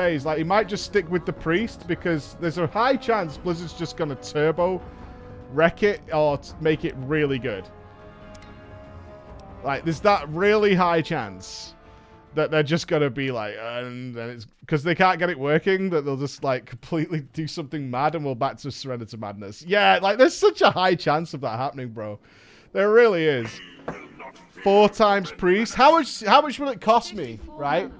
days. Like, he might just stick with the priest because there's a high chance Blizzard's just going to turbo wreck it or make it really good. Like, there's that really high chance that they're just going to be like, and then it's because they can't get it working, that they'll just like completely do something mad and we'll back to Surrender to Madness. Yeah, like there's such a high chance of that happening, bro. There really is. 4 times priest. How much will it cost me, right?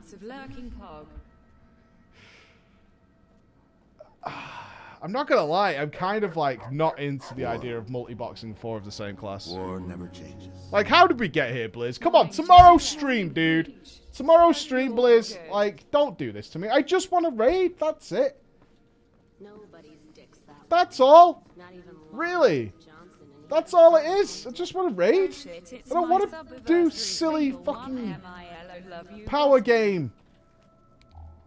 I'm not gonna lie, I'm kind of like not into the idea of multi-boxing 4 of the same class. War never changes. Like, how did we get here, Blizz? Come on, tomorrow's stream, dude. Tomorrow's stream, Blizz. Like, don't do this to me. I just want to raid. That's it. That's all. Really. That's all it is. I just want to raid. I don't want to do silly fucking power game.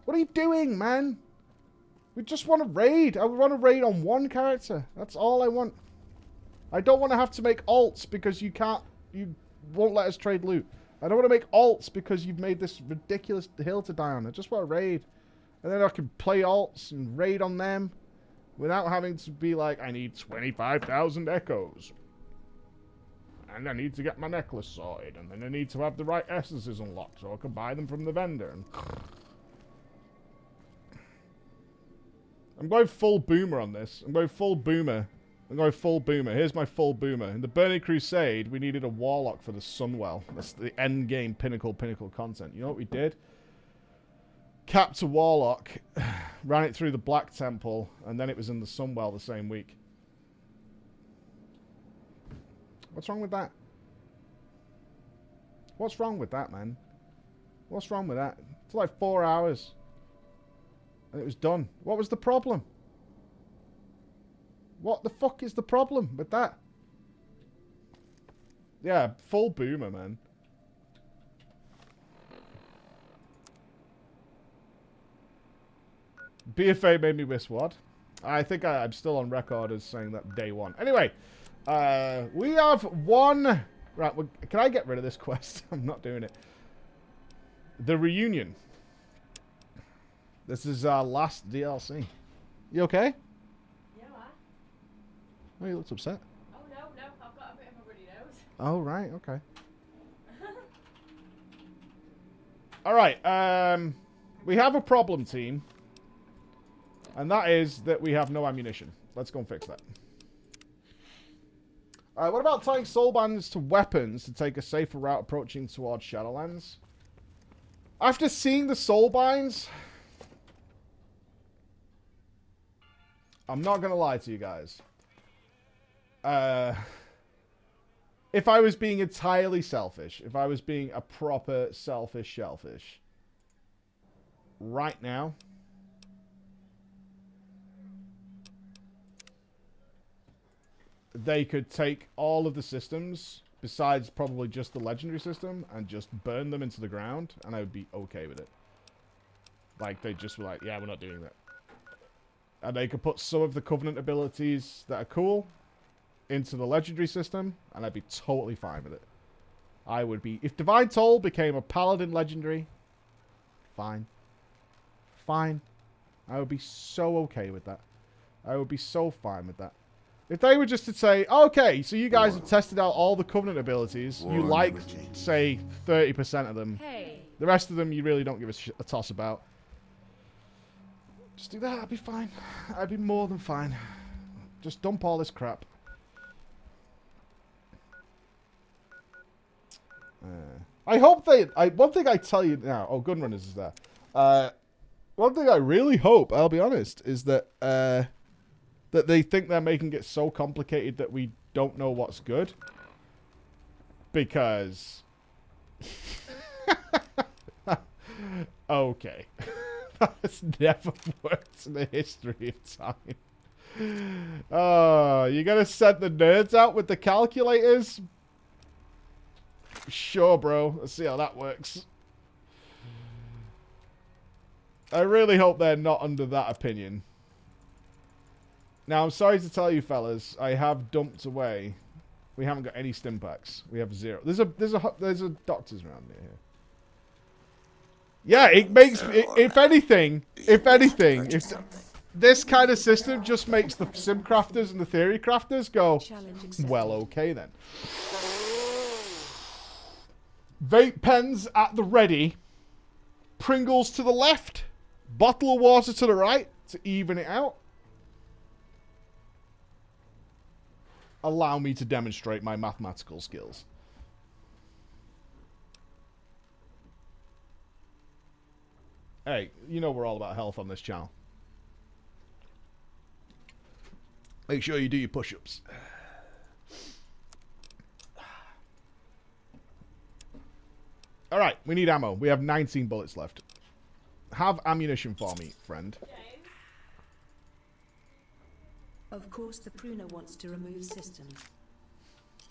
What are you doing, man? We just want to raid. I want to raid on 1 character. That's all I want. I don't want to have to make alts because you won't let us trade loot. I don't want to make alts because you've made this ridiculous hill to die on. I just want to raid. And then I can play alts and raid on them without having to be like, I need 25,000 echoes. And I need to get my necklace sorted. And then I need to have the right essences unlocked so I can buy them from the vendor. And I'm going full boomer on this. I'm going full boomer. Here's my full boomer. In the Burning Crusade, we needed a warlock for the Sunwell. That's the end game pinnacle content. You know what we did? Capped a warlock, ran it through the Black Temple, and then it was in the Sunwell the same week. What's wrong with that? What's wrong with that, man? What's wrong with that? It's like 4 hours. And it was done. What was the problem? What the fuck is the problem with that? Yeah, full boomer, man. BFA made me miss what? I think I'm still on record as saying that day 1. Anyway, we have 1... Right, can I get rid of this quest? I'm not doing it. The Reunion. This is our last DLC. You okay? Yeah, what? Oh, you looked upset. Oh, no, I've got a bit of a runny nose. Oh, right, okay. Alright, we have a problem, team. And that is that we have no ammunition. Let's go and fix that. Alright, what about tying soulbands to weapons to take a safer route approaching towards Shadowlands? After seeing the soulbinds, I'm not going to lie to you guys. If I was being entirely selfish, if I was being a proper selfish shellfish, right now, they could take all of the systems, besides probably just the legendary system, and just burn them into the ground, and I would be okay with it. Like, they just were like, yeah, we're not doing that. And they could put some of the Covenant abilities that are cool into the legendary system, and I'd be totally fine with it. I would be... If Divine Toll became a Paladin legendary, fine. Fine. I would be so okay with that. I would be so fine with that. If they were just to say, okay, so you guys have tested out all the Covenant abilities, you like, say, 30% of them. Hey. The rest of them you really don't give a toss about. Just do that, I'd be fine. I'd be more than fine. Just dump all this crap. I hope they... one thing I tell you now... Oh, Gunrunners is there. One thing I really hope, I'll be honest, is that... that they think they're making it so complicated that we don't know what's good. Because... okay. That's never worked in the history of time. Oh, you're going to send the nerds out with the calculators? Sure, bro. Let's see how that works. I really hope they're not under that opinion. Now, I'm sorry to tell you, fellas, I have dumped away. We haven't got any stim packs. We have 0. There's a doctor's around near here. Yeah, it makes, if anything, if this kind of system just makes the sim crafters and the theory crafters go, well, okay then. Vape pens at the ready. Pringles to the left. Bottle of water to the right to even it out. Allow me to demonstrate my mathematical skills. Hey, you know we're all about health on this channel. Make sure you do your push-ups. Alright, we need ammo. We have 19 bullets left. Have ammunition for me, friend. Of course, the pruner wants to remove systems.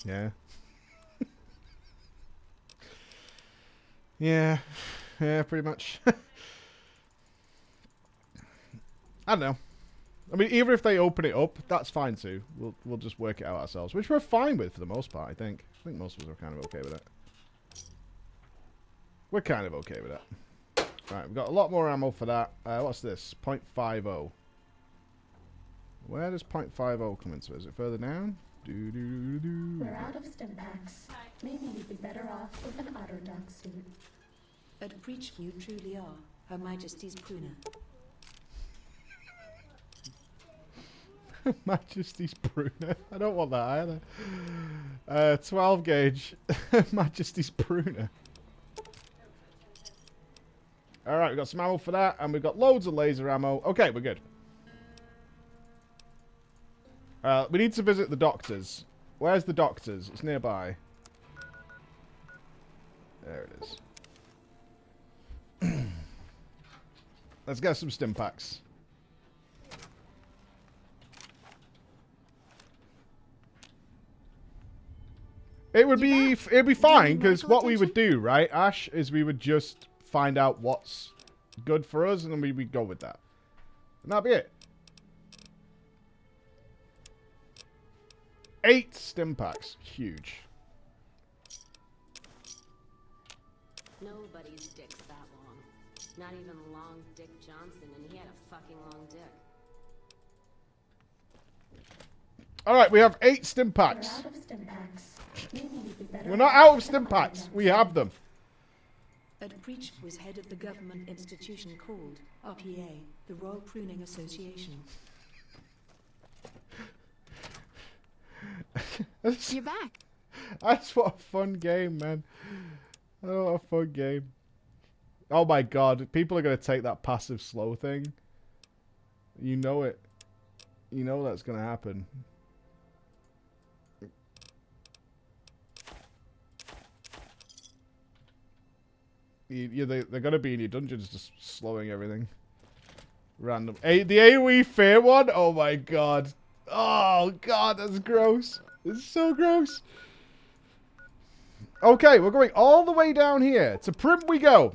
Yeah. Yeah, pretty much. I don't know. I mean, even if they open it up, that's fine too. We'll just work it out ourselves, which we're fine with for the most part, I think. I think most of us are kind of okay with it. We're kind of okay with it. Right, we've got a lot more ammo for that. What's this? 0.50. Where does 0.50 come into? Is it further down? We're out of stim packs. Maybe you'd be better off with an otter duck suit. At Breach you truly are Her Majesty's pruner. Majesty's pruner. I don't want that either. 12 gauge. Majesty's pruner. Alright, we've got some ammo for that, and we've got loads of laser ammo. Okay, we're good. We need to visit the doctors. Where's the doctors? It's nearby. There it is. Let's get some stim packs. It'd be fine, because what we would do, right, Ash, is we would just find out what's good for us, and then we'd go with that. And that'd be it. 8 stim packs. Huge. Nobody's dick's that long. Not even Long Dick Johnson, and he had a fucking long dick. Alright, we have 8 stim packs. We're out of stim packs. Maybe you'd be better We're not off out of with stim an otter packs. duck We suit. have them. At Breach was head of the government institution called RPA, the Royal Pruning Association. You're back. That's what a fun game, man. Oh, what a fun game. Oh my god, people are going to take that passive slow thing. You know it. You know that's going to happen. They're going to be in your dungeons just slowing everything. Random. The AoE fear one? Oh my god. Oh god, that's gross. It's so gross. Okay, we're going all the way down here. To Prim we go.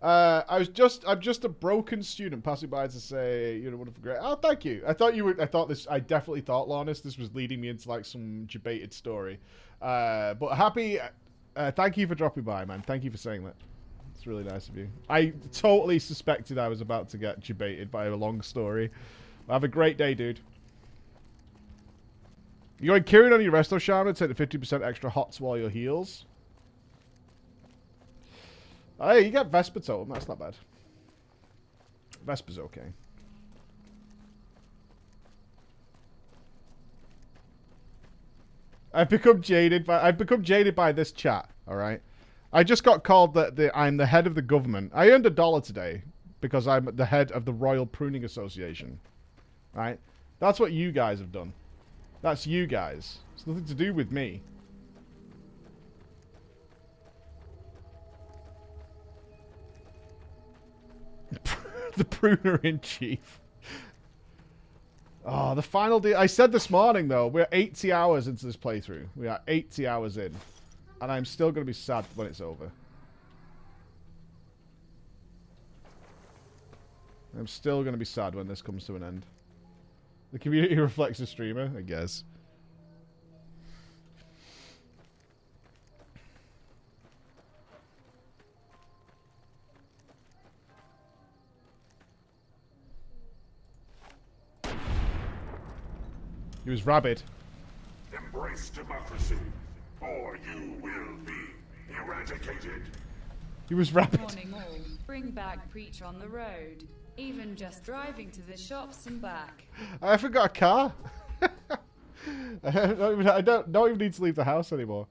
I'm just a broken student passing by to say, you know, wonderful, great. Oh, thank you. I definitely thought, Lornis, this was leading me into like some debated story. But happy, thank you for dropping by, man. Thank you for saying that. It's really nice of you. I totally suspected I was about to get debated by a long story. Have a great day, dude. You're going Kieran on your resto shaman, take the 50% extra hots while your heals. Oh, hey, you get Vesper totem. That's not bad. Vesper's okay. I've become jaded by this chat. All right. I just got called that I'm the head of the government. I earned $1 today because I'm the head of the Royal Pruning Association. Right? That's what you guys have done. That's you guys. It's nothing to do with me. The pruner in chief. Oh, the final day. I said this morning, though, we're 80 hours into this playthrough. We are 80 hours in. And I'm still going to be sad when it's over. I'm still going to be sad when this comes to an end. The community reflects the streamer, I guess. He was rabid. Embrace democracy, or you will be eradicated. He was rabid. Morning all. Bring back Preach on the road. Even just driving to the shops and back. I haven't got a car. I don't even need to leave the house anymore.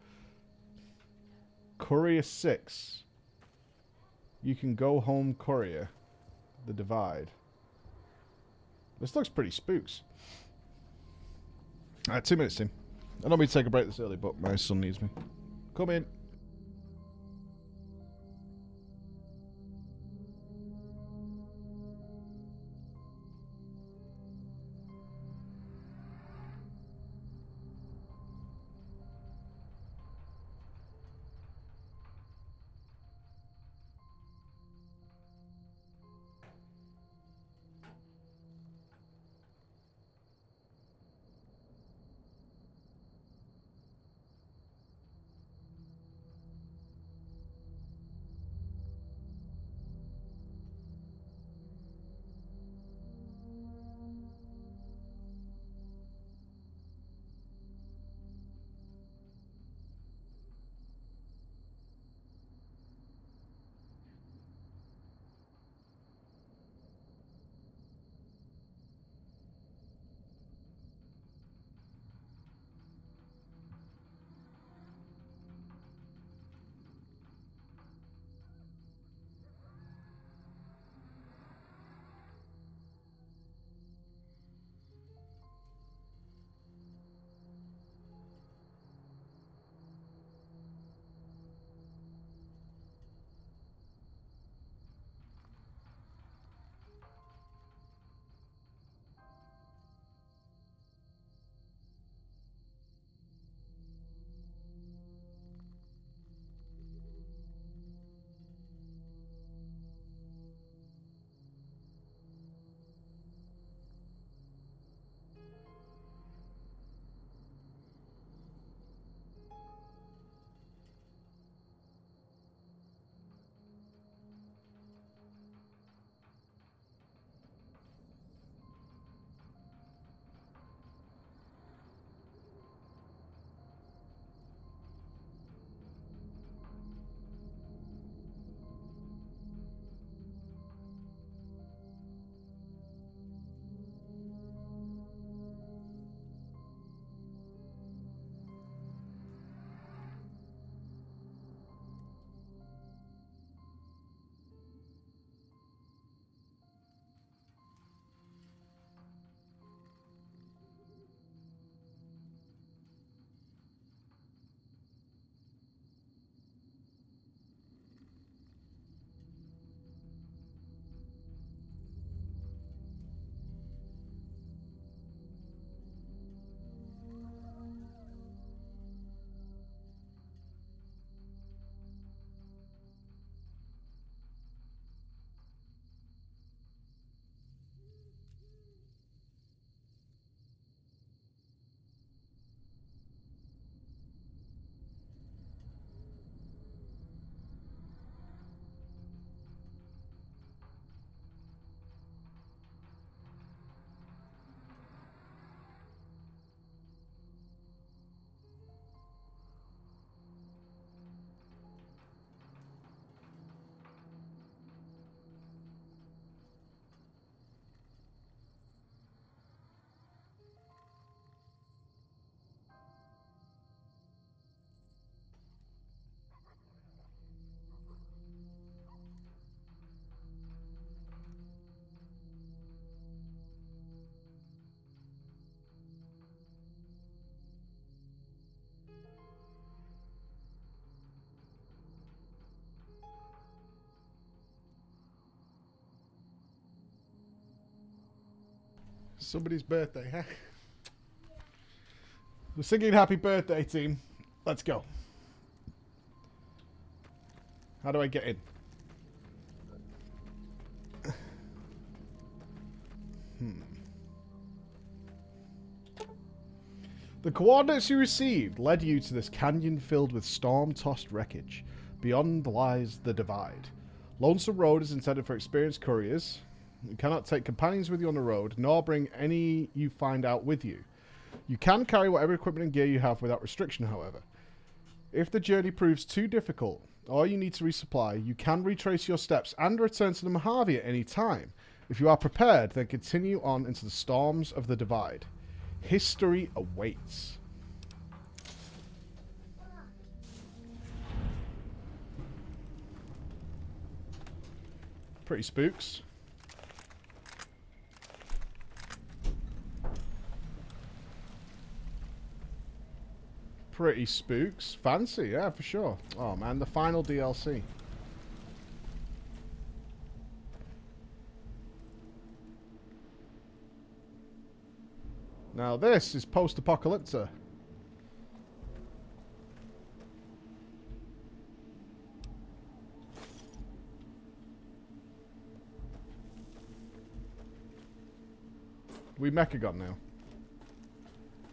Courier 6. You can go home, courier. The Divide. This looks pretty spooks. Alright, 2 minutes, Tim. I don't mean to take a break this early, but my son needs me. Come in. Somebody's birthday, huh? We're singing happy birthday, team. Let's go. How do I get in? The coordinates you received led you to this canyon filled with storm-tossed wreckage. Beyond lies the Divide. Lonesome Road is intended for experienced couriers. You cannot take companions with you on the road, nor bring any you find out with you. You can carry whatever equipment and gear you have without restriction, however. If the journey proves too difficult, or you need to resupply, you can retrace your steps and return to the Mojave at any time. If you are prepared, then continue on into the storms of the Divide. History awaits. Pretty spooks. Pretty spooks. Fancy, yeah, for sure. Oh man, the final DLC. Now this is post-apocalyptic. We Mechagon now.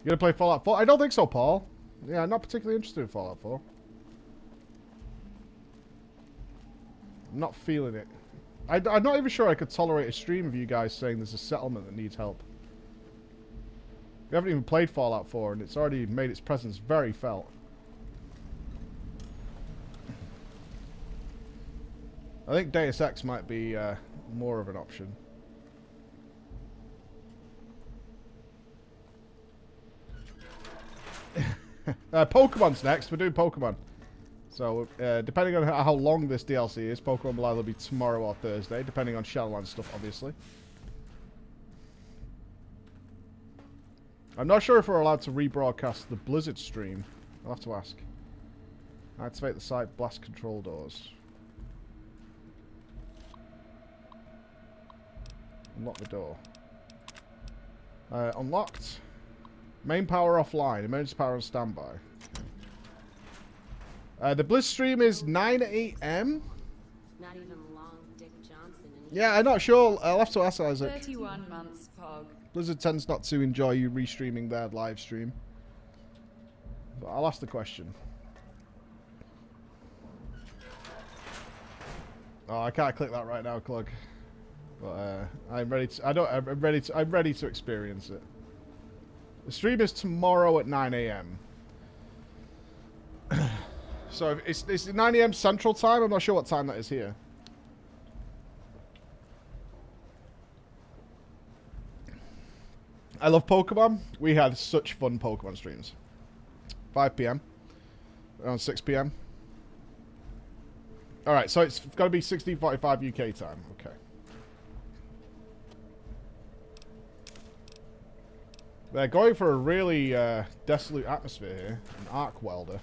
You gonna play Fallout 4? I don't think so, Paul. Yeah, I'm not particularly interested in Fallout 4. I'm not feeling it. I'm not even sure I could tolerate a stream of you guys saying there's a settlement that needs help. We haven't even played Fallout 4 and it's already made its presence very felt. I think Deus Ex might be more of an option. Pokemon's next. We're doing Pokemon. So, depending on how long this DLC is, Pokemon will either be tomorrow or Thursday, depending on Shadowlands stuff, obviously. I'm not sure if we're allowed to rebroadcast the Blizzard stream. I'll have to ask. Activate the site, blast control doors. Unlock the door. Unlocked. Main power offline. Emergency power on standby. The Blizz stream is 9 a.m. Not even long Dick Johnson. Yeah, I'm not sure. I'll have to ask Isaac. 31 months, Pog. Blizzard tends not to enjoy you restreaming their live stream. But I'll ask the question. Oh, I can't click that right now, Clug. But I'm ready to. I'm ready to experience it. The stream is tomorrow at 9 a.m. So it's 9 a.m. Central Time. I'm not sure what time that is here. I love Pokemon. We had such fun Pokemon streams. 5 p.m. Around 6 p.m. Alright, so it's got to be 16:45 UK time. Okay. They're going for a really desolate atmosphere here. An arc welder.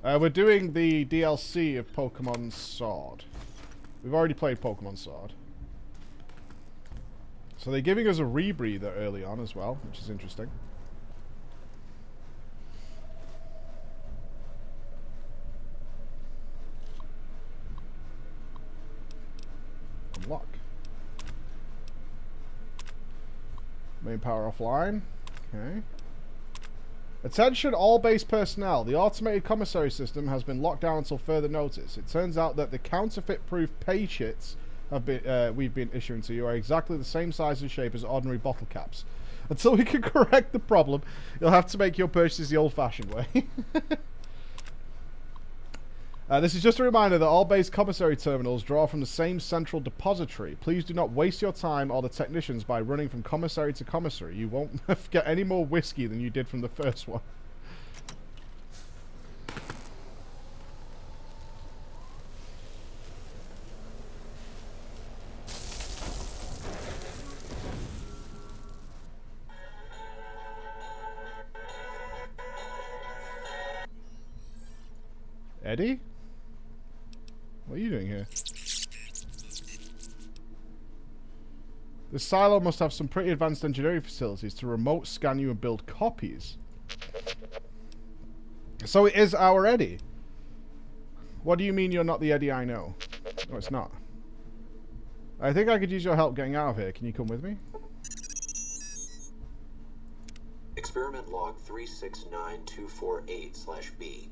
We're doing the DLC of Pokemon Sword. We've already played Pokemon Sword. So they're giving us a rebreather early on as well, which is interesting. Unlock. Main power offline. Okay. Attention all base personnel. The automated commissary system has been locked down until further notice. It turns out that the counterfeit-proof pay sheets we've been issuing to you are exactly the same size and shape as ordinary bottle caps. Until we can correct the problem, you'll have to make your purchases the old-fashioned way. This is just a reminder that all base commissary terminals draw from the same central depository. Please do not waste your time or the technicians by running from commissary to commissary. You won't get any more whiskey than you did from the first one. Eddie? What are you doing here? The silo must have some pretty advanced engineering facilities to remote scan you and build copies. So it is our Eddie. What do you mean you're not the Eddie I know? No, it's not. I think I could use your help getting out of here. Can you come with me? Experiment log 369248/B.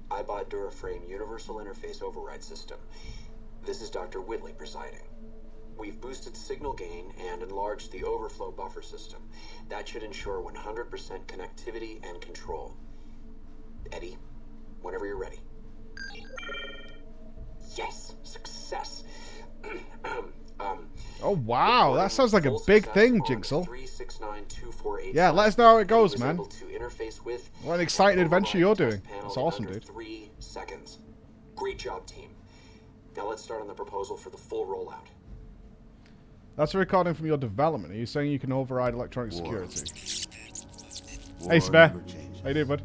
iBot Duraframe Universal Interface Override System. This is Dr. Whitley presiding. We've boosted signal gain and enlarged the overflow buffer system. That should ensure 100% connectivity and control. Eddie, whenever you're ready. Yes, success. Oh wow, that sounds like a big thing, Jinxel. 3692485. Yeah, let us know how it goes, was man. able to interface with What an exciting adventure you're doing. panel That's in awesome, under dude. 3 seconds. Great job, team. Now let's start on the proposal for the full rollout. That's a recording from your development. Are you saying you can override electronic security? Hey, Spare. How you doing, bud?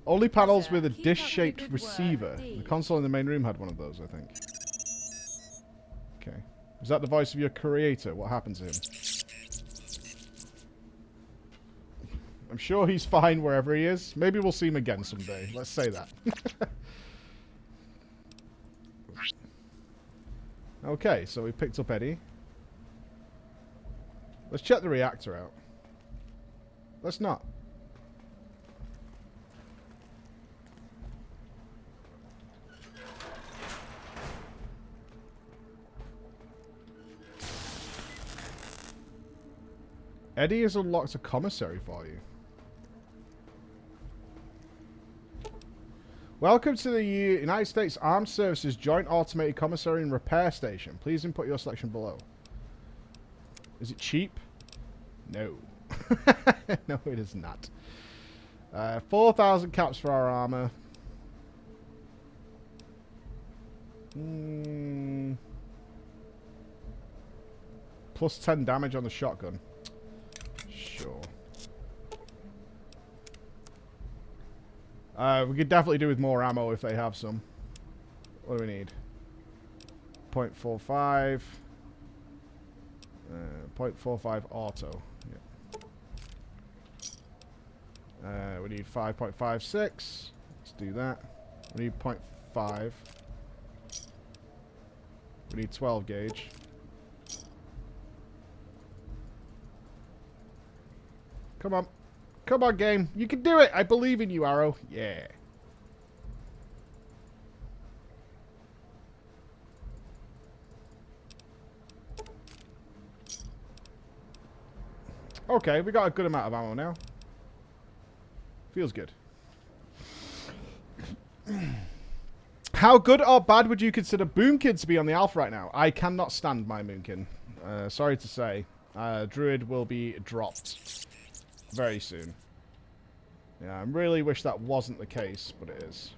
Only panels with a dish-shaped receiver. The console in the main room had one of those, I think. Okay. Is that the voice of your creator? What happened to him? I'm sure he's fine wherever he is. Maybe we'll see him again someday. Let's say that. Okay, so we picked up Eddie. Let's check the reactor out. Let's not. Eddie has unlocked a commissary for you. Welcome to the United States Armed Services Joint Automated Commissary and Repair Station. Please input your selection below. Is it cheap? No. No, it is not. 4,000 caps for our armor. Plus 10 damage on the shotgun. Sure. We could definitely do with more ammo if they have some. What do we need? 0.45. 0.45 auto. Yeah. We need 5.56. Let's do that. We need 0.5. We need 12 gauge. Come on. Come on, game. You can do it. I believe in you, Arrow. Yeah. Okay, we got a good amount of ammo now. Feels good. How good or bad would you consider Boomkin to be on the Alpha right now? I cannot stand my Boomkin. Sorry to say. Druid will be dropped very soon. Yeah, I really wish that wasn't the case, but it is.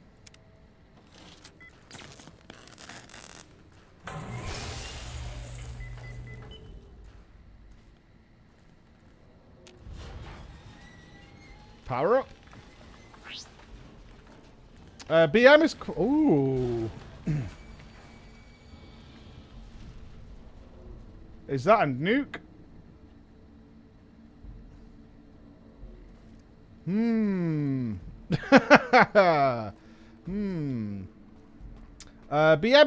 Power up. BM is... Ooh. Is that a nuke? BM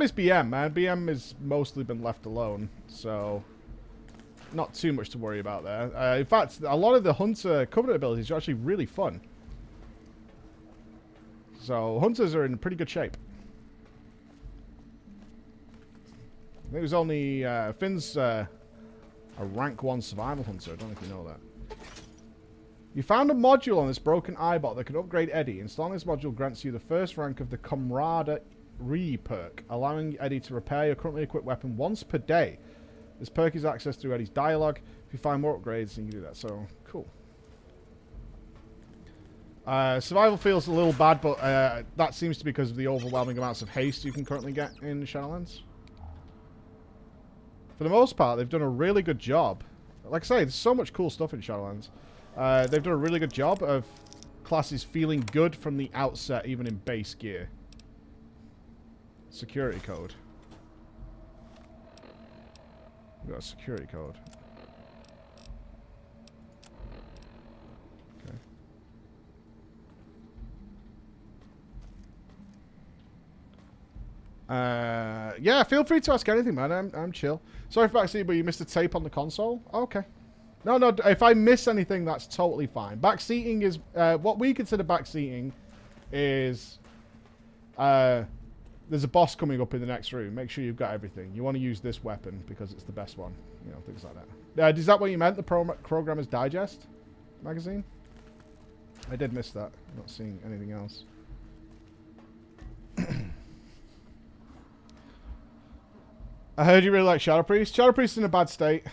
is BM, man. BM has mostly been left alone, so not too much to worry about there. In fact, a lot of the Hunter Covenant abilities are actually really fun. So Hunters are in pretty good shape. I think it was only Finn's a rank 1 survival hunter. I don't know if you know that. You found a module on this broken eyebot that can upgrade Eddie. Installing this module grants you the first rank of the Camaraderie perk, allowing Eddie to repair your currently equipped weapon once per day. This perk is accessed through Eddie's dialogue. If you find more upgrades, then you can do that. So, cool. Survival feels a little bad, but that seems to be because of the overwhelming amounts of haste you can currently get in Shadowlands. For the most part, they've done a really good job. Like I say, there's so much cool stuff in Shadowlands. They've done a really good job of classes feeling good from the outset, even in base gear. Security code. We've got a security code. Okay. Yeah, feel free to ask anything, man. I'm chill. Sorry for backseating, but you missed a tape on the console? Okay. No, if I miss anything, that's totally fine. Backseating is... what we consider backseating is... there's a boss coming up in the next room. Make sure you've got everything. You want to use this weapon because it's the best one. You know, things like that. Is that what you meant? The Programmer's Digest magazine? I did miss that. Not seeing anything else. I heard you really like Shadow Priest. Shadow Priest is in a bad state.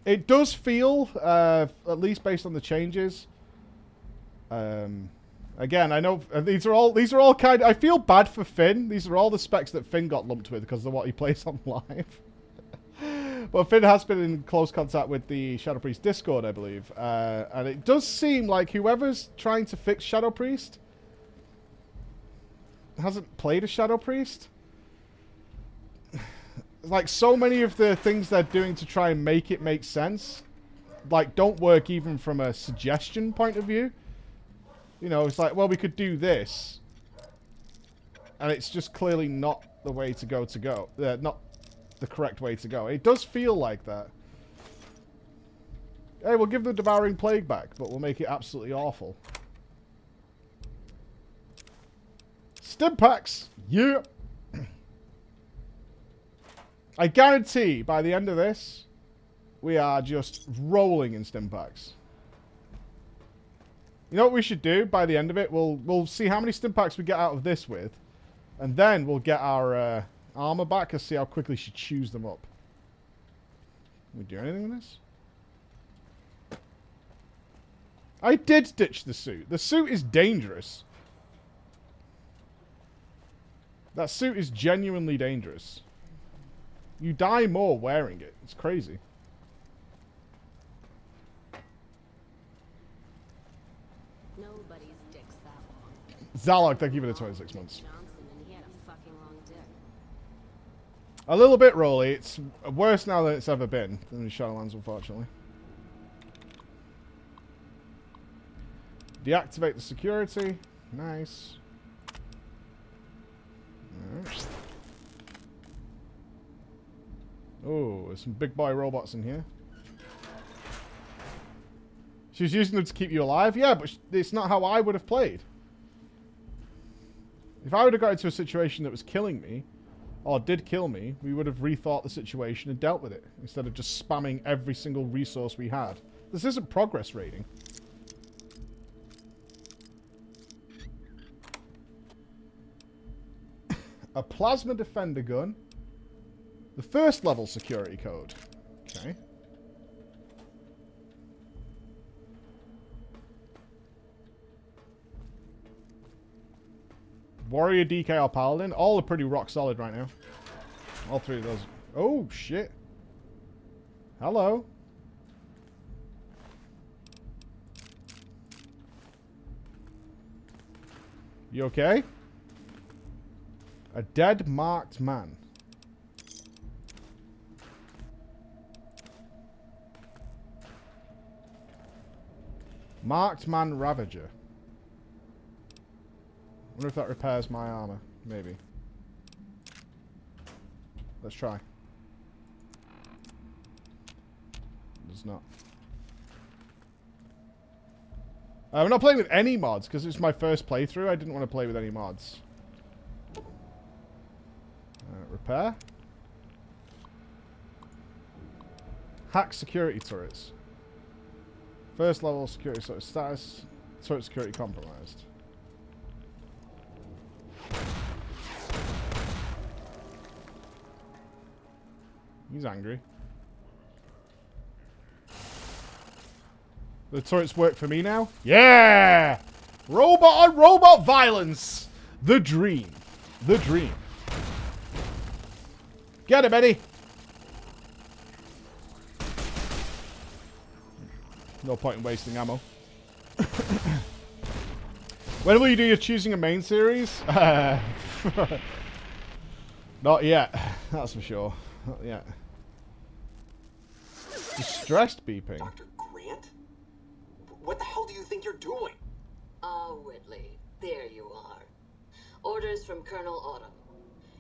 It does feel, at least based on the changes. Again, I know these are all kind. I feel bad for Finn. These are all the specs that Finn got lumped with because of what he plays on live. But Finn has been in close contact with the Shadow Priest Discord, I believe, and it does seem like whoever's trying to fix Shadow Priest hasn't played a Shadow Priest. Like, so many of the things they're doing to try and make it make sense, like, don't work even from a suggestion point of view. You know, it's like, well, we could do this. And it's just clearly not the way to go. Not the correct way to go. It does feel like that. Hey, we'll give the Devouring Plague back, but we'll make it absolutely awful. Stim packs! Yeah! I guarantee by the end of this, we are just rolling in stim packs. You know what we should do by the end of it? We'll see how many stim packs we get out of this with, and then we'll get our armor back and see how quickly she chews them up. Can we do anything with this? I did ditch the suit. The suit is dangerous. That suit is genuinely dangerous. You die more wearing it. It's crazy. Nobody's dick's that long. Zalog, thank you for the 26 months. Johnson, and he had a fucking long dick. A little bit rolly. It's worse now than it's ever been in Shadowlands, unfortunately. Deactivate the security. Nice. Alright. Oh, there's some big boy robots in here. She was using them to keep you alive? Yeah, but it's not how I would have played. If I would have got into a situation that was killing me, or did kill me, we would have rethought the situation and dealt with it, instead of just spamming every single resource we had. This isn't progress rating. A plasma defender gun. The first level security code. Okay. Warrior, DK, or Paladin. All are pretty rock solid right now. All three of those. Oh, shit. Hello. You okay? A dead marked man. Marked man Ravager. Wonder if that repairs my armor. Maybe. Let's try. Does not. I'm not playing with any mods because it's my first playthrough. I didn't want to play with any mods. Repair. Hack security turrets. First level security sort of status. Turret security compromised. He's angry. The turrets work for me now? Yeah! Robot on robot violence! The dream. The dream. Get him, Eddie! No point in wasting ammo. When will you do your choosing a main series? Not yet. That's for sure. Not yet. Distressed beeping. Dr. Grant? What the hell do you think you're doing? Oh, Whitley. There you are. Orders from Colonel Autumn.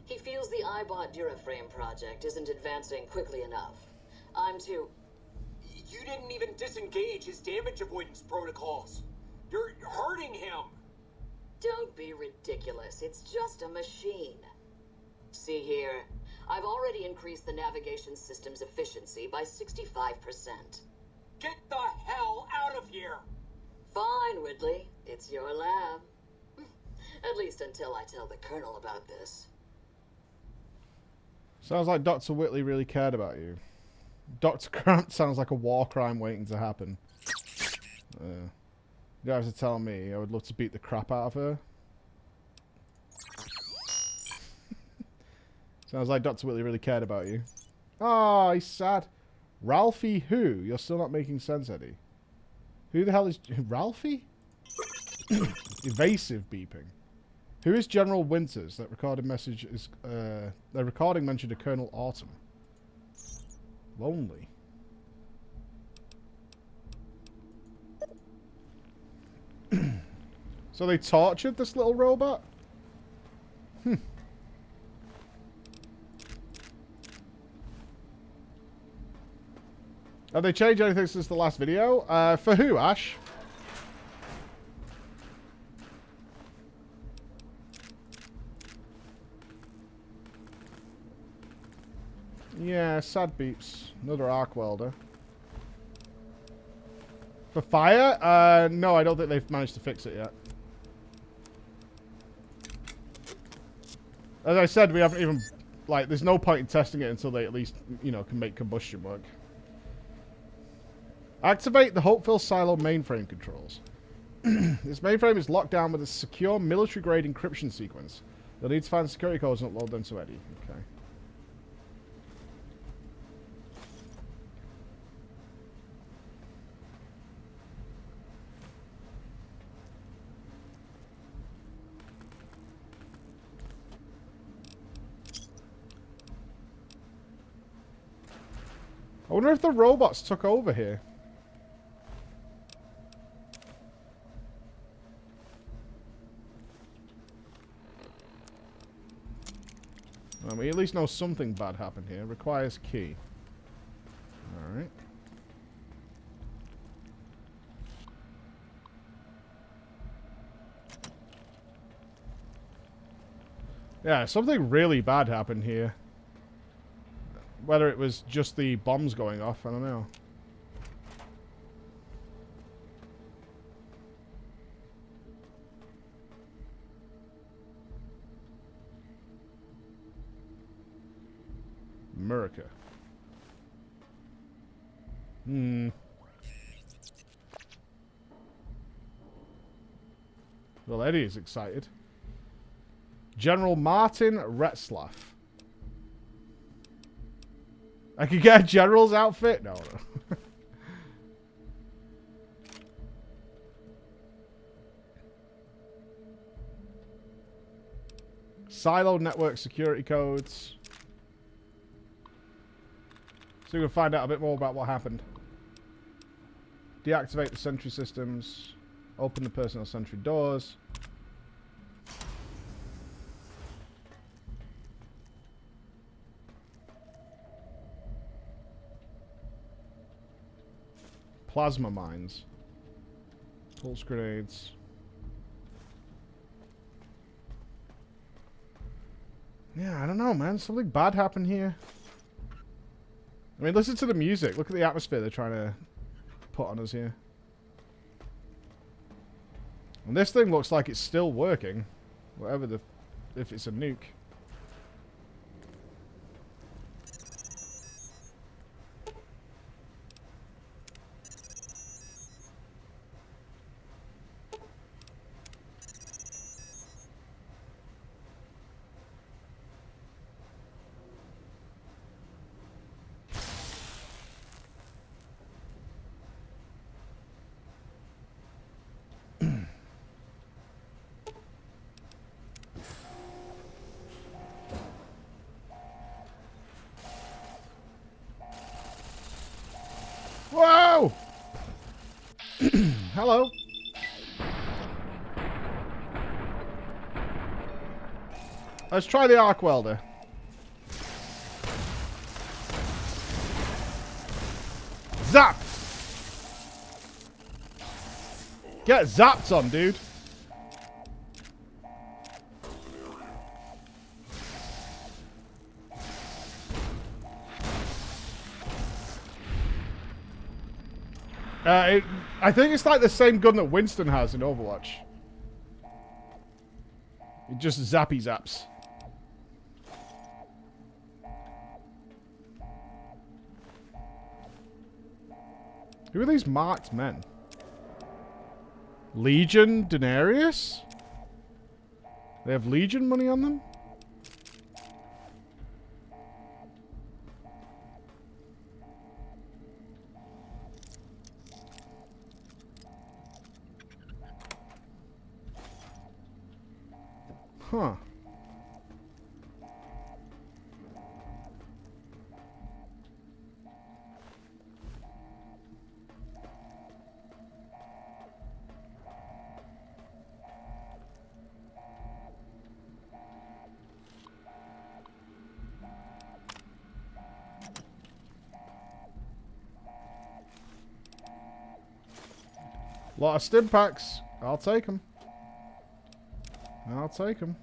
He feels the iBot Duraframe project isn't advancing quickly enough. I'm to... You didn't even disengage his damage avoidance protocols. You're hurting him. Don't be ridiculous. It's just a machine. See here, I've already increased the navigation system's efficiency by 65%. Get the hell out of here! Fine, Whitley. It's your lab. At least until I tell the Colonel about this. Sounds like Dr. Whitley really cared about you. Dr. Grant sounds like a war crime waiting to happen. You don't have to tell me. I would love to beat the crap out of her. Sounds like Dr. Whitley really cared about you. Oh, he's sad. Ralphie who? You're still not making sense, Eddie. Who the hell is... Ralphie? Evasive beeping. Who is General Winters? That recorded message is... the recording mentioned a Colonel Autumn. Lonely. So they tortured this little robot? Have they changed anything since the last video? For who, Ash? Yeah, sad beeps. Another arc welder. For fire? No, I don't think they've managed to fix it yet. As I said, we haven't even... Like, there's no point in testing it until they at least, you know, can make combustion work. Activate the Hopeville Silo mainframe controls. This mainframe is locked down with a secure military-grade encryption sequence. You'll need to find the security codes and upload them to Eddie. Okay. I wonder if the robots took over here. Well, we at least know something bad happened here. Requires key. Alright. Yeah, something really bad happened here. Whether it was just the bombs going off, I don't know. America. Well, Eddie is excited. General Martin Retzlaff. I could get a general's outfit? No, no. Silo network security codes. So we'll find out a bit more about what happened. Deactivate the sentry systems. Open the personal sentry doors. Plasma mines. Pulse grenades. Yeah, I don't know, man. Something bad happened here. I mean, listen to the music. Look at the atmosphere they're trying to put on us here. And this thing looks like it's still working. Whatever the... if it's a nuke. Whoa! Hello. Let's try the arc welder. Zap! Get zapped on, dude. I think it's like the same gun that Winston has in Overwatch. It just zappy zaps. Who are these marked men? Legion Denarius? They have Legion money on them? Huh. Lot of stim packs. I'll take them. I'll take them.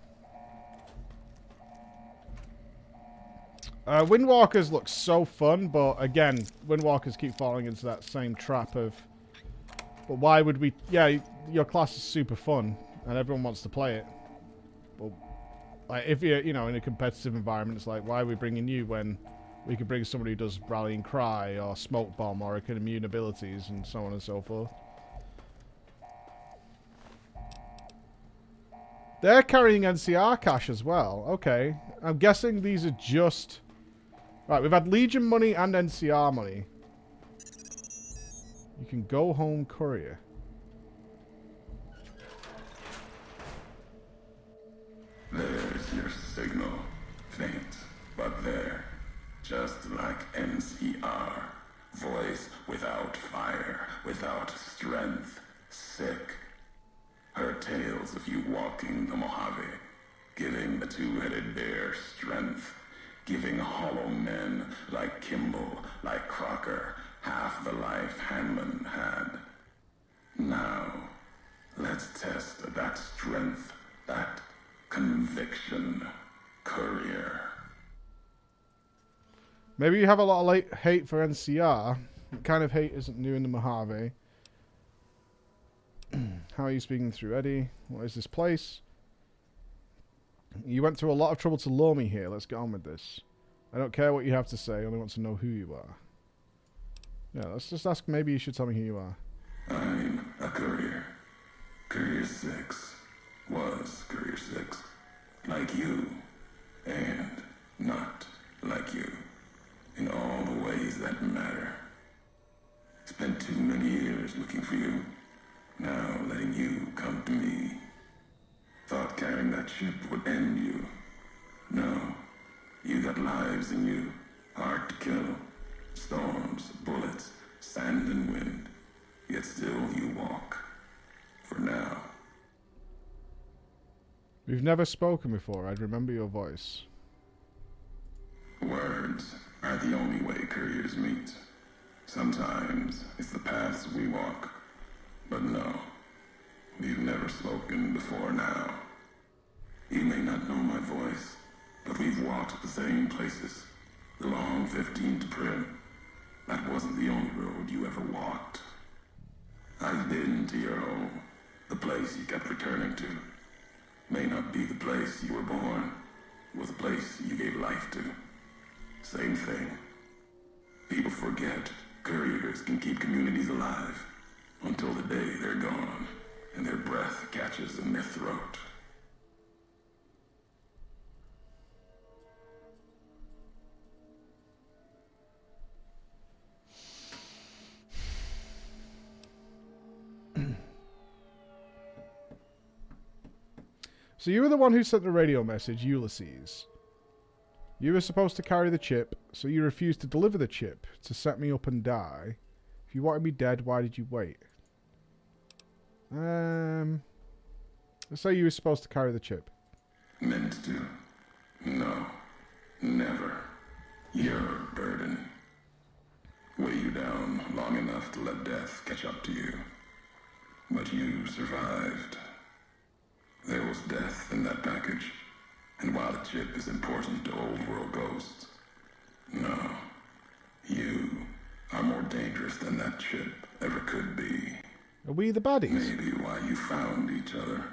Windwalkers look so fun, but again, Windwalkers keep falling into that same trap of... But why would we... Yeah, your class is super fun, and everyone wants to play it. But like, if you're, you know, in a competitive environment, it's like, why are we bringing you when we could bring somebody who does Rallying Cry, or Smoke Bomb, or can immune abilities, and so on and so forth. They're carrying NCR cash as well. Okay. I'm guessing these are just... Right, we've had Legion money and NCR money. You can go home courier. There's your signal. Faint, but there. Just like NCR. Voice without fire, without strength. Sick. Her tales of you walking the Mojave, giving the two-headed bear strength, giving hollow men like Kimball, like Crocker, half the life Hanman had. Now, let's test that strength, that conviction, courier. Maybe you have a lot of hate for NCR. What kind of hate isn't new in the Mojave? How are you speaking through Eddie? What is this place? You went through a lot of trouble to lure me here. Let's get on with this. I don't care what you have to say. I only want to know who you are. Yeah, let's just ask. Maybe you should tell me who you are. I'm a courier. Courier 6. Was Courier 6. Like you. And not like you. In all the ways that matter. Spent too many years looking for you. Now letting you come to me. Thought carrying that ship would end you. No. You got lives in you. Hard to kill. Storms, bullets, sand and wind. Yet still you walk. For now. We've never spoken before. I'd remember your voice. Words are the only way couriers meet. Sometimes it's the paths we walk. But no, we've never spoken before now. You may not know my voice, but we've walked the same places. The long 15 to Prim. That wasn't the only road you ever walked. I've been to your home, the place you kept returning to. May not be the place you were born, was the place you gave life to. Same thing. People forget couriers can keep communities alive. Until the day they're gone, and their breath catches in their throat. So you were the one who sent the radio message, Ulysses. You were supposed to carry the chip, so you refused to deliver the chip to set me up and die. If you wanted me dead, why did you wait? Let's say you were supposed to carry the chip. Meant to. No. Never. You're a burden. Weigh you down long enough to let death catch up to you. But you survived. There was death in that package. And while the chip is important to old world ghosts, no. You are more dangerous than that ship ever could be. Are we the baddies? Maybe why you found each other.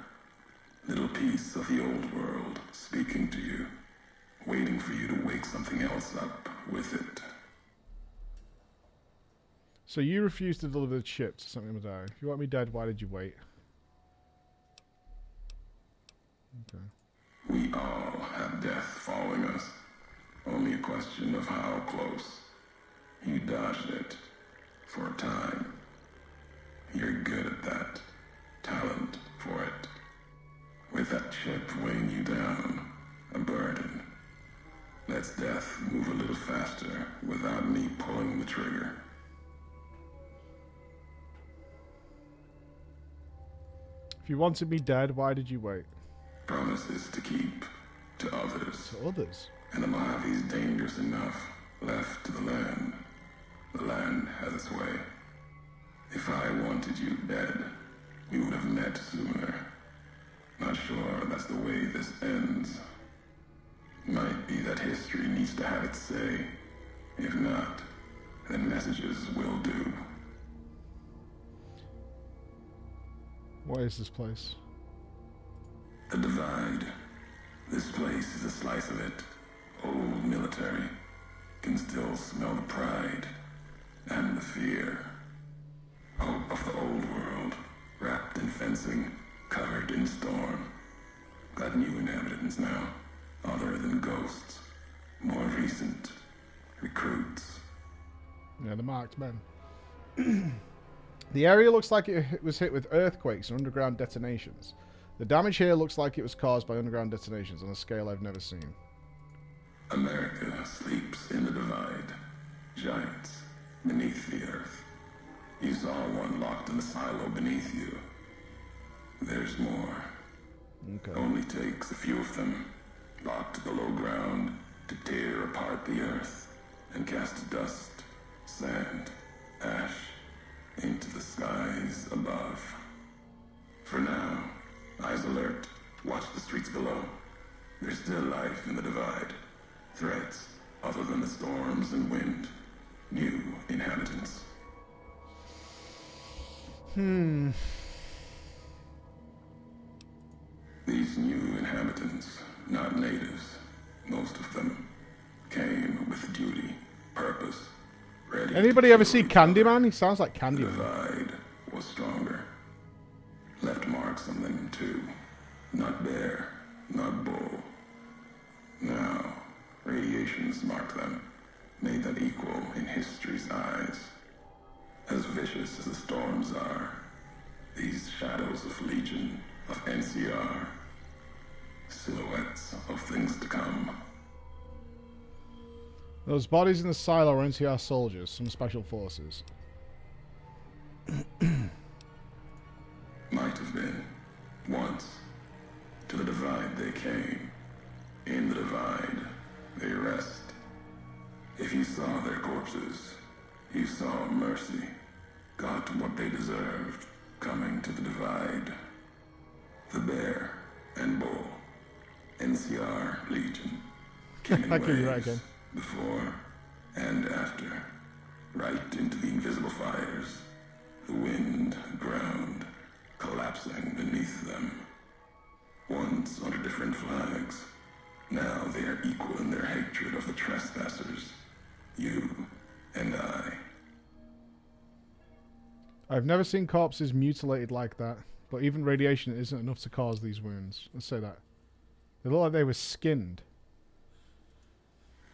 Little piece of the old world speaking to you, waiting for you to wake something else up with it. So you refused to deliver the ship to something to die. If you want me dead, why did you wait? Okay. We all have death following us. Only a question of how close. You dodged it. For a time. You're good at that. Talent for it. With that ship weighing you down. A burden. Let's death move a little faster without me pulling the trigger. If you wanted me dead, why did you wait? Promises to keep to others. To others? And the Mojave's dangerous enough left to the land. The land has its way. If I wanted you dead, we would have met sooner. Not sure that's the way this ends. Might be that history needs to have its say. If not, then messages will do. What is this place? The Divide. This place is a slice of it. Old military. Can still smell the pride and the fear. Hope of the old world. Wrapped in fencing. Covered in storm. Got new inhabitants now. Other than ghosts. More recent. Recruits. Yeah, the marked men. The area looks like it was hit with earthquakes and underground detonations. The damage here looks like it was caused by underground detonations on a scale I've never seen. America sleeps in the Divide. Giants beneath the earth. You saw one locked in the silo beneath you. There's more. Okay. Only takes a few of them, locked below ground, to tear apart the earth and cast dust, sand, ash into the skies above. For now, eyes alert, watch the streets below. There's still life in the Divide. Threats other than the storms and wind. New inhabitants. These new inhabitants, not natives, most of them, came with duty, purpose, ready. Anybody ever see Candyman? He sounds like Candyman. The Divide was stronger. Left marks on them too. Not bear, not bull. Now, radiations marked them, made them equal in history's eyes. As vicious as the storms are, these shadows of Legion, of NCR, silhouettes of things to come. Those bodies in the silo are NCR soldiers, some special forces. Might have been. Once. To the Divide they came. In the Divide, they rest. If you saw their corpses, you saw mercy. Got what they deserved, coming to the Divide. The Bear and Bull. NCR Legion. Came in waves, before and after. Right into the invisible fires. The wind, ground, collapsing beneath them. Once under different flags. Now they are equal in their hatred of the trespassers. You and I. I've never seen corpses mutilated like that, but even radiation isn't enough to cause these wounds. Let's say that. They look like they were skinned.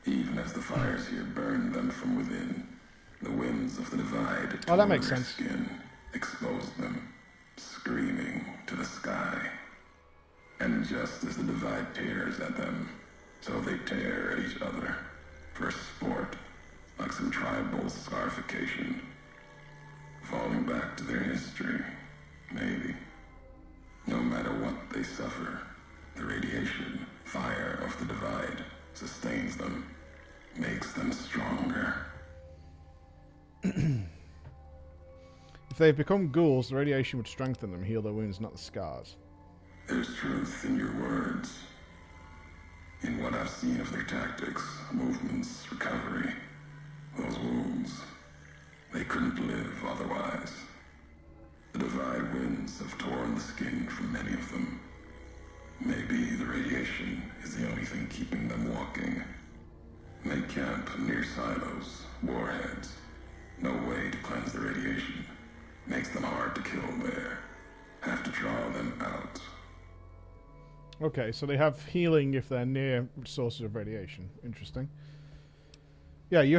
Even as the fires here burned them from within, the winds of the Divide tore that makes their sense. Skin, exposed them, screaming to the sky. And just as the Divide tears at them, so they tear at each other, for sport, like some tribal scarification. Falling back to their history, maybe. No matter what they suffer, the radiation, fire of the Divide sustains them, makes them stronger. If they've become ghouls, the radiation would strengthen them, heal their wounds, not the scars. There's truth in your words. In what I've seen of their tactics, movements, recovery. Those wounds, they Make camp near silos, warheads. No way to cleanse the radiation. Makes them hard to kill there. Have to draw them out. Okay, so they have healing if they're near sources of radiation. Interesting. Yeah, you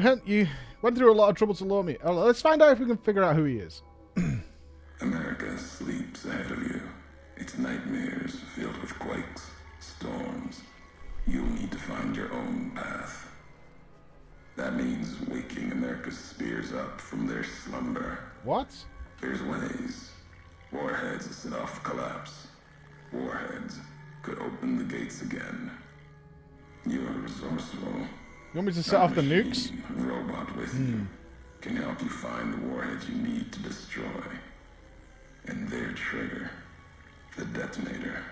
went through a lot of trouble to lure me. Oh, let's find out if we can figure out who he is. America sleeps ahead of you. Its nightmares filled with quakes, storms. You'll need to find your own path. That means waking America's spears up from their slumber. What? There's ways. Warheads set off collapse. Warheads could open the gates again. You are resourceful. You want me to set off the nukes? Robot with you can help you find the warheads you need to destroy. And their trigger, the detonator.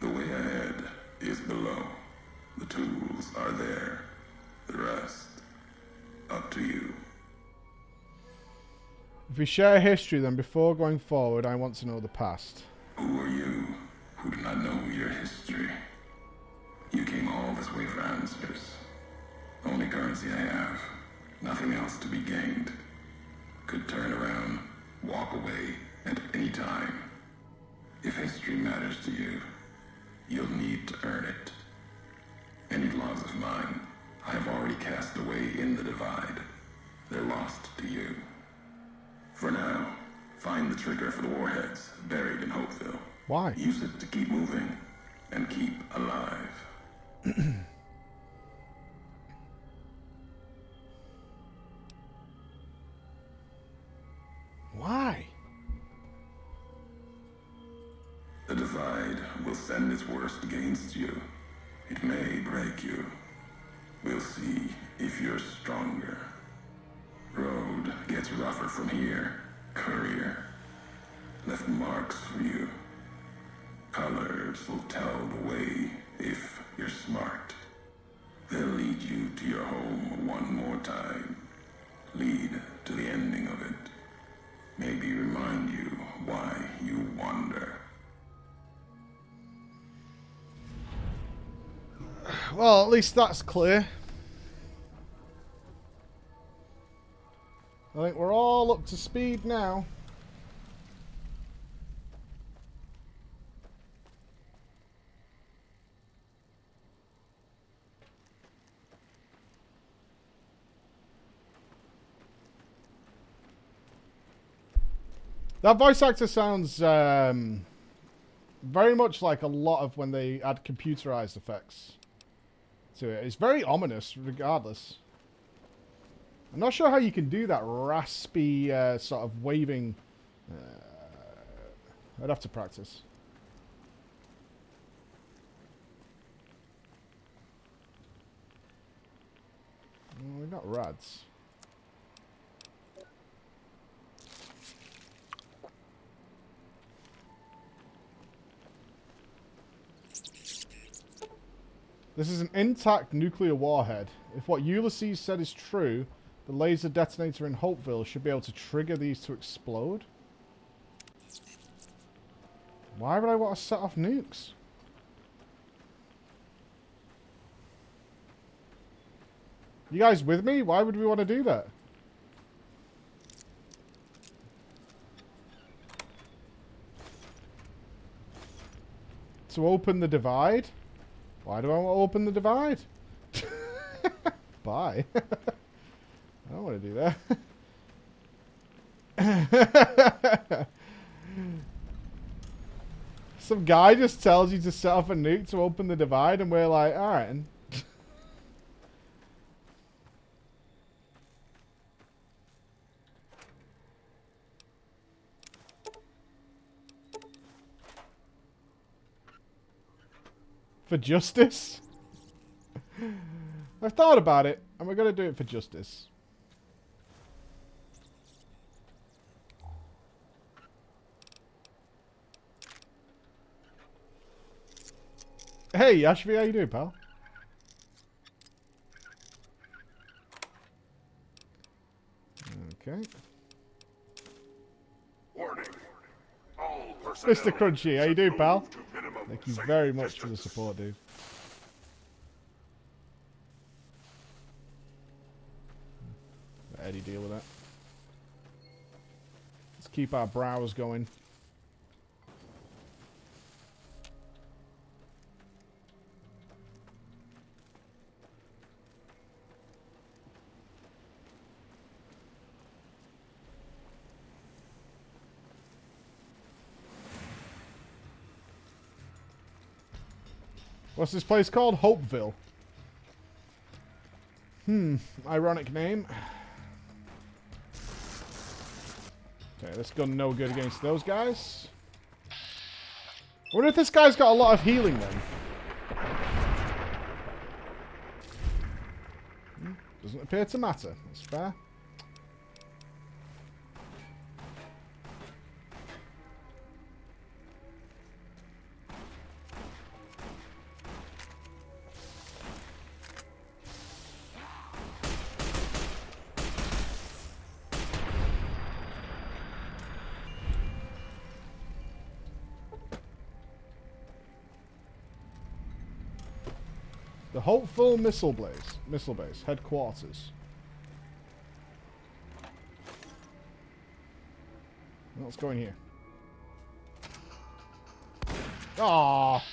The way ahead is below. The tools are there. The rest, up to you. If we share history, then before going forward, I want to know the past. Who are you who do not know your history? You came all this way for answers. Only currency I have. Nothing else to be gained. Could turn around, walk away at any time. If history matters to you, you'll need to earn it. Any laws of mine, I have already cast away in the divide. They're lost to you. For now, find the trigger for the warheads buried in Hopeville. Why? Use it to keep moving and keep alive. Why? The divide will send its worst against you. It may break you. We'll see if you're stronger. Road gets rougher from here. Courier left marks for you. Colors will tell the way if you're smart. They'll lead you to your home one more time. Lead to the ending of it. Maybe remind you why you wander. Well, at least that's clear. I think we're all up to speed now. That voice actor sounds very much like a lot of when they add computerized effects to it. It's very ominous, regardless. I'm not sure how you can do that raspy sort of waving. I'd have to practice. Oh, we got rads. This is an intact nuclear warhead. If what Ulysses said is true, the laser detonator in Hopeville should be able to trigger these to explode. Why would I want to set off nukes? You guys with me? Why would we want to do that? To open the divide? Why do I want to open the divide? Bye. I don't want to do that. Some guy just tells you to set off a nuke to open the divide, and we're like, alright. For justice? I've thought about it, and we're going to do it for justice. Hey, Ashby, how you doing, pal? Okay. Warning. All Mr. Crunchy, how you doing, pal? Thank you very much for the support, dude. Eddie deal with that. Let's keep our brows going. What's this place called? Hopeville. Ironic name. Okay, this gun no good against those guys. I wonder if this guy's got a lot of healing then. Doesn't appear to matter. That's fair. The Hopeful Missile Base, headquarters. Let's go in here. Ah.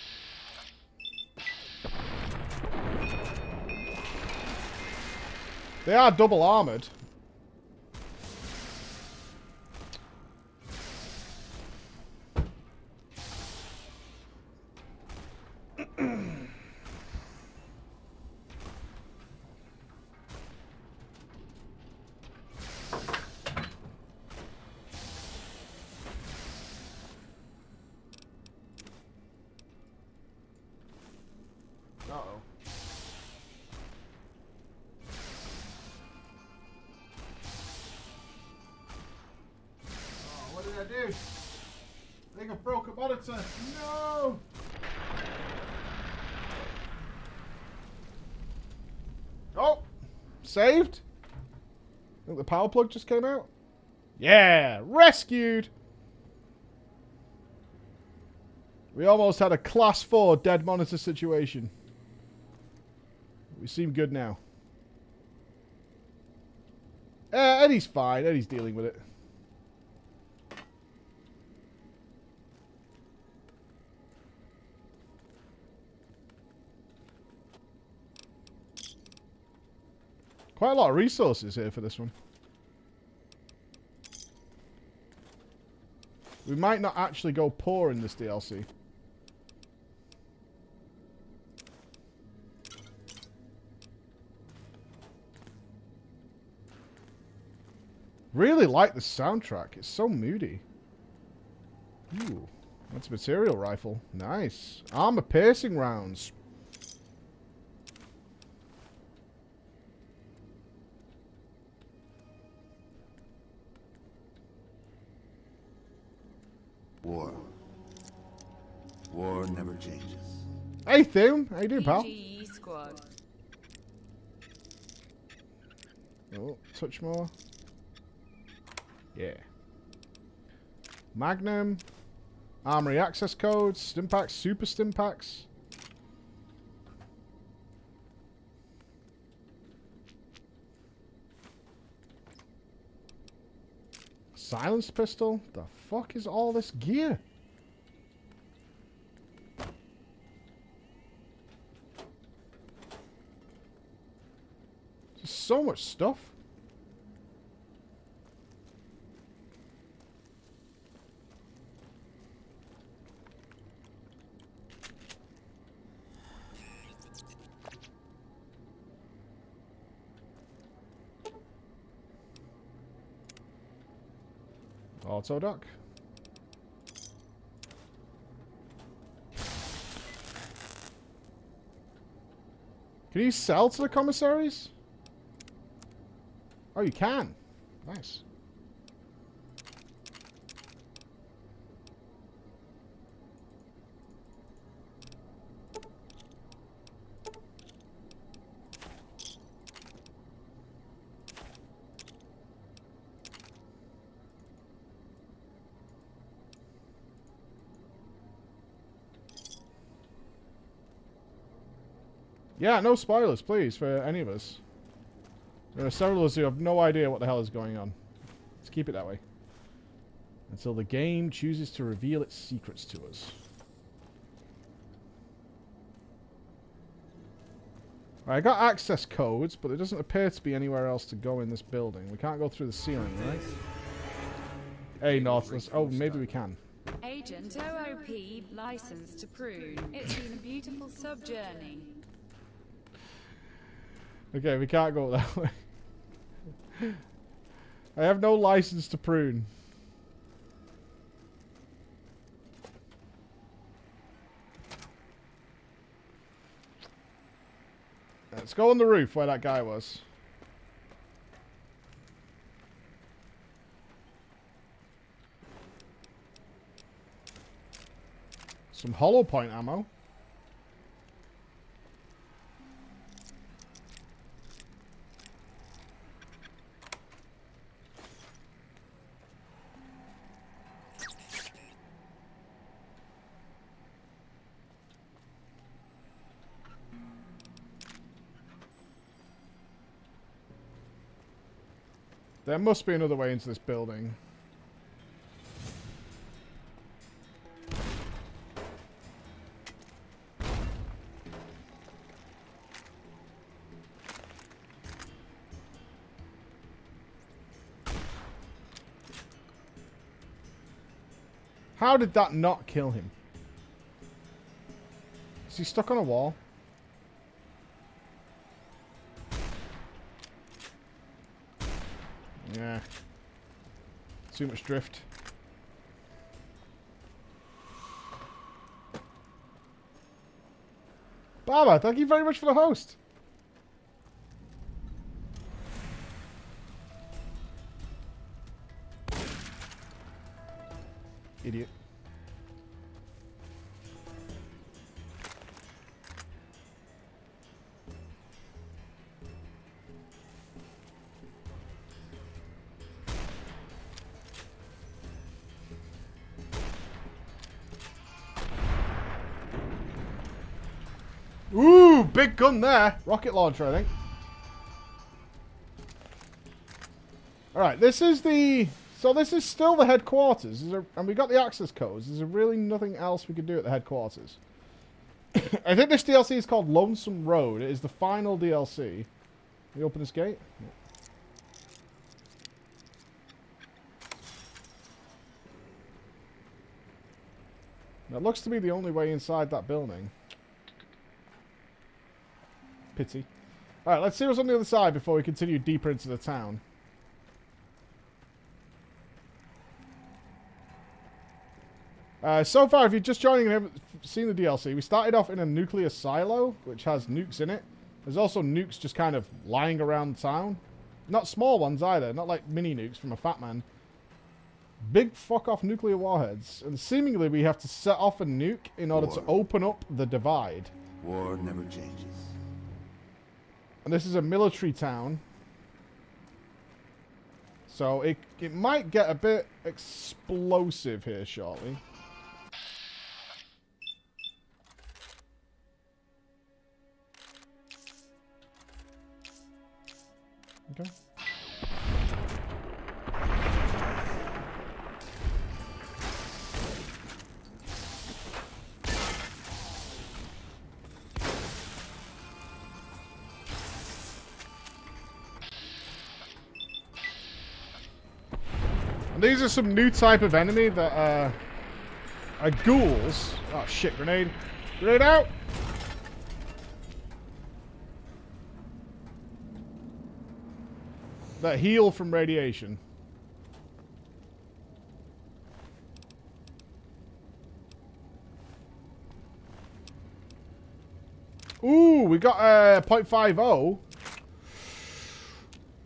They are double armored. I think I broke a monitor. No! Oh! Saved? I think the power plug just came out. Yeah! Rescued! We almost had a class 4 dead monitor situation. We seem good now. Eddie's fine. Eddie's dealing with it. Quite a lot of resources here for this one. We might not actually go poor in this DLC. Really like the soundtrack. It's so moody. Ooh, that's a material rifle. Nice. Armor piercing rounds. War never changes. Hey, Thum. How you doing, pal? PGE squad. Oh, touch more. Yeah. Magnum. Armory access codes. Stimpaks. Super Stimpaks. Silence pistol. The fuck is all this gear? Just so much stuff. Auto duck. Can you sell to the commissaries? Oh, you can. Nice. Yeah, no spoilers, please, for any of us. There are several of us who have no idea what the hell is going on. Let's keep it that way. Until the game chooses to reveal its secrets to us. Right, I got access codes, but there doesn't appear to be anywhere else to go in this building. We can't go through the ceiling, right? Hey, Northless. Oh, maybe we can. Agent OOP, license to prune. It's been a beautiful sub-journey. Okay, we can't go that way. I have no license to prune. Let's go on the roof where that guy was. Some hollow point ammo. There must be another way into this building. How did that not kill him? Is he stuck on a wall? Yeah. Too much drift. Baba, thank you very much for the host. Idiot. Ooh, big gun there. Rocket launcher, I think. Alright, this is the... So this is still the headquarters. And we got the access codes. There's really nothing else we could do at the headquarters. I think this DLC is called Lonesome Road. It is the final DLC. Can you open this gate? Yeah. That looks to be the only way inside that building. Pity. Alright, let's see what's on the other side before we continue deeper into the town. So far, if you're just joining and haven't seen the DLC, we started off in a nuclear silo, which has nukes in it. There's also nukes just kind of lying around town. Not small ones either, not like mini nukes from a fat man. Big fuck-off nuclear warheads. And seemingly we have to set off a nuke in order to open up the divide. War never changes. And this is a military town. So it might get a bit explosive here shortly. Okay. And these are some new type of enemy that are ghouls. Oh shit, grenade. Grenade out! That heal from radiation. Ooh, we got .50.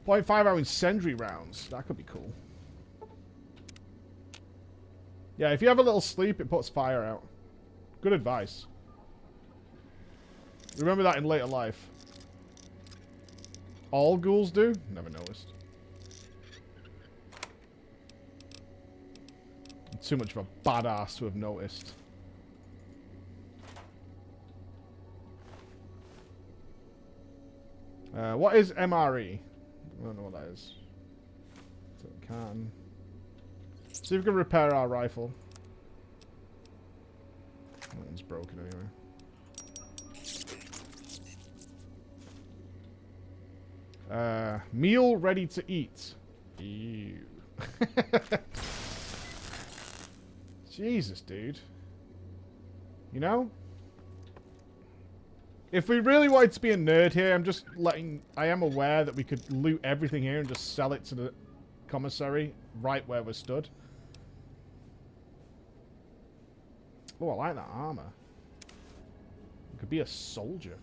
0.50 incendiary rounds. That could be cool. Yeah, if you have a little sleep, it puts fire out. Good advice. Remember that in later life. All ghouls do? Never noticed. I'm too much of a badass to have noticed. What is MRE? I don't know what that is. So we can. See if we can repair our rifle. That one's broken anyway. Meal ready to eat. Ew. Jesus, dude. You know? If we really wanted to be a nerd here, I am aware that we could loot everything here and just sell it to the commissary right where we're stood. Oh, I like that armor. It could be a soldier.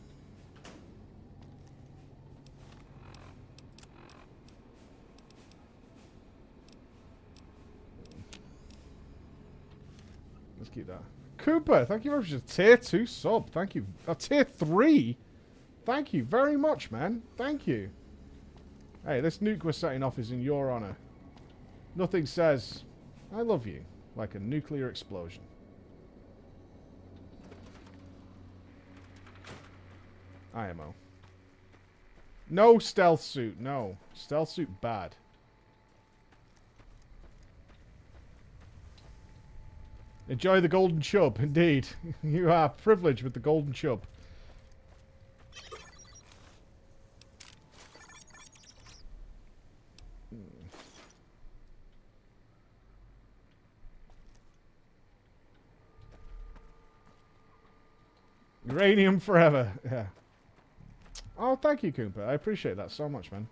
Let's keep that. Cooper, thank you very much for tier 2 sub. Thank you. Tier 3? Thank you very much, man. Thank you. Hey, this nuke we're setting off is in your honor. Nothing says, I love you, like a nuclear explosion. IMO. No stealth suit. No. Stealth suit bad. Enjoy the golden chub, indeed. You are privileged with the golden chub. Uranium forever. Yeah. Oh, thank you, Cooper. I appreciate that so much, man.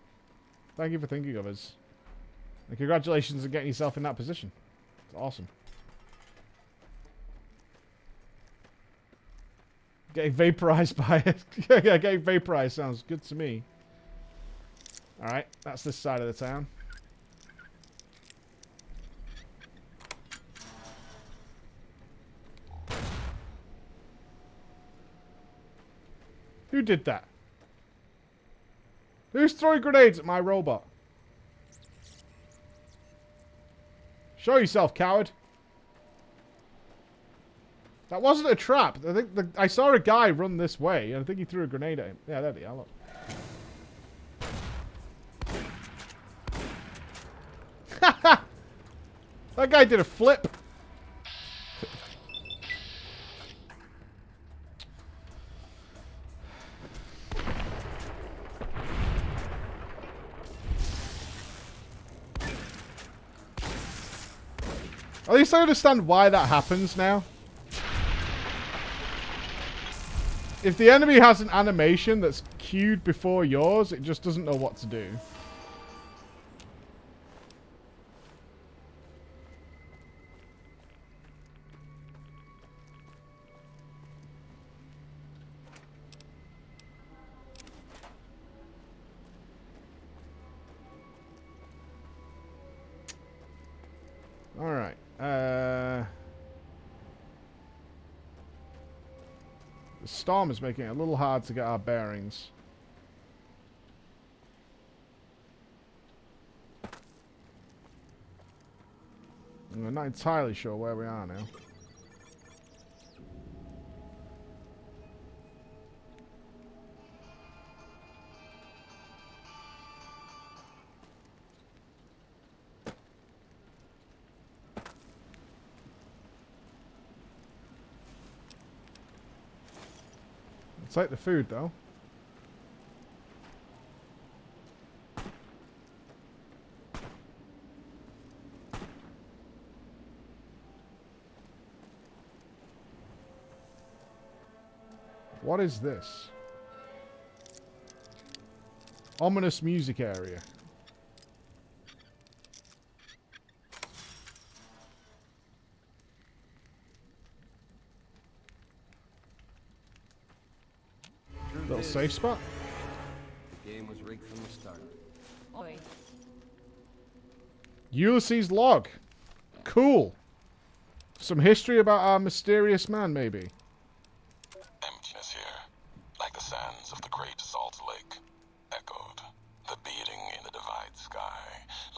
Thank you for thinking of us. And congratulations on getting yourself in that position. It's awesome. Getting vaporized by it. Yeah, getting vaporized sounds good to me. Alright, that's this side of the town. Who did that? Who's throwing grenades at my robot? Show yourself, coward. That wasn't a trap. I think I saw a guy run this way, and I think he threw a grenade at him. Yeah, there they are. Look. That guy did a flip. At least I understand why that happens now. If the enemy has an animation that's queued before yours, it just doesn't know what to do. Alright. The storm is making it a little hard to get our bearings. I'm not entirely sure where we are now. Take the food, though. What is this? Ominous music area. Little safe spot. The game was rigged from the start. Oi. Ulysses log. Cool. Some history about our mysterious man, maybe. Emptiness here, like the sands of the great salt lake, echoed. The beating in the divide sky,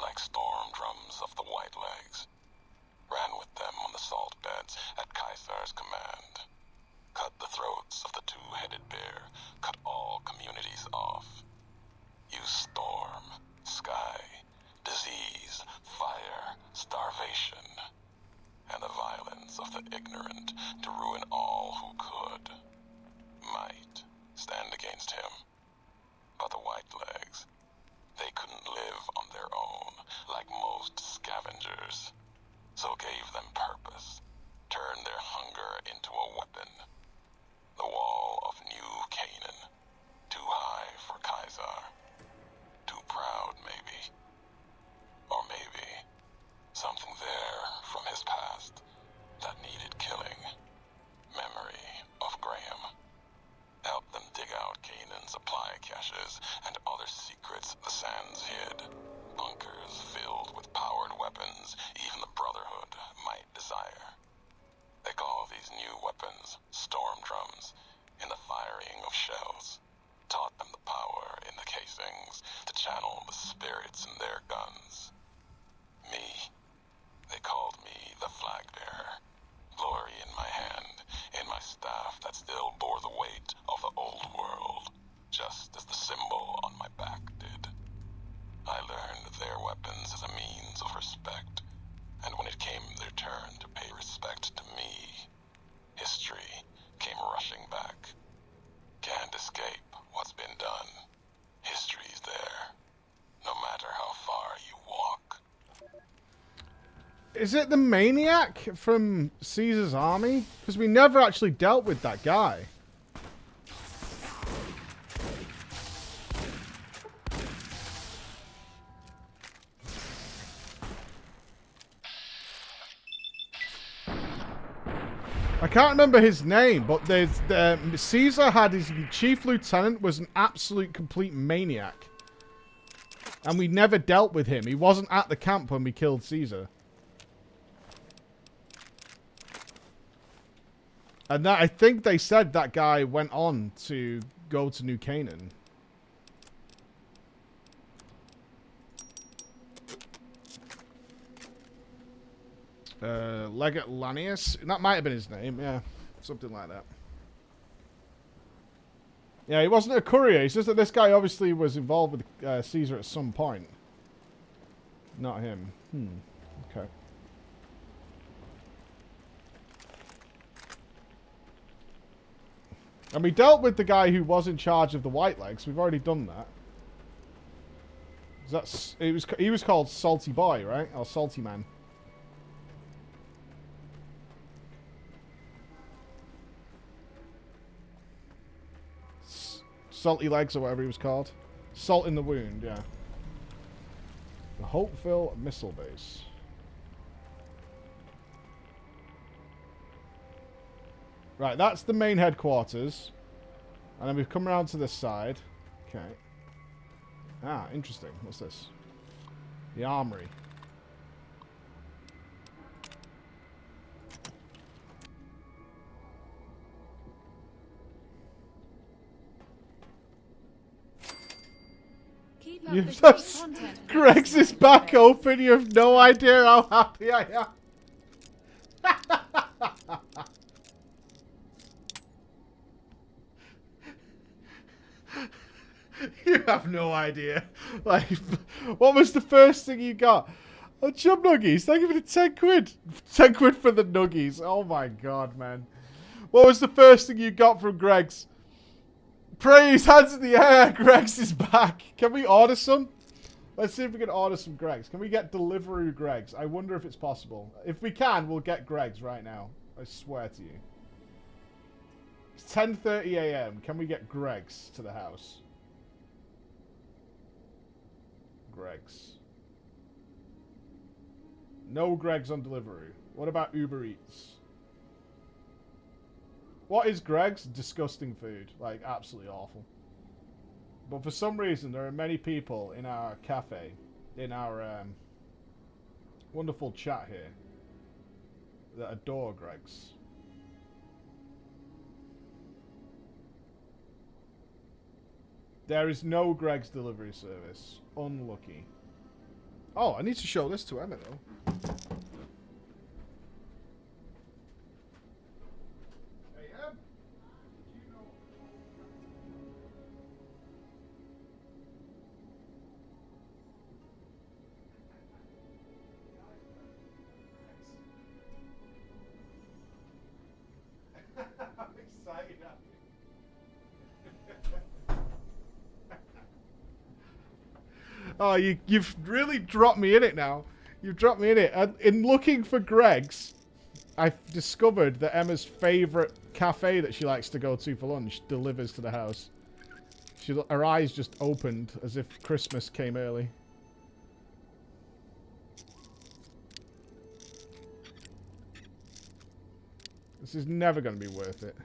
like storm drums of the white legs. Ran with them on the salt beds at Caesar's command. Cut the throats of the two-headed bear, cut all communities off. Use storm, their secrets the sands hid. Bunkers filled with powered weapons even the Brotherhood might desire. They call these new weapons storm drums. In the firing of shells, taught them the power in the casings to channel the spirits in their guns. Me, they called me the flag bearer. Glory in my hand, in my staff that still bore the weight of the old world, just as the symbol on my back did. I learned their weapons as a means of respect, and when it came their turn to pay respect to me, history came rushing back. Can't escape what's been done. History's there, no matter how far you walk. Is it the maniac from Caesar's army? Because we never actually dealt with that guy. I can't remember his name, but there's Caesar had his chief lieutenant was an absolute complete maniac. And we never dealt with him. He wasn't at the camp when we killed Caesar. And that, I think they said that guy went on to go to New Canaan. Legate Lanius? That might have been his name, yeah. Something like that. Yeah, he wasn't a courier. It's just that this guy obviously was involved with Caesar at some point. Not him. Okay. And we dealt with the guy who was in charge of the White Legs. We've already done that. He was called Salty Boy, right? Or Salty Man. Salty Legs or whatever he was called. Salt in the Wound, yeah. The Hopeville Missile Base. Right, that's the main headquarters. And then we've come around to this side. Okay. Ah, interesting. What's this? The Armory. Greg's is back open. You have no idea how happy I am. You have no idea. Like, what was the first thing you got? Oh, chub nuggies. Thank you for the 10 quid. 10 quid for the nuggies. Oh my god, man. What was the first thing you got from Greg's? Praise, hands in the air. Greg's is back. Can we order some? Let's see if we can order some Greg's. Can we get delivery Greg's? I wonder if it's possible. If we can, we'll get Greg's right now. I swear to you. It's 10:30 a.m. Can we get Greg's to the house? Greg's. No Greg's on delivery. What about Uber Eats? What is Greg's? Disgusting food. Like, absolutely awful. But for some reason, there are many people in our cafe, in our wonderful chat here, that adore Greg's. There is no Greg's delivery service. Unlucky. Oh, I need to show this to Emma, though. Hey, Em. Do you know... I'm excited. Oh, you've really dropped me in it now. You've dropped me in it. And in looking for Greg's, I've discovered that Emma's favourite cafe that she likes to go to for lunch delivers to the house. Her eyes just opened as if Christmas came early. This is never going to be worth it.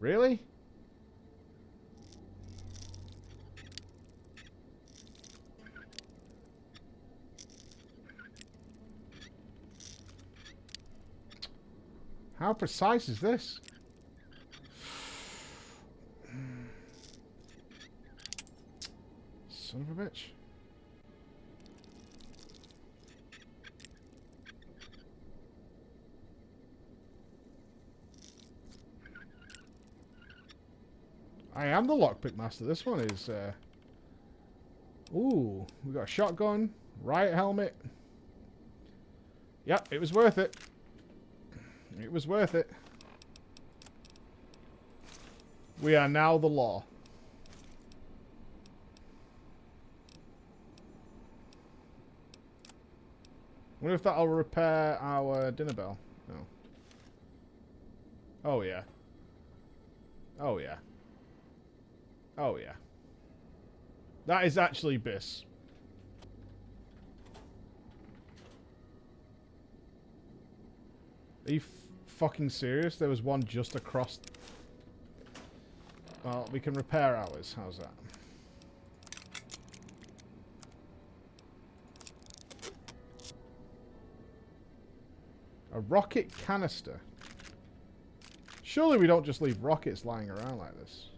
Really? How precise is this? Son of a bitch. I am the lockpick master. This one is, ooh, we got a shotgun, riot helmet. Yep, it was worth it. It was worth it. We are now the law. I wonder if that'll repair our dinner bell. No. Oh, yeah. Oh, yeah. Oh, yeah. That is actually Biss. Are you fucking serious? There was one just across... Well, we can repair ours. How's that? A rocket canister. Surely we don't just leave rockets lying around like this.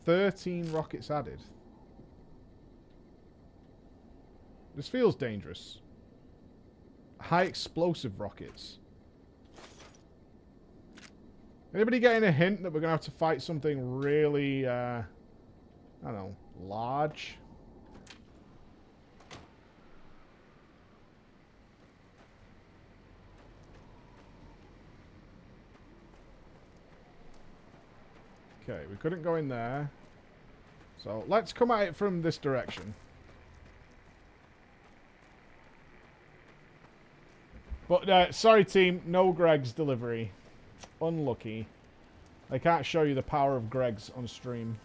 "13 rockets added." This feels dangerous. High explosive rockets. Anybody getting a hint that we're going to have to fight something really, I don't know, large? Okay, we couldn't go in there. So let's come at it from this direction. But, sorry team, no Greg's delivery. Unlucky. I can't show you the power of Greg's on stream.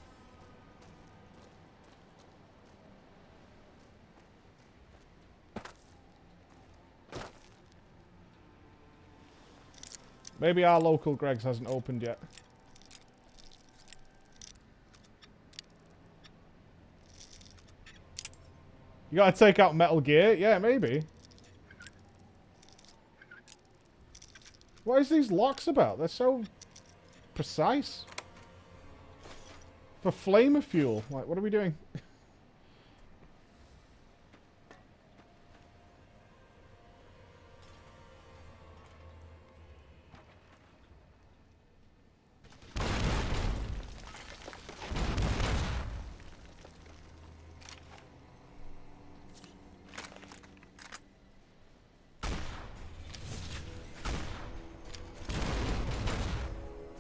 Maybe our local Greg's hasn't opened yet. You gotta take out Metal Gear? Yeah, maybe. What is these locks about? They're so precise. For flamer fuel. Like, what are we doing?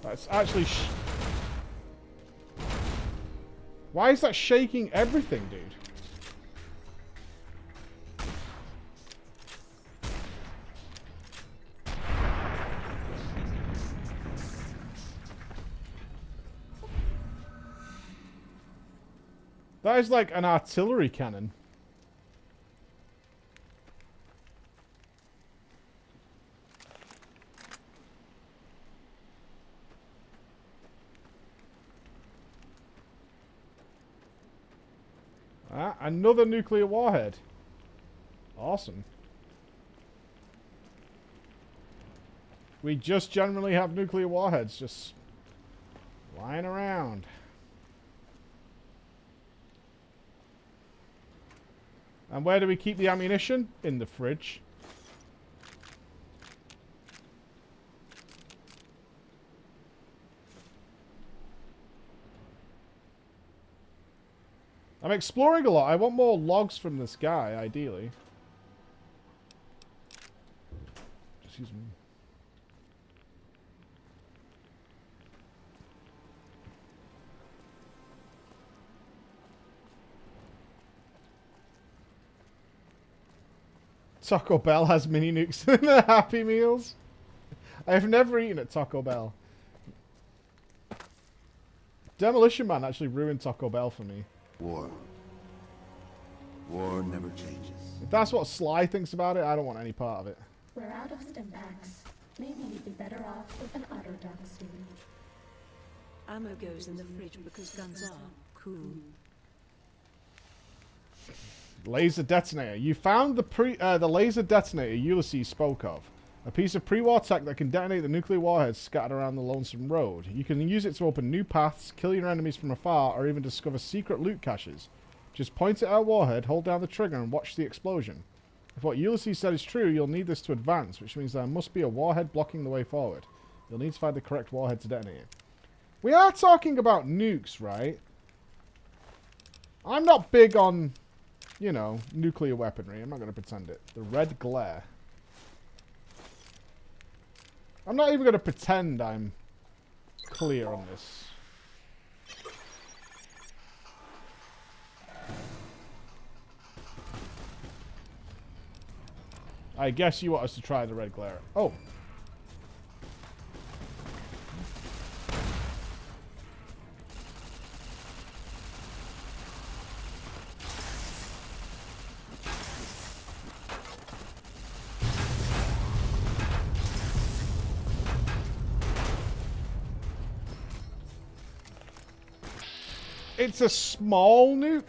That's actually... Why is that shaking everything, dude? That is like an artillery cannon. Ah, another nuclear warhead. Awesome. We just generally have nuclear warheads just lying around. And where do we keep the ammunition? In the fridge. I'm exploring a lot. I want more logs from this guy, ideally. Excuse me. Taco Bell has mini nukes in their Happy Meals. I have never eaten at Taco Bell. Demolition Man actually ruined Taco Bell for me. War. War never changes. If that's what Sly thinks about it, I don't want any part of it. We're out of stim packs. Maybe we'd be better off with an auto duck soon. Ammo goes in the fridge because guns are cool. Laser detonator. You found the laser detonator Ulysses spoke of. A piece of pre-war tech that can detonate the nuclear warheads scattered around the lonesome road. You can use it to open new paths, kill your enemies from afar, or even discover secret loot caches. Just point it at a warhead, hold down the trigger, and watch the explosion. If what Ulysses said is true, you'll need this to advance, which means there must be a warhead blocking the way forward. You'll need to find the correct warhead to detonate it. We are talking about nukes, right? I'm not big on, you know, nuclear weaponry. I'm not going to pretend it. The red glare. I'm not even going to pretend I'm clear on this. I guess you want us to try the red glare. Oh. It's a small nuke.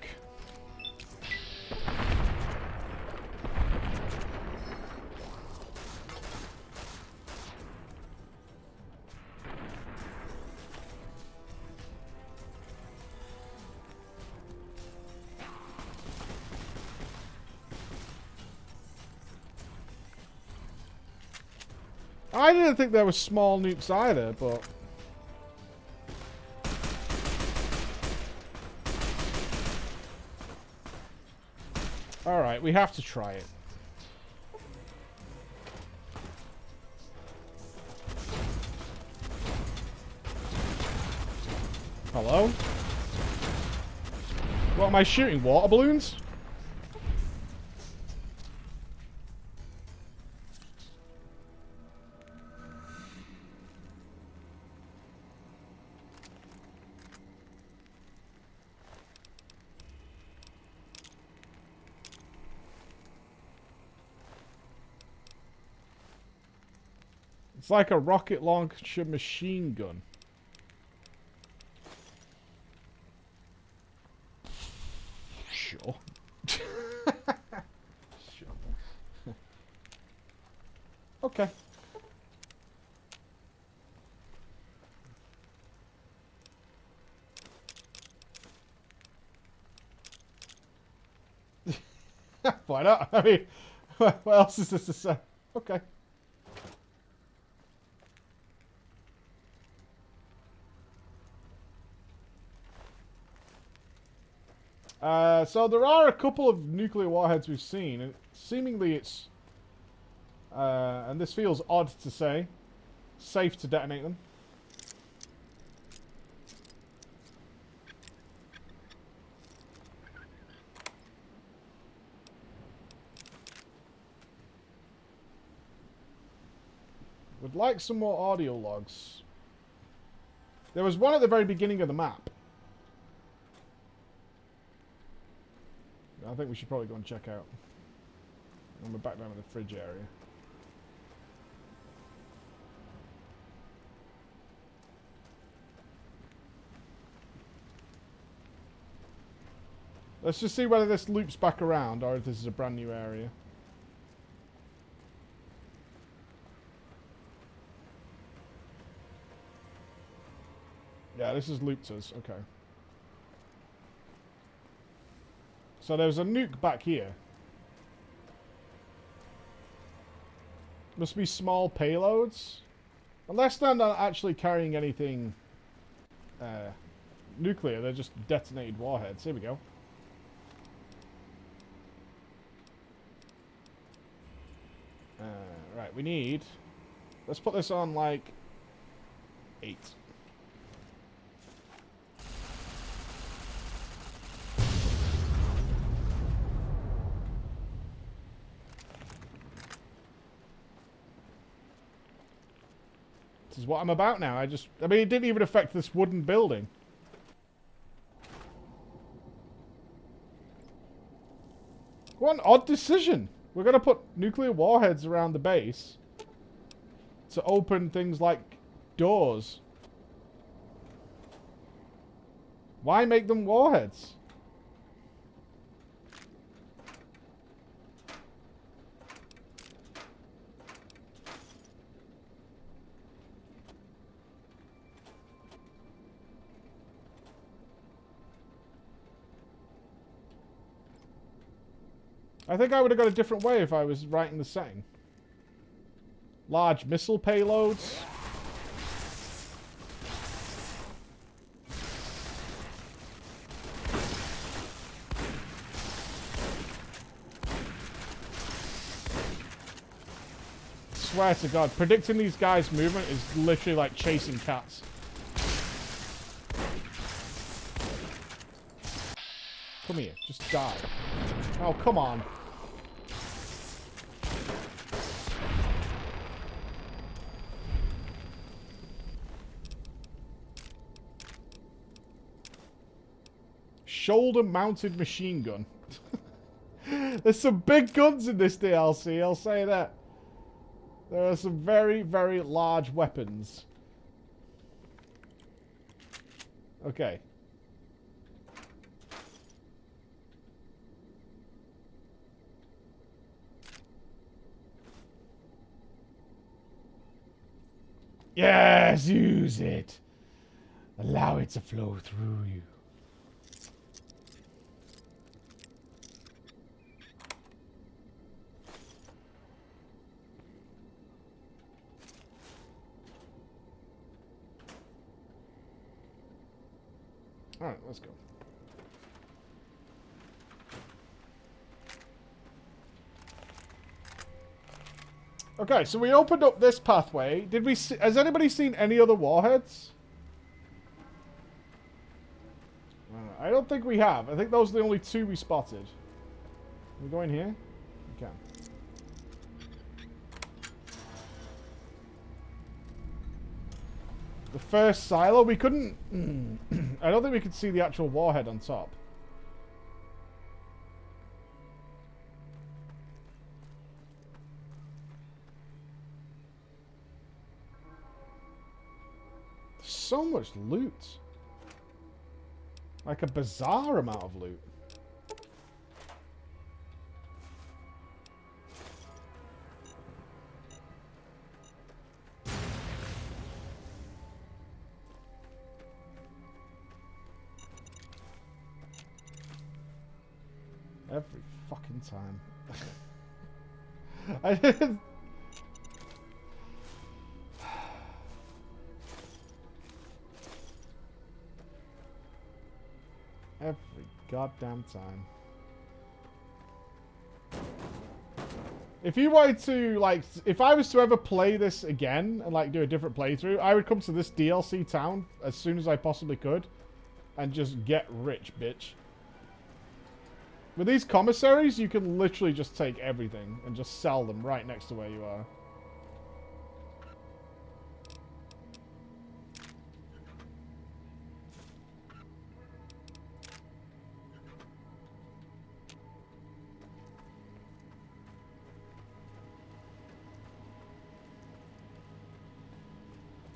I didn't think there were small nukes either, but... Alright, we have to try it. Hello? What am I shooting? Water balloons? It's like a rocket launcher machine gun. Sure. Sure. Okay. Why not? I mean, what else is this to say? Okay. So there are a couple of nuclear warheads we've seen, and seemingly it's, and this feels odd to say, safe to detonate them. Would like some more audio logs. There was one at the very beginning of the map. I think we should probably go and check out. And we're back down in the fridge area. Let's just see whether this loops back around or if this is a brand new area. Yeah, this has looped us. Okay. So there's a nuke back here. Must be small payloads. Unless they're not actually carrying anything nuclear, they're just detonated warheads. Here we go. Right, we need... Let's put this on, like, 8. This is what I'm about now. I mean, it didn't even affect this wooden building. Whoa, What an odd decision. We're going to put nuclear warheads around the base to open things like doors. Why make them warheads? I think I would have got a different way if I was writing the setting. Large missile payloads. Swear to God, predicting these guys' movement is literally like chasing cats. Come here, just die. Oh, come on. Shoulder-mounted machine gun. There's some big guns in this DLC, I'll say that. There are some very, very large weapons. Okay. Yes, use it. Allow it to flow through you. Alright, let's go. Okay, so we opened up this pathway. Did we see, has anybody seen any other warheads? I don't think we have. I think those are the only two we spotted. Can we go in here? We can. The first silo, we couldn't... I don't think we could see the actual warhead on top. So much loot. Like a bizarre amount of loot. Every fucking time. I didn't... Every goddamn time. If you wanted to, like, if I was to ever play this again and, like, do a different playthrough, I would come to this DLC town as soon as I possibly could and just get rich, bitch. With these commissaries, you can literally just take everything and just sell them right next to where you are.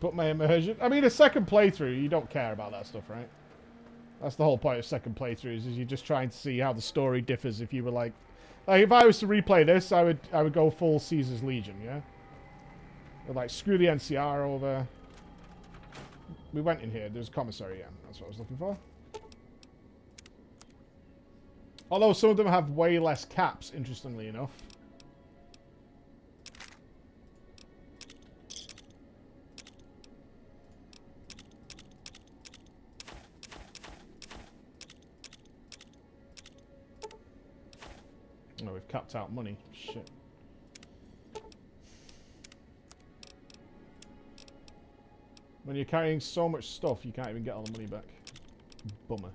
Put my immersion. I mean, a second playthrough, you don't care about that stuff, right? That's the whole point of second playthroughs, is you're just trying to see how the story differs. If you were like if I was to replay this, I would go full Caesar's Legion, yeah? Or like, screw the NCR over. We went in here. There's a commissary, yeah. That's what I was looking for. Although some of them have way less caps, interestingly enough. Oh, we've capped out money. Shit. When you're carrying so much stuff, you can't even get all the money back. Bummer.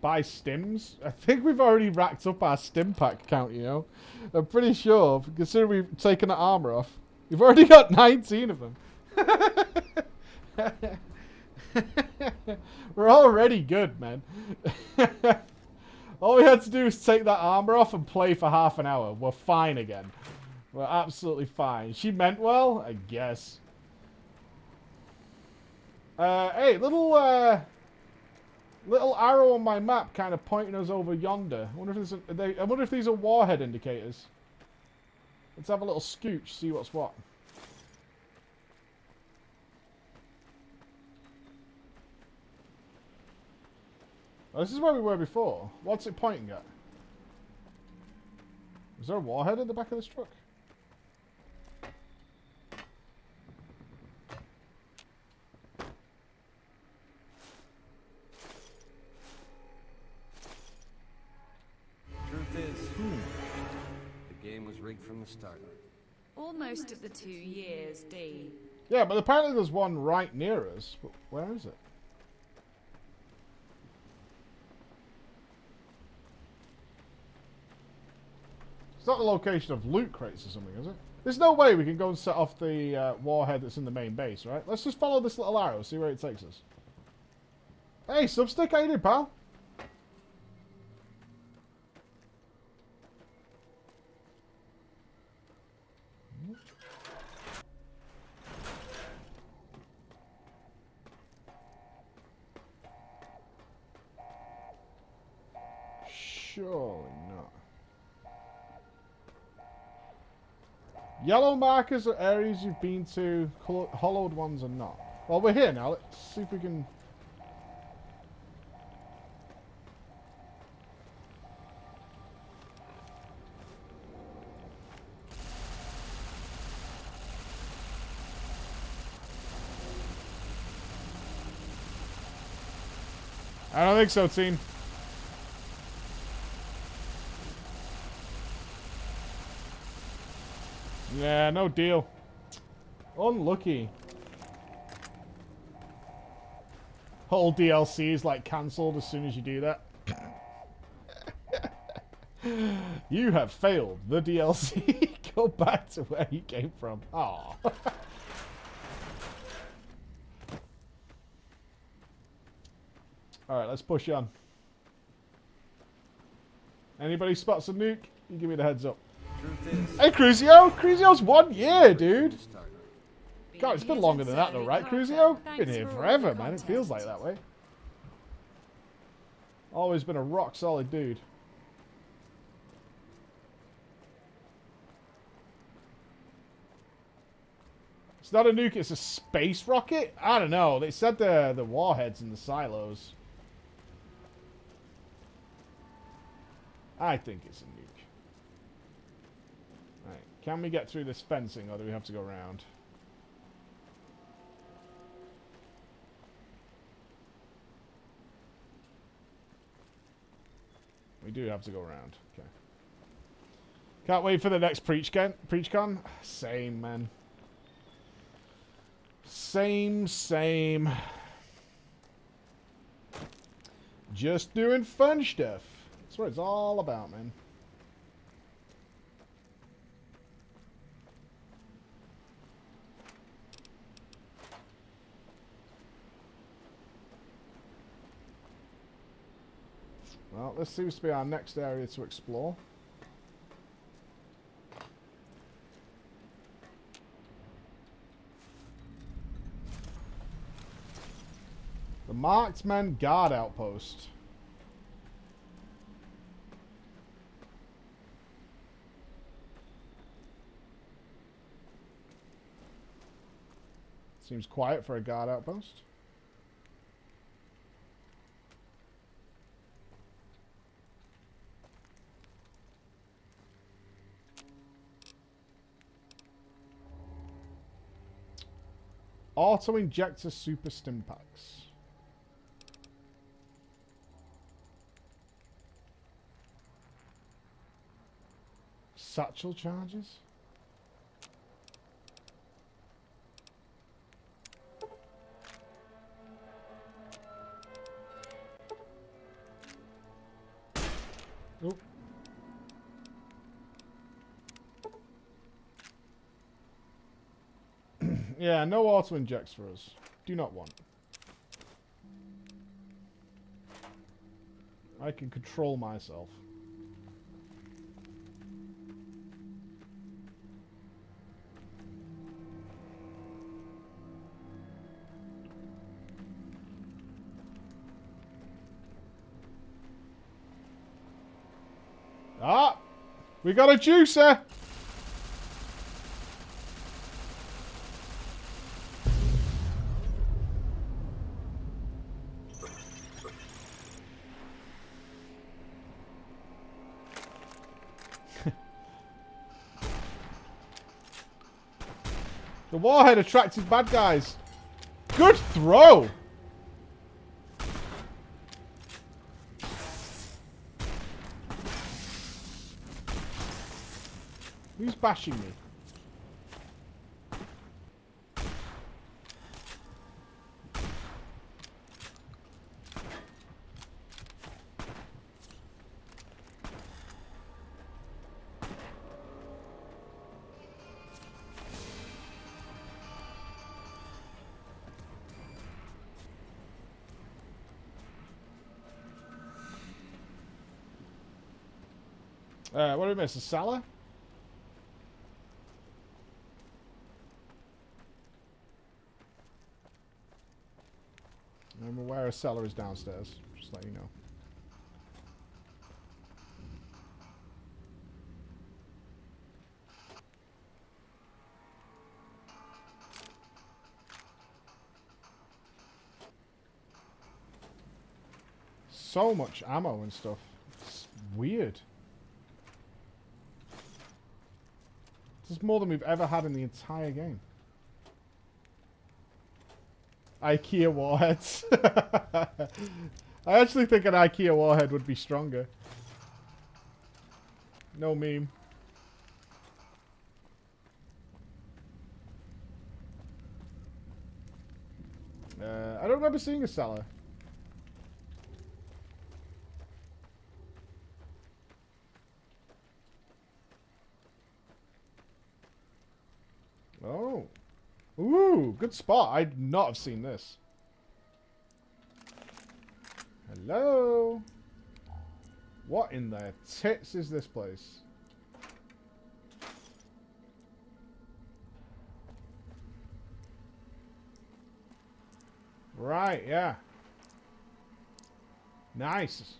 buy stims. I think we've already racked up our stim pack count, you know. I'm pretty sure, considering we've taken the armor off. We've already got 19 of them. We're already good, man. All we had to do is take that armor off and play for half an hour. We're fine again. We're absolutely fine. She meant well, I guess. Hey, little arrow on my map kind of pointing us over yonder. I wonder if these are warhead indicators. Let's have a little scooch, see what's what. Oh, this is where we were before. What's it pointing at? Is there a warhead in the back of this truck? Truth is, the game was rigged from the start. Almost at the 2 years, D. Yeah, but apparently there's one right near us. But where is it? It's not the location of loot crates or something, is it? There's no way we can go and set off the warhead that's in the main base, right? Let's just follow this little arrow, see where it takes us. Hey, Substick, how you doing, pal? Surely not. Yellow markers are areas you've been to, hollowed ones are not. Well, we're here now. Let's see if we can... I don't think so, team. Yeah, no deal. Unlucky. Whole DLC is like cancelled as soon as you do that. You have failed the DLC. Go back to where you came from. Aww. Alright, let's push on. Anybody spots a nuke? You give me the heads up. Hey, Cruzio! Cruzio's 1 year, dude! God, it's been longer than that though, right, Cruzio? Been here forever, man. It feels like that way. Always been a rock-solid dude. It's not a nuke, it's a space rocket? I don't know. They said the warheads in the silos. I think it's a nuke. Right. Can we get through this fencing, or do we have to go around? We do have to go around. Okay. Can't wait for the next PreachCon. Same, man. Same. Just doing fun stuff. That's what it's all about, man. Well, this seems to be our next area to explore. The Marked Men Guard Outpost. Seems quiet for a guard outpost. Auto-injector super stim packs. Satchel charges? Oh. Yeah, no auto injects for us. Do not want. I can control myself. Ah! We got a juicer! The warhead attracted bad guys. Good throw! Who's bashing me? What did we miss? A cellar? I'm aware a cellar is downstairs. Just let you know. So much ammo and stuff. It's weird. This is more than we've ever had in the entire game. IKEA warheads. I actually think an IKEA warhead would be stronger. No meme. I don't remember seeing a cellar. Oh. Ooh, good spot. I'd not have seen this. Hello? What in the tits is this place? Right, yeah. Nice.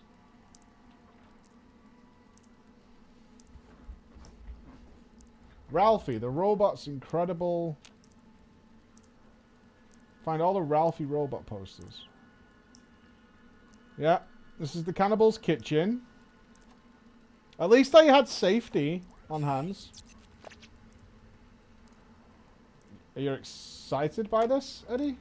Ralphie, the robot's incredible. Find all the Ralphie robot posters. Yeah, this is the cannibal's kitchen. At least I had safety on hands. Are you excited by this, Eddie?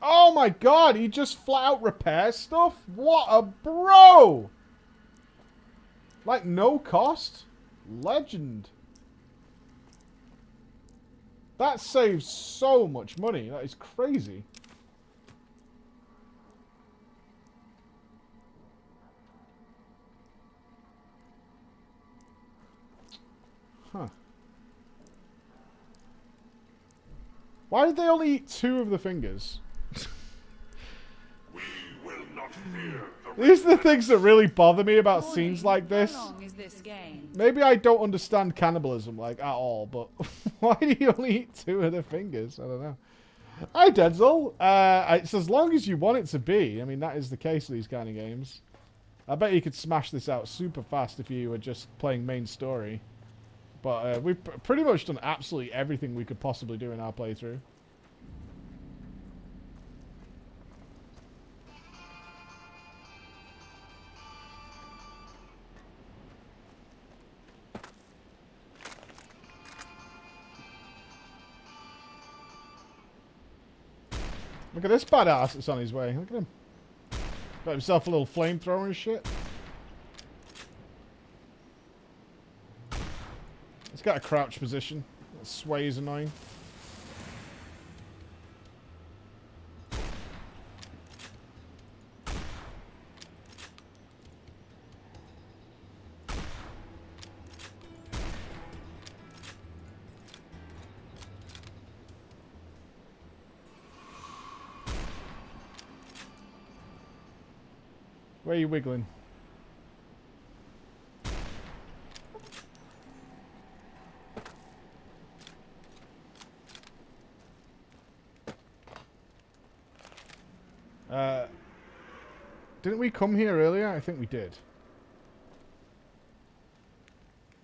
Oh my god, he just flat out repairs stuff? What a bro! Like, no cost? Legend. That saves so much money. That is crazy. Huh. Why did they only eat 2 of the fingers? These are the things that really bother me about scenes like this. How long is this game? Maybe I don't understand cannibalism, like, at all, but why do you only eat 2 of the fingers? I don't know. Hi, Denzel. It's as long as you want it to be. I mean, that is the case with these kind of games. I bet you could smash this out super fast if you were just playing main story. But we've pretty much done absolutely everything we could possibly do in our playthrough. Look at this badass that's on his way. Look at him. Got himself a little flamethrower and shit. It's got a crouch position. That sway is annoying. Where are you wiggling? Didn't we come here earlier? I think we did.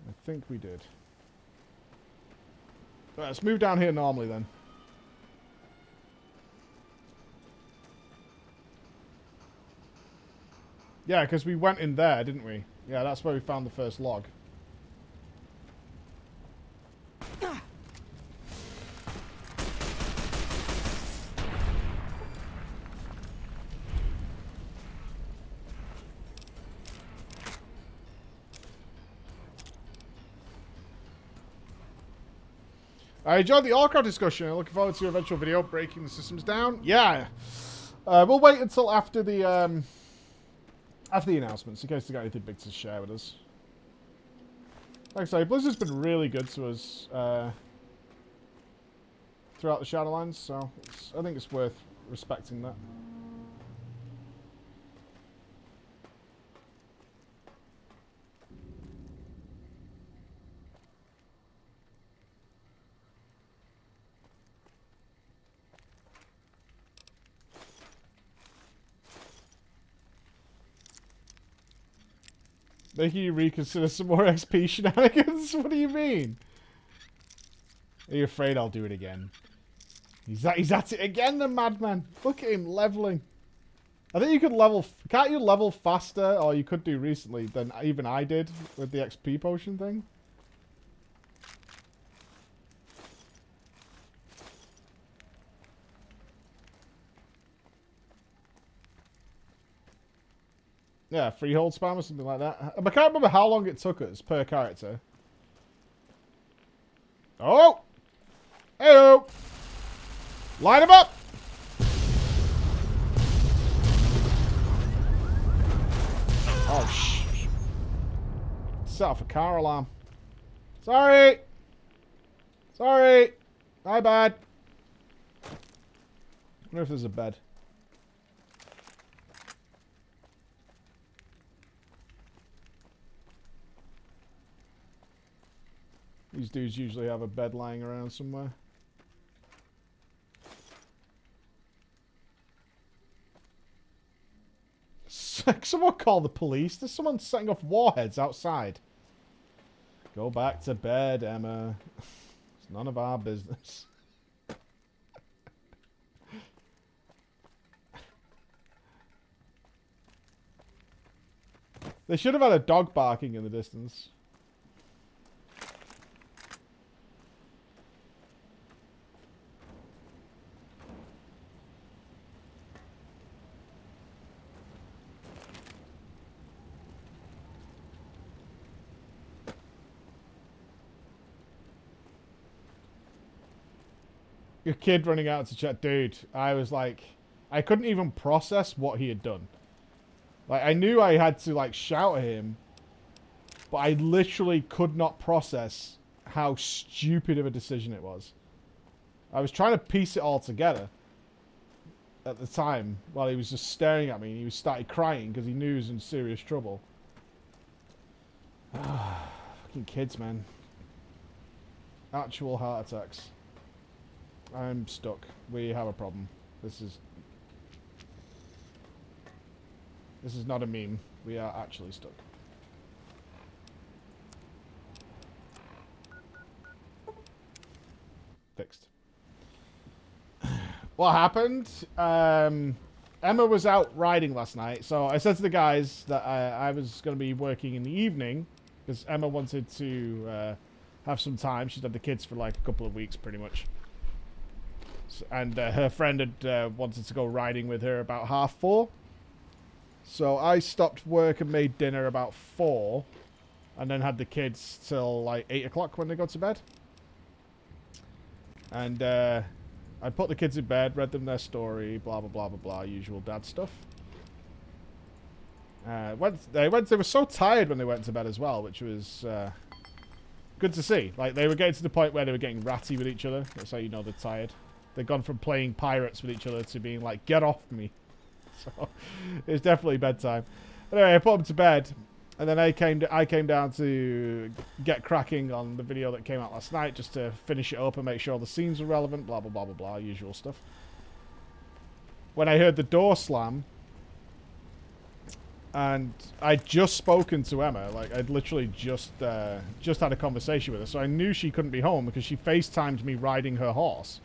I think we did. Right, let's move down here normally then. Yeah, because we went in there, didn't we? Yeah, that's where we found the first log. I enjoyed the all-crowd discussion. I'm looking forward to your eventual video breaking the systems down. Yeah. We'll wait until after the announcements in case they got anything big to share with us. Like I say, Blizzard's been really good to us throughout the Shadowlands, so I think it's worth respecting that. Making you reconsider some more XP shenanigans? What do you mean? Are you afraid I'll do it again? He's at it again, the madman. Look at him leveling. I think you could level... Can't you level faster, or you could do recently, than even I did with the XP potion thing? Yeah, freehold spam or something like that. I can't remember how long it took us per character. Oh! Heyo! Line them up! Oh, shh. Set off a car alarm. Sorry! Sorry! My bad. I wonder if there's a bed. These dudes usually have a bed lying around somewhere. Someone call the police. There's someone setting off warheads outside. Go back to bed, Emma. It's none of our business. They should have had a dog barking in the distance. Your kid running out to chat. Dude, I was like... I couldn't even process what he had done. Like, I knew I had to, like, shout at him. But I literally could not process how stupid of a decision it was. I was trying to piece it all together at the time while he was just staring at me and he started crying because he knew he was in serious trouble. Fucking kids, man. Actual heart attacks. I'm stuck. We have a problem. This is not a meme. We are actually stuck. Fixed. What happened? Emma was out riding last night, so I said to the guys that I was going to be working in the evening because Emma wanted to have some time. She's had the kids for like a couple of weeks, pretty much. And her friend had wanted to go riding with her about 4:30. So I stopped work and made dinner about 4. And then had the kids till like 8 o'clock when they go to bed. And I put the kids in bed, read them their story, blah, blah, blah, blah, blah, usual dad stuff. They were so tired when they went to bed as well, which was good to see. Like, they were getting to the point where they were getting ratty with each other. That's how you know they're tired. They'd gone from playing pirates with each other to being like, get off me. So, it was definitely bedtime. Anyway, I put them to bed. And then I came down to get cracking on the video that came out last night, just to finish it up and make sure all the scenes were relevant, blah, blah, blah, blah, blah, usual stuff. When I heard the door slam, and I'd just spoken to Emma, like, I'd literally just had a conversation with her, so I knew she couldn't be home because she FaceTimed me riding her horse.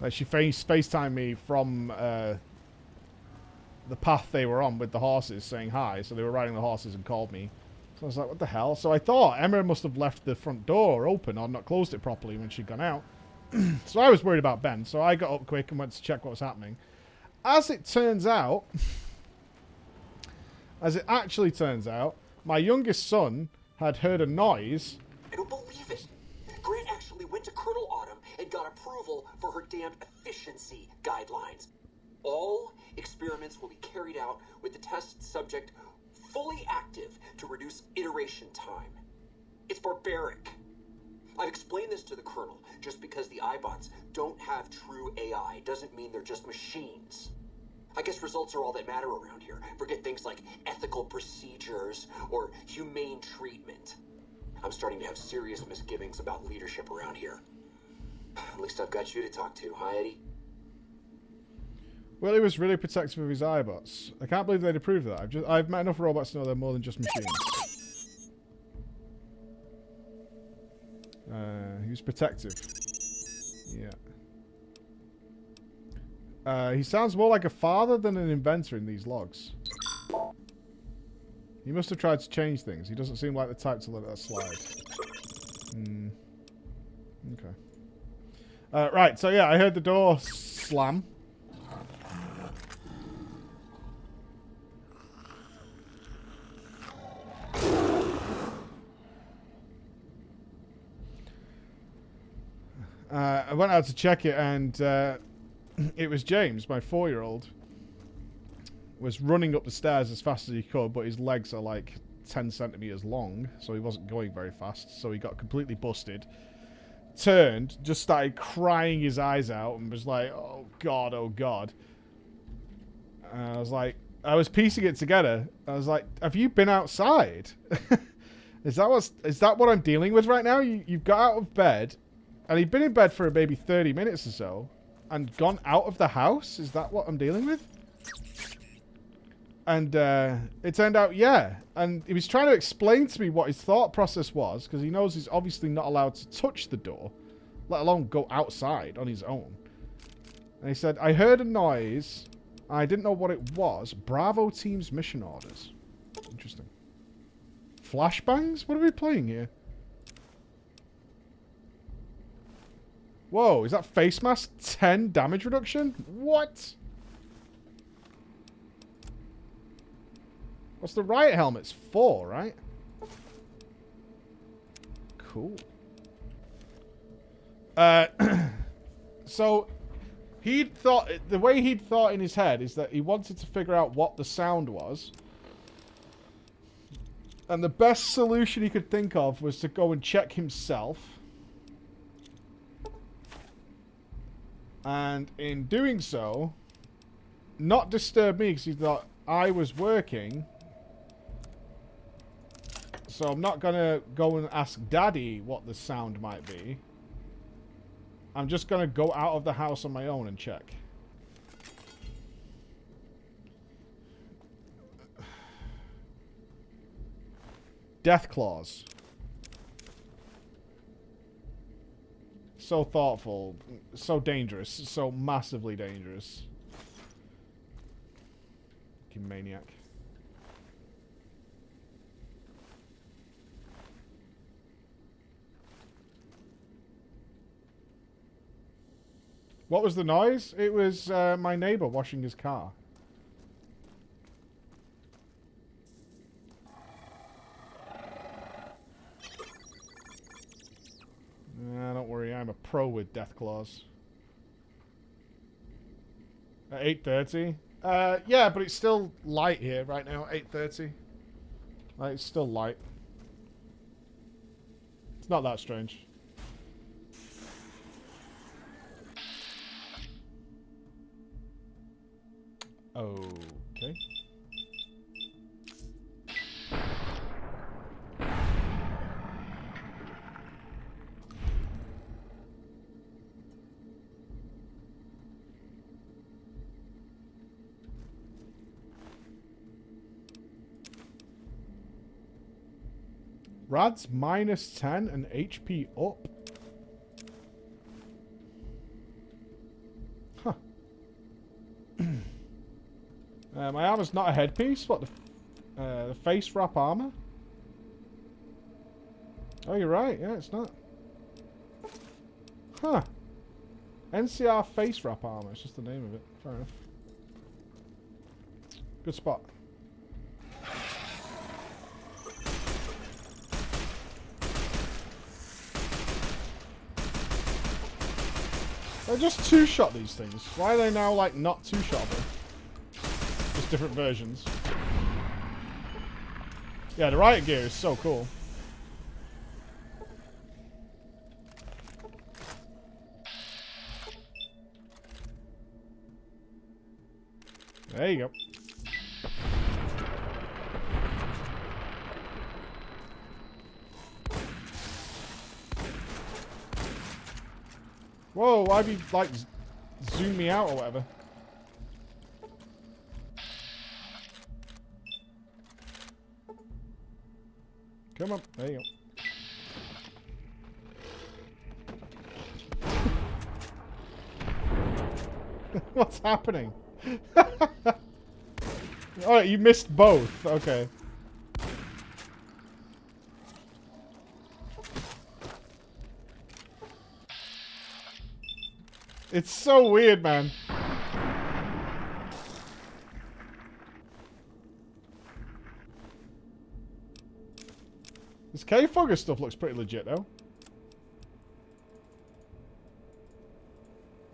Like, she FaceTimed me from the path they were on with the horses saying hi. So they were riding the horses and called me. So I was like, what the hell? So I thought Emma must have left the front door open or not closed it properly when she'd gone out. So I was worried about Ben. So I got up quick and went to check what was happening. As it actually turns out, my youngest son had heard a noise. I don't believe it. Grant actually went to Colonel Autumn and got approval for her damned efficiency guidelines. All experiments will be carried out with the test subject fully active to reduce iteration time. It's barbaric. I've explained this to the Colonel. Just because the iBots don't have true AI doesn't mean they're just machines. I guess results are all that matter around here. Forget things like ethical procedures or humane treatment. I'm starting to have serious misgivings about leadership around here. At least I've got you to talk to, huh, Eddie? Well, he was really protective of his iBots. I can't believe they'd approve that. I've met enough robots to know they're more than just machines. He was protective. Yeah. He sounds more like a father than an inventor in these logs. He must have tried to change things. He doesn't seem like the type to let that slide. Okay. Right, so yeah, I heard the door slam. I went out to check it, and it was James, my 4-year-old, was running up the stairs as fast as he could, but his legs are like 10 centimeters long, so he wasn't going very fast, so he got completely busted. Turned, just started crying his eyes out, and was like, oh god, oh god. And I was like, I was piecing it together. I was like, have you been outside? Is that what I'm dealing with right now? You've got out of bed, and he'd been in bed for maybe 30 minutes or so, and gone out of the house? Is that what I'm dealing with? And it turned out, yeah. And he was trying to explain to me what his thought process was, because he knows he's obviously not allowed to touch the door, let alone go outside on his own. And he said, I heard a noise. I didn't know what it was. Bravo team's mission orders. Interesting. Flashbangs? What are we playing here? Whoa, is that face mask 10 damage reduction? What? What's the riot helmet's 4, right? Cool. So he'd thought, the way he'd thought in his head is that he wanted to figure out what the sound was. And the best solution he could think of was to go and check himself. And in doing so, not disturb me, because he thought I was working. So I'm not going to go and ask Daddy what the sound might be. I'm just going to go out of the house on my own and check. Death claws. So thoughtful. So dangerous. So massively dangerous. Fucking maniac. What was the noise? It was my neighbor washing his car. pro with death claws. At 8:30? Yeah, but it's still light here right now, 8:30. Like, it's still light. It's not that strange. Okay. Rad's minus 10 and HP up. Huh. My armor's not a headpiece. What, the face wrap armor? Oh, you're right. Yeah, it's not. Huh. NCR face wrap armor. It's just the name of it. Fair enough. Good spot. I just two-shot these things. Why are they now, like, not two-shotable? Just different versions. Yeah, the riot gear is so cool. There you go. Whoa, why'd you, like, zoom me out or whatever? Come on, there you go. What's happening? Alright, you missed both. Okay. It's so weird, man. This cave fungus stuff looks pretty legit, though.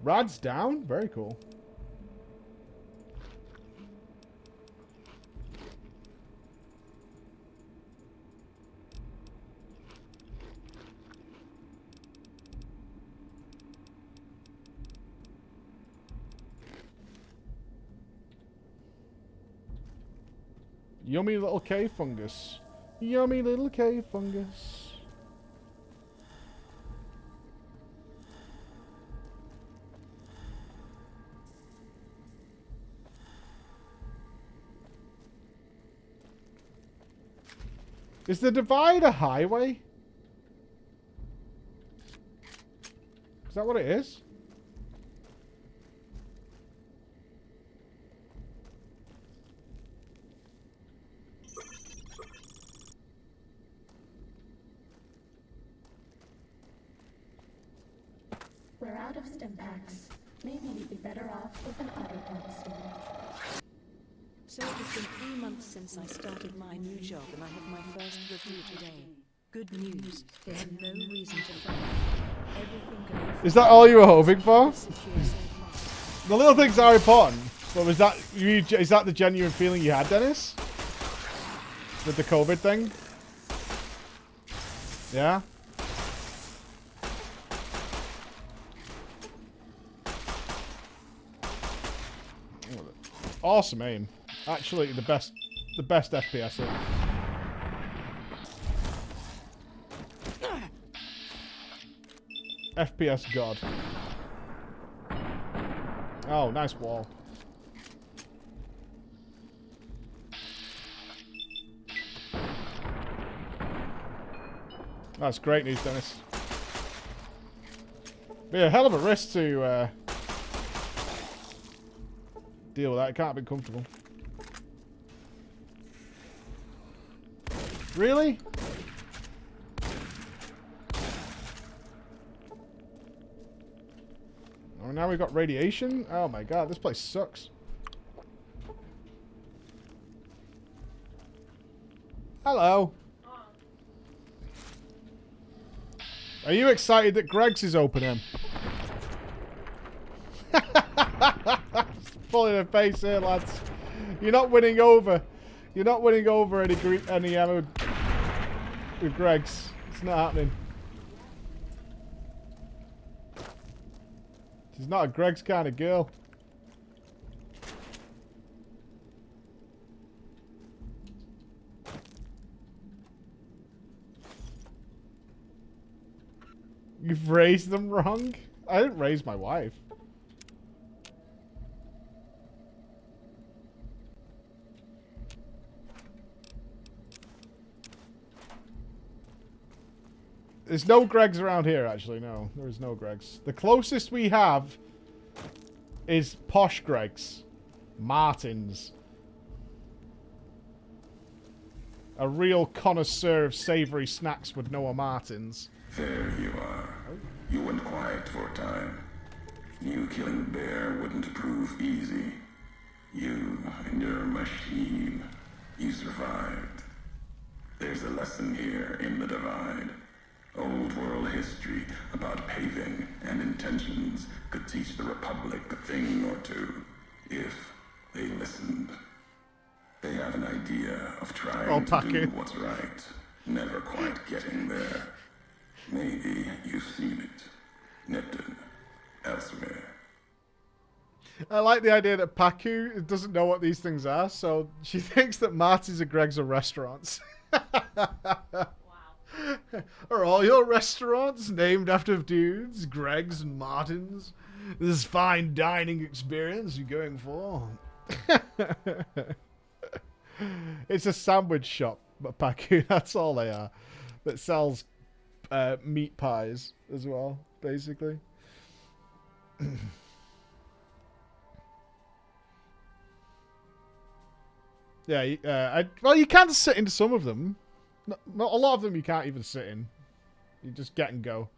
Rad's down? Very cool. Yummy little cave fungus. Yummy little cave fungus. Is the divide a highway? Is that what it is? We're out of stim packs. Maybe we'd be better off with an auto dump soon. So it's been 3 months since I started my new job and I have my first review today. Good news, there's no reason to fret. Everything goes. Is that all you were hoping for? The little things are important. But was that is that the genuine feeling you had, Dennis? With the COVID thing? Yeah? Awesome aim. Actually, the best FPS in. FPS god. Oh, nice wall. That's great news, Dennis. Be a hell of a risk to deal with that. It can't have been comfortable. Really? Oh, now we've got radiation? Oh my god, this place sucks. Hello. Are you excited that Greg's is open him? Full in the face here, lads. You're not winning over. You're not winning over any ammo with Greg's. It's not happening. She's not a Greg's kind of girl. You've raised them wrong? I didn't raise my wife. There's no Gregs around here, actually. No, there is no Gregs. The closest we have is posh Gregs. Martins. A real connoisseur of savoury snacks would know a Martins. There you are. You went quiet for a time. Knew killing the bear wouldn't prove easy. You and your machine. You survived. There's a lesson here in the Divide. Old world history about paving and intentions could teach the Republic a thing or two, if they listened. They have an idea of trying to do what's right, never quite getting there. Maybe you've seen it. Nipton, elsewhere. I like the idea that Paku doesn't know what these things are, so she thinks that Marty's and Greg's are restaurants. Are all your restaurants named after dudes, Greg's and Martin's? This fine dining experience you're going for? It's a sandwich shop, but Paku, that's all they are. That sells meat pies as well, basically. Yeah, well, you can sit into some of them. Not a lot of them you can't even sit in. You just get and go.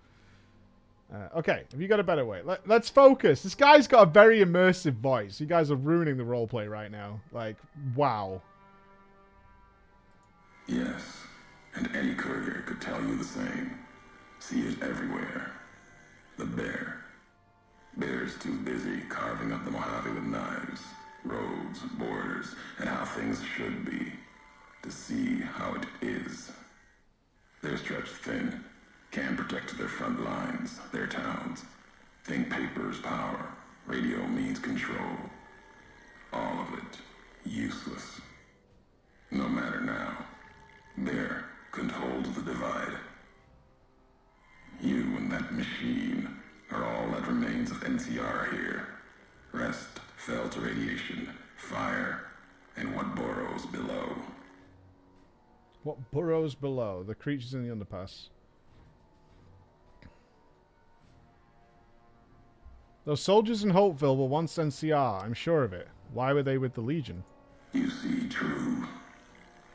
Okay, have you got a better way? Let's focus. This guy's got a very immersive voice. You guys are ruining the roleplay right now. Like, wow. Yes, and any courier could tell you the same. See it everywhere. The bear. Bear's too busy carving up the Mojave with knives, roads, borders, and how things should be, to see how it is. They're stretched thin, can't protect their front lines, their towns. Think paper's power, radio means control. All of it, useless. No matter now, Bear couldn't hold the Divide. You and that machine are all that remains of NCR here. Rest fell to radiation, fire, and what burrows below. What burrows below? The creatures in the underpass. Those soldiers in Hopeville were once NCR, I'm sure of it. Why were they with the Legion? You see true,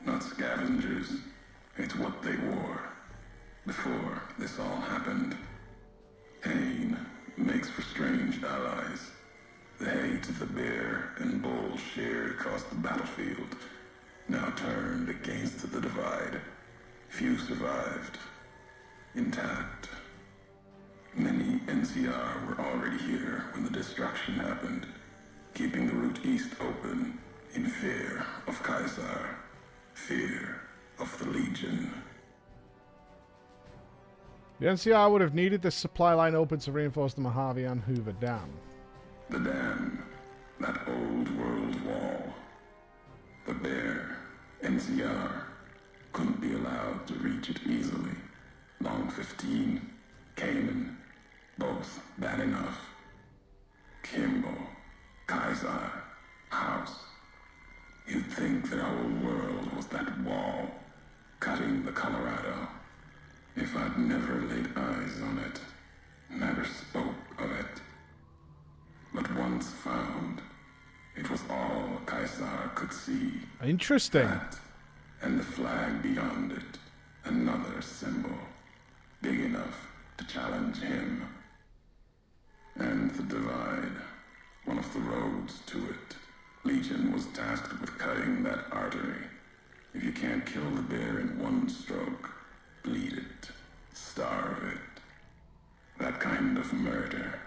not scavengers. It's what they wore before this all happened. Pain makes for strange allies. The hate the bear and bull shared across the battlefield now turned against the Divide. Few survived, intact. Many NCR were already here when the destruction happened, keeping the route east open in fear of Caesar, fear of the Legion. The NCR would have needed this supply line open to reinforce the Mojave and Hoover Dam. The dam, that old world wall. The bear, NCR, couldn't be allowed to reach it easily. Long 15, Cayman, both bad enough. Kimball, Kaiser, House. You'd think their whole world was that wall, cutting the Colorado. If I'd never laid eyes on it, never spoke of it. But once found, it was all Caesar could see. Interesting. That, and the flag beyond it, another symbol, big enough to challenge him. And the Divide, one of the roads to it. Legion was tasked with cutting that artery. If you can't kill the bear in one stroke, bleed it, starve it, That kind of murder.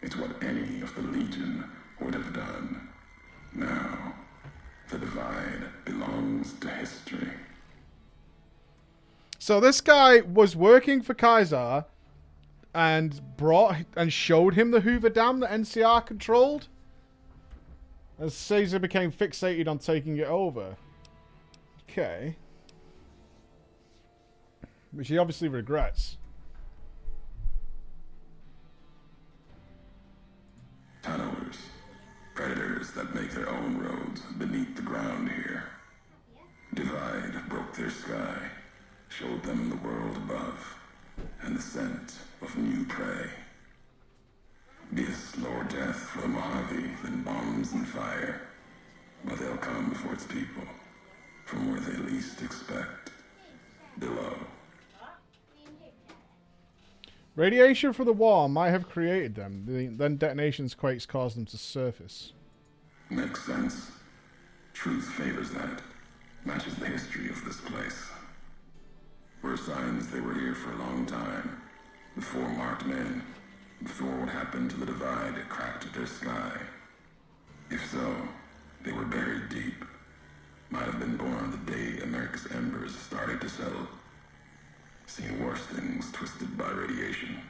It's what any of the Legion would have done. Now, the Divide belongs to history. So this guy was working for Kaiser and showed him the Hoover Dam that NCR controlled as Caesar became fixated on taking it over. Okay. Which he obviously regrets. Tunnelers. Predators that make their own roads beneath the ground here. Divide broke their sky, showed them the world above, and the scent of new prey. Be a slower death for the Mojave than bombs and fire, but they'll come for its people, from where they least expect, below. Radiation from the war might have created them. Then detonations, quakes caused them to surface. Makes sense. Truth favors that. Matches the history of this place. Were signs they were here for a long time. Before marked men. Before what happened to the Divide cracked their sky. If so, they were buried deep. Might have been born the day America's embers started to settle. Seen worse things twisted by radiation.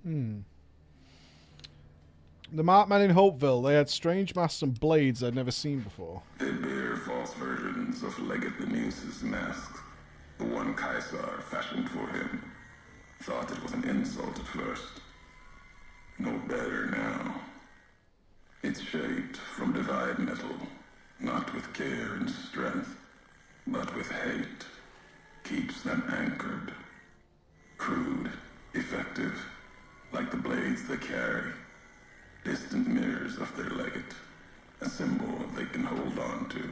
The Markmen in Hopeville, they had strange masks and blades I'd never seen before. They bear false versions of Legate Nupps' mask. The one Caesar fashioned for him. Thought it was an insult at first. No better now. It's shaped from Divide metal, not with care and strength, but with hate. Keeps them anchored. Crude, effective, like the blades they carry. Distant mirrors of their legate. A symbol they can hold on to,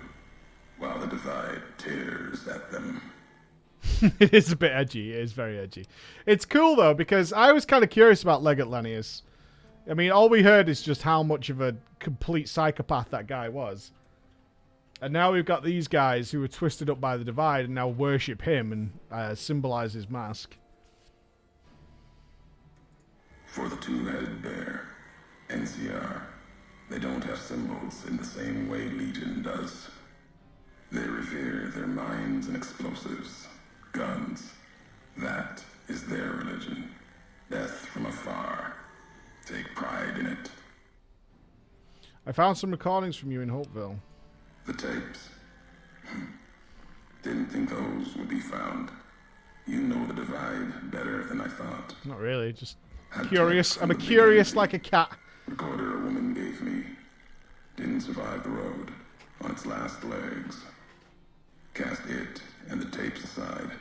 while the Divide tears at them. It is a bit edgy. It is very edgy. It's cool, though, because I was kind of curious about Legate Lennius. I mean, all we heard is just how much of a complete psychopath that guy was. And now we've got these guys who were twisted up by the Divide and now worship him and symbolize his mask. For the two-headed bear, NCR, they don't have symbols in the same way Legion does. They revere their mines and explosives, guns. That is their religion. Death from afar. Take pride in it. I found some recordings from you in Hopeville. The tapes. Didn't think those would be found. You know the Divide better than I thought. Not really, just curious. I'm a curious like a cat. Recorder a woman gave me. Didn't survive the road. On its last legs. Cast it and the tapes aside.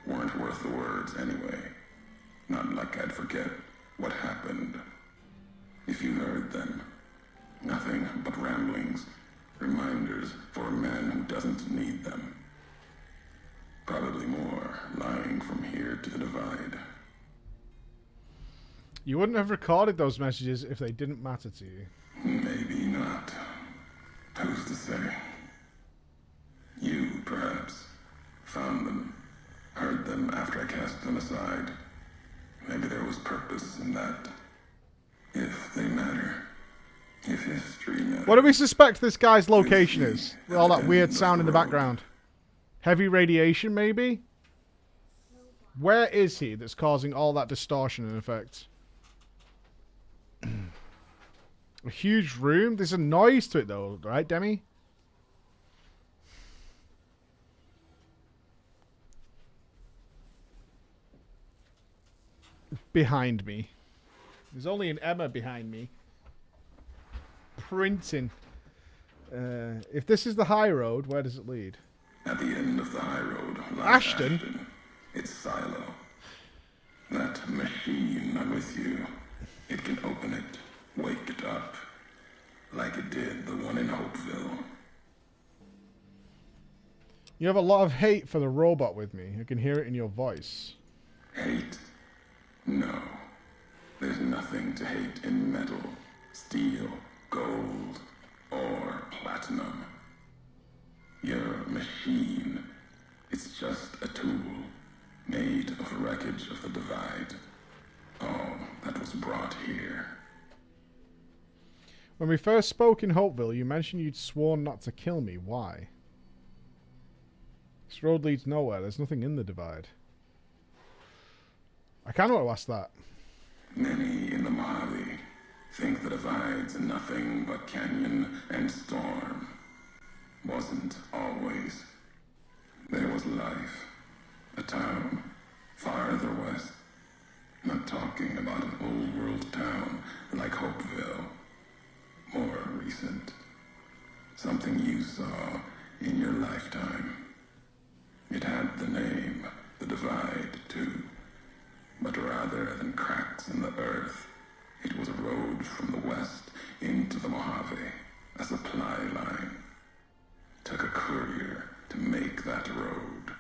Weren't worth the words anyway. Not like I'd forget what happened. If you heard them. Nothing but ramblings. Reminders for a man who doesn't need them. Probably more lying from here to the Divide. You wouldn't have recorded those messages if they didn't matter to you. Maybe not. Who's to say? You, perhaps, found them, heard them after I cast them aside. Maybe there was purpose in that. If they matter. If history matters. What do we suspect this guy's location is? With all that weird sound in the background. Heavy radiation, maybe? Where is he that's causing all that distortion and effect? A huge room? There's a noise to it though, right, Demi? Behind me. There's only an Emma behind me. Printing. If this is the high road, where does it lead? At the end of the high road lies Ashton? It's Silo. That machine I'm with you. It can open it, wake it up. Like it did the one in Hopeville. You have a lot of hate for the robot with me. I can hear it in your voice. Hate? No. There's nothing to hate in metal, steel, gold, or platinum. Your machine. It's just a tool. made of the wreckage of the divide. All that was brought here. When we first spoke in Hopeville, you mentioned you'd sworn not to kill me. Why? This road leads nowhere. There's nothing in the divide. I kind of want to ask that. Many in the Mojave think the divide's nothing but canyon and storm. Wasn't always. There was life. A town farther west. Not talking about an old world town like Hopeville. More recent. Something you saw in your lifetime. It had the name, the divide, too. But rather than cracks in the earth, it was a road from the west into the Mojave, a supply line. Took a courier to make that road.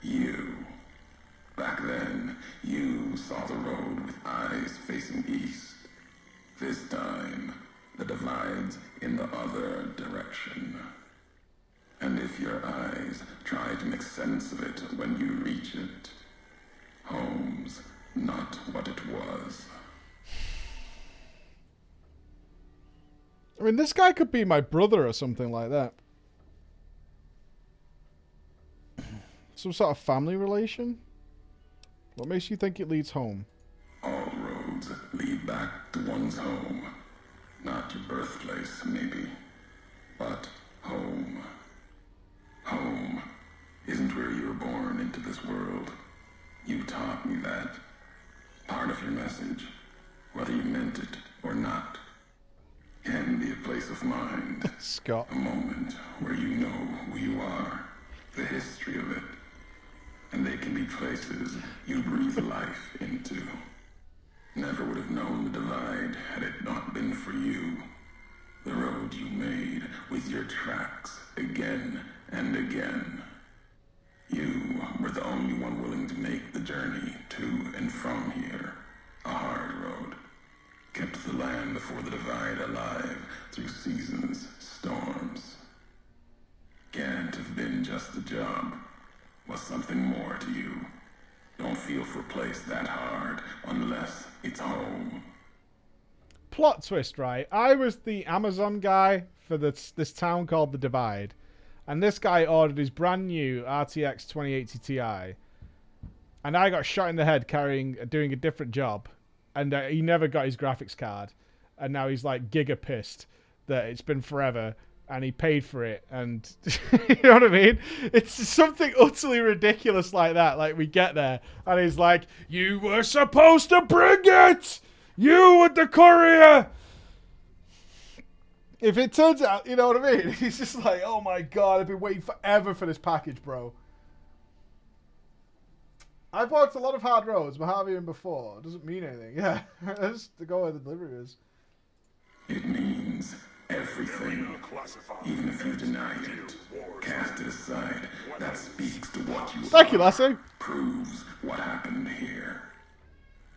You. Back then, you saw the road with eyes facing east. This time, the divide's in the other direction. And if your eyes try to make sense of it when you reach it, home's not what it was. I mean, this guy could be my brother or something like that. Some sort of family relation? What makes you think it leads home? All roads lead back to one's home. Not your birthplace, maybe, but home. Home isn't where you were born into this world. You taught me that. Part of your message, whether you meant it or not, can be a place of mind. Scott. A moment where you know who you are, the history of it. And they can be places you breathe life into. Never would have known the divide had it not been for you. The road you made with your tracks again and again. You were the only one willing to make the journey to and from here. A hard road. Kept the land before the divide alive through seasons, storms. Can't have been just a job. Was something more to you. Don't feel for a place that hard unless it's home. Plot twist, right? I was the Amazon guy for this town called The Divide. And this guy ordered his brand new RTX 2080 Ti. And I got shot in the head doing a different job. And he never got his graphics card. And now he's like giga pissed that it's been forever. And he paid for it. And you know what I mean? It's something utterly ridiculous like that. Like we get there. And he's like, you were supposed to bring it! You with the courier! If it turns out, you know what I mean? He's just like, oh my god, I've been waiting forever for this package, bro. I've walked a lot of hard roads, Mojave and before. It doesn't mean anything. Yeah, just to go where the delivery is. It means everything. Even if you deny it, cast it aside, that speaks to what you Thank you, Lassie. Proves what happened here.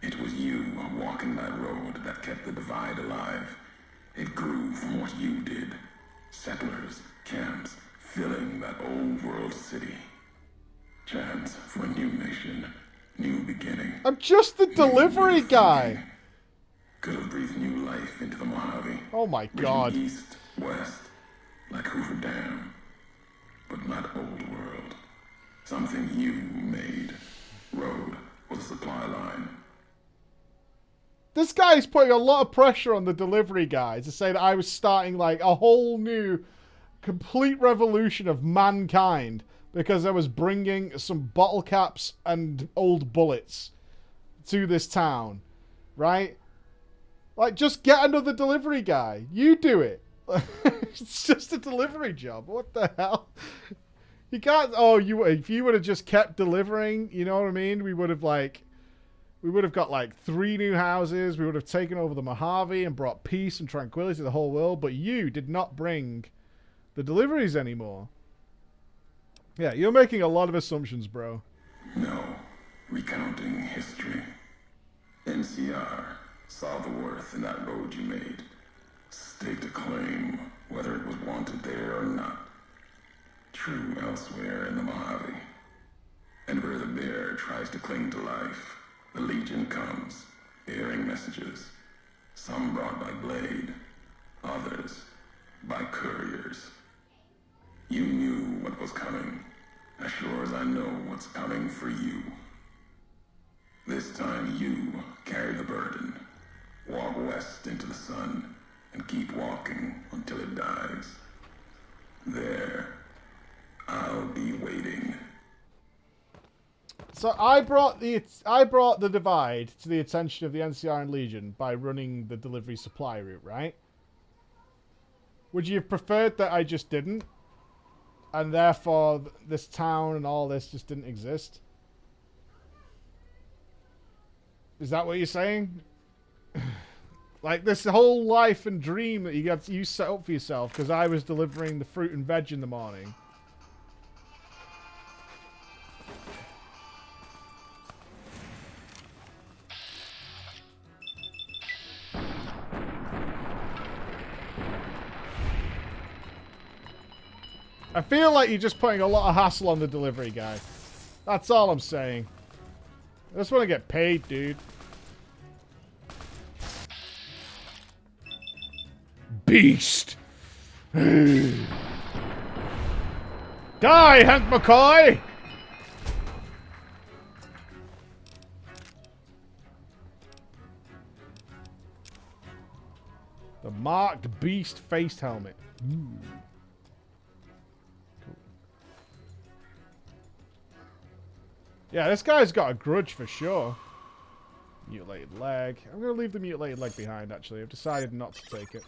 It was you walking that road that kept the divide alive. It grew from what you did. Settlers, camps, filling that old world city. Chance for a new nation, new beginning. I'm just the delivery guy. Could have breathed new life into the Mojave. Oh my god. East, west, like Hoover Dam. But not old world. Something you made. Road was a supply line. This guy is putting a lot of pressure on the delivery guy to say that I was starting like a whole new, complete revolution of mankind because I was bringing some bottle caps and old bullets to this town, right? Like, just get another delivery guy. You do it. It's just a delivery job. What the hell? You can't. Oh, if you would have just kept delivering, you know what I mean? We would have got like 3 new houses. We would have taken over the Mojave and brought peace and tranquility to the whole world. But you did not bring the deliveries anymore. Yeah, you're making a lot of assumptions, bro. No, recounting history. NCR saw the worth in that road you made. Staked a claim, whether it was wanted there or not. True elsewhere in the Mojave. And where the bear tries to cling to life, the Legion comes, bearing messages. Some brought by blade, others by couriers. You knew what was coming, as sure as I know what's coming for you. This time you carry the burden. Walk west into the sun, and keep walking until it dies. There, I'll be waiting. So I brought the divide to the attention of the NCR and Legion by running the delivery supply route, right? Would you have preferred that I just didn't? And therefore this town and all this just didn't exist? Is that what you're saying? Like this whole life and dream that you set up for yourself because I was delivering the fruit and veg in the morning. I feel like you're just putting a lot of hassle on the delivery guy. That's all I'm saying. I just want to get paid, dude. Beast! Die, Hank McCoy! The marked beast face helmet. Ooh. Cool. Yeah, this guy's got a grudge for sure. Mutilated leg. I'm going to leave the mutilated leg behind, actually. I've decided not to take it.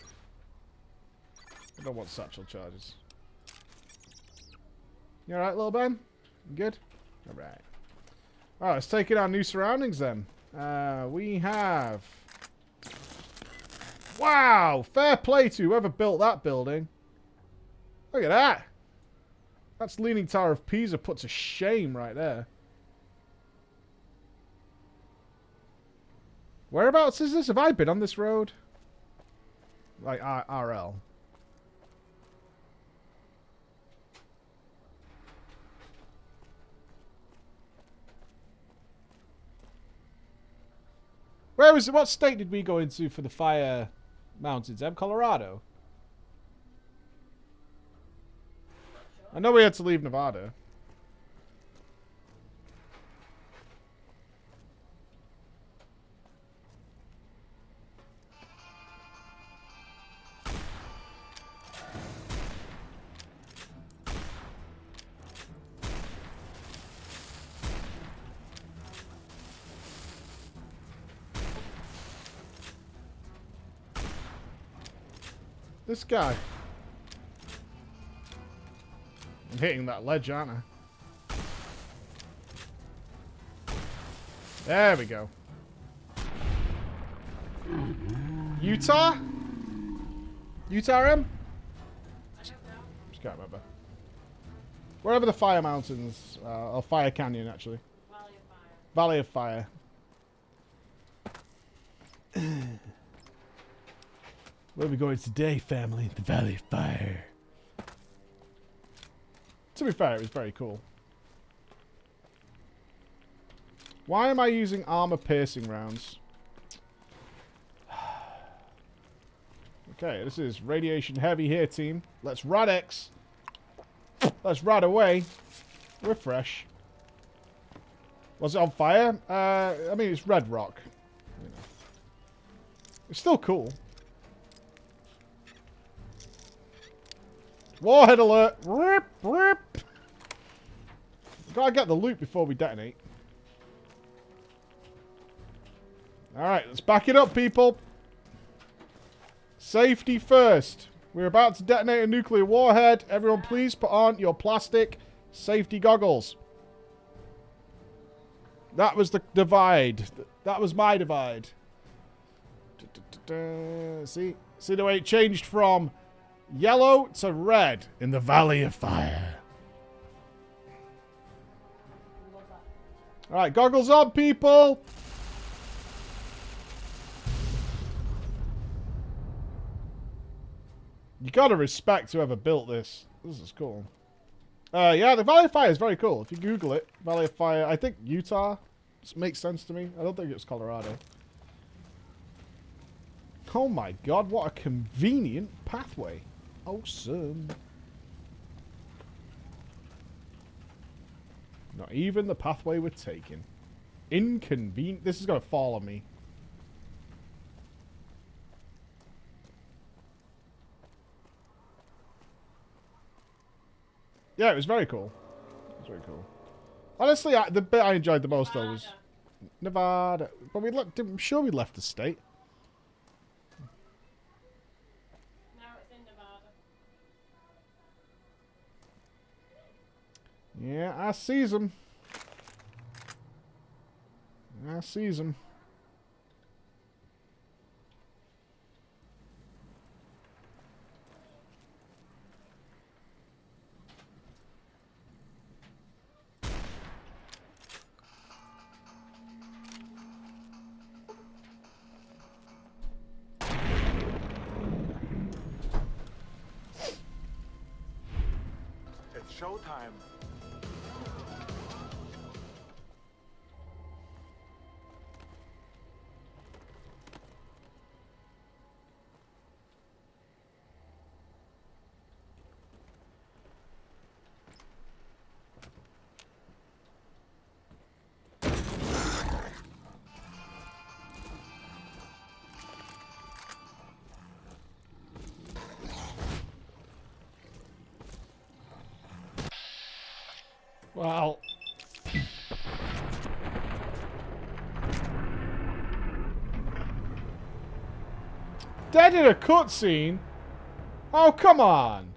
I don't want satchel charges. You alright, little Ben? You good? Alright. Alright, let's take in our new surroundings then. We have... Wow! Fair play to whoever built that building. Look at that! That's Leaning Tower of Pisa put to shame right there. Whereabouts is this? Have I been on this road? Like, RL. Where was it? What state did we go into for the Fire Mountains? Colorado? I know we had to leave Nevada. This guy. I'm hitting that ledge, aren't I? There we go. Utah? Utah M? Just can't remember. Wherever the Fire Mountains, or Fire Canyon, actually. Valley of Fire. Where are we going today, family? The Valley of Fire. To be fair, it was very cool. Why am I using armor-piercing rounds? Okay, this is radiation heavy here, team. Let's Radex. Let's rad away. We're fresh. Was it on fire? I mean, it's red rock. You know. It's still cool. Warhead alert! Rip, rip! Gotta get the loot before we detonate. Alright, let's back it up, people. Safety first. We're about to detonate a nuclear warhead. Everyone, please put on your plastic safety goggles. That was the divide. That was my divide. See the way it changed from yellow to red in the Valley of Fire. Alright, goggles on, people! You gotta respect whoever built this. This is cool. Yeah, the Valley of Fire is very cool. If you Google it, Valley of Fire, I think Utah makes sense to me. I don't think it's Colorado. Oh my god, what a convenient pathway. Awesome. Not even the pathway we're taking. Inconvenient. This is going to fall on me. Yeah, it was very cool. It was very cool. Honestly, the bit I enjoyed the most though was Nevada. But I'm sure we left the state. Now it's in Nevada. Yeah, I sees them. I sees them. It's showtime. Wow. Dead in a cutscene? Oh, come on.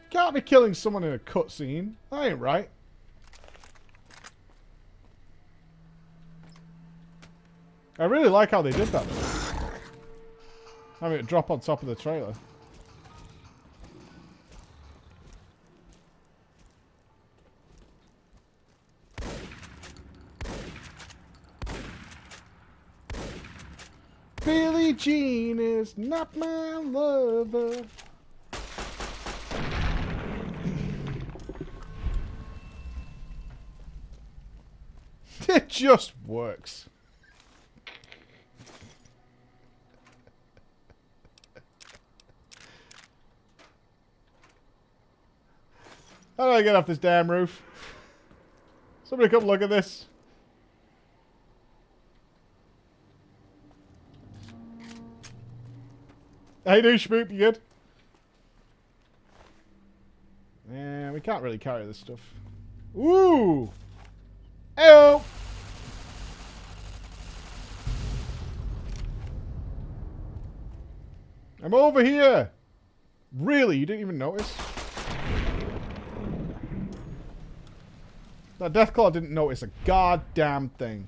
Can't be killing someone in a cutscene. That ain't right. I really like how they did that though. Having it drop on top of the trailer. Billie Jean is not my lover. It just works. How do I get off this damn roof? Somebody come look at this. How you doing, Shmoop? You good? Yeah, we can't really carry this stuff. Ooh! Ayo! I'm over here! Really? You didn't even notice? That Deathclaw didn't notice a goddamn thing.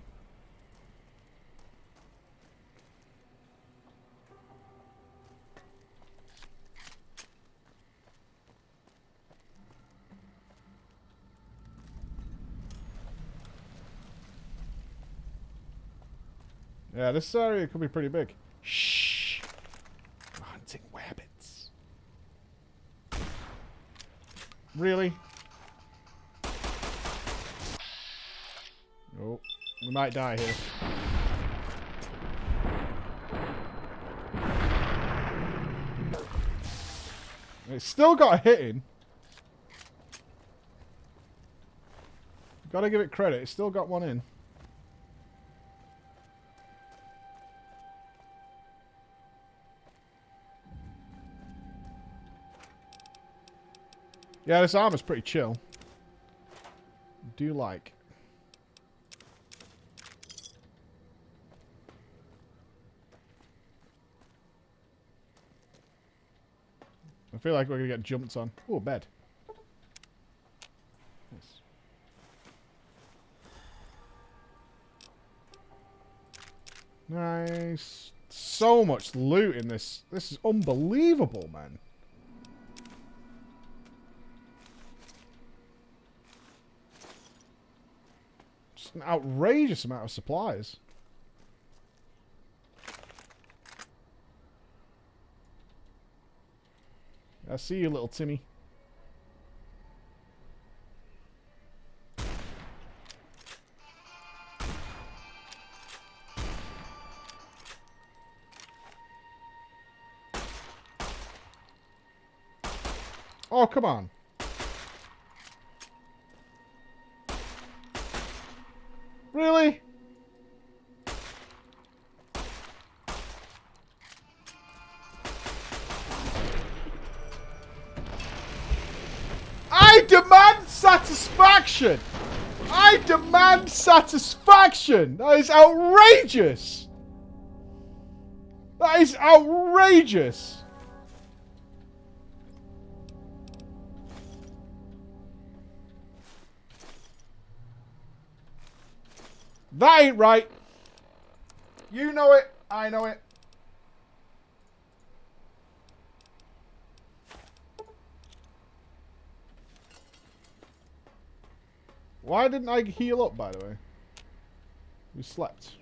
Yeah, this area could be pretty big. Shh! I'm hunting rabbits. Really? Oh, we might die here. It's still got a hit in. Gotta give it credit, it's still got one in. Yeah, this armor's pretty chill. Do like. I feel like we're gonna get jumped on. Oh, bed. Nice. Nice. So much loot in this. This is unbelievable, man. An outrageous amount of supplies. I see you, little Timmy. Oh, come on. Really? I demand satisfaction! I demand satisfaction! That is outrageous! That is outrageous! That ain't right. You know it. I know it. Why didn't I heal up, by the way? We slept.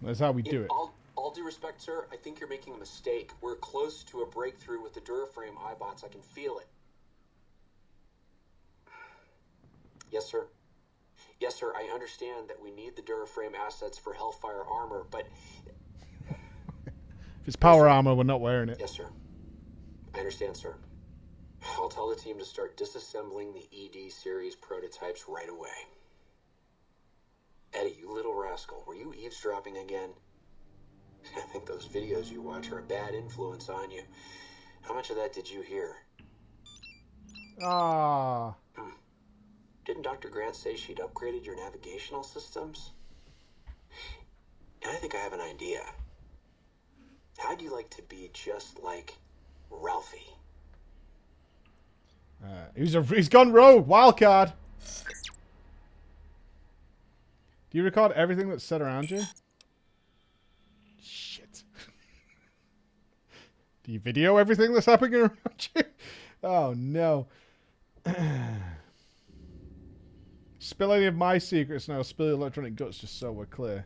That's how we do it. All due respect, sir, I think you're making a mistake. We're close to a breakthrough with the Duraframe iBots. I can feel it. Yes, sir. Yes, sir, I understand that we need the Duraframe assets for Hellfire armor, but... If it's power armor, we're not wearing it. Yes, sir. I understand, sir. I'll tell the team to start disassembling the ED series prototypes right away. Eddie, you little rascal, were you eavesdropping again? I think those videos you watch are a bad influence on you. How much of that did you hear? Ah. Didn't Dr. Grant say she'd upgraded your navigational systems? And I think I have an idea. How'd you like to be just like Ralphie? He's gone rogue. Wild card. Do you record everything that's said around you? Shit. Do you video everything that's happening around you? Oh, no. Spill any of my secrets now. Spill your electronic guts just so we're clear.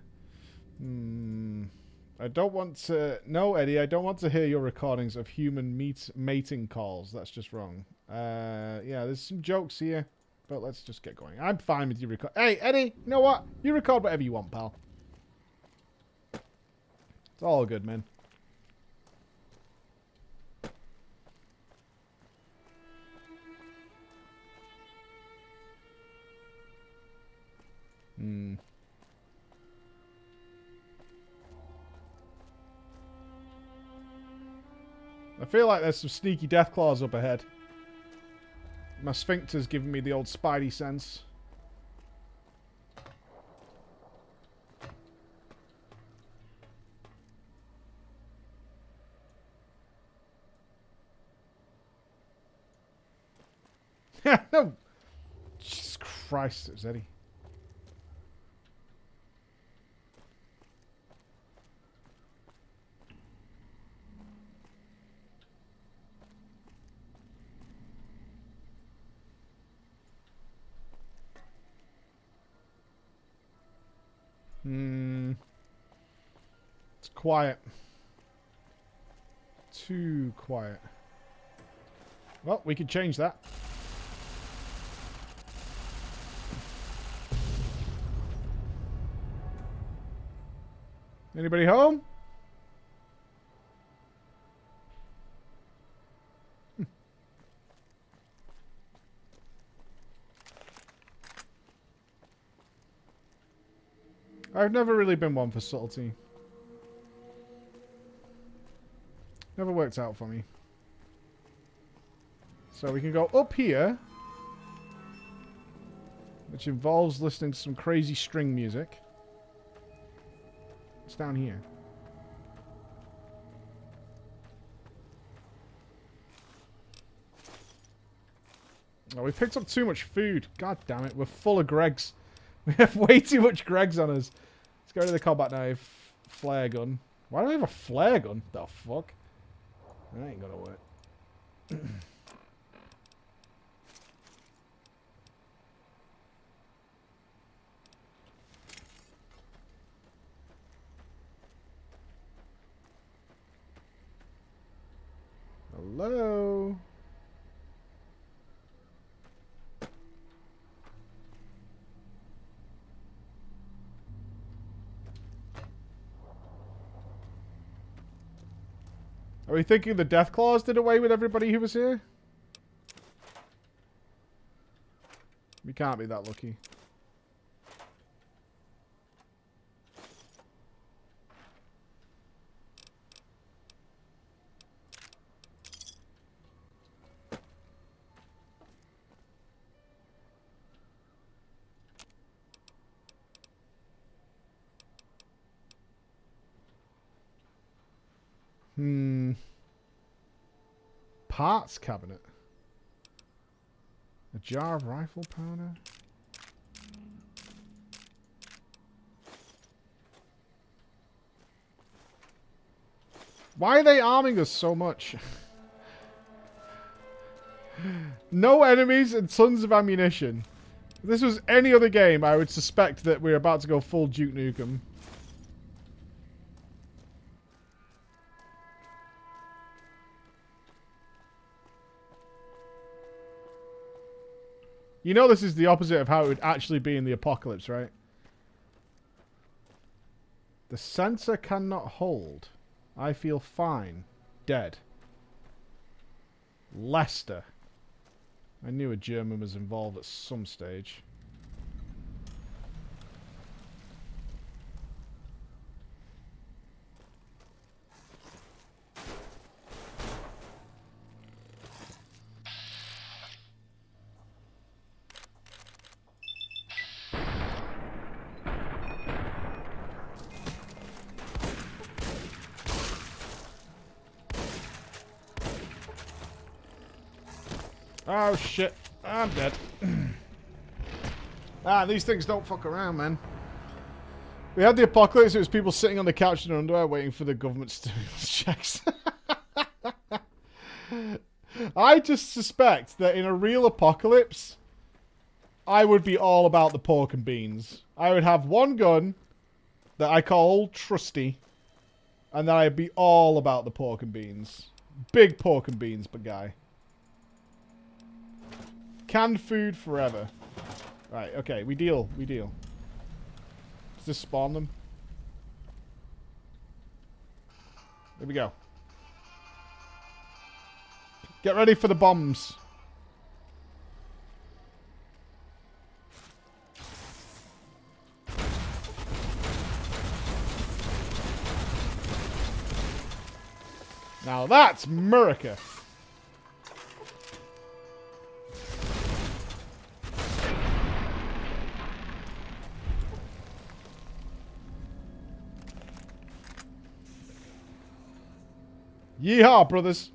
I don't want to... No, Eddie, I don't want to hear your recordings of human mating calls. That's just wrong. Yeah, there's some jokes here. But let's just get going. I'm fine with you record. Hey, Eddie, you know what? You record whatever you want, pal. It's all good, man. I feel like there's some sneaky death claws up ahead. My sphincter's giving me the old spidey sense. No! Jesus Christ, it was Eddie. It's quiet. Too quiet. Well, we could change that. Anybody home? I've never really been one for subtlety. Never worked out for me. So we can go up here, which involves listening to some crazy string music. down here? Oh, we picked up too much food. God damn it. We're full of Gregs. We have way too much Gregs on us. Let's get rid of the combat knife. Flare gun. Why do we have a flare gun? The fuck? That ain't gonna work. Hello? Are we thinking the Death Claws did away with everybody who was here? We can't be that lucky. Parts cabinet. A jar of rifle powder. Why are they arming us so much? No enemies and tons of ammunition. If this was any other game, I would suspect that we're about to go full Duke Nukem. You know this is the opposite of how it would actually be in the apocalypse, right? The sensor cannot hold. I feel fine. Dead. Leicester. I knew a German was involved at some stage. Oh shit, I'm dead. These things don't fuck around, man. We had the apocalypse, it was people sitting on the couch in their underwear waiting for the government stimulus checks. I just suspect that in a real apocalypse, I would be all about the pork and beans. I would have one gun that I call Old Trusty, and then I'd be all about the pork and beans. Big pork and beans, but guy. Canned food forever. Right, okay, we deal. We deal. Does this spawn them? Here we go. Get ready for the bombs. Now that's America. Yeehaw, brothers.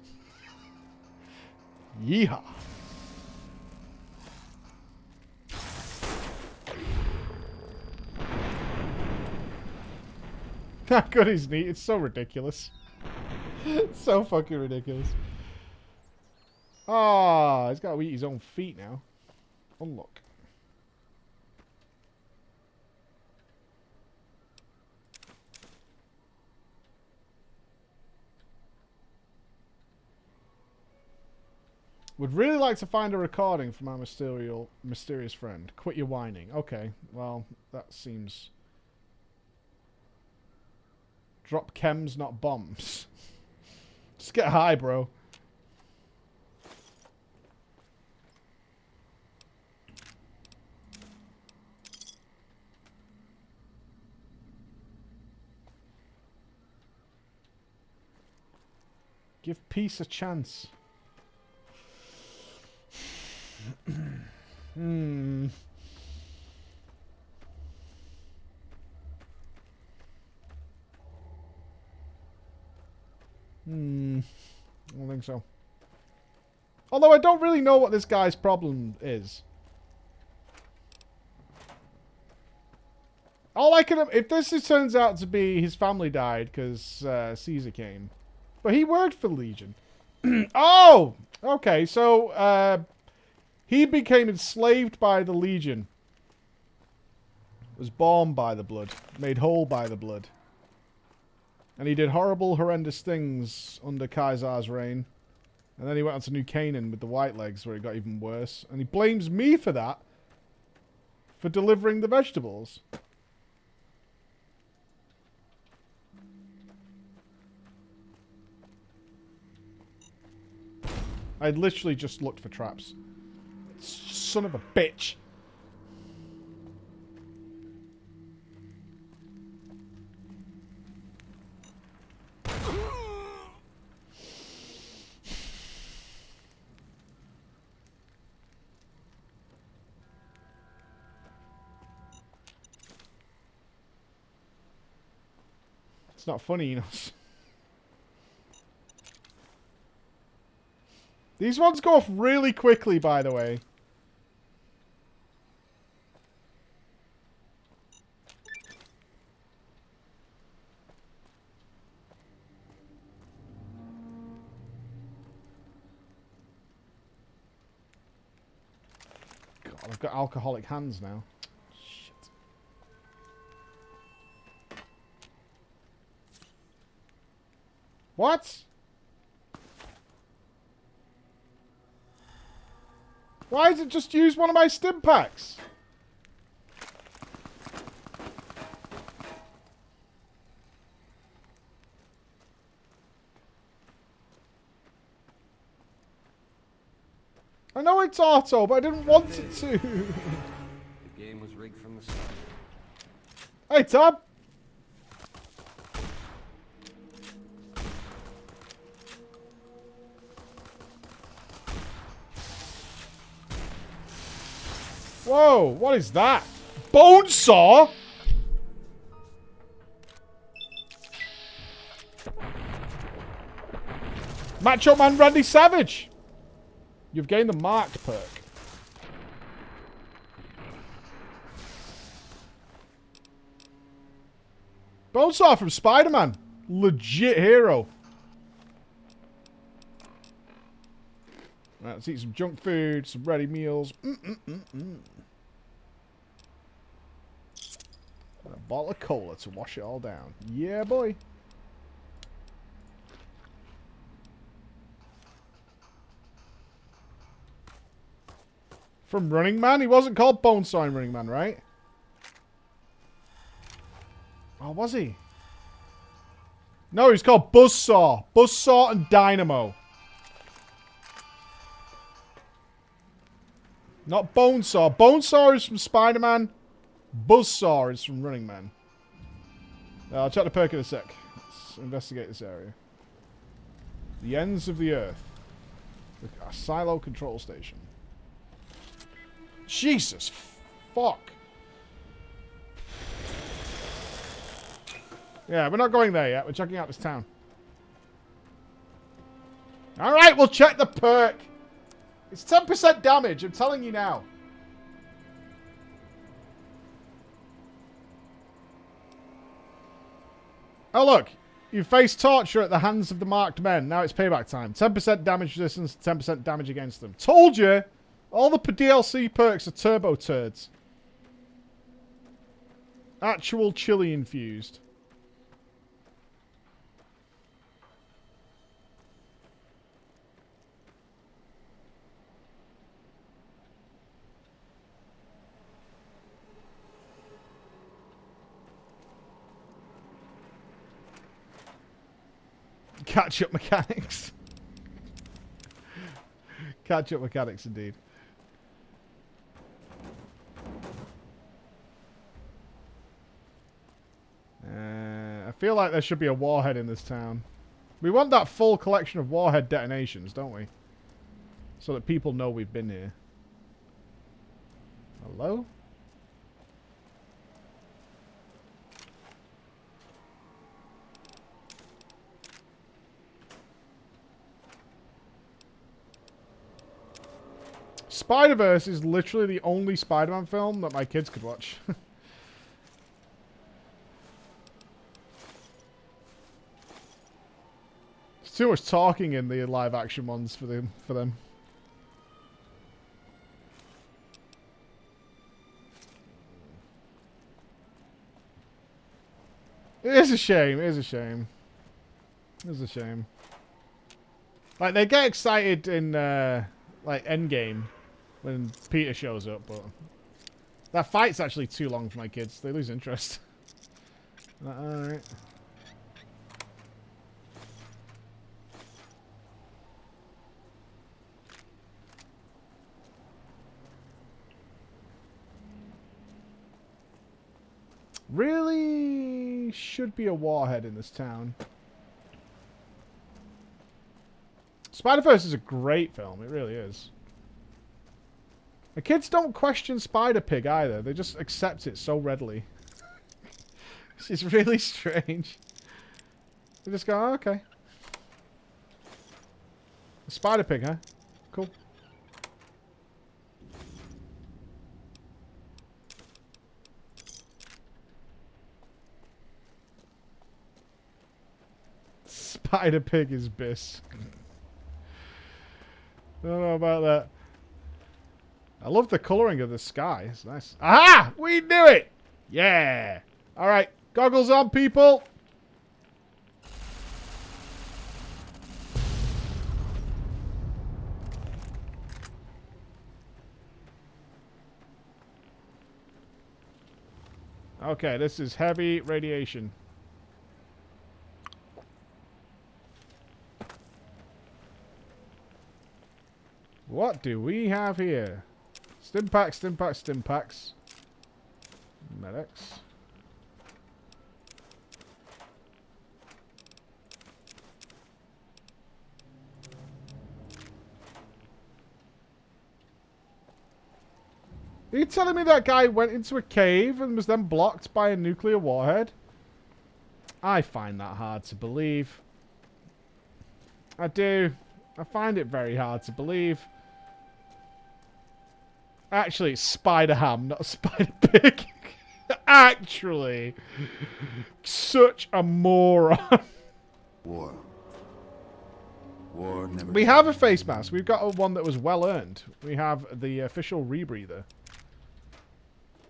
Yeehaw. That gun is neat. It's so ridiculous. It's so fucking ridiculous. Ah, he's got to eat his own feet now. Unlock. Would really like to find a recording from our mysterious friend. Quit your whining. Okay, well, that seems... Drop chems, not bombs. Just get high, bro. Give peace a chance. Hmm. I don't think so. Although I don't really know what this guy's problem is. All I can... If this turns out to be his family died because Caesar came. But he worked for the Legion. Oh! Okay, so he became enslaved by the Legion. Was born by the blood. Made whole by the blood. And he did horrible, horrendous things under Caesar's reign. And then he went on to New Canaan with the White Legs, where it got even worse. And he blames me for that. For delivering the vegetables. I literally just looked for traps. Son of a bitch. It's not funny, you know. These ones go off really quickly, by the way. God, I've got alcoholic hands now. Shit. What? Why does it just use one of my stim packs? I know it's auto, but I didn't want it to. The game was rigged from the start. Hey, Tom. Whoa, what is that? Bone saw? Macho Man Randy Savage. You've gained the marked perk. Bone saw from Spider-Man. Legit hero. Right, let's eat some junk food, some ready meals. A bottle of cola to wash it all down. Yeah, boy. From Running Man? He wasn't called Bonesaw in Running Man, right? Oh, was he? No, he's called Buzzsaw. Buzzsaw and Dynamo. Not Bonesaw. Bonesaw is from Spider-Man. Buzzsaw is from Running Man. I'll check the perk in a sec. Let's investigate this area. The ends of the earth. A silo control station. Jesus fuck. Yeah, we're not going there yet. We're checking out this town. Alright, we'll check the perk. It's 10% damage, I'm telling you now. Oh look, you face torture at the hands of the marked men. Now it's payback time. 10% damage resistance, 10% damage against them. Told you! All the DLC perks are turbo turds. Actual chili infused. Catch-up mechanics. Catch-up mechanics, indeed. I feel like there should be a warhead in this town. We want that full collection of warhead detonations, don't we? So that people know we've been here. Hello? Spider-Verse is literally the only Spider-Man film that my kids could watch. There's too much talking in the live-action ones for them. It is a shame. It is a shame. It is a shame. Like, they get excited in, like, Endgame when Peter shows up, but that fight's actually too long for my kids. They lose interest. Alright. Really should be a warhead in this town. Spider-Verse is a great film. It really is. The kids don't question Spider-Pig either. They just accept it so readily. It's really strange. They just go, oh, okay. Spider-Pig, huh? Cool. Spider-Pig is Biss. I don't know about that. I love the colouring of the sky. It's nice. Aha! We knew it! Yeah! Alright. Goggles on, people! Okay, this is heavy radiation. What do we have here? Stimpaks, Stimpaks, Stimpaks. Medics. Are you telling me that guy went into a cave and was then blocked by a nuclear warhead? I find that hard to believe. I do. I find it very hard to believe. Actually, it's Spider-Ham, not Spider-Pig. Actually. Such a moron. War. War never... We have a face mask. We've got one that was well earned. We have the official rebreather.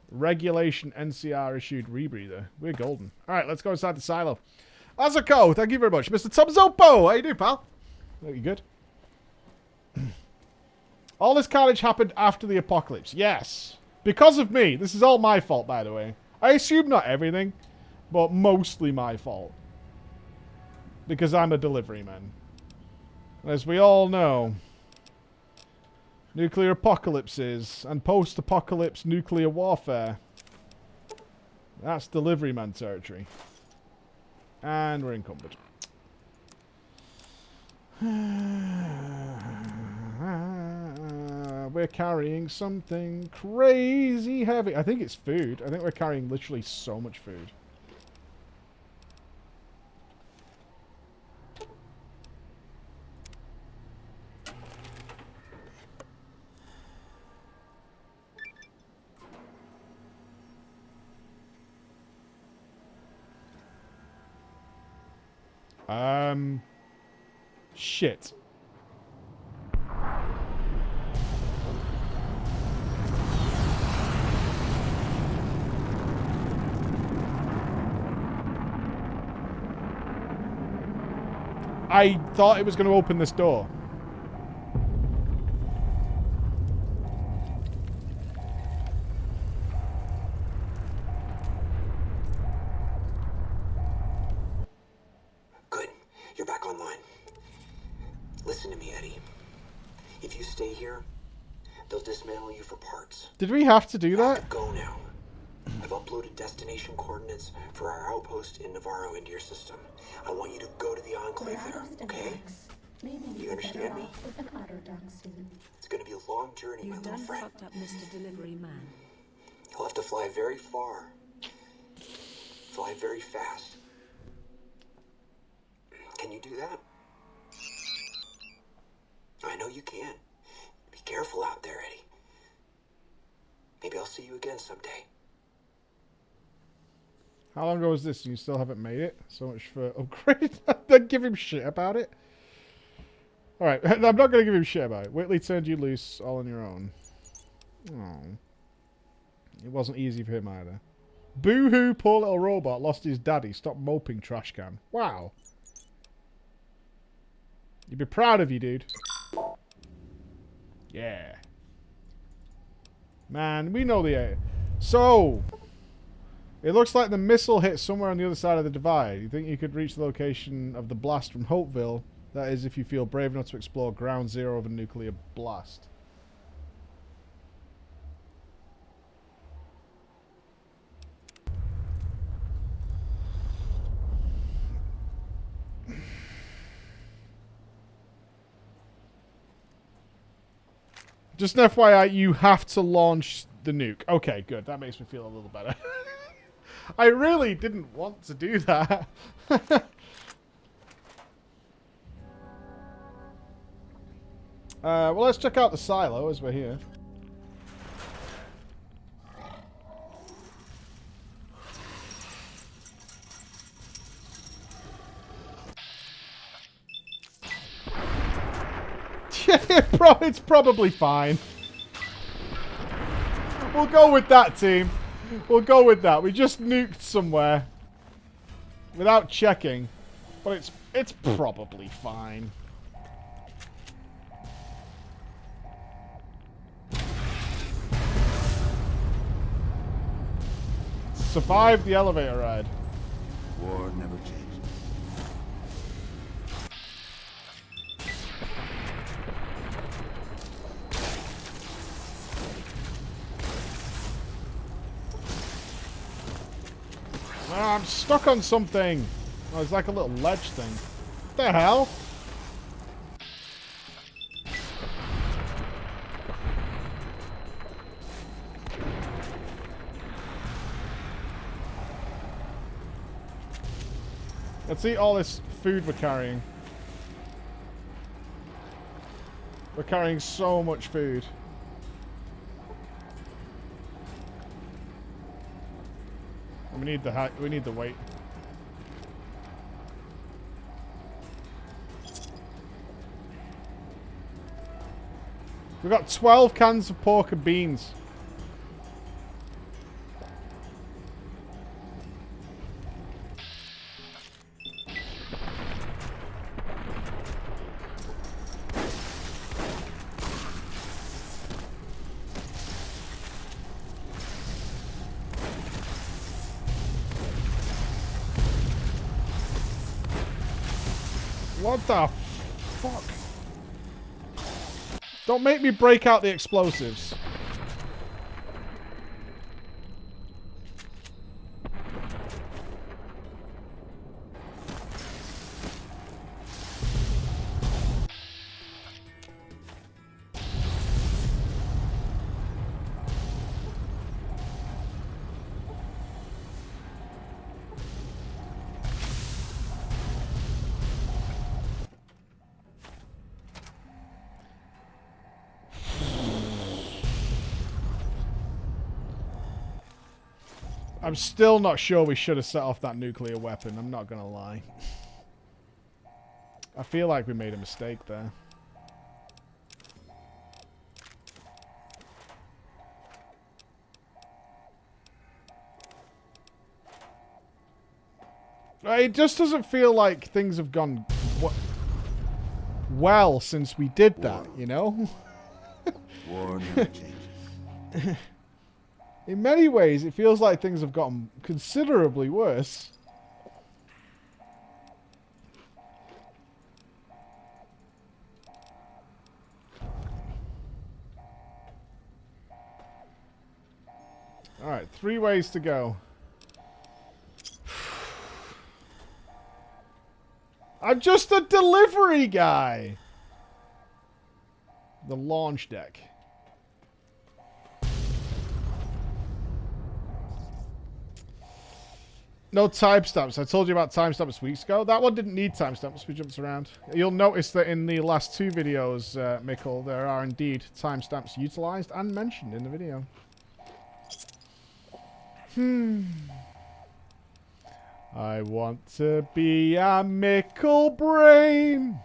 Regulation NCR issued rebreather. We're golden. Alright, let's go inside the silo. Azako, thank you very much. Mr. Tumzopo, how you doing, pal? Are you good? All this carnage happened after the apocalypse. Yes. Because of me. This is all my fault, by the way. I assume not everything, but mostly my fault. Because I'm a delivery man. As we all know, nuclear apocalypses and post-apocalypse nuclear warfare. That's delivery man territory. And we're encumbered. We're carrying something crazy heavy. I think it's food. I think we're carrying literally so much food. Shit. I thought it was going to open this door. Good. You're back online. Listen to me, Eddie. If you stay here, they'll dismantle you for parts. Did we have to do You that? have to go now. I've uploaded destination coordinates for our outpost in Navarro into your system. I want you to go to the Enclave there, okay? You understand me? It's gonna be a long journey, my little friend. Fucked up, Mr. Delivery Man. You'll have to fly very far. Fly very fast. Can you do that? I know you can. careful out there, Eddie. Maybe I'll see you again someday. How long ago was this and you still haven't made it? So much for upgrade. Then give him shit about it. Alright, I'm not going to give him shit about it. Whitley turned you loose all on your own. Oh. It wasn't easy for him either. Boo-hoo, poor little robot lost his daddy. Stop moping, trash can. Wow. You'd be proud of you, dude. Yeah. Man, we know the... So... It looks like the missile hit somewhere on the other side of the divide. You think you could reach the location of the blast from Hopeville? That is, if you feel brave enough to explore ground zero of a nuclear blast. Just an FYI, you have to launch the nuke. Okay, good. That makes me feel a little better. I really didn't want to do that. Well, let's check out the silo as we're here. It's probably fine. We'll go with that, team. We'll go with that. We just nuked somewhere without checking, but it's probably fine. Survived the elevator ride. War never changes. Oh, I'm stuck on something. Oh, it's like a little ledge thing. What the hell? Let's eat all this food we're carrying. We're carrying so much food. We need the weight. We've got 12 cans of pork and beans. What the fuck? Don't make me break out the explosives. I'm still not sure we should have set off that nuclear weapon, I'm not gonna lie. I feel like we made a mistake there. It just doesn't feel like things have gone well since we did that, you know? War never changes. In many ways, it feels like things have gotten considerably worse. Alright, 3 ways to go. I'm just a delivery guy! The launch deck. No timestamps. I told you about timestamps weeks ago. That one didn't need timestamps. We jumped around. You'll notice that in the last two videos, Mikkel, there are indeed timestamps utilized and mentioned in the video. I want to be a Mikkel brain.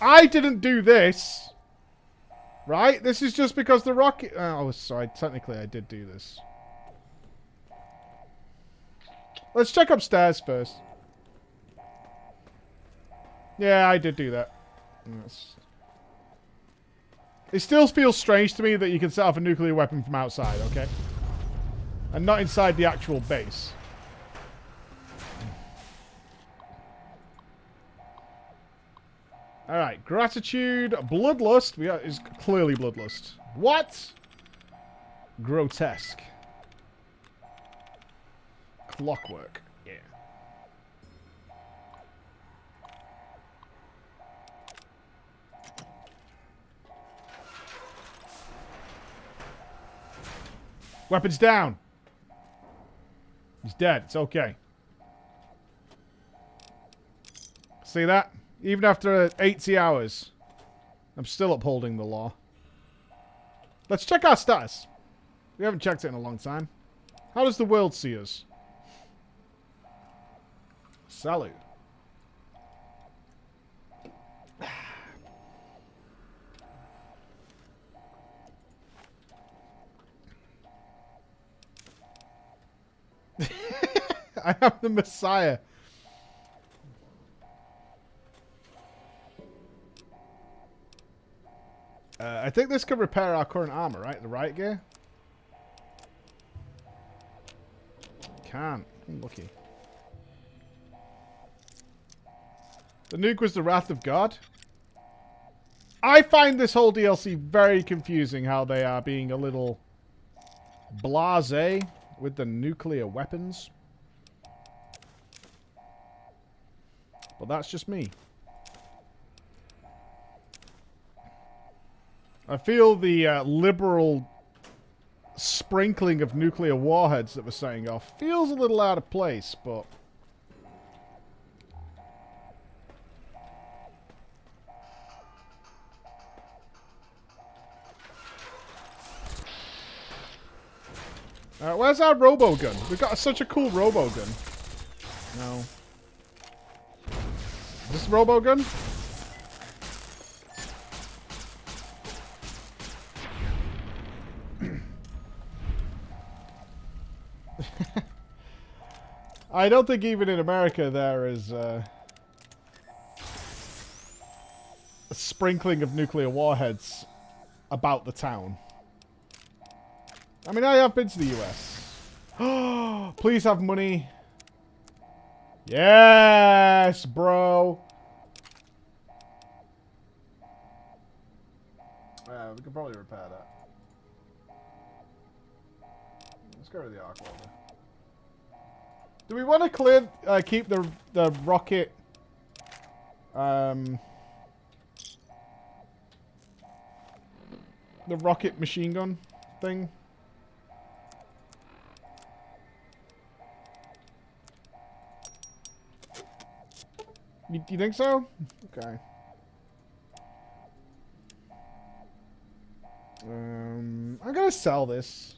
I didn't do this. Right? This is just because the rocket... Oh, sorry. Technically, I did do this. Let's check upstairs first. Yeah, I did do that. It still feels strange to me that you can set off a nuclear weapon from outside, okay? And not inside the actual base. Alright, gratitude, bloodlust. Is clearly bloodlust. What? Grotesque. Clockwork. Yeah. Weapons down. He's dead. It's okay. See that? Even after 80 hours, I'm still upholding the law. Let's check our status. We haven't checked it in a long time. How does the world see us? Salute. I am the Messiah. I think this could repair our current armor, right? The riot gear? Can't. I'm lucky. The nuke was the wrath of God? I find this whole DLC very confusing, how they are being a little blasé with the nuclear weapons. But that's just me. I feel the liberal sprinkling of nuclear warheads that we're setting off feels a little out of place, but... where's our robo gun? We've got such a cool robo gun. No. Is this robo gun? I don't think even in America there is a sprinkling of nuclear warheads about the town. I mean, I have been to the US. Please have money. Yes, bro. Yeah, we could probably repair that. Let's go to the arc welder. Do we want to clear, keep the rocket, the rocket machine gun thing? You think so? Okay. I'm gonna sell this.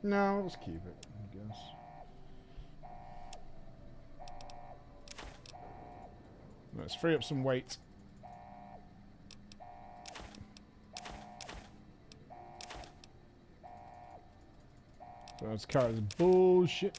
No, let's keep it, I guess. Let's free up some weight. So let's carry the bullshit.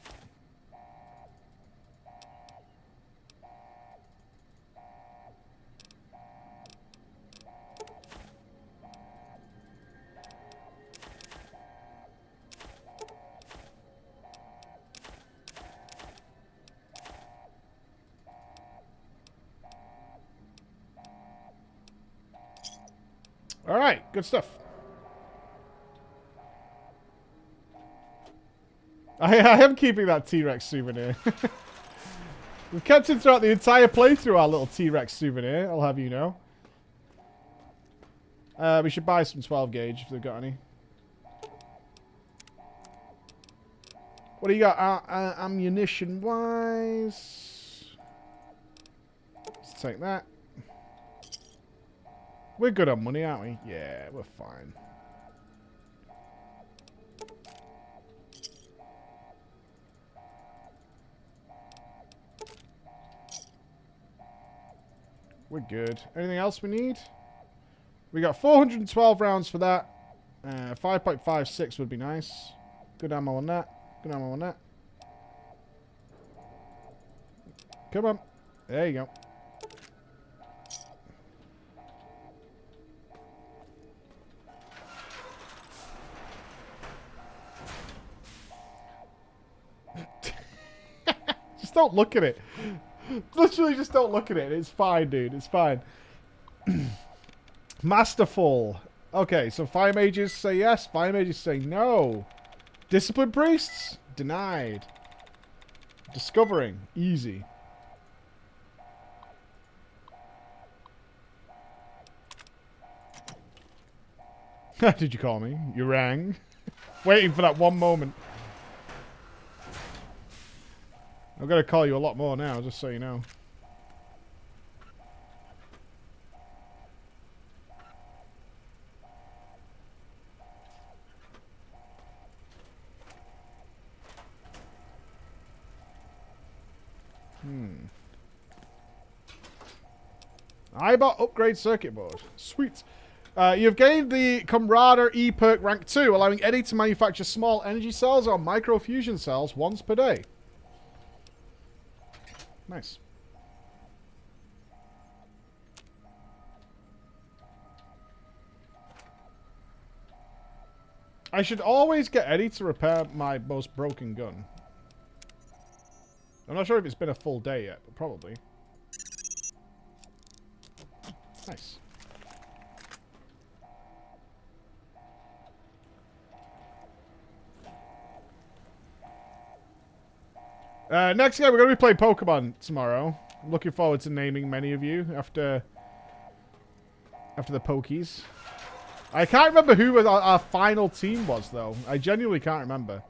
Alright, good stuff. I am keeping that T-Rex souvenir. We've kept it throughout the entire playthrough, our little T-Rex souvenir, I'll have you know. We should buy some 12 gauge if they've got any. What do you got ammunition-wise? Let's take that. We're good on money, aren't we? Yeah, we're fine. We're good. Anything else we need? We got 412 rounds for that. 5.56 would be nice. Good ammo on that. Good ammo on that. Come on. There you go. Just don't look at it. Literally just don't look at it. It's fine, dude. It's fine. Masterful. Okay, so fire mages say yes. Fire mages say no. Discipline priests? Denied. Discovering. Easy. Did you call me? You rang. Waiting for that one moment. I'm going to call you a lot more now, just so you know. iBot upgrade circuit board. Sweet. You've gained the Camarader E perk rank 2, allowing Eddie to manufacture small energy cells or microfusion cells once per day. Nice. I should always get Eddie to repair my most broken gun. I'm not sure if it's been a full day yet, but probably. Nice. Next game, we're going to be playing Pokemon tomorrow. I'm looking forward to naming many of you after the Pokies. I can't remember who our final team was, though. I genuinely can't remember.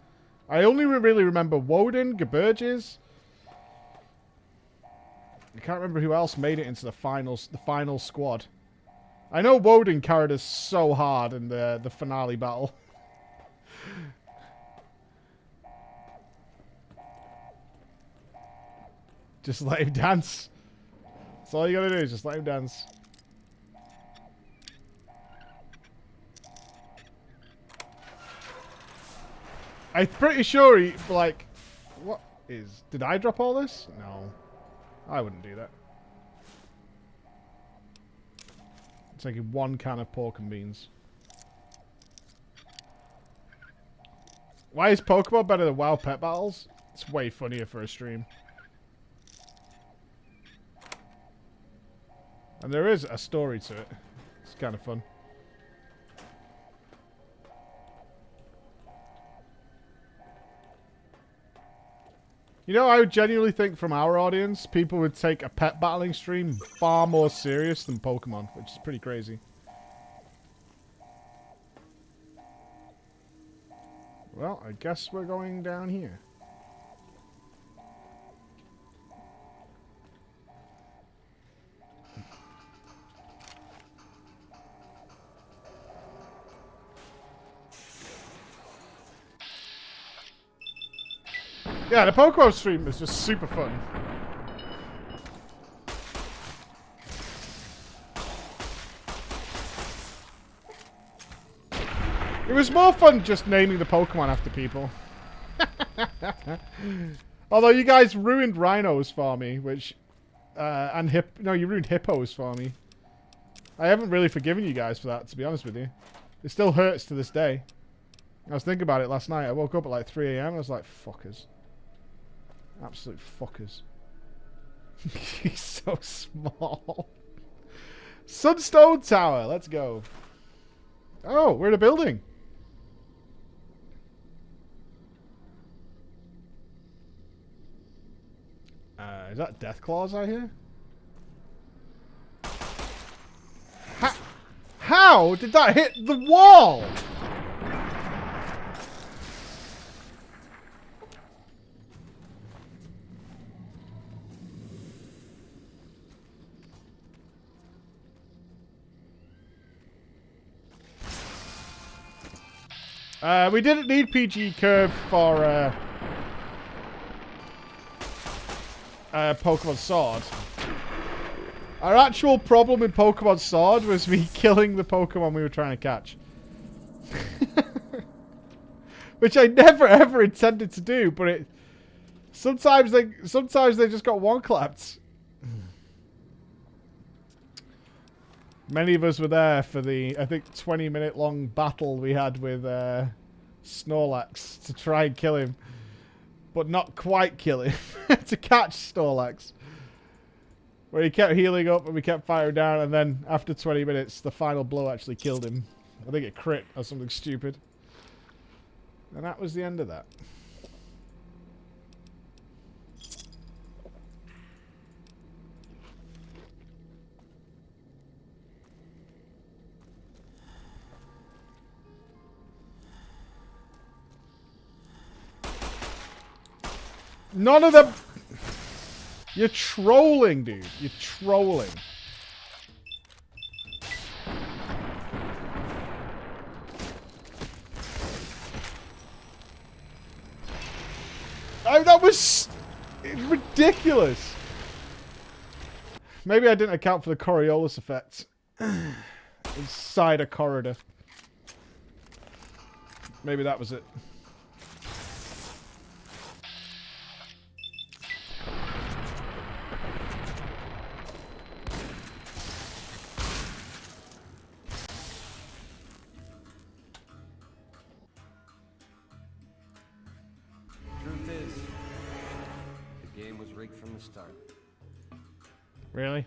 I only really remember Woden, Gaburges. I can't remember who else made it into the final squad. I know Woden carried us so hard in the finale battle. Just let him dance. That's all you gotta do, is just let him dance. I'm pretty sure he, like... What is... Did I drop all this? No. I wouldn't do that. I'm taking one can of pork and beans. Why is Pokemon better than WoW Pet Battles? It's way funnier for a stream. And there is a story to it. It's kind of fun. You know, I would genuinely think from our audience, people would take a pet battling stream far more serious than Pokemon, which is pretty crazy. Well, I guess we're going down here. Yeah, the Pokemon stream was just super fun. It was more fun just naming the Pokemon after people. Although you guys ruined rhinos for me, which... No, you ruined hippos for me. I haven't really forgiven you guys for that, to be honest with you. It still hurts to this day. I was thinking about it last night. I woke up at like 3 AM. I was like, fuckers. Absolute fuckers. He's so small. Sunstone Tower. Let's go. Oh, we're in a building. Is that Death Claws I hear? How did that hit the wall? We didn't need PG curve for Pokemon Sword. Our actual problem in Pokemon Sword was me killing the Pokemon we were trying to catch. Which I never ever intended to do, but it sometimes they just got one-clapped. Many of us were there for the, I think, 20-minute long battle we had with Snorlax to try and kill him. But not quite kill him. To catch Snorlax. Where he kept healing up and we kept firing down, and then after 20 minutes, the final blow actually killed him. I think it crit or something stupid. And that was the end of that. None of them... You're trolling, dude. You're trolling. Oh, that was ridiculous. Maybe I didn't account for the Coriolis effect. Inside a corridor. Maybe that was it. From the start. Really?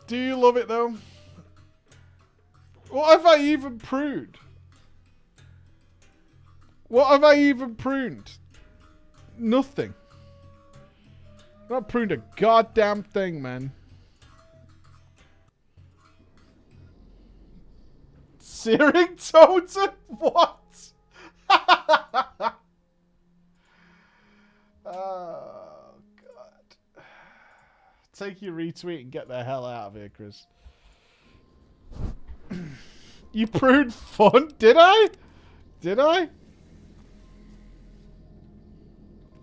Do you love it though? What have I even pruned? What have I even pruned? Nothing. I've not pruned a goddamn thing, man. Searing totem? What? Oh, God. Take your retweet and get the hell out of here, Chris. You pruned fun? Did I? Did I?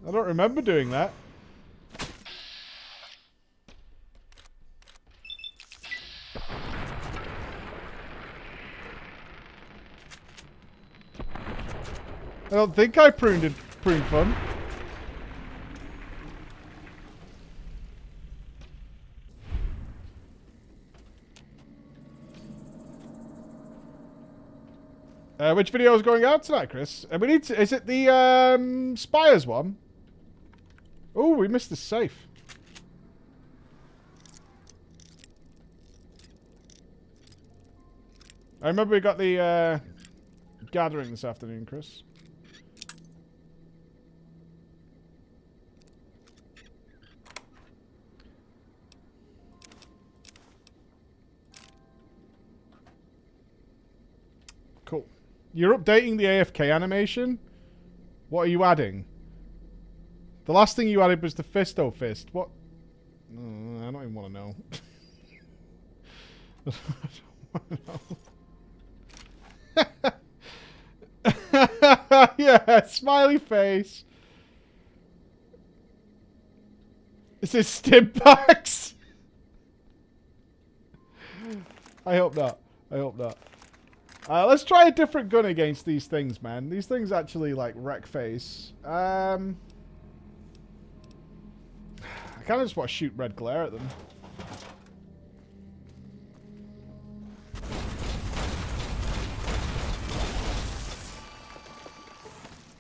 I don't remember doing that. I don't think I pruned fun. Which video is going out tonight, Chris? We need to, is it the Spires one? Oh, we missed the safe. I remember we got the gathering this afternoon, Chris. Cool. You're updating the AFK animation? What are you adding? The last thing you added was the Fisto Fist. What? I don't even want to know. I don't want to know. Yeah, smiley face. Is this Stimpaks? I hope not. I hope not. Let's try a different gun against these things, man. These things actually, like, wreck face. I kind of just want to shoot red glare at them.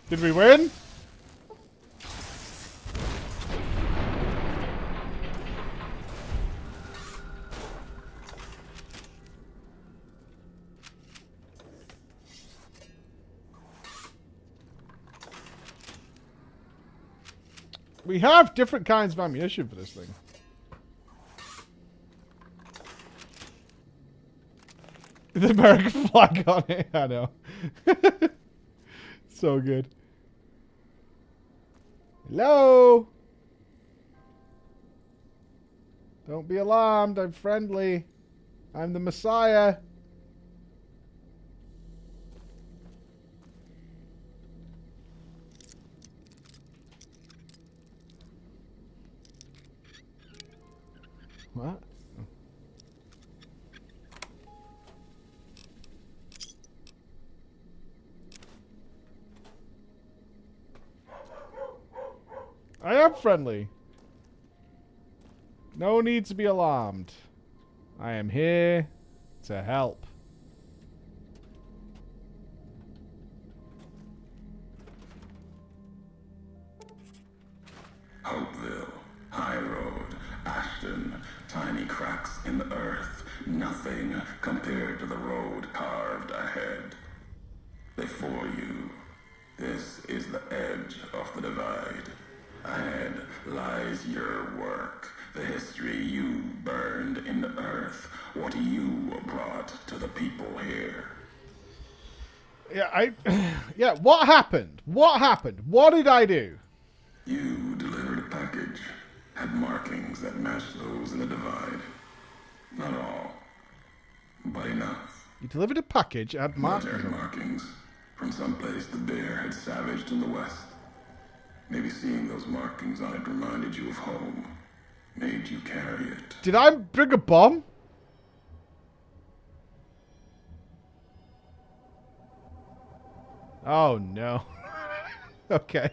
Did we win? We have different kinds of ammunition for this thing. The American flag on it. I know. So good. Hello? Don't be alarmed. I'm friendly. I'm the Messiah. What? I am friendly. No need to be alarmed. I am here to help. Hopeville, High Road, Ashton, tiny cracks in the earth, nothing compared to the road carved ahead. Before you, this is the edge of the divide. Ahead lies your work, the history you burned in the earth, what you brought to the people here. Yeah, yeah, what happened? What happened? What did I do? You delivered a package, had markings that matched those in the divide. Not all, but enough. You delivered a package, it had military markings from someplace the bear had savaged in the west. Maybe seeing those markings on it reminded you of home, made you carry it. Did I bring a bomb? Oh no. Okay.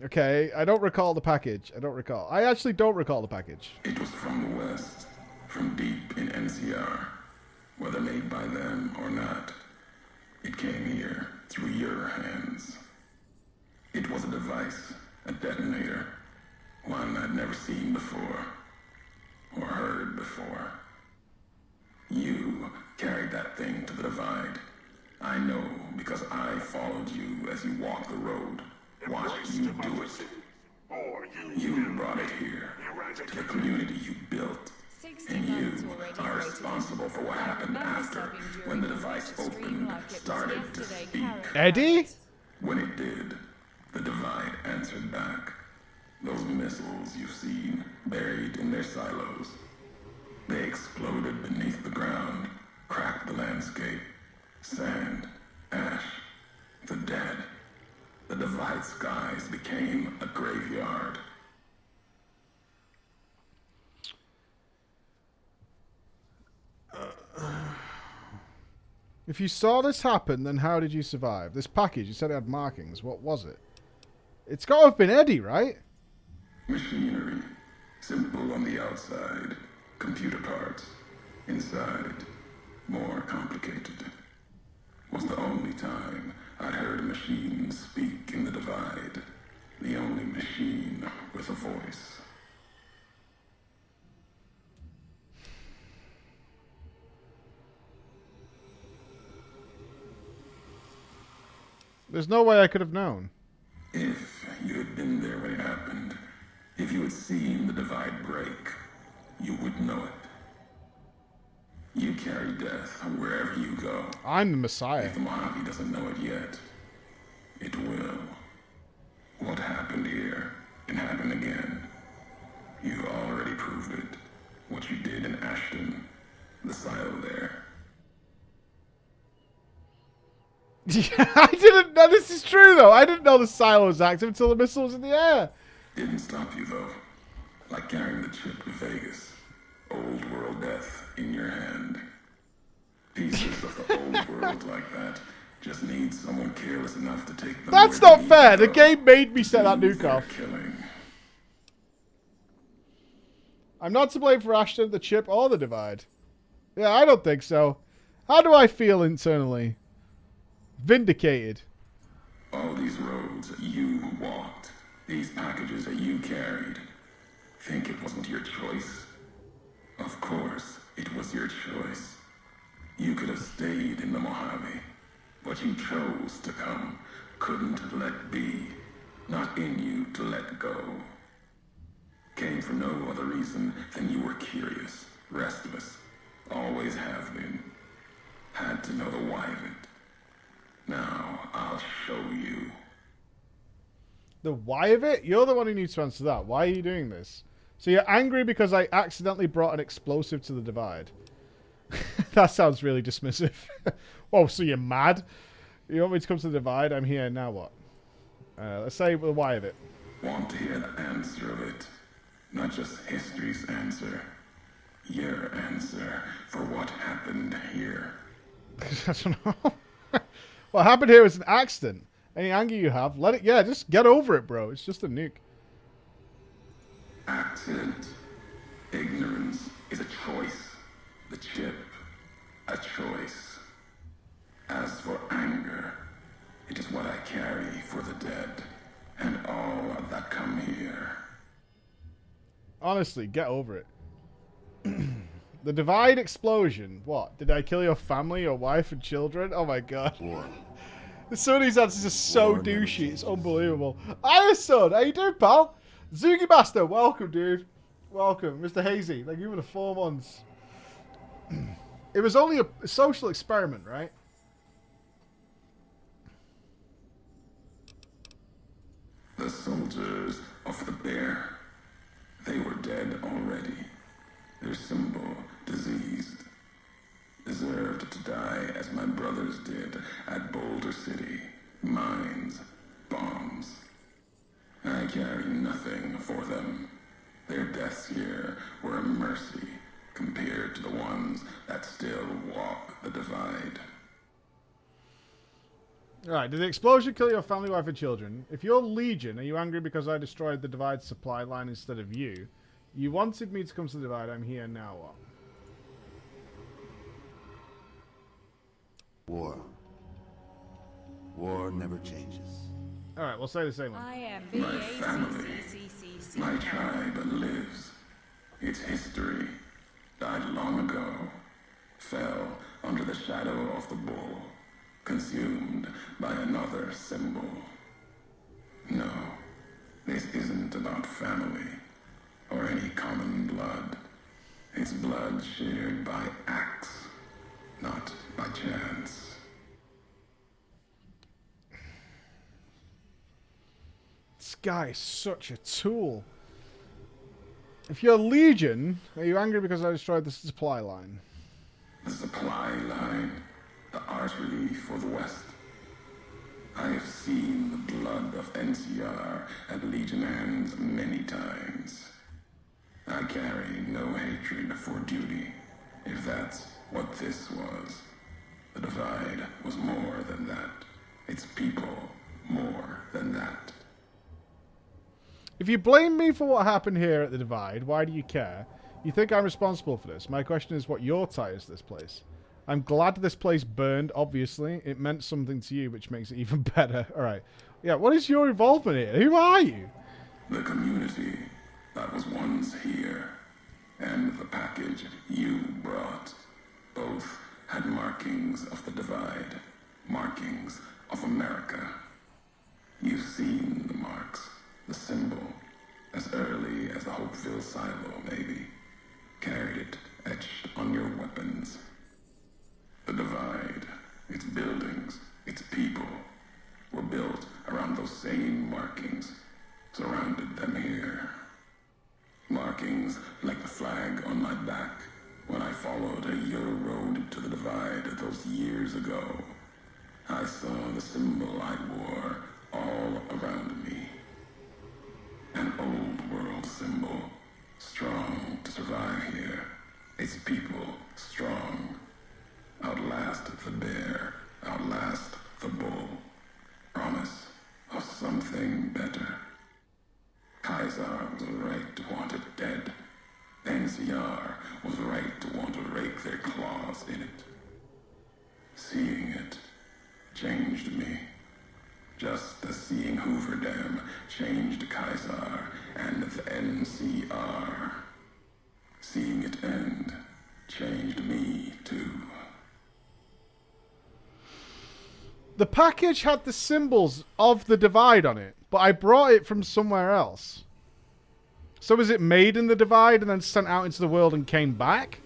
Okay, I don't recall the package. I don't recall. I actually don't recall the package. It was from the west, from deep in NCR. Whether made by them or not, it came here through your hands. It was a device, a detonator, one I'd never seen before, or heard before. You carried that thing to the divide. I know because I followed you as you walked the road, watched you do it. You brought it here, to the community you built. And you are responsible for what happened after, when the device opened, started to speak. Eddie? When it did, the divide answered back. Those missiles you've seen, buried in their silos. They exploded beneath the ground, cracked the landscape. Sand, ash, the dead. The divide skies became a graveyard. If you saw this happen, then how did you survive? This package, you said it had markings. What was it? It's got to have been Eddie, right? Machinery. Simple on the outside. Computer parts. Inside. More complicated. Was the only time I'd heard a machine speak in the divide. The only machine with a voice. There's no way I could have known. If you had been there when it happened, if you had seen the divide break, you would know it. You carry death wherever you go. I'm the Messiah. If the Mojave doesn't know it yet, it will. What happened here can happen again. You already proved it. What you did in Ashton, the silo there. I didn't know this is true though. I didn't know the silo was active until the missile was in the air. Didn't stop you though. Like carrying the chip to Vegas. Old world death in your hand. Pieces of the old world like that just need someone careless enough to take them. That's not fair. The game made me set that nuke off. Killing. I'm not to blame for Ashton, the chip, or the divide. Yeah, I don't think so. How do I feel internally? Vindicated. All these roads that you walked, these packages that you carried, think it wasn't your choice? Of course, it was your choice. You could have stayed in the Mojave, but you chose to come, couldn't let be. not in you to let go. Came for no other reason than you were curious, restless, always have been. Had to know the why of it. Now, I'll show you. The why of it? You're the one who needs to answer that. Why are you doing this? So you're angry because I accidentally brought an explosive to the divide. That sounds really dismissive. Oh, so you're mad? You want me to come to the divide? I'm here. Now what? Let's say the why of it. Want to hear the answer of it? Not just history's answer. Your answer for what happened here. I don't know. What happened here was an accident. Any anger you have, let it... Yeah, just get over it, bro. It's just a nuke. Accident. Ignorance is a choice. The chip, a choice. As for anger, it is what I carry for the dead and all that come here. Honestly, get over it. The divide explosion. What? Did I kill your family, your wife and children? Oh my god. Some of these answers are so douchey. It's unbelievable. Iron, how you doing, pal? Zugi Master, welcome, dude. Welcome. Mr. Hazy, thank you for the 4 months. It was only a social experiment, right? The soldiers of the bear. They were dead already. Their symbol, diseased. Deserved to die as my brothers did at Boulder City. Mines, bombs. I carry nothing for them. Their deaths here were a mercy compared to the ones that still walk the divide. Alright, did the explosion kill your family, wife, and children? If you're Legion, are you angry because I destroyed the divide supply line instead of you? You wanted me to come to the divide, I'm here, now what? War. War never changes. Alright, we'll say the same one. I am My family, my tribe lives. Its history died long ago, fell under the shadow of the bull, consumed by another symbol. No, this isn't about family or any common blood. It's blood shared by acts, not by chance. This guy is such a tool. If you're Legion, are you angry because I destroyed the supply line? The supply line, the artery for the West. I have seen the blood of NCR at Legion hands many times. I carry no hatred for duty, if that's what this was. The divide was more than that. Its people more than that. If you blame me for what happened here at the divide, why do you care? You think I'm responsible for this. My question is what your ties to this place. I'm glad this place burned, obviously. It meant something to you, which makes it even better. Alright. Yeah, what is your involvement here? Who are you? The community that was once here, and the package you brought, both had markings of the divide, markings of America. You've seen the marks, the symbol, as early as the Hopeville silo, maybe. Carried it etched on your weapons. The divide, its buildings, its people, were built around those same markings, surrounded them here. Markings like the flag on my back when I followed a Euro road to the divide those years ago. I saw the symbol I wore all around me. An old world symbol, strong to survive here. Its people strong. Outlast the bear, outlast the bull. Promise of something better. Kaiser was right to want it dead. NCR was right to want to rake their claws in it. Seeing it changed me. Just as seeing Hoover Dam changed Kaiser and the NCR. Seeing it end changed me too. The package had the symbols of the divide on it. But I brought it from somewhere else. So was it made in the Divide and then sent out into the world and came back?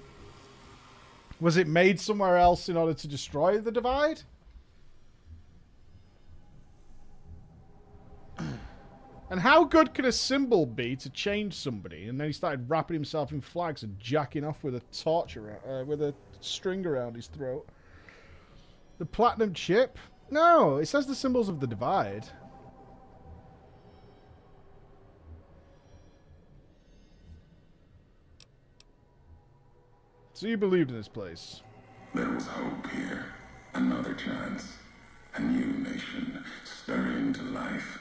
Was it made somewhere else in order to destroy the Divide? And how good can a symbol be to change somebody? And then he started wrapping himself in flags and jacking off with a torch around, with a string around his throat. The platinum chip? No, it says the symbols of the Divide. So you believed in this place? There was hope here. Another chance. A new nation stirring to life.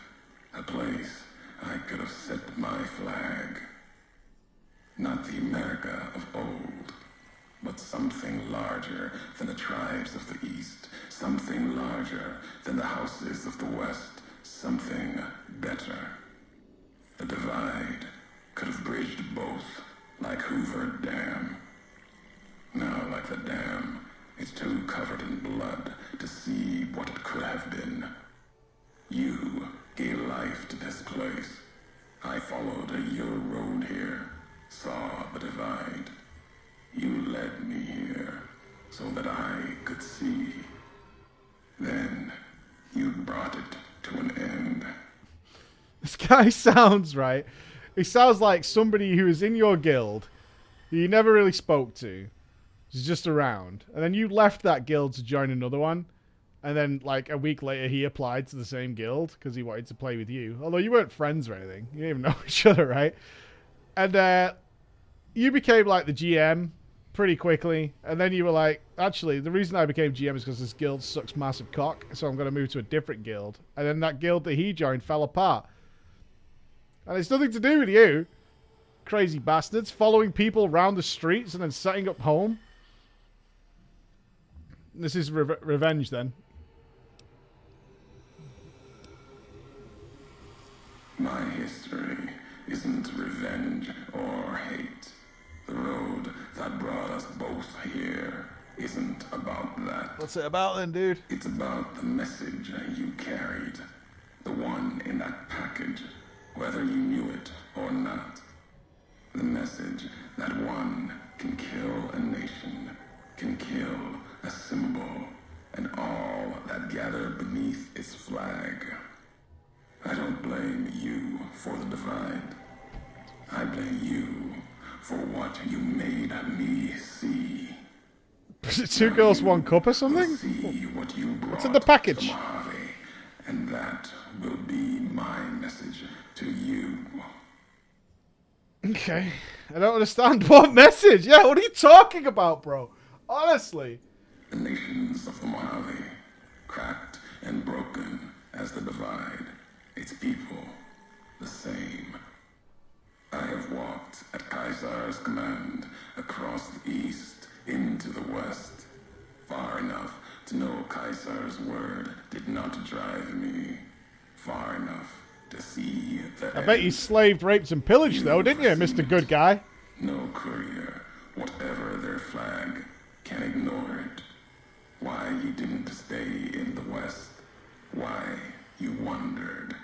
A place I could have set my flag. Not the America of old, but something larger than the tribes of the East. Something larger than the houses of the West. Something better. The Divide could have bridged both, like Hoover Dam. Now, like the dam, it's too covered in blood to see what it could have been. You gave life to this place. I followed your road here, saw the Divide. You led me here so that I could see. Then you brought it to an end. This guy sounds right. He sounds like somebody who is in your guild who you never really spoke to. He's just around. And then you left that guild to join another one. And then, like, a week later, he applied to the same guild because he wanted to play with you. Although you weren't friends or anything. You didn't even know each other, right? And you became, like, the GM pretty quickly. And then you were like, actually, the reason I became GM is because this guild sucks massive cock. So I'm going to move to a different guild. And then that guild that he joined fell apart. And it's nothing to do with you. Crazy bastards. Following people around the streets and then setting up home. This is revenge, then. My history isn't revenge or hate. The road that brought us both here isn't about that. What's it about, then, dude? It's about the message you carried. The one in that package, whether you knew it or not. The message that one can kill a nation, can kill a symbol, and all that gather beneath its flag. I don't blame you for the Divide. I blame you for what you made me see. Is it 2 girls, 1 cup or something? See what you brought What's in the package? to Mojave, and that will be my message to you. Okay. I don't understand. What message? Yeah, what are you talking about, bro? Honestly. The nations of the Mojave, cracked and broken as the Divide, its people, the same. I have walked at Caesar's command across the east into the west, far enough to know Caesar's word did not drive me, far enough to see the I bet you slaved, raped, and pillaged, though, didn't you, Mr. Good Guy? No courier, whatever their flag, can ignore it. Why you didn't stay in the West. Why you wondered.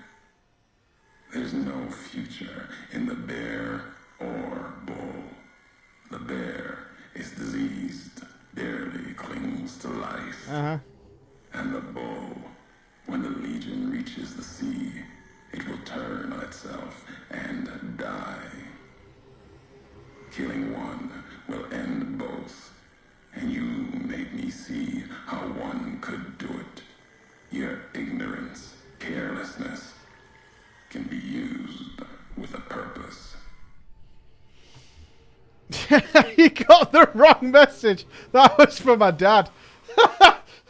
There's no future in the bear or bull. The bear is diseased, barely clings to life. And the bull, when the legion reaches the sea, it will turn on itself and die. Killing one will end both. And you made me see how one could do it. Your ignorance, carelessness, can be used with a purpose. You got the wrong message. That was for my dad.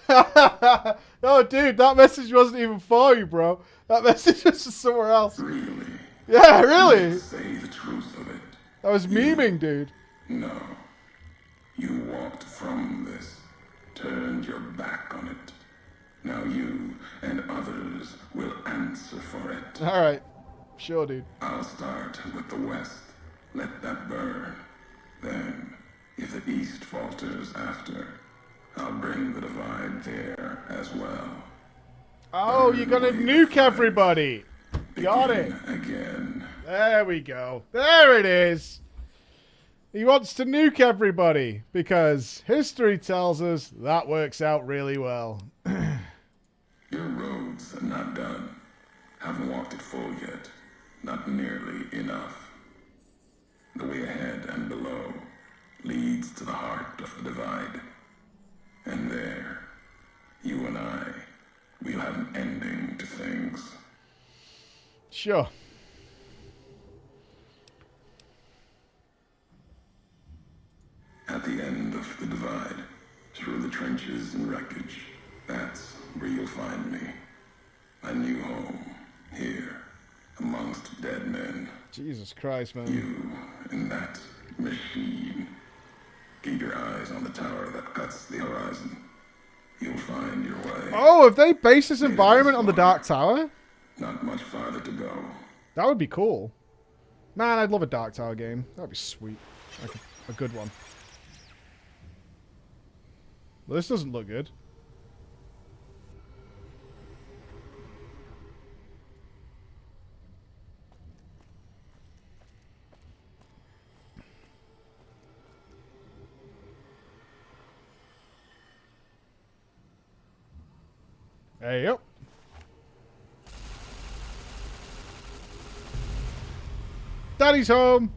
Oh, dude, that message wasn't even for you, bro. That message was just somewhere else. Really? Yeah, really? Say the truth of it. I was memeing, dude. No. You walked from this, turned your back on it. Now you and others will answer for it. Alright. Sure, dude. I'll start with the West. Let that burn. Then, if the East falters after, I'll bring the Divide there as well. Oh, you're gonna nuke everybody! got it. Again. There we go. There it is. He wants to nuke everybody because history tells us that works out really well. Your roads are not done. Haven't walked it full yet. Not nearly enough. The way ahead and below leads to the heart of the divide. And there, you and I, we'll have an ending to things. Sure. At the end of the divide, through the trenches and wreckage, that's where you'll find me. My new home, here, amongst dead men. Jesus Christ, man. You and that machine. Keep your eyes on the tower that cuts the horizon. You'll find your way. Oh, have they based this environment on the Dark Tower? Not much farther to go. That would be cool. Man, I'd love a Dark Tower game. That would be sweet. Like a good one. Well, this doesn't look good. Hey, yep. Daddy's home.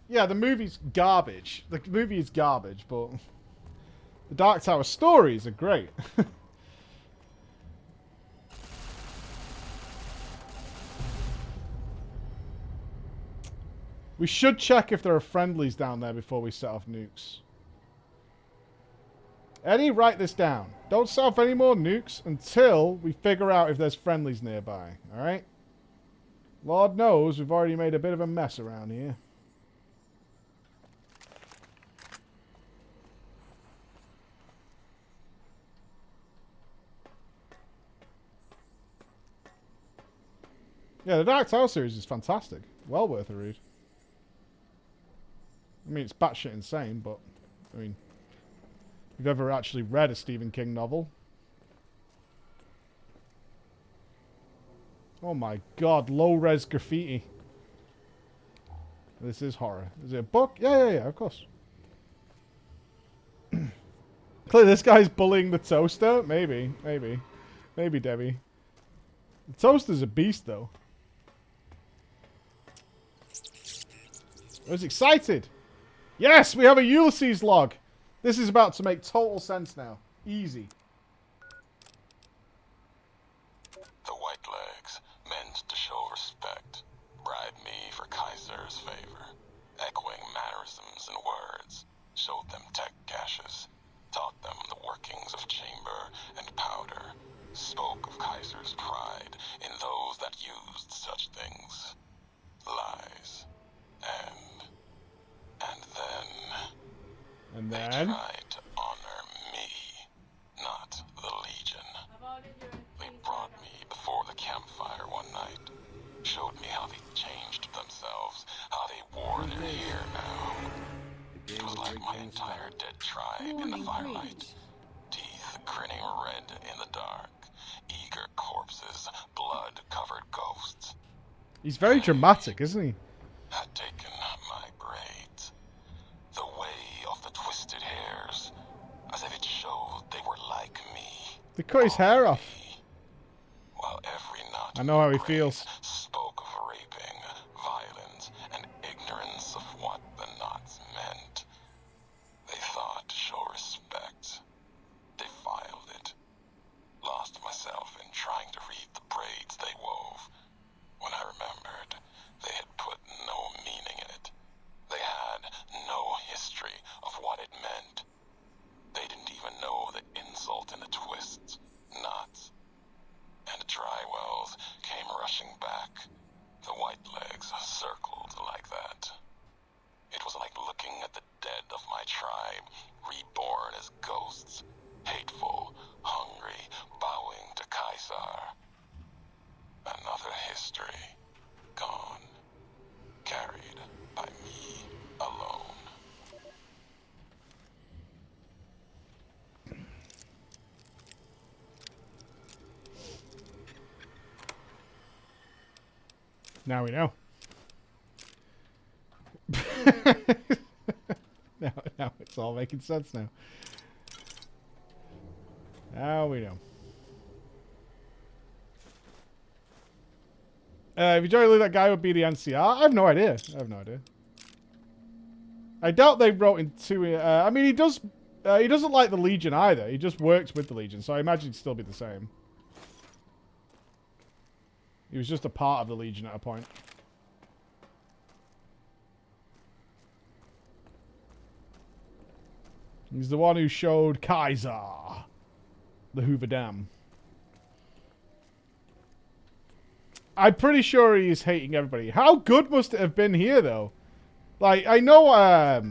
Yeah, the movie's garbage. The movie is garbage, but the Dark Tower stories are great. We should check if there are friendlies down there before we set off nukes. Eddie, write this down. Don't set off any more nukes until we figure out if there's friendlies nearby. Alright? Lord knows we've already made a bit of a mess around here. Yeah, the Dark Tower series is fantastic. Well worth a read. I mean, it's batshit insane, but, I mean, if you've ever actually read a Stephen King novel. Oh my god, low-res graffiti. This is horror. Is it a book? Yeah, of course. Clearly this guy's bullying the toaster? Maybe, Debbie. The toaster's a beast, though. I was excited. Yes, we have a Ulysses log. This is about to make total sense now. Easy. The white legs meant to show respect, bribe me for Kaiser's favor, echoing mannerisms and words, showed them tech caches, taught them the workings of chamber and powder, spoke of Kaiser's pride in those that used such things. Lies. And they then tried to honor me, not the Legion. They brought me before the campfire one night, showed me how they changed themselves, how they wore their hair now. It was like my entire dead tribe in the firelight, teeth grinning red in the dark, eager corpses, blood-covered ghosts. He's very dramatic, isn't he? Had taken my braids, the way of the twisted hairs, as if it showed they were like me. They cut his hair off. While every knot I know how he feels. Spoke of raping, violence, and ignorance of what the knots meant. They thought to show respect. Defiled it. Lost myself in trying to read the braids they wove. When I remembered, they had put no meaning in it. They had no history of what it meant. They didn't even know the insult in the twists, knots. And the dry wells came rushing back. The white legs circled like that. It was like looking at the dead of my tribe, reborn as ghosts, hateful, hungry, bowing to Caesar. Another history, gone, carried by me alone. Now we know. now it's all making sense now. Now we know. If you don't believe that guy would be the NCR, I have no idea. I doubt they wrote into. I mean, he does. He doesn't like the Legion either. He just works with the Legion, so I imagine he'd still be the same. He was just a part of the Legion at a point. He's the one who showed Kaiser the Hoover Dam. I'm pretty sure he's hating everybody. How good must it have been here, though? Like, I know, I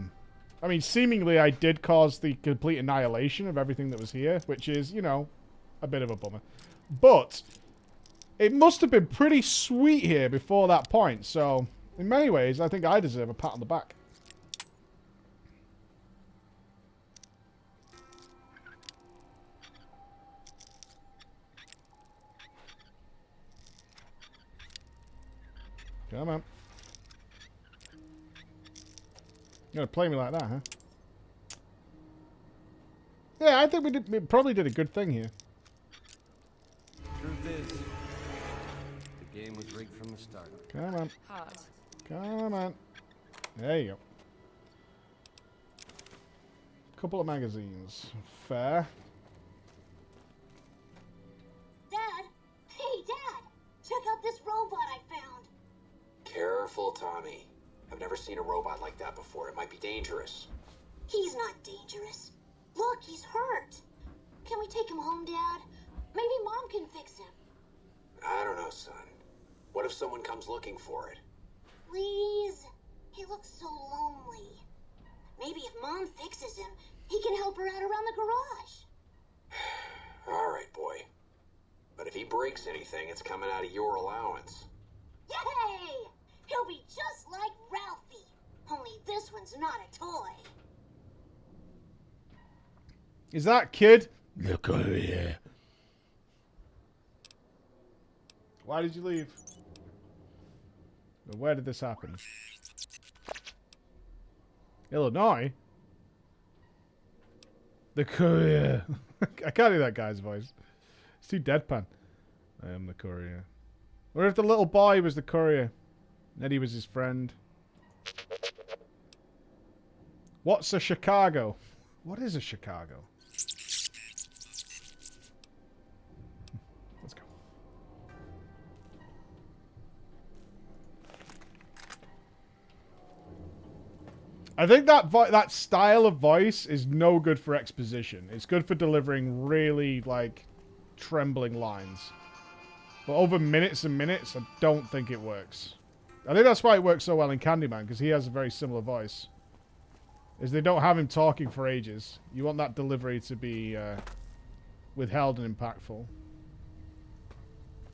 mean, seemingly I did cause the complete annihilation of everything that was here, which is, you know, a bit of a bummer. But it must have been pretty sweet here before that point, so in many ways, I think I deserve a pat on the back. Come on. You're gonna play me like that, huh? Yeah, I think we probably did a good thing here. Truth is, the game was rigged from the start. Come on. Hard. Come on. There you go. Couple of magazines. Fair. Dad! Hey, Dad! Check out this robot I found! Careful, Tommy. I've never seen a robot like that before. It might be dangerous. He's not dangerous. Look, he's hurt. Can we take him home, Dad? Maybe Mom can fix him. I don't know, son. What if someone comes looking for it? Please? He looks so lonely. Maybe if Mom fixes him, he can help her out around the garage. All right, boy. But if he breaks anything, it's coming out of your allowance. Yay! He'll be just like Ralphie. Only this one's not a toy. Is that kid? Look over here. Why did you leave? Where did this happen? Illinois? The courier. I can't do that guy's voice. It's too deadpan. I am the courier. What if the little boy was the courier? Eddie was his friend. What's a Chicago? What is a Chicago? Let's go. I think that style of voice is no good for exposition. It's good for delivering really, like, trembling lines. But over minutes and minutes, I don't think it works. I think that's why it works so well in Candyman, because he has a very similar voice. Is they don't have him talking for ages. You want that delivery to be withheld and impactful.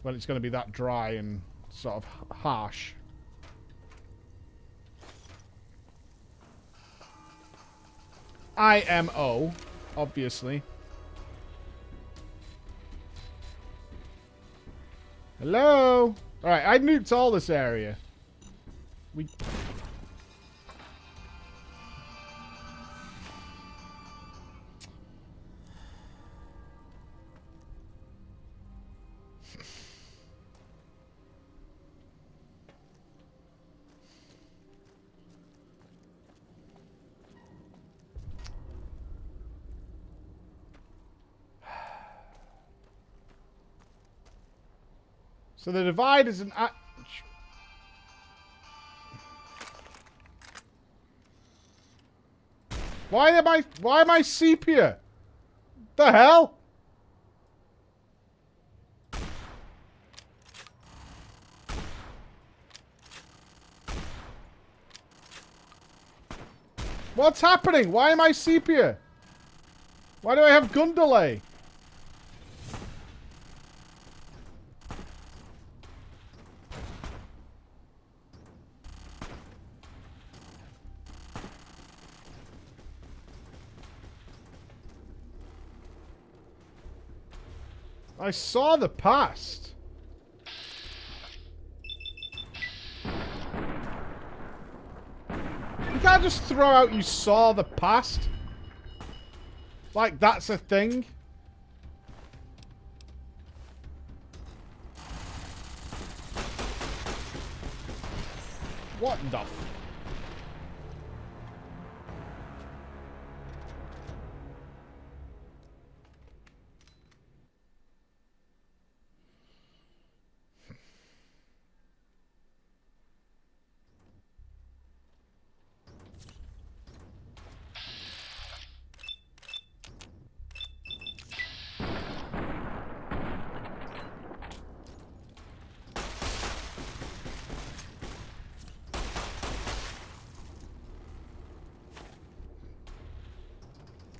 When it's going to be that dry and sort of harsh. IMO, obviously. Hello? Alright, I nuked all this area. We... So the divide is an... Why am I sepia? The hell? What's happening? Why am I sepia? Why do I have gun delay? I saw the past. can't just throw out you saw the past. Like that's a thing. What the f...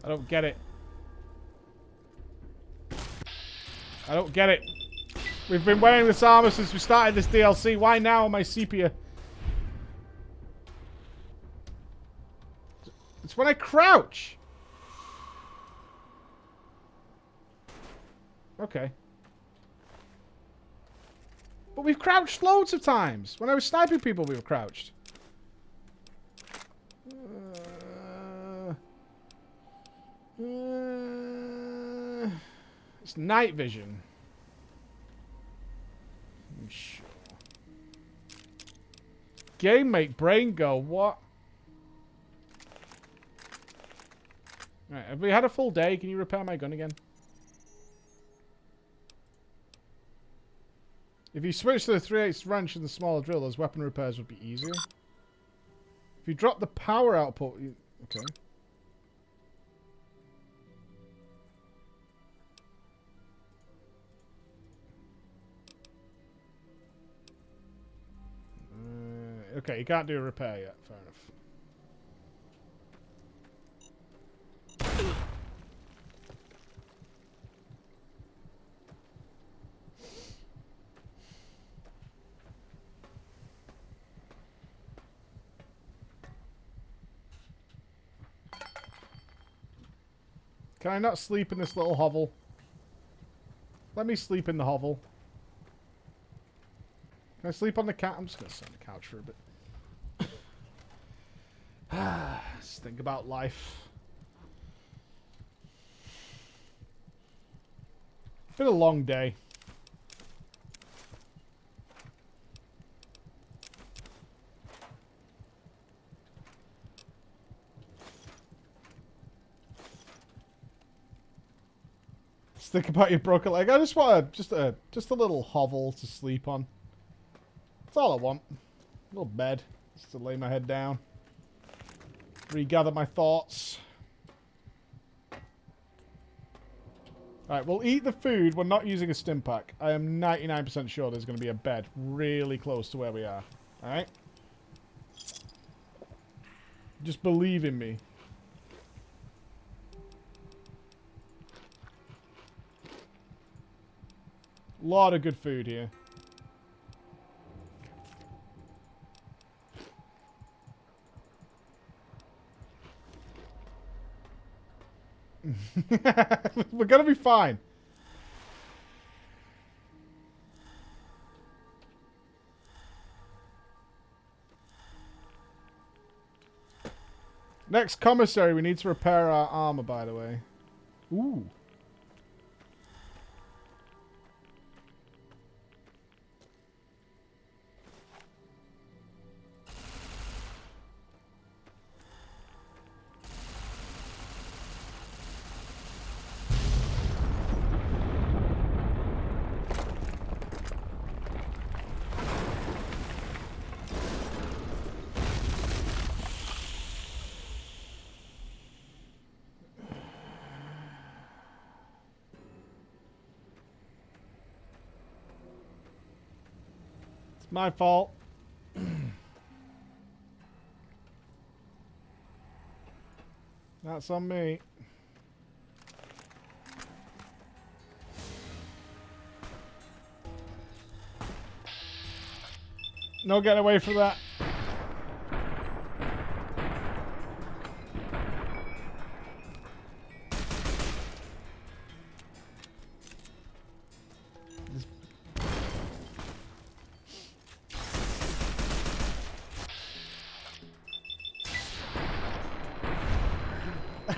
I don't get it. I don't get it. We've been wearing this armor since we started this DLC. Why now am I sepia? It's when I crouch. Okay. But we've crouched loads of times. When I was sniping people, we were crouched. It's night vision. I'm sure. Game make brain go, what? Right, have we had a full day? Can you repair my gun again? If you switch to the 3/8 wrench and the smaller drill, those weapon repairs would be easier. If you drop the power output... Okay. Okay, you can't do a repair yet. Fair enough. Can I not sleep in this little hovel? Let me sleep in the hovel. Can I sleep on the couch? I'm just going to sit on the couch for a bit. Just think about life. It's been a long day. Just think about your broken leg. I just want just a little hovel to sleep on. That's all I want. A little bed. Just to lay my head down. Regather my thoughts. Alright, we'll eat the food. We're not using a stim pack. I am 99% sure there's going to be a bed really close to where we are. Alright? Just believe in me. A lot of good food here. We're gonna be fine. Next commissary, we need to repair our armor, by the way. Ooh. My fault. That's on me. No getting away from that.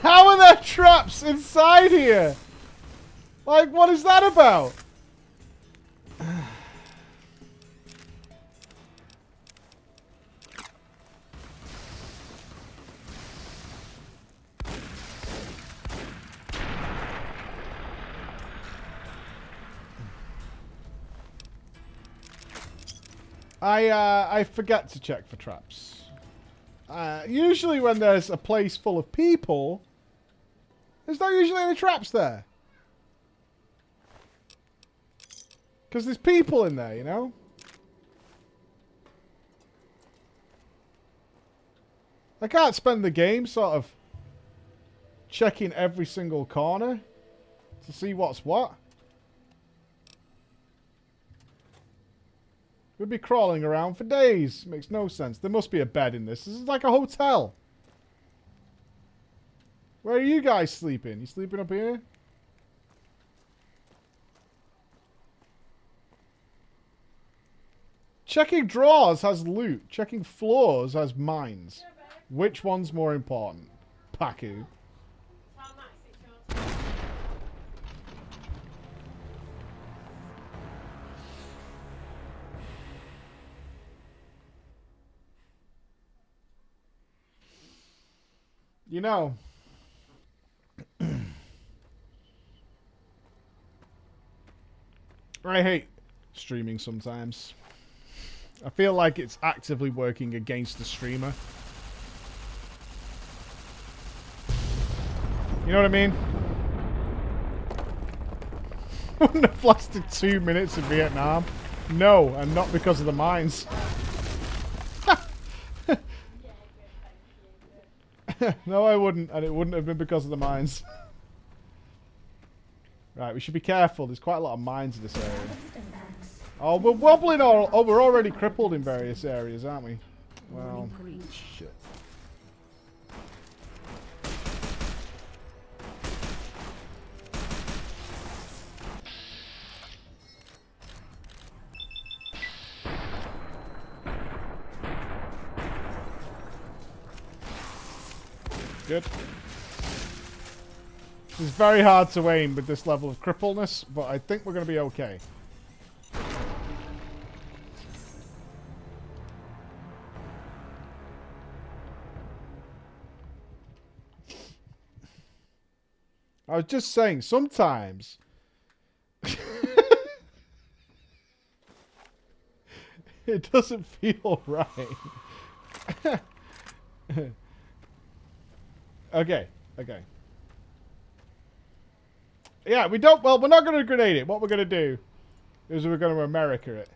How are there traps inside here? Like, what is that about? I forget to check for traps. Usually when there's a place full of people, there's not usually any traps there. Because there's people in there, you know? I can't spend the game sort of checking every single corner to see what's what. We'd be crawling around for days. Makes no sense. There must be a bed in this. This is like a hotel. Where are you guys sleeping? You sleeping up here? Checking drawers has loot. Checking floors has mines. Which one's more important? Paku. You know, I hate streaming sometimes. I feel like it's actively working against the streamer. You know what I mean? Wouldn't have lasted 2 minutes in Vietnam. No, and not because of the mines. No, I wouldn't, and it wouldn't have been because of the mines. Right, we should be careful. There's quite a lot of mines in this area. Oh, we're wobbling all... Oh, we're already crippled in various areas, aren't we? Well, shit. Good. It's very hard to aim with this level of crippleness, but I think we're going to be okay. I was just saying, sometimes... it doesn't feel right. Okay, okay. Yeah, we don't... Well, we're not going to grenade it. What we're going to do is we're going to America it.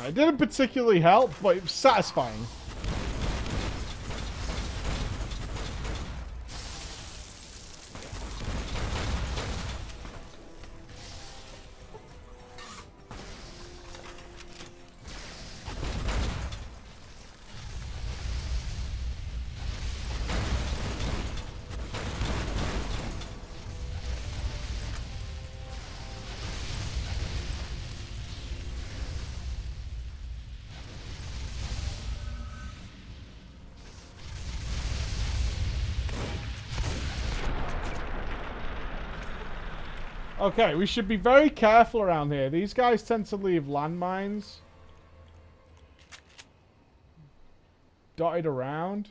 It didn't particularly help, but it was satisfying. Okay, we should be very careful around here. These guys tend to leave landmines dotted around.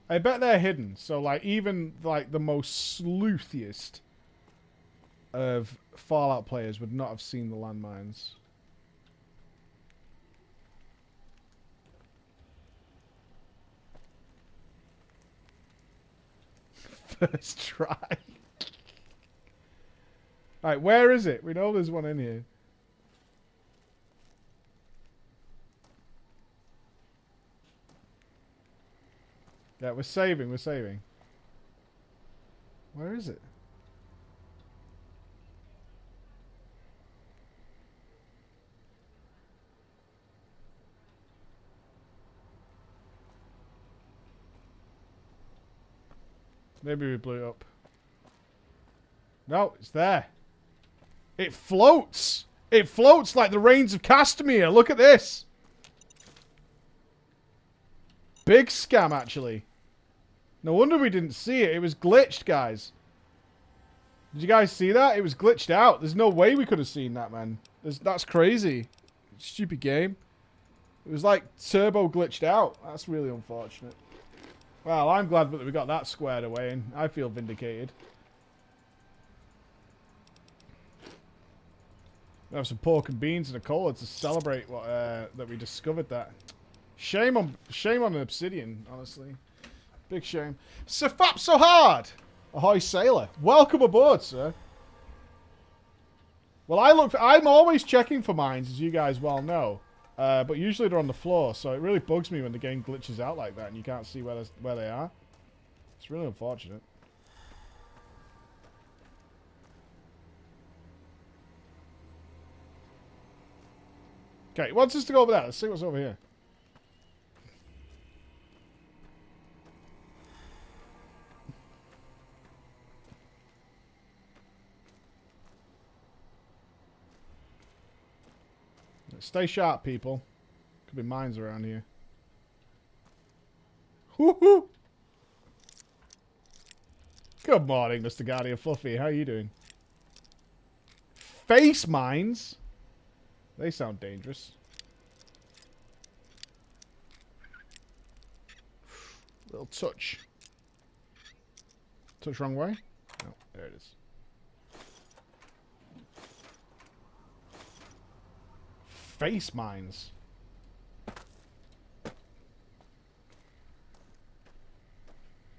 I bet they're hidden. So, like, even, like, the most sleuthiest of Fallout players would not have seen the landmines. First try. Alright, where is it? We know there's one in here. Yeah, we're saving, we're saving. Where is it? Maybe we blew it up. No, it's there. It floats. It floats like the Rains of Castamere. Look at this. Big scam, actually. No wonder we didn't see it. It was glitched, guys. Did you guys see that? It was glitched out. There's no way we could have seen that, man. That's crazy. Stupid game. It was like turbo glitched out. That's really unfortunate. Well, I'm glad that we got that squared away, and I feel vindicated. We have some pork and beans and a cola to celebrate what that we discovered that. Shame on an obsidian, honestly. Big shame. So fap so hard. Ahoy, sailor. Welcome aboard, sir. Well, I'm always checking for mines, as you guys well know. But usually they're on the floor, so it really bugs me when the game glitches out like that and you can't see where they are. It's really unfortunate. Okay, he wants us to go over there. Let's see what's over here. Stay sharp, people. Could be mines around here. Woohoo! Good morning, Mr. Guardian Fluffy. How are you doing? Face mines? They sound dangerous. Little touch. Touch wrong way? No, there it is. Face mines.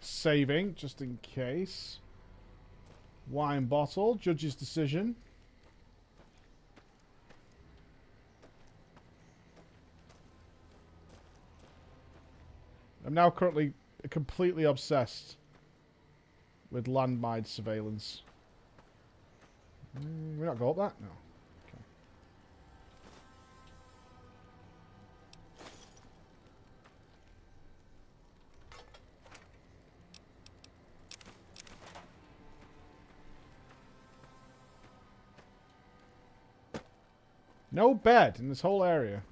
Saving, just in case. Wine bottle, judge's decision. I'm now currently completely obsessed with landmine surveillance. We not go up that? No. Okay. No bed in this whole area.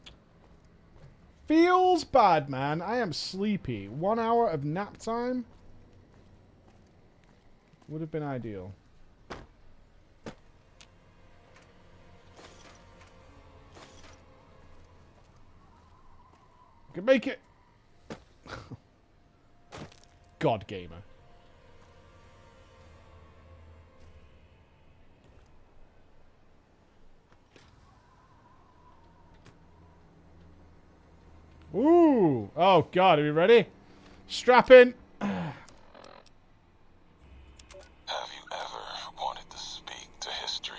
Feels bad, man. I am sleepy. 1 hour of nap time would have been ideal. Can make it. God gamer. Ooh. Oh, God. Are we ready? Strap in. Have you ever wanted to speak to history?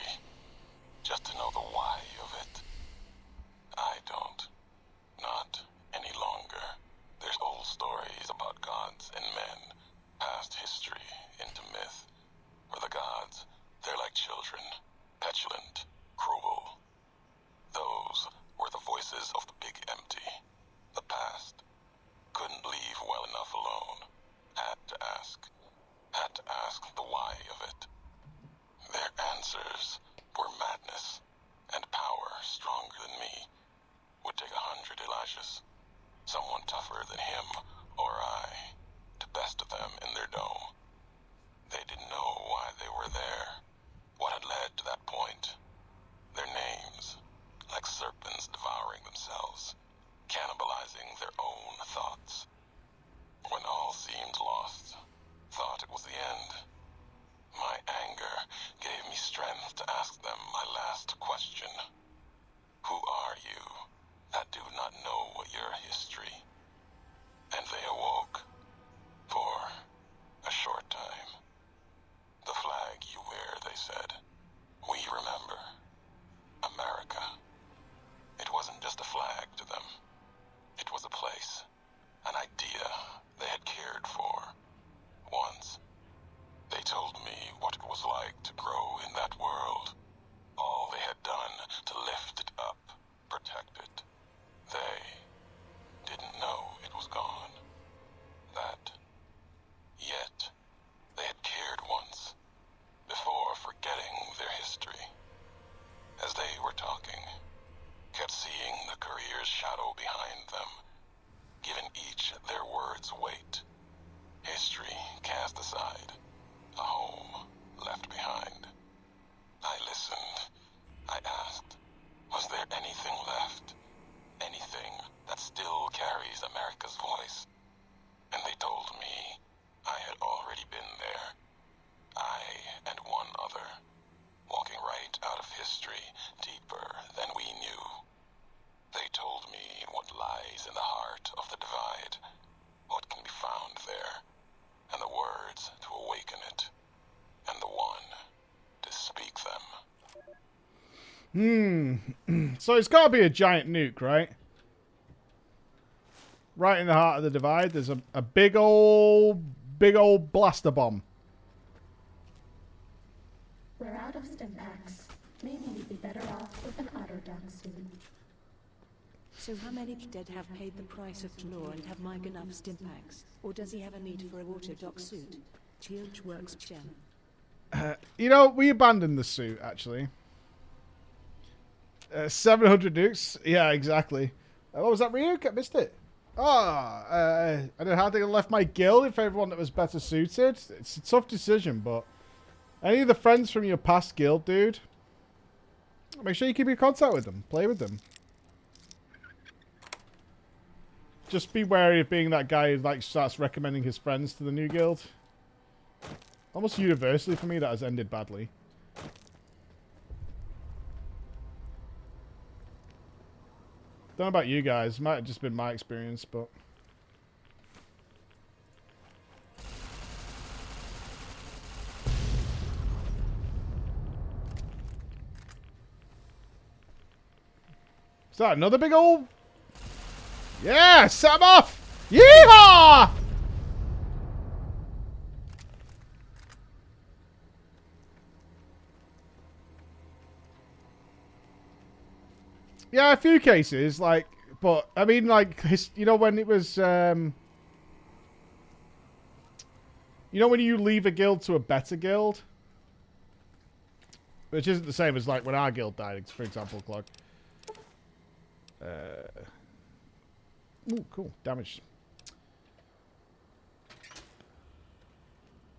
Just to know the why of it? I don't. Not any longer. There's old stories about gods and men, past history into myth. For the gods, they're like children, petulant, cruel. Those were the voices of the big empty. The past. Couldn't leave well enough alone. Had to ask the why of it. Their answers were madness, and power stronger than me. Would take 100 Elijahs. Someone tougher than him or I, to best of them in their dome. They didn't know why they were there, what had led to that point. Their names, like serpents devouring themselves, cannibalizing their own thoughts. When all seemed lost, thought it was the end. My anger gave me strength to ask them my last question. Who are you that do not know your history? And they awoke, them, given each their words weight. History cast aside, a home left behind. I listened. I asked, was there anything left? Anything that still carries America's voice? And they told me I had already been there. I and one other, walking right out of history deeper than we knew. They told me what lies in the heart of the divide, what can be found there, and the words to awaken it, and the one to speak them. So it's got to be a giant nuke, right? Right in the heart of the divide, there's a big old blaster bomb. We're out of stim packs. Maybe we'd be better off with an auto dock soon. So how many dead have paid the price of law and have Mike enough stim packs? Or does he have a need for a auto dock suit? Huge works, Gem. You know, we abandoned the suit, actually. 700 nukes? Yeah, exactly. What was that, Ryuk? I missed it. I don't know how they left my guild in favor of one that was better suited. It's a tough decision, but any of the friends from your past guild, dude, make sure you keep in contact with them. Play with them. Just be wary of being that guy who like starts recommending his friends to the new guild. Almost universally for me, that has ended badly. Don't know about you guys. Might have just been my experience, but... Is that another big old... Yeah! Set him off! Yeehaw! Yeah, a few cases, like, but, I mean, like, you know, when it was, you know, when you leave a guild to a better guild? Which isn't the same as, like, when our guild died, for example, Clog. Ooh, cool. Damage.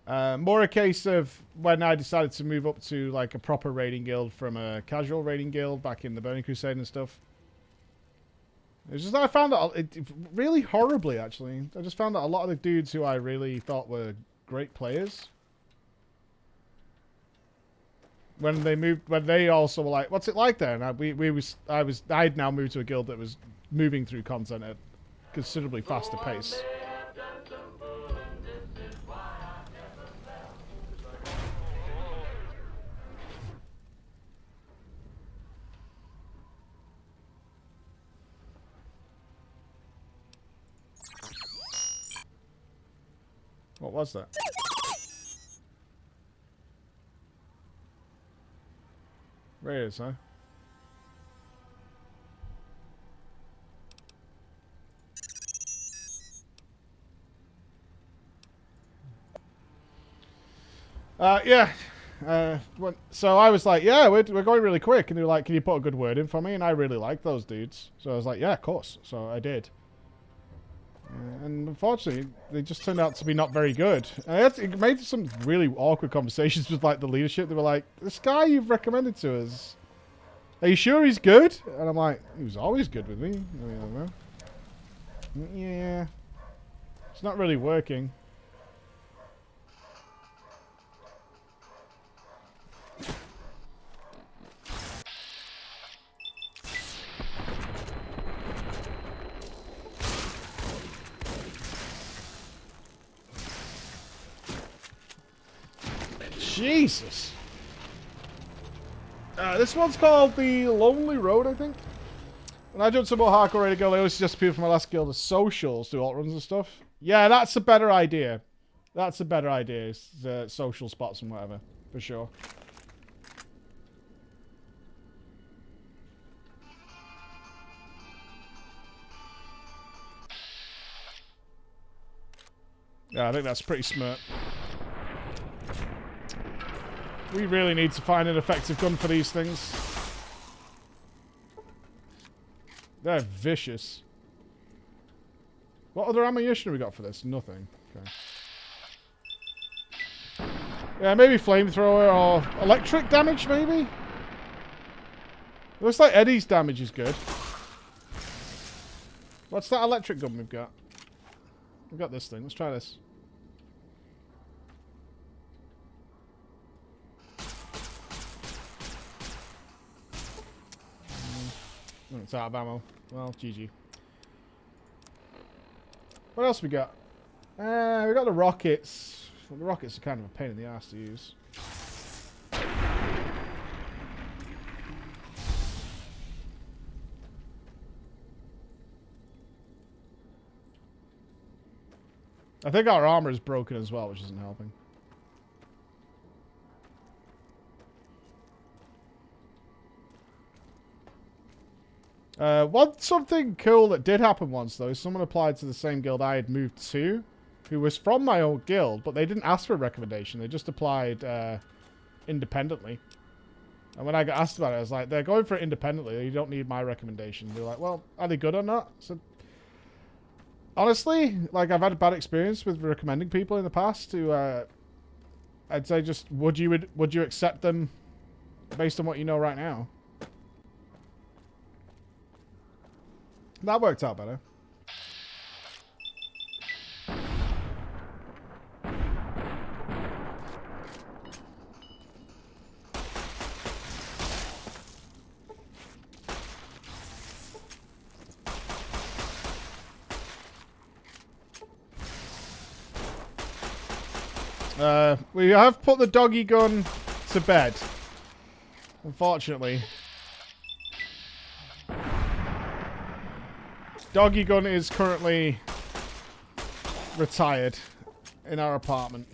More a case of when I decided to move up to like a proper raiding guild from a casual raiding guild back in the Burning Crusade and stuff. It's just that I found that really horribly, actually. I just found that a lot of the dudes who I really thought were great players, when they moved, when they also were like, "What's it like there?" And I'd now moved to a guild that was moving through content at considerably faster pace. What was that? Raiders, huh? Yeah. So I was like, yeah, we're going really quick. And they were like, can you put a good word in for me? And I really liked those dudes. So I was like, yeah, of course. So I did. And unfortunately, they just turned out to be not very good. It made some really awkward conversations with like the leadership. They were like, this guy you've recommended to us, are you sure he's good? And I'm like, he was always good with me. I mean, I don't know. Yeah. It's not really working. Jesus. This one's called the Lonely Road, I think. When I jumped to more hardcore ready to go, I always suggest people from my last guild as socials do alt runs and stuff. Yeah, that's a better idea. That's a better idea. It's, social spots and whatever, for sure. Yeah, I think that's pretty smart. We really need to find an effective gun for these things. They're vicious. What other ammunition have we got for this? Nothing. Okay. Yeah, maybe flamethrower or electric damage, maybe? Looks like Eddie's damage is good. What's that electric gun we've got? We've got this thing. Let's try this. It's out of ammo. Well, GG. What else we got? We got the rockets. Well, the rockets are kind of a pain in the ass to use. I think our armor is broken as well, which isn't helping. Something cool that did happen once, though, is someone applied to the same guild I had moved to, who was from my old guild, but they didn't ask for a recommendation. They just applied independently. And when I got asked about it, I was like, they're going for it independently. You don't need my recommendation. They're like, well, are they good or not? So, honestly, like, I've had a bad experience with recommending people in the past to, I'd say just, would you accept them based on what you know right now? That worked out better. We have put the doggy gun to bed, unfortunately. Doggy gun is currently retired in our apartment.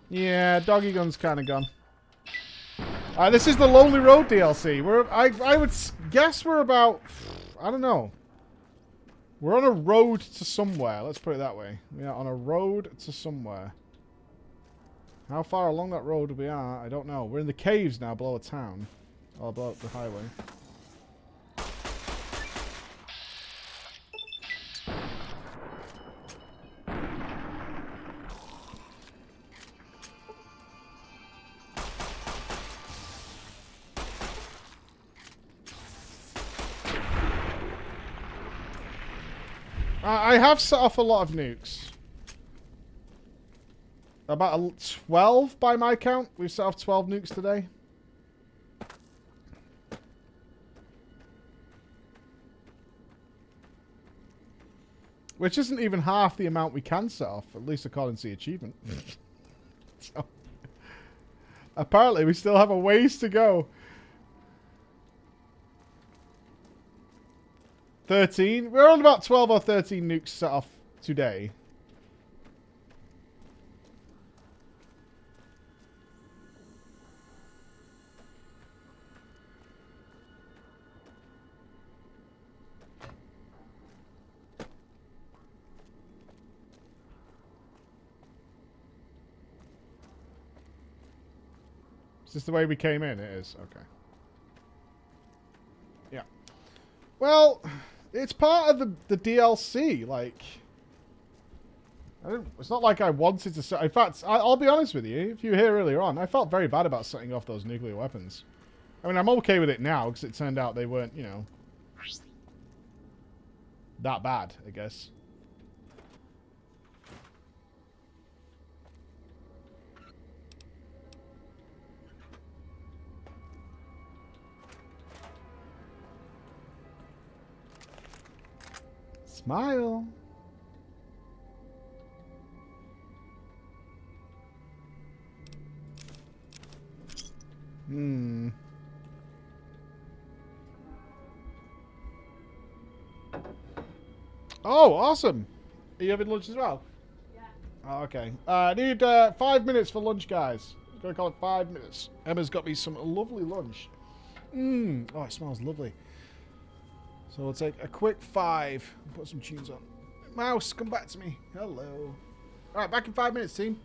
Yeah, doggy gun's kind of gone. This is the Lonely Road DLC. I would guess we're about, I don't know. We're on a road to somewhere. Let's put it that way. We are on a road to somewhere. How far along that road we are, I don't know. We're in the caves now below a town. Or below the highway. I have set off a lot of nukes. About 12 by my count. We've set off 12 nukes today. Which isn't even half the amount we can set off, at least according to the achievement. So, apparently we still have a ways to go. 13? We're on about 12 or 13 nukes set off today. Is this the way we came in? It is. Okay. Yeah. Well, it's part of the DLC. Like, it's not like I wanted to set... In fact, I'll be honest with you. If you were here earlier on, I felt very bad about setting off those nuclear weapons. I mean, I'm okay with it now because it turned out they weren't, you know, that bad, I guess. Smile. Oh, awesome. Are you having lunch as well? Yeah. Oh, okay. I need 5 minutes for lunch, guys. I'm going to call it 5 minutes. Emma's got me some lovely lunch. Oh, it smells lovely. So we'll take a quick 5 and put some tunes on. Mouse, come back to me. Hello. Alright, back in 5 minutes, team.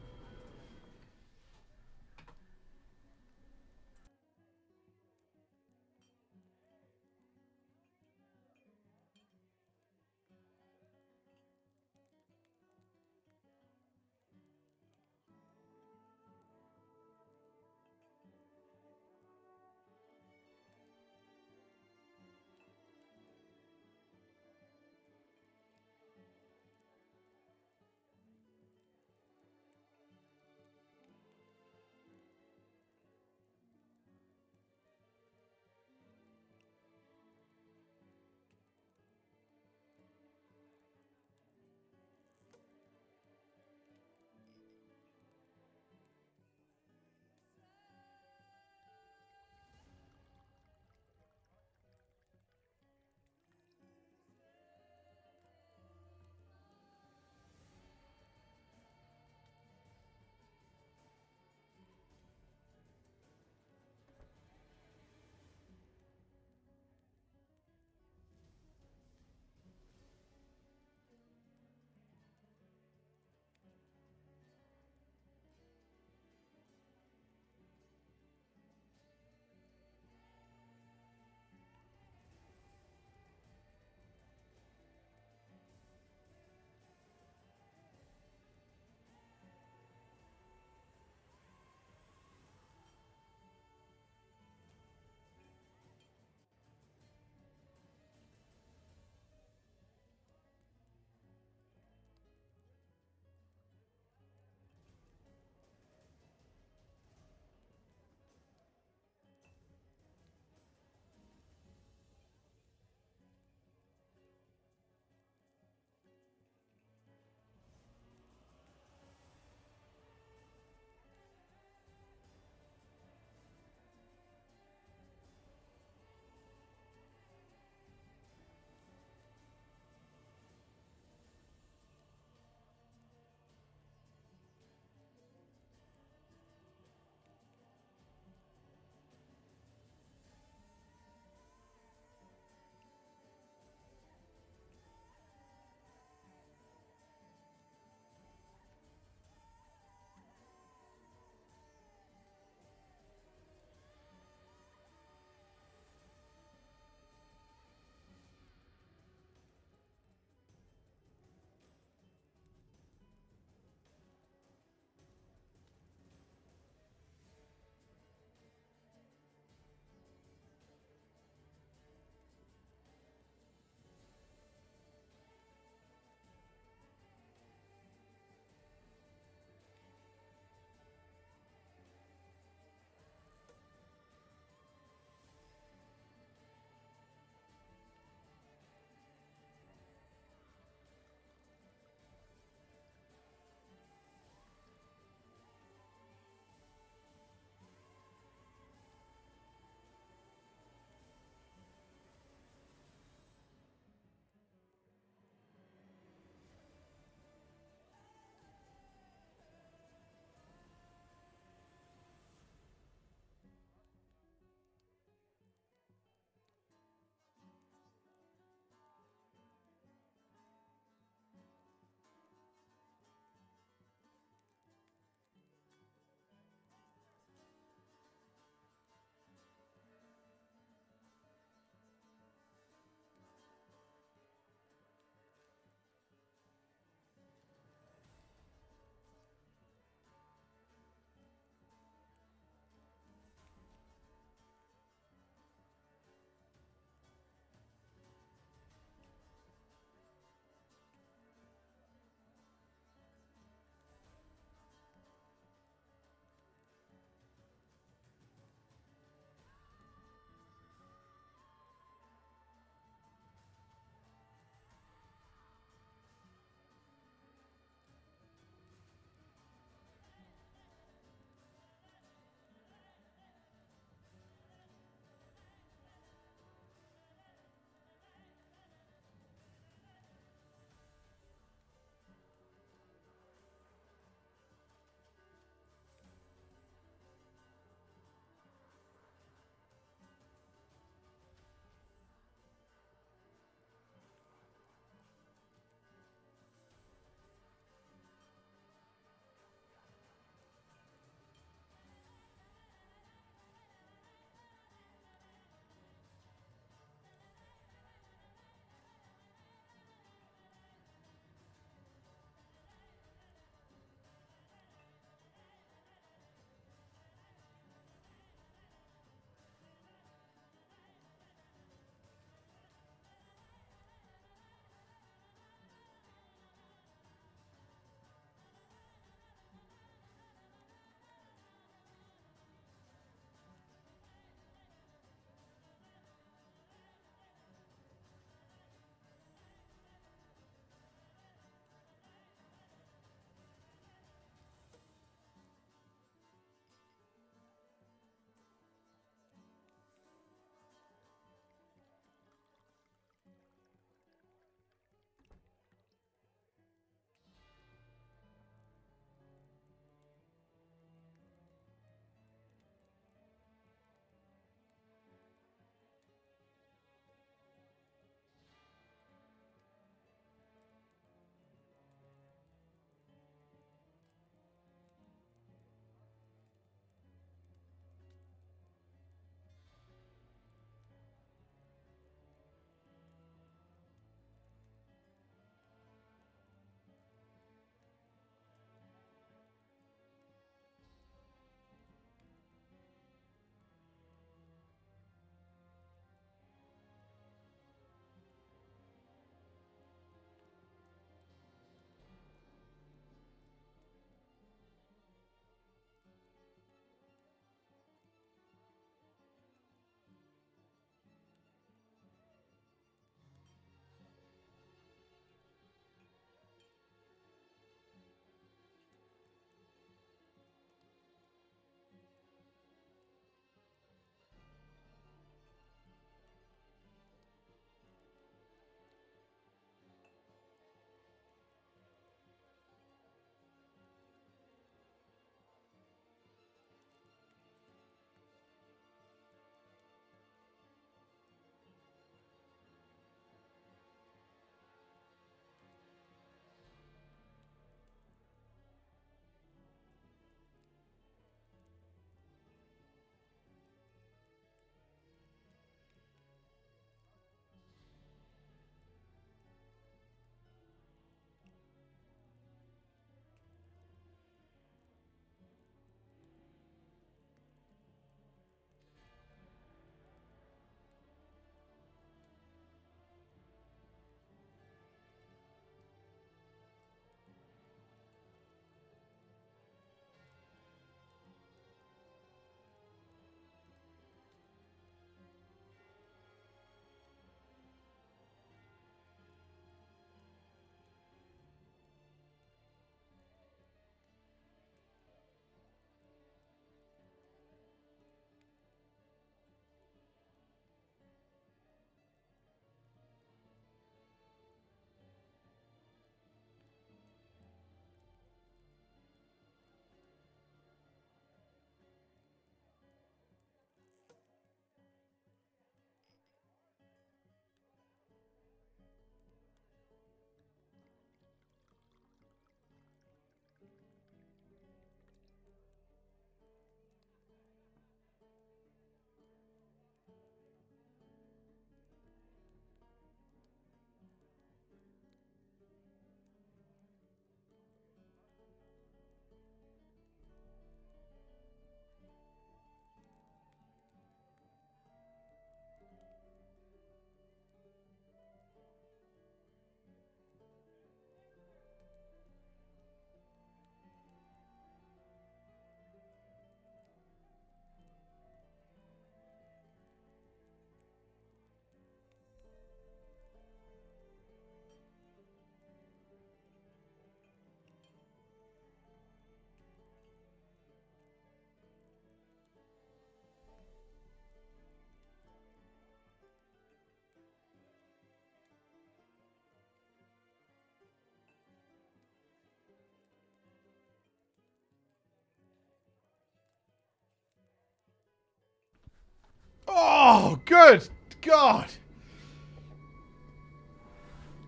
good God.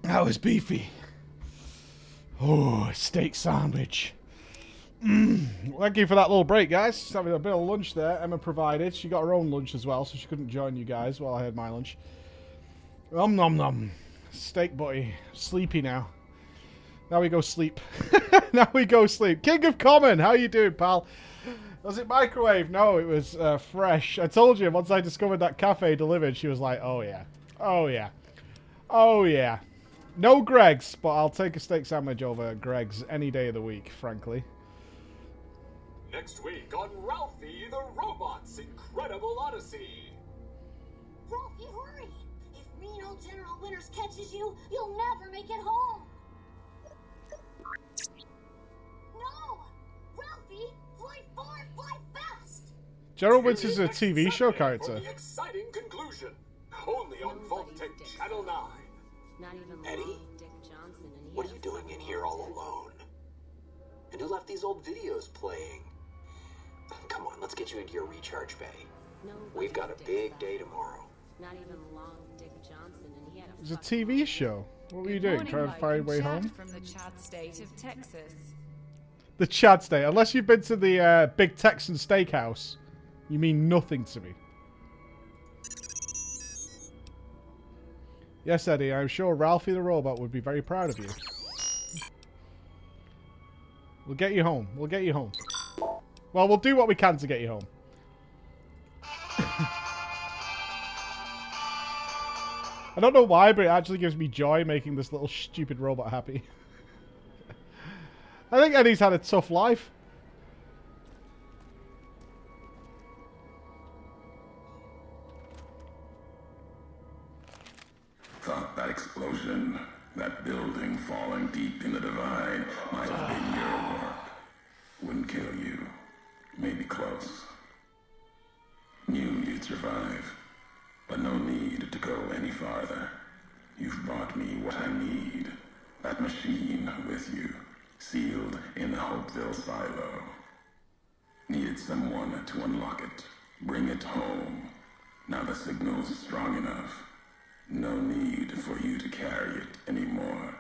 That was beefy. Oh, steak sandwich. Thank you for that little break, guys. Just having a bit of lunch there. Emma provided. She got her own lunch as well, so she couldn't join you guys while I had my lunch. Nom nom nom. Steak buddy. Sleepy now. Now we go sleep. Now we go sleep. King of Common, how you doing, pal? Was it microwave? No, it was fresh. I told you, once I discovered that cafe delivered, she was like, oh yeah. Oh yeah. Oh yeah. No Greg's, but I'll take a steak sandwich over Greg's any day of the week, frankly. Next week on Ralphie the Robot's Incredible Odyssey. Ralphie, hurry! If mean old General Winters catches you, you'll never make it home. No! Ralphie, fly far, fly fast! General Winters is a TV show character. For the exciting conclusion. Only on Vault-Tech Channel 9. Not even Eddie? Dick Johnson, and he What are had you a doing in here all alone? And who left these old videos playing? Come on, let's get you into your recharge bay. We've got a big day tomorrow. Not even long Dick Johnson, and he had a It's a TV show. What were you doing? Trying to find your way home? From the Chad state of Texas. The Chad state. Unless you've been to the Big Texan Steakhouse, you mean nothing to me. Yes, Eddie, I'm sure Ralphie the Robot would be very proud of you. We'll get you home. We'll get you home. Well, we'll do what we can to get you home. I don't know why, but it actually gives me joy making this little stupid robot happy. I think Eddie's had a tough life. Thought that explosion, that building falling deep in the divide, might have been your work. Wouldn't kill you. Maybe close. Knew you'd survive, but no need to go any farther. You've brought me what I need. That machine with you, sealed in the Hopeville silo. Needed someone to unlock it, bring it home. Now the signal's strong enough. No need for you to carry it anymore.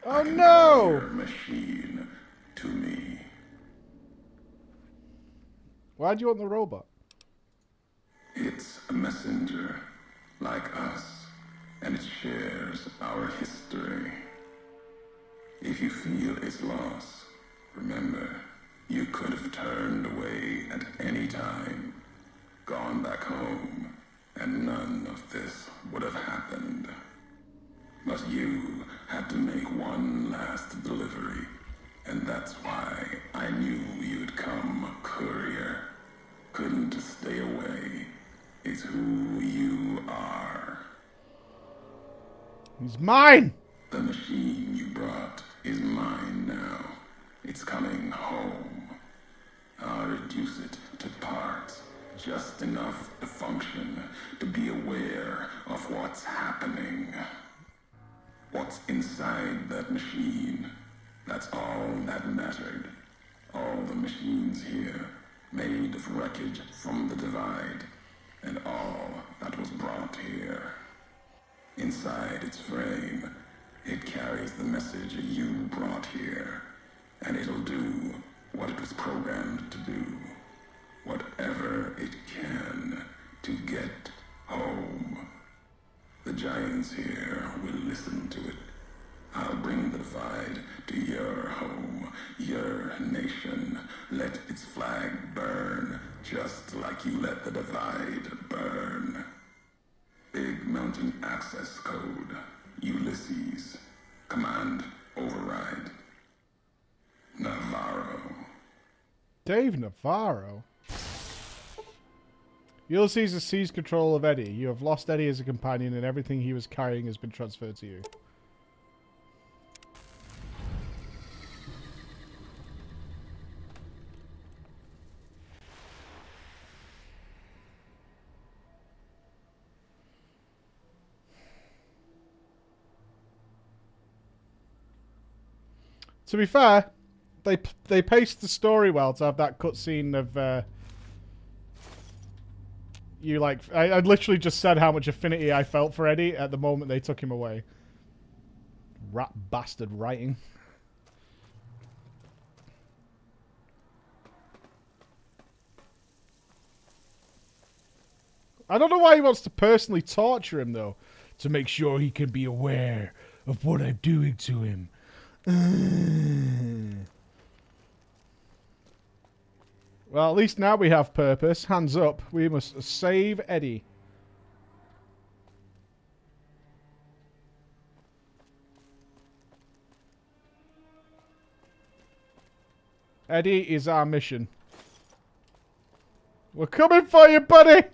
Oh no! Your machine to me. Why do you want the robot? It's a messenger, like us, and it shares our history. If you feel its loss, remember, you could have turned away at any time, gone back home, and none of this would have happened. But you had to make one last delivery, and that's why I knew you'd come, courier. Couldn't stay away. It's who you are. He's mine! The machine you brought is mine now. It's coming home. I'll reduce it to parts, just enough to function, to be aware of what's happening. What's inside that machine, that's all that mattered. All the machines here, made of wreckage from the divide, and all that was brought here. Inside its frame, it carries the message you brought here, and it'll do what it was programmed to do. Whatever it can to get home. The giants here will listen to it. I'll bring the divide to your home, your nation. Let its flag burn, just like you let the divide burn. Big Mountain Access Code, Ulysses. Command override. Navarro. Dave Navarro? Ulysses has seized control of Eddie. You have lost Eddie as a companion, and everything he was carrying has been transferred to you. To be fair, they paced the story well to have that cutscene of You like, I literally just said how much affinity I felt for Eddie at the moment they took him away. Rat bastard writing. I don't know why he wants to personally torture him though. To make sure he can be aware of what I'm doing to him. Well, at least now we have purpose. Hands up. We must save Eddie. Eddie is our mission. We're coming for you, buddy!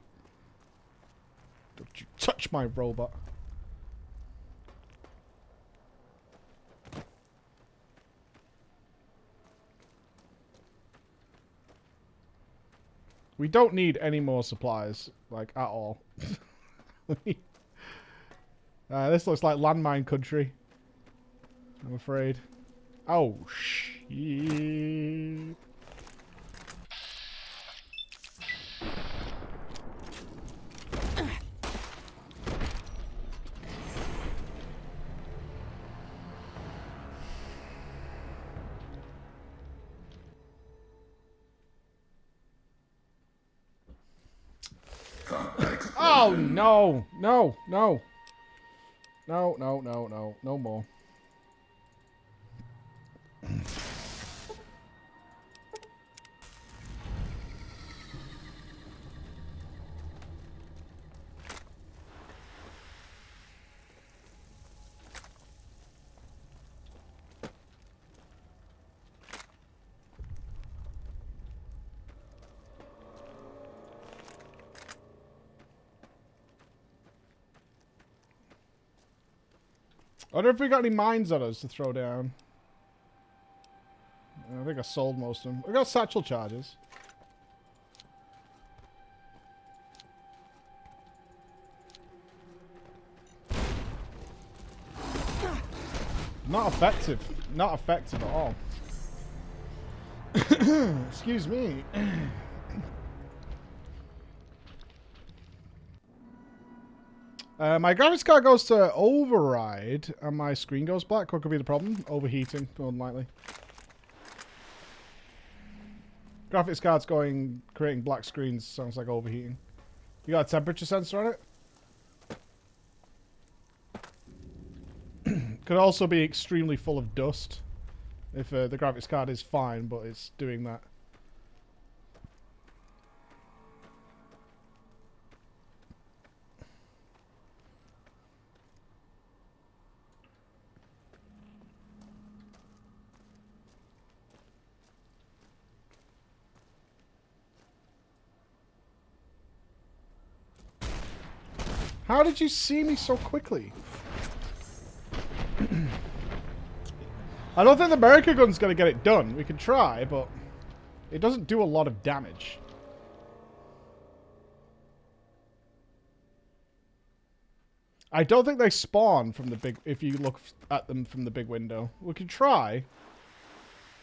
Don't you touch my robot. We don't need any more supplies, like, at all. This looks like landmine country. I'm afraid. Oh, shit. Oh, no. No, no. No, no, no, no. No more. I wonder if we got any mines on us to throw down. I think I sold most of them. I got satchel charges. Not effective. Not effective at all. Excuse me. My graphics card goes to override and my screen goes black. What could be the problem? Overheating, more than likely. Graphics card's creating black screens. Sounds like overheating. You got a temperature sensor on it? Could also be extremely full of dust. If the graphics card is fine, but it's doing that. How did you see me so quickly? I don't think the America gun's going to get it done. We can try, but it doesn't do a lot of damage. I don't think they spawn from the big... If you look at them from the big window. We could try.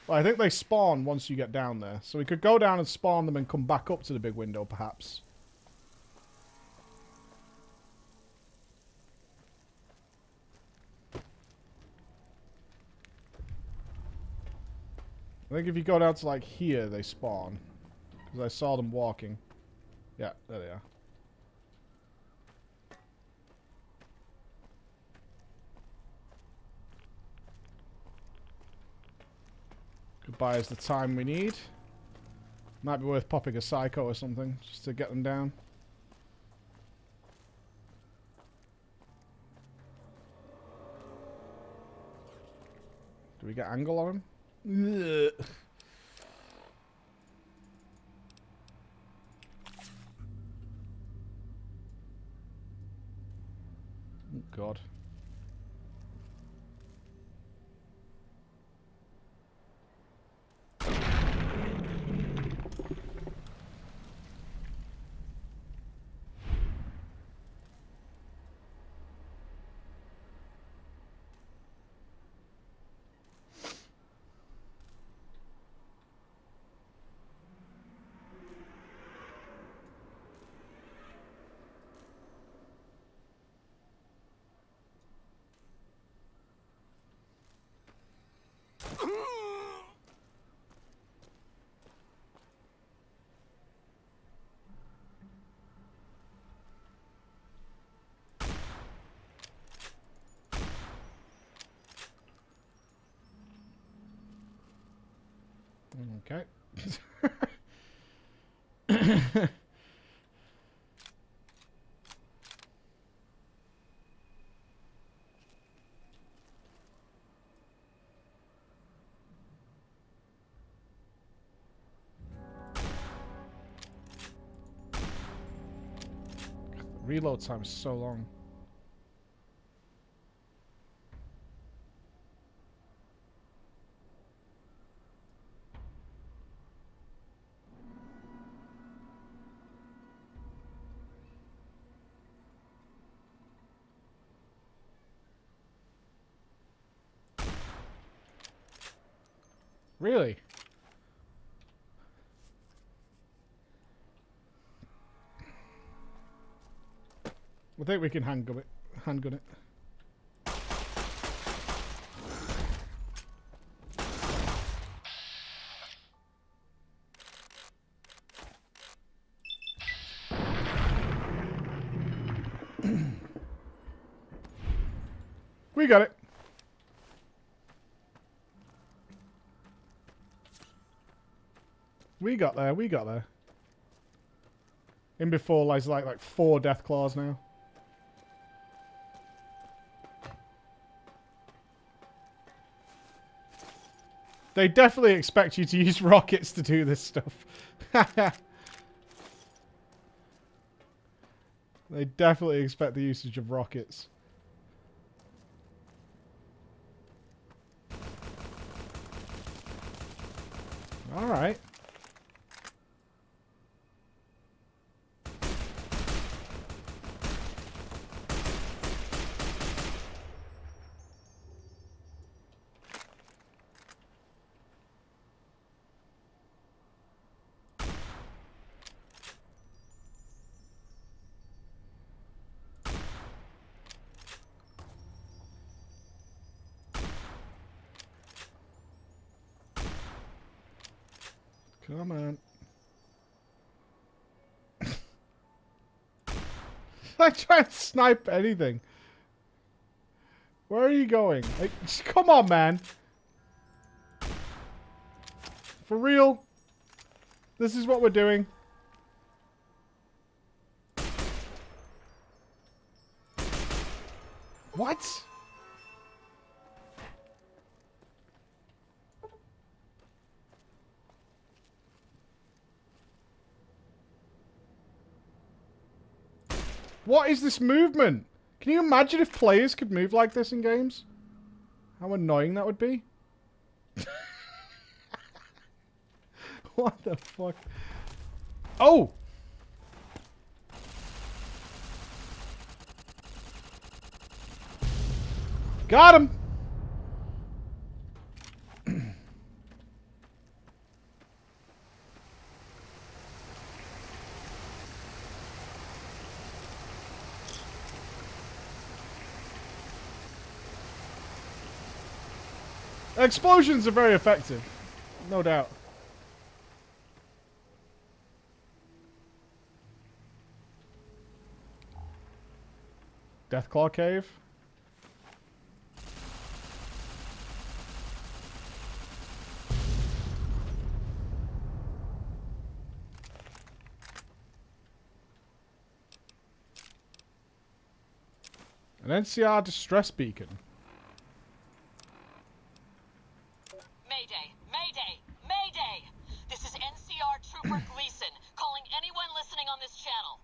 But I think they spawn once you get down there. So we could go down and spawn them and come back up to the big window, perhaps. I think if you go down to, like, here, they spawn. Because I saw them walking. Yeah, there they are. Could buy us the time we need. Might be worth popping a psycho or something, just to get them down. Do we get angle on them? Ugh. Oh, God. Okay. Reload time is so long. Really? I think we can handgun it. We got it. We got there. We got there. In before, like 4 death claws now. They definitely expect you to use rockets to do this stuff. They definitely expect the usage of rockets. All right. Come on. I try to snipe anything. Where are you going? Like, come on, man. For real? This is what we're doing? What? What is this movement? Can you imagine if players could move like this in games? How annoying that would be. What the fuck? Oh! Got him! Explosions are very effective. No doubt. Deathclaw Cave. An NCR distress beacon. Mayday! Mayday! Mayday! This is NCR Trooper Gleason, calling anyone listening on this channel.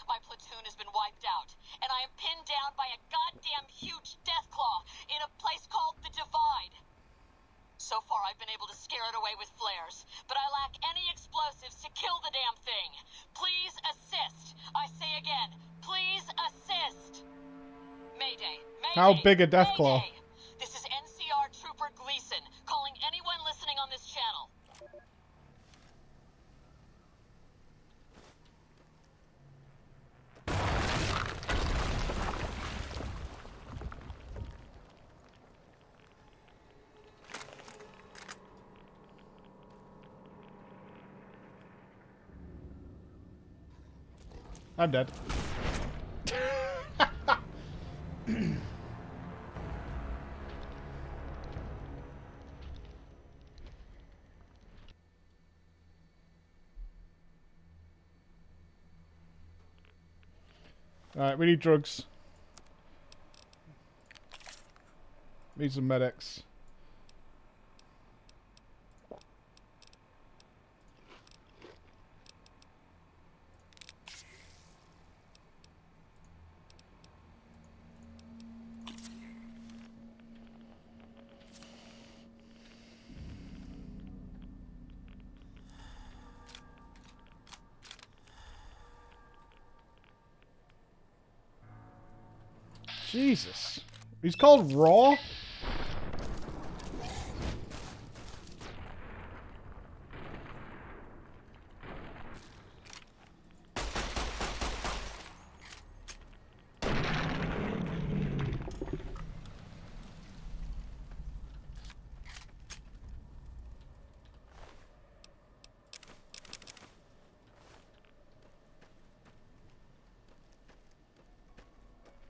My platoon has been wiped out, and I am pinned down by a goddamn huge deathclaw in a place called the Divide. So far, I've been able to scare it away with flares, but I lack any explosives to kill the damn thing. Please assist. I say again, please assist. Mayday. Mayday. How big a deathclaw? This is NCR Trooper Gleason, calling anyone listening on this channel. I'm dead. Alright, we need drugs. Need some medics. Jesus. He's called Raw?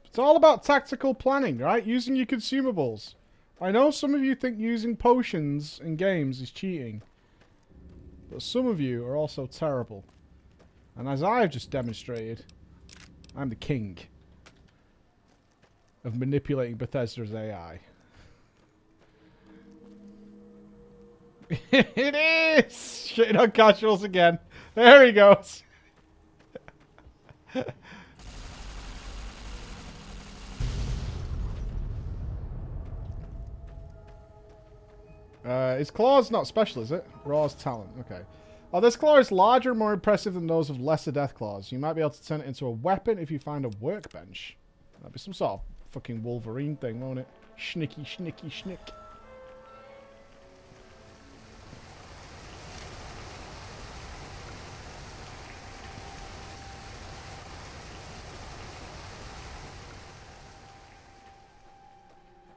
It's all about tactical planning, right? Using your consumables. I know some of you think using potions in games is cheating. But some of you are also terrible. And as I've just demonstrated, I'm the king of manipulating Bethesda's AI. It is! Shitting on casuals again. There he goes. His claw's not special, is it? Raw's talent. Okay. Oh, this claw is larger and more impressive than those of lesser death claws. You might be able to turn it into a weapon if you find a workbench. That'd be some sort of fucking Wolverine thing, won't it? Schnicky, schnicky, schnick.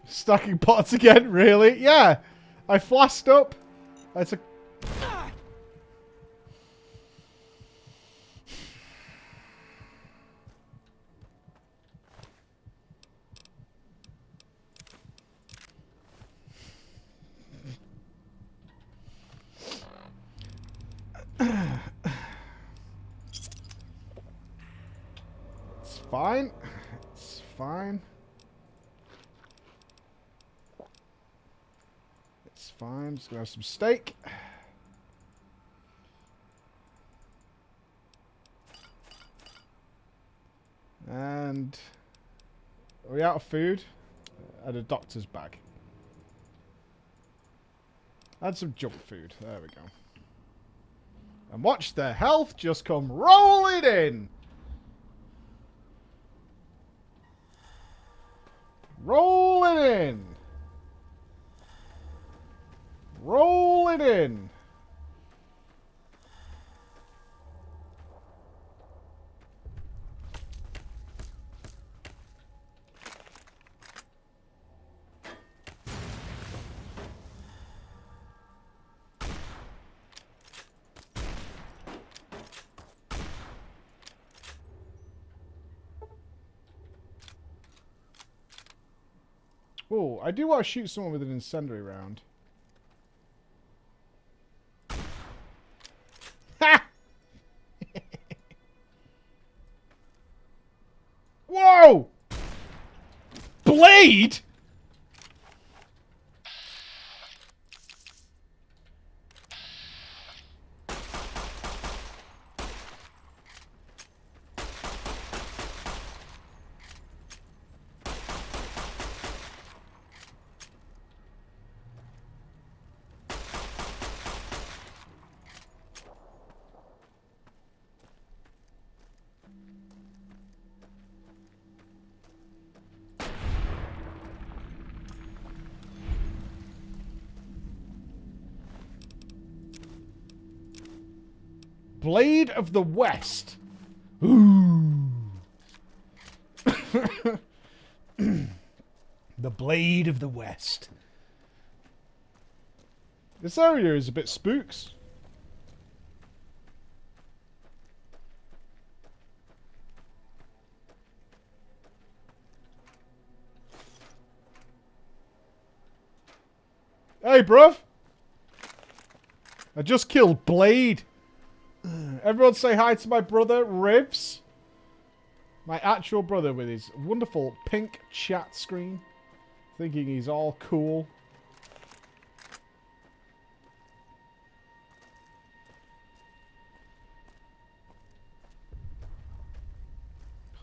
Stacking pots again? Really? Yeah. I flashed up. That's a... It's fine. It's fine. It's fine. Just gonna have some steak. And are we out of food? At a doctor's bag. Add some junk food. There we go. And watch the health just come rolling in. Rolling in. Rolling in. Oh, I do want to shoot someone with an incendiary round. Ha! Whoa! Blade? Blade of the West. Ooh. The Blade of the West. This area is a bit spooks. Hey, bruv. I just killed Blade. Everyone say hi to my brother, Ribs. My actual brother with his wonderful pink chat screen. Thinking he's all cool.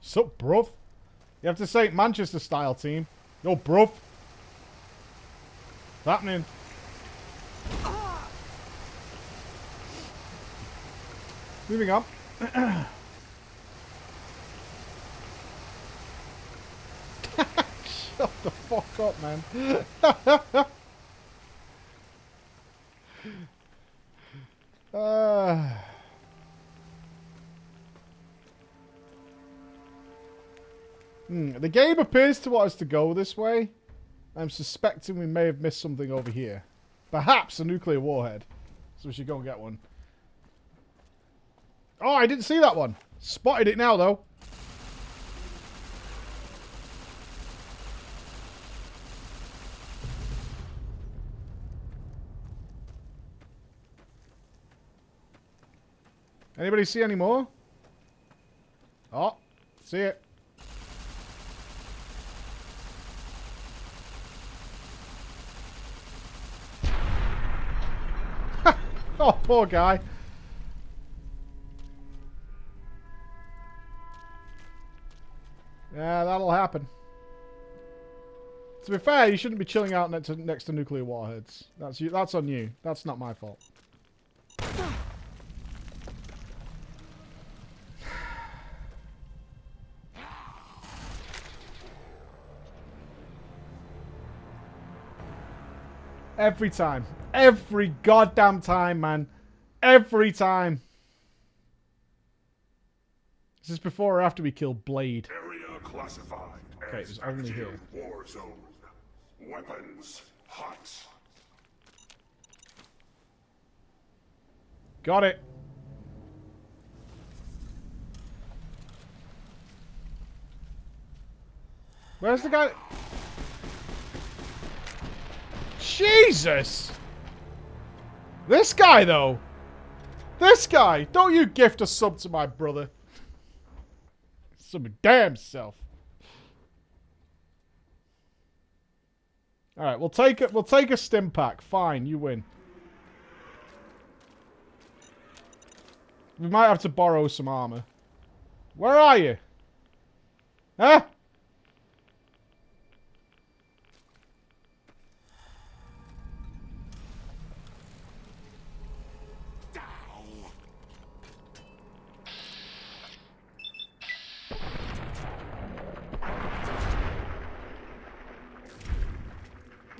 Sup, bruv? You have to say it Manchester style, team. Yo, bruv. What's happening? Moving on. Shut the fuck up, man. The game appears to want us to go this way. I'm suspecting we may have missed something over here. Perhaps a nuclear warhead. So we should go and get one. Oh, I didn't see that one. Spotted it now, though. Anybody see any more? Oh, see it. Oh, poor guy. Yeah, that'll happen. To be fair, you shouldn't be chilling out next to nuclear warheads. That's on you. That's not my fault. Every time. Every goddamn time, man. Every time. Is this before or after we kill Blade? Area classified. Okay, it was only here. War zone. Weapons hot. Got it. Where's the guy? Jesus! This guy, though. This guy. Don't you gift a sub to my brother. Some damn self. All right, we'll take it. We'll take a stim pack. Fine, you win. We might have to borrow some armor. Where are you? Huh?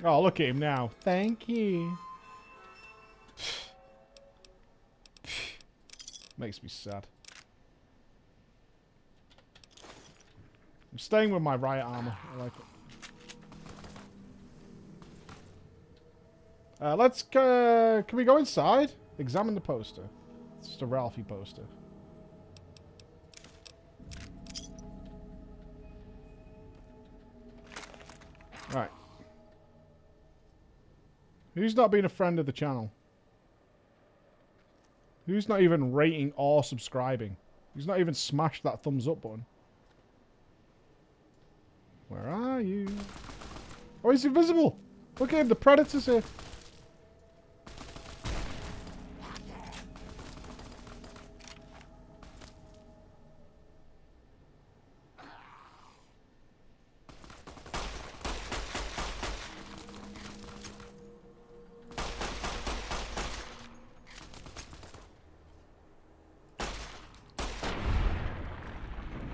Oh, look at him now. Thank you. Makes me sad. I'm staying with my riot armor. I like it. Let's can we go inside? Examine the poster. It's just a Ralphie poster. Right. Who's not been a friend of the channel? Who's not even rating or subscribing? Who's not even smashed that thumbs up button? Where are you? Oh, he's invisible! Look at him, the Predator's here.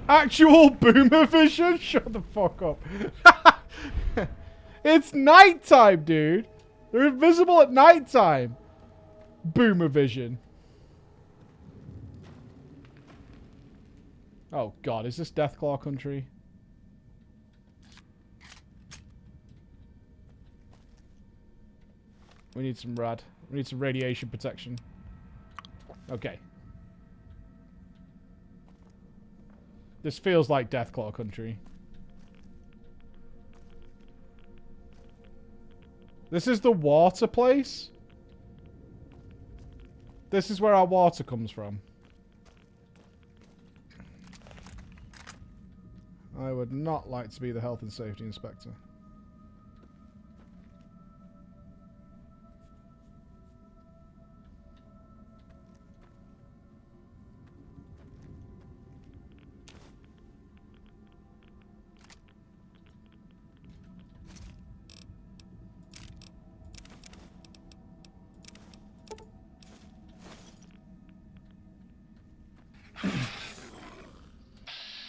Actual boomer vision? Shut the fuck up. It's nighttime, dude. They're invisible at nighttime. Boomer vision. Oh god, is this Deathclaw country? We need some rad. We need some radiation protection. Okay. This feels like Deathclaw country. This is the water place? This is where our water comes from. I would not like to be the health and safety inspector.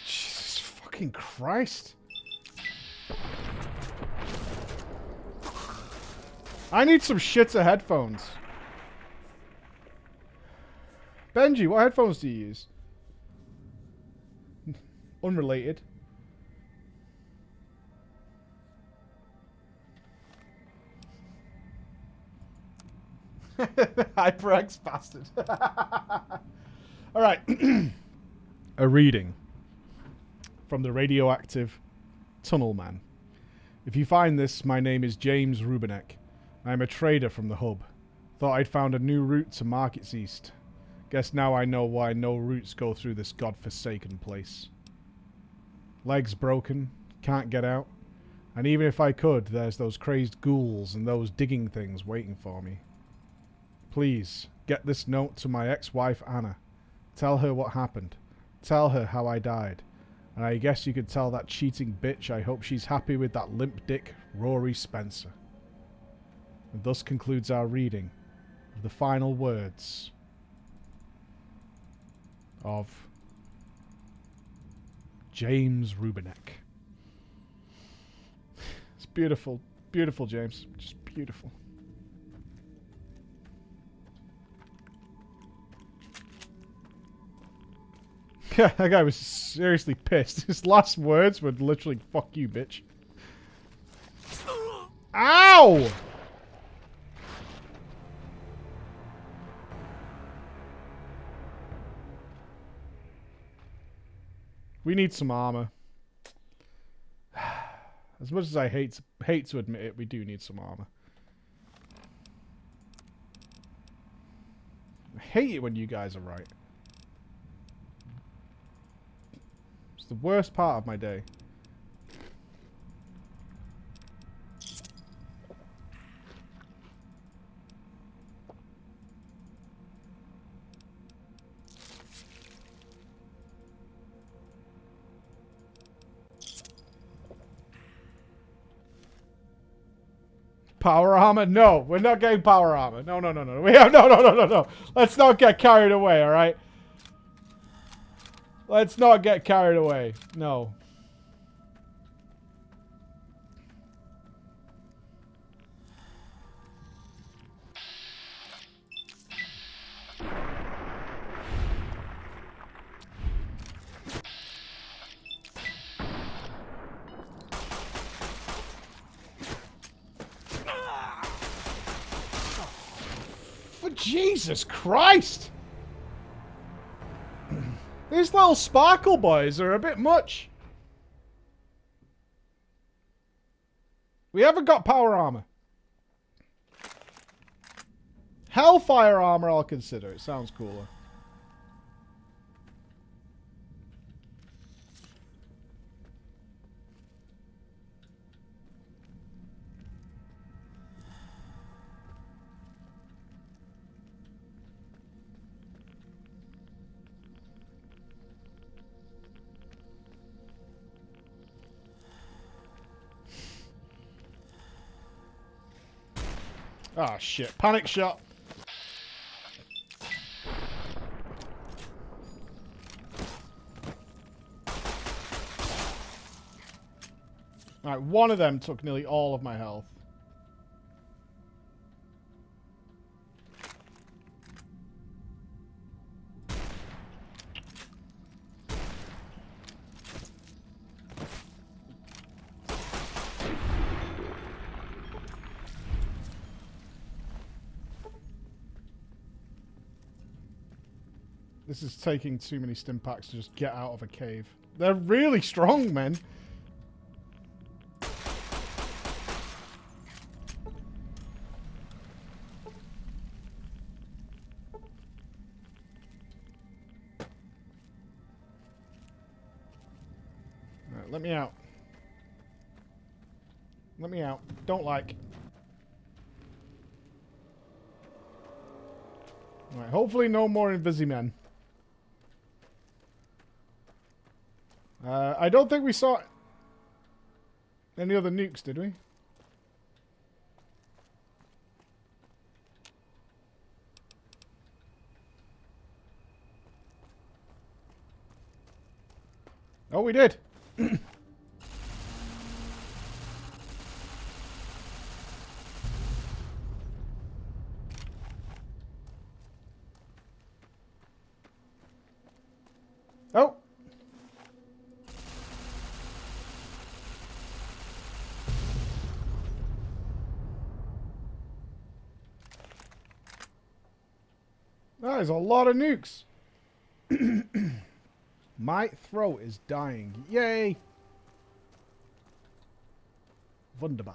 Jesus fucking Christ. I need some shitter headphones. Benji, what headphones do you use? Unrelated. HyperX bastard. Alright. A reading from the radioactive Tunnel Man. If you find this, my name is James Rubinek. I am a trader from the hub. Thought I'd found a new route to Markets East. Guess now I know why no routes go through this godforsaken place. Legs broken, can't get out. And even if I could, there's those crazed ghouls and those digging things waiting for me. Please, get this note to my ex-wife Anna. Tell her what happened. Tell her how I died. And I guess you could tell that cheating bitch I hope she's happy with that limp dick, Rory Spencer. And thus concludes our reading of the final words of James Rubinek. It's beautiful. Beautiful, James. Just beautiful. Yeah, that guy was seriously pissed. His last words were literally, fuck you, bitch. Ow! We need some armor. As much as I hate to admit it, we do need some armor. I hate it when you guys are right. It's the worst part of my day. Power armor? No, we're not getting power armor. No, no, no, no. We have no. Let's not get carried away, all right? Let's not get carried away. No. Jesus Christ! These little sparkle boys are a bit much. We haven't got power armor. Hellfire armor I'll consider. It sounds cooler. Ah, shit. Panic shot. Alright, one of them took nearly all of my health. This is taking too many stim packs to just get out of a cave. They're really strong, men. Right, let me out. Let me out. Don't like. Alright, hopefully no more Invisimen. I don't think we saw any other nukes, did we? Oh, we did. Oh. That is a lot of nukes. My throat is dying. Yay! Wunderbar.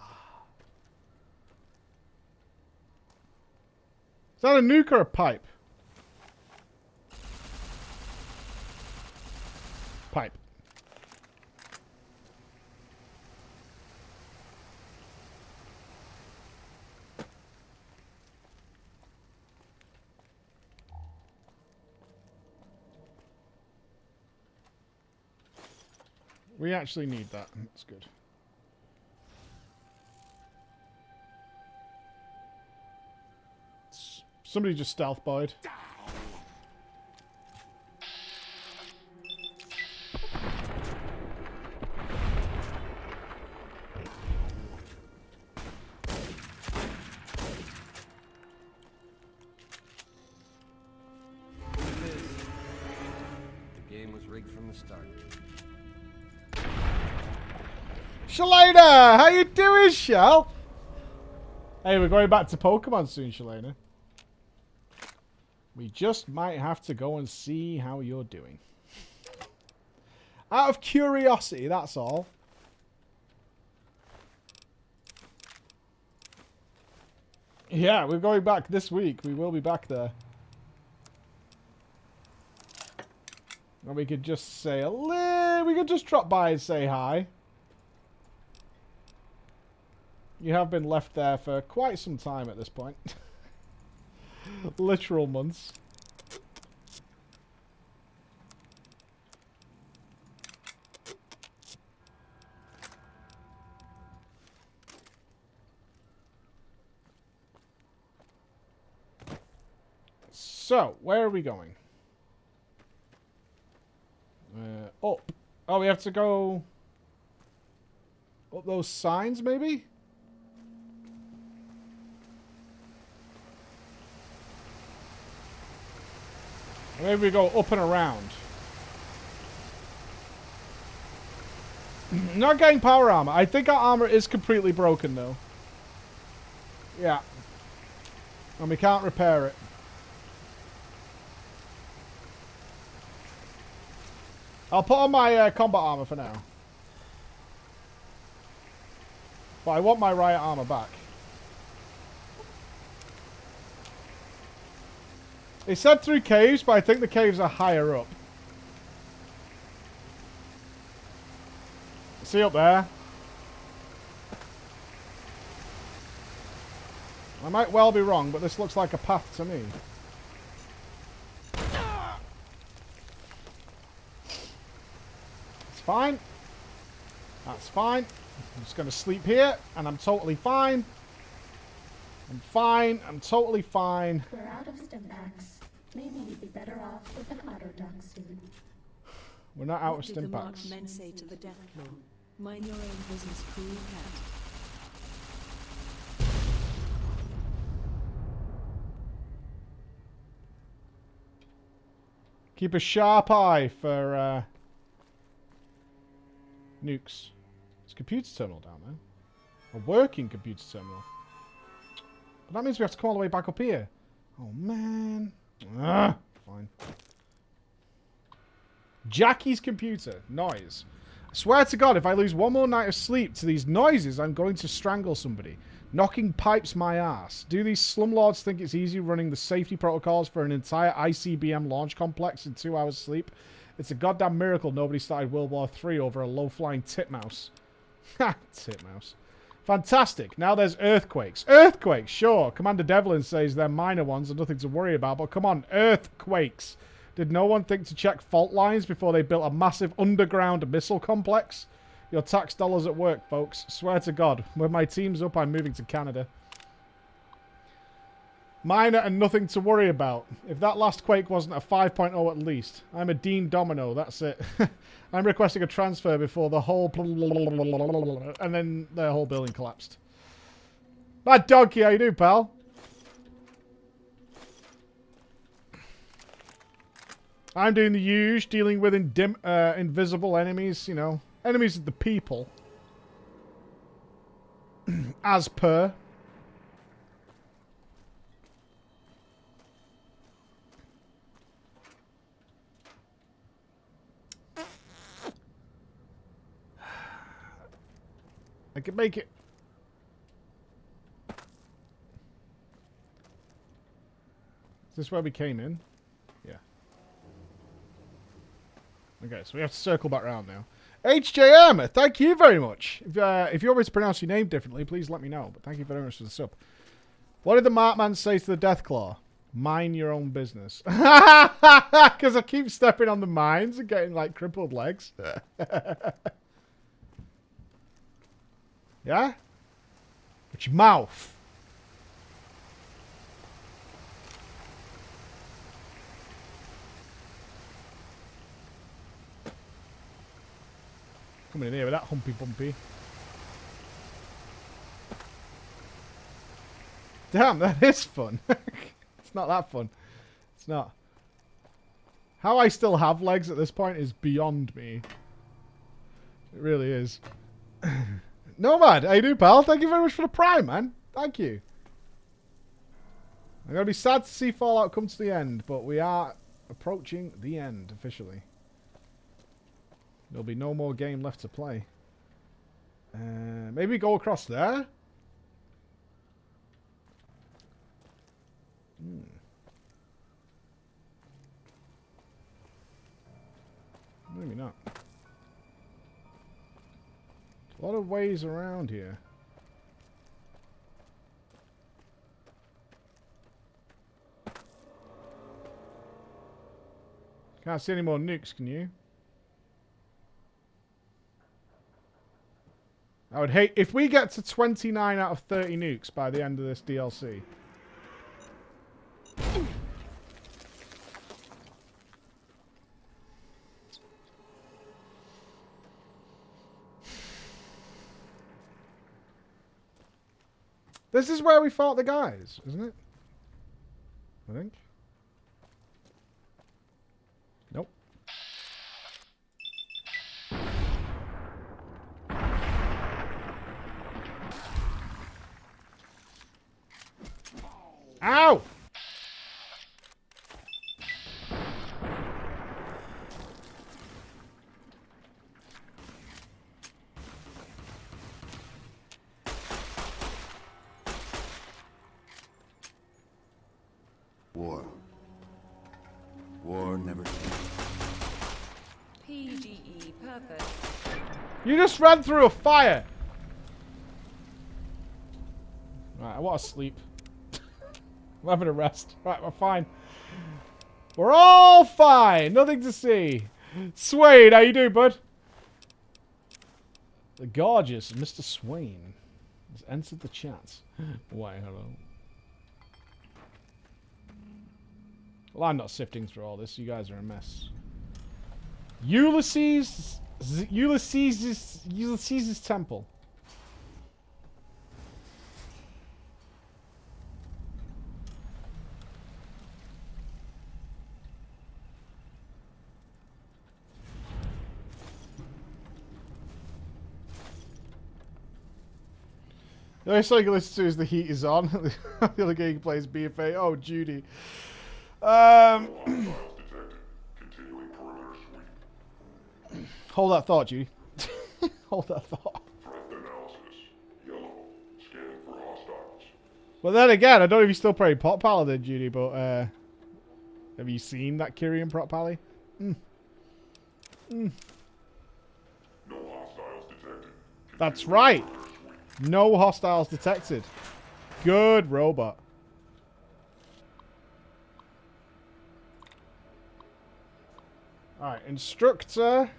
Is that a nuke or a pipe? Pipe. We actually need that. That's good. Somebody just stealth boyed. The game was rigged from the start. Shalana! How you doing, Shell? Hey, we're going back to Pokemon soon, Shalana. We just might have to go and see how you're doing. Out of curiosity, that's all. Yeah, we're going back this week. We will be back there. And we could just say we could just drop by and say hi. You have been left there for quite some time at this point. Literal months. So, where are we going? Up. Oh, we have to go up those signs, maybe? Maybe we go up and around. Not getting power armor. I think our armor is completely broken, though. Yeah. And we can't repair it. I'll put on my combat armor for now. But I want my riot armor back. It said through caves, but I think the caves are higher up. See up there? I might well be wrong, but this looks like a path to me. It's fine. That's fine. I'm just going to sleep here, and I'm totally fine. I'm fine. I'm totally fine. We're out of stim packs. Maybe we'd be better off with an auto duck soon. We're not out of stim What packs. did the men say to the death claw? Mind your own business, cool cat. Keep a sharp eye for nukes. There's a computer terminal down there. A working computer terminal. But that means we have to come all the way back up here. Oh, man. Ah, fine. Jackie's computer. Noise. I swear to God, if I lose one more night of sleep to these noises, I'm going to strangle somebody. Knocking pipes my ass. Do these slumlords think it's easy running the safety protocols for an entire ICBM launch complex in 2 hours sleep? It's a goddamn miracle nobody started World War III over a low-flying titmouse. Ha! Titmouse. Fantastic. Now there's earthquakes. Earthquakes, sure. Commander Devlin says they're minor ones and nothing to worry about, but come on, earthquakes. Did no one think to check fault lines before they built a massive underground missile complex? Your tax dollars at work, folks. Swear to God. When my team's up, I'm moving to Canada. Minor and nothing to worry about. If that last quake wasn't a 5.0 at least. I'm a Dean Domino, that's it. I'm requesting a transfer before the whole... And then the whole building collapsed. Bad donkey, how you doing, pal? I'm doing the huge, dealing with invisible enemies, you know. Enemies of the people. As per. I can make it. Is this where we came in? Yeah. Okay, so we have to circle back around now. HJM, thank you very much. If you want me to pronounce your name differently, please let me know. But thank you very much for the sub. What did the Markman say to the Deathclaw? Mind your own business. Because I keep stepping on the mines and getting, like, crippled legs. Yeah? With your mouth. Coming in here with that humpy bumpy. Damn, that is fun. It's not that fun. It's not. How I still have legs at this point is beyond me. It really is. Nomad, how you doing, pal? Thank you very much for the prime, man. Thank you. I'm going to be sad to see Fallout come to the end, but we are approaching the end officially. There'll be no more game left to play. Maybe go across there? Maybe not. A lot of ways around here. Can't see any more nukes, can you? I would hate... If we get to 29 out of 30 nukes by the end of this DLC... This is where we fought the guys, isn't it? I think. Nope. Ow! War never changes. PGE purpose. You just ran through a fire! Right, I want to sleep. I'm having a rest. Right, we're fine. We're all fine! Nothing to see. Swain, how you doing, bud? The gorgeous Mr. Swain has entered the chat. Why, hello. Well, I'm not sifting through all this. You guys are a mess. Ulysses' temple. The only song you can listen to is The Heat Is On. The other game plays BFA. Oh, Judy. Hold that thought, Judy. Hold that thought. Well, then again, I don't know if you're still playing Pot Paladin, Judy, but have you seen that Kyrian Prot Pally? Mm. That's right. No hostiles detected. Good robot. Alright, instructor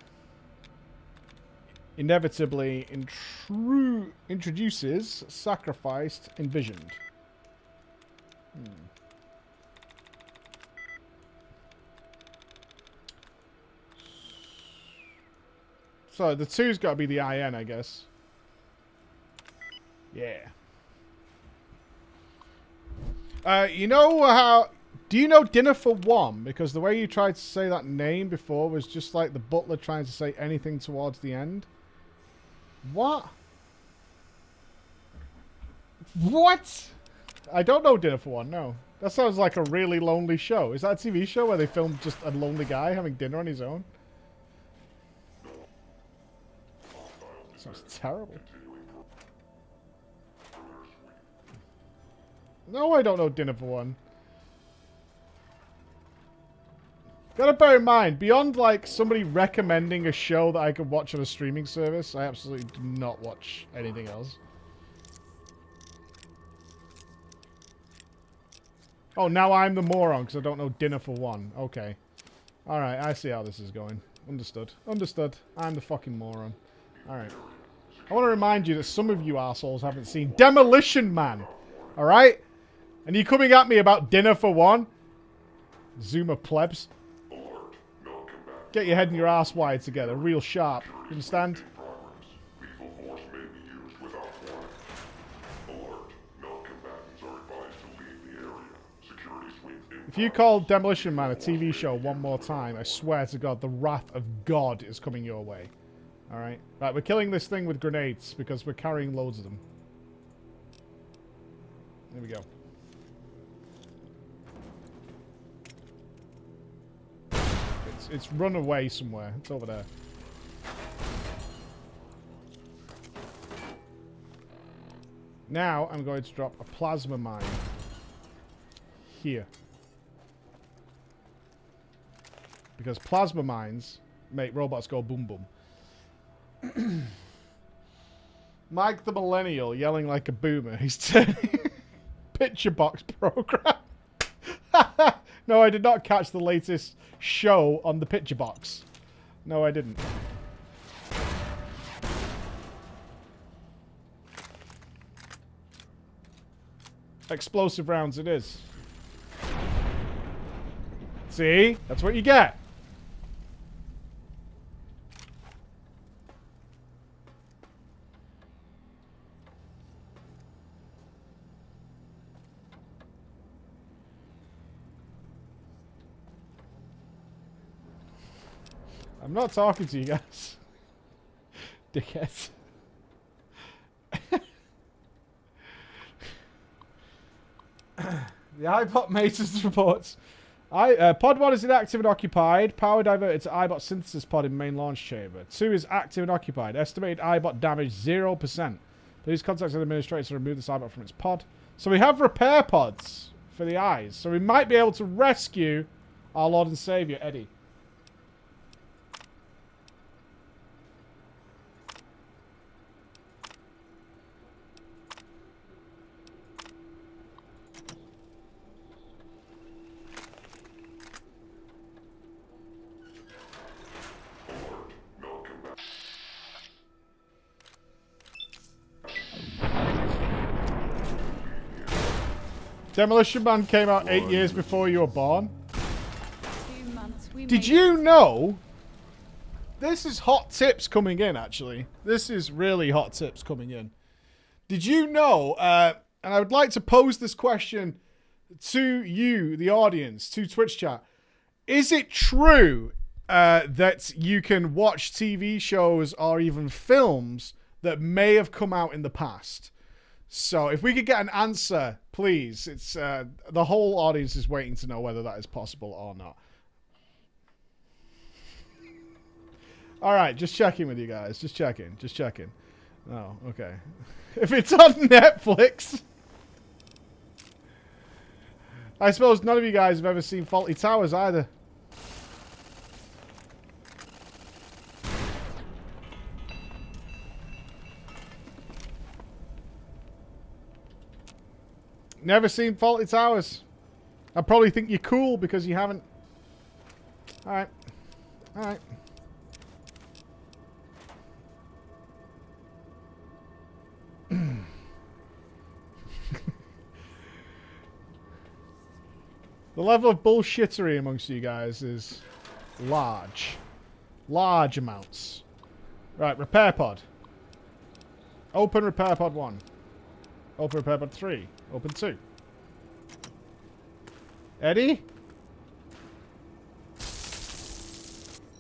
inevitably introduces sacrificed envisioned. So the 2's got to be the IN, I guess. Yeah. You know how... Do you know Dinner for One? Because the way you tried to say that name before was just like the butler trying to say anything towards the end. What? What? I don't know Dinner for One, no. That sounds like a really lonely show. Is that a TV show where they film just a lonely guy having dinner on his own? Sounds terrible. No, I don't know Dinner for One. Gotta bear in mind, beyond like somebody recommending a show that I could watch on a streaming service, I absolutely do not watch anything else. Oh, now I'm the moron because I don't know Dinner for One. Okay. Alright, I see how this is going. Understood. Understood. I'm the fucking moron. Alright. I want to remind you that some of you assholes haven't seen Demolition Man. Alright? And you coming at me about Dinner for One? Zoomer plebs. Get your head and your ass wired together, real sharp. You understand? If you call Demolition Man a TV show one more time, I swear to God, the wrath of God is coming your way. Alright? Right, we're killing this thing with grenades because we're carrying loads of them. There we go. It's run away somewhere. It's over there. Now I'm going to drop a plasma mine here. Because plasma mines make robots go boom boom. Mike the Millennial yelling like a boomer. He's turning picture box program. No, I did not catch the latest show on the picture box. No, I didn't. Explosive rounds it is. See? That's what you get. I'm not talking to you guys. Dickheads. The iBot Masons reports. Pod 1 is inactive and occupied. Power diverted to iBot synthesis pod in main launch chamber. 2 is active and occupied. Estimated iBot damage 0%. Please contact an administrator to remove this iBot from its pod. So we have repair pods for the eyes. So we might be able to rescue our Lord and Savior, Eddie. Demolition Man came out 8 years before you were born. 2 months Did you know? This is hot tips coming in, actually. This is really hot tips coming in. Did you know, and I would like to pose this question to you, the audience, to Twitch chat. Is it true that you can watch TV shows or even films that may have come out in the past? So if we could get an answer, please. It's the whole audience is waiting to know whether that is possible or not. All right, just checking with you guys. Just checking. Just checking. Oh, okay. If it's on Netflix. I suppose none of you guys have ever seen Faulty Towers either. Never seen Faulty Towers. I probably think you're cool because you haven't. Alright. Alright. The level of bullshittery amongst you guys is large. Large amounts. Right, repair pod. Open repair pod 1. Open repair pod 3. Open 2. Eddie?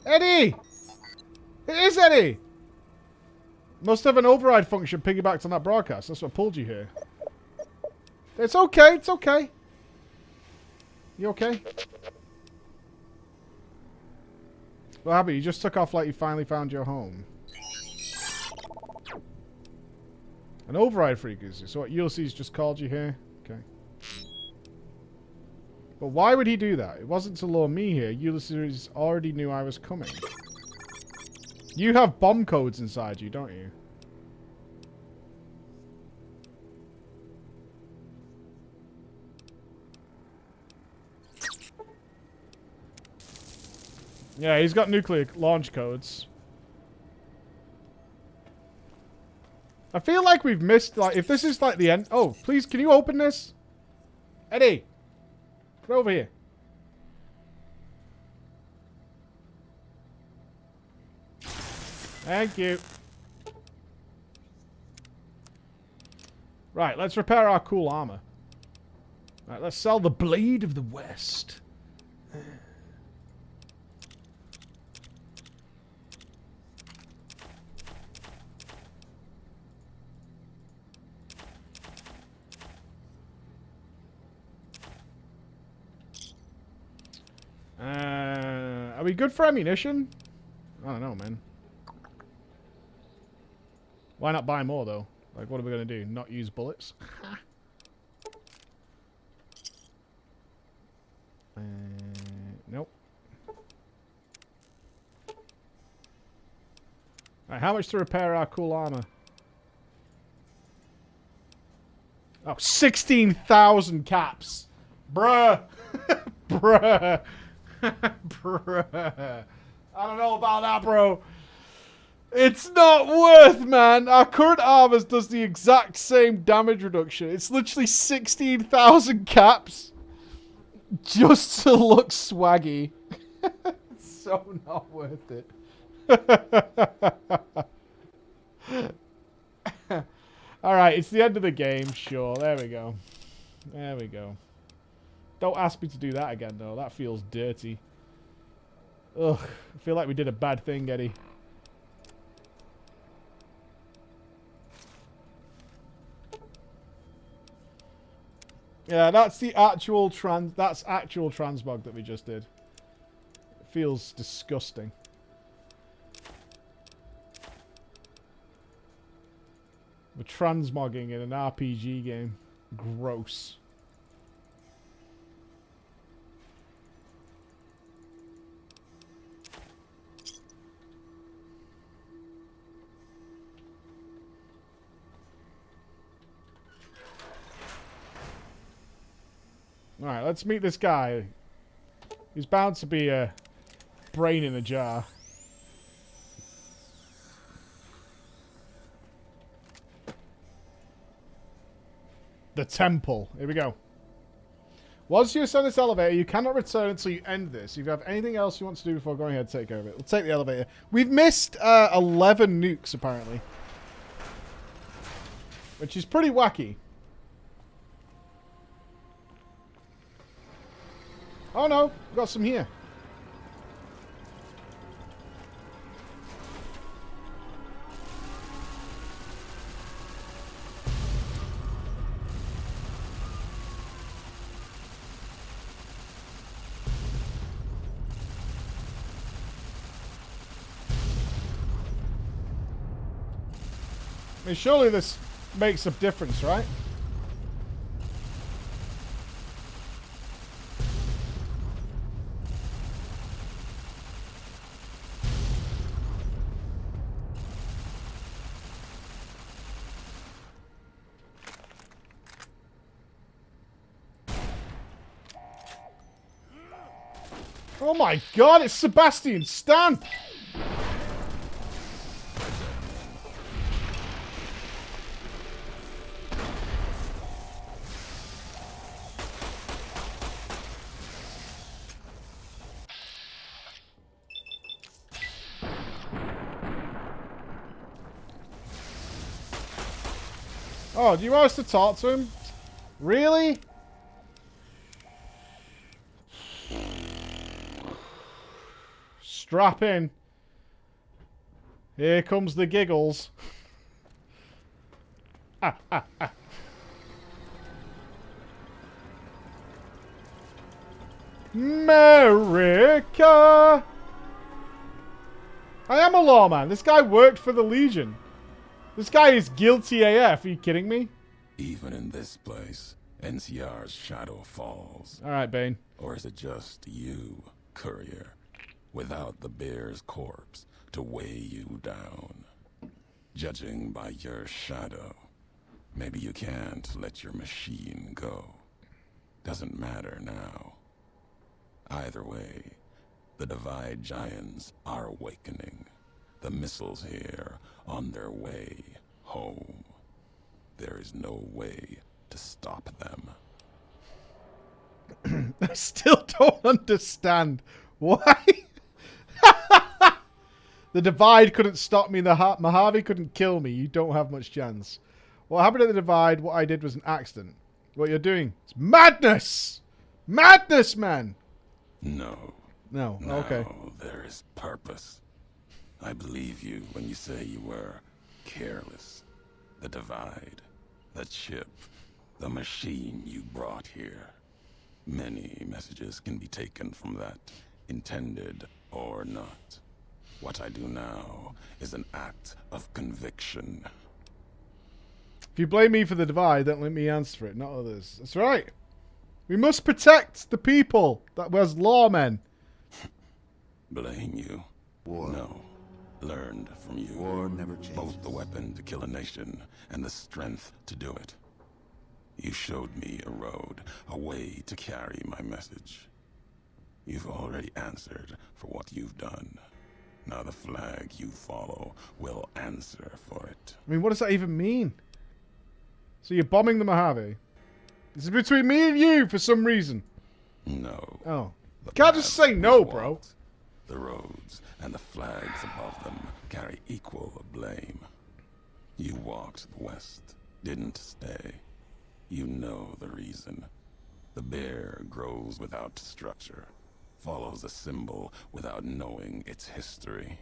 Eddie! It is Eddie! Must have an override function piggybacked on that broadcast. That's what pulled you here. It's okay, it's okay. You okay? What happened? You just took off like you finally found your home. An override frequency. So what, Ulysses just called you here? Okay. But why would he do that? It wasn't to lure me here. Ulysses already knew I was coming. You have bomb codes inside you, don't you? Yeah, he's got nuclear launch codes. I feel like we've missed, like, if this is like the end... Oh, please, can you open this? Eddie! Get over here. Thank you. Right, let's repair our cool armor. Right, let's sell the Blade of the West. Are we good for ammunition? I don't know, man. Why not buy more, though? Like, what are we going to do? Not use bullets? Nope. Alright, how much to repair our cool armor? Oh, 16,000 caps. Bruh. Bruh. Bruh. I don't know about that, bro. It's not worth, man. Our current armors does the exact same damage reduction. It's literally 16,000 caps just to look swaggy. It's so not worth it. Alright, it's the end of the game. Sure, there we go. There we go. Don't ask me to do that again, though. That feels dirty. Ugh. I feel like we did a bad thing, Eddie. Yeah, that's the actual actual transmog that we just did. It feels disgusting. We're transmogging in an RPG game. Gross. Alright, let's meet this guy. He's bound to be a brain in a jar. The temple. Here we go. Once you ascend this elevator, you cannot return until you end this. If you have anything else you want to do before going ahead, take care of it. We'll take the elevator. We've missed 11 nukes, apparently. Which is pretty wacky. Oh no, we've got some here. I mean, surely this makes a difference, right? Oh my god, it's Sebastian Stan! Oh, do you want us to talk to him? Really? Strap in. Here comes the giggles. America! I am a lawman. This guy worked for the Legion. This guy is guilty AF. Are you kidding me? Even in this place, NCR's shadow falls. Alright, Bane. Or is it just you, courier, without the bear's corpse to weigh you down? Judging by your shadow, maybe you can't let your machine go. Doesn't matter now. Either way, the Divide Giants are awakening. The missiles here on their way home. There is no way to stop them. I still don't understand why. The Divide couldn't stop me. The Mojave couldn't kill me. You don't have much chance. What happened at the Divide? What I did was an accident. What you're doing? It's madness! Madness, man! No. No. Now Okay. there is purpose. I believe you when you say you were careless. The Divide, the chip, the machine you brought here. Many messages can be taken from that, intended or not. What I do now is an act of conviction. If you blame me for the Divide, don't let me answer it, not others. That's right. We must protect the people that was lawmen. Blame you? War. No. Learned from you. War never changes. Both the weapon to kill a nation and the strength to do it. You showed me a road, a way to carry my message. You've already answered for what you've done. Now the flag you follow will answer for it. I mean, what does that even mean? So you're bombing the Mojave? This is between me and you for some reason. No. Oh. You can't just say no, bro. The roads and the flags above them carry equal blame. You walked the west, didn't stay. You know the reason. The bear grows without structure, follows a symbol without knowing its history.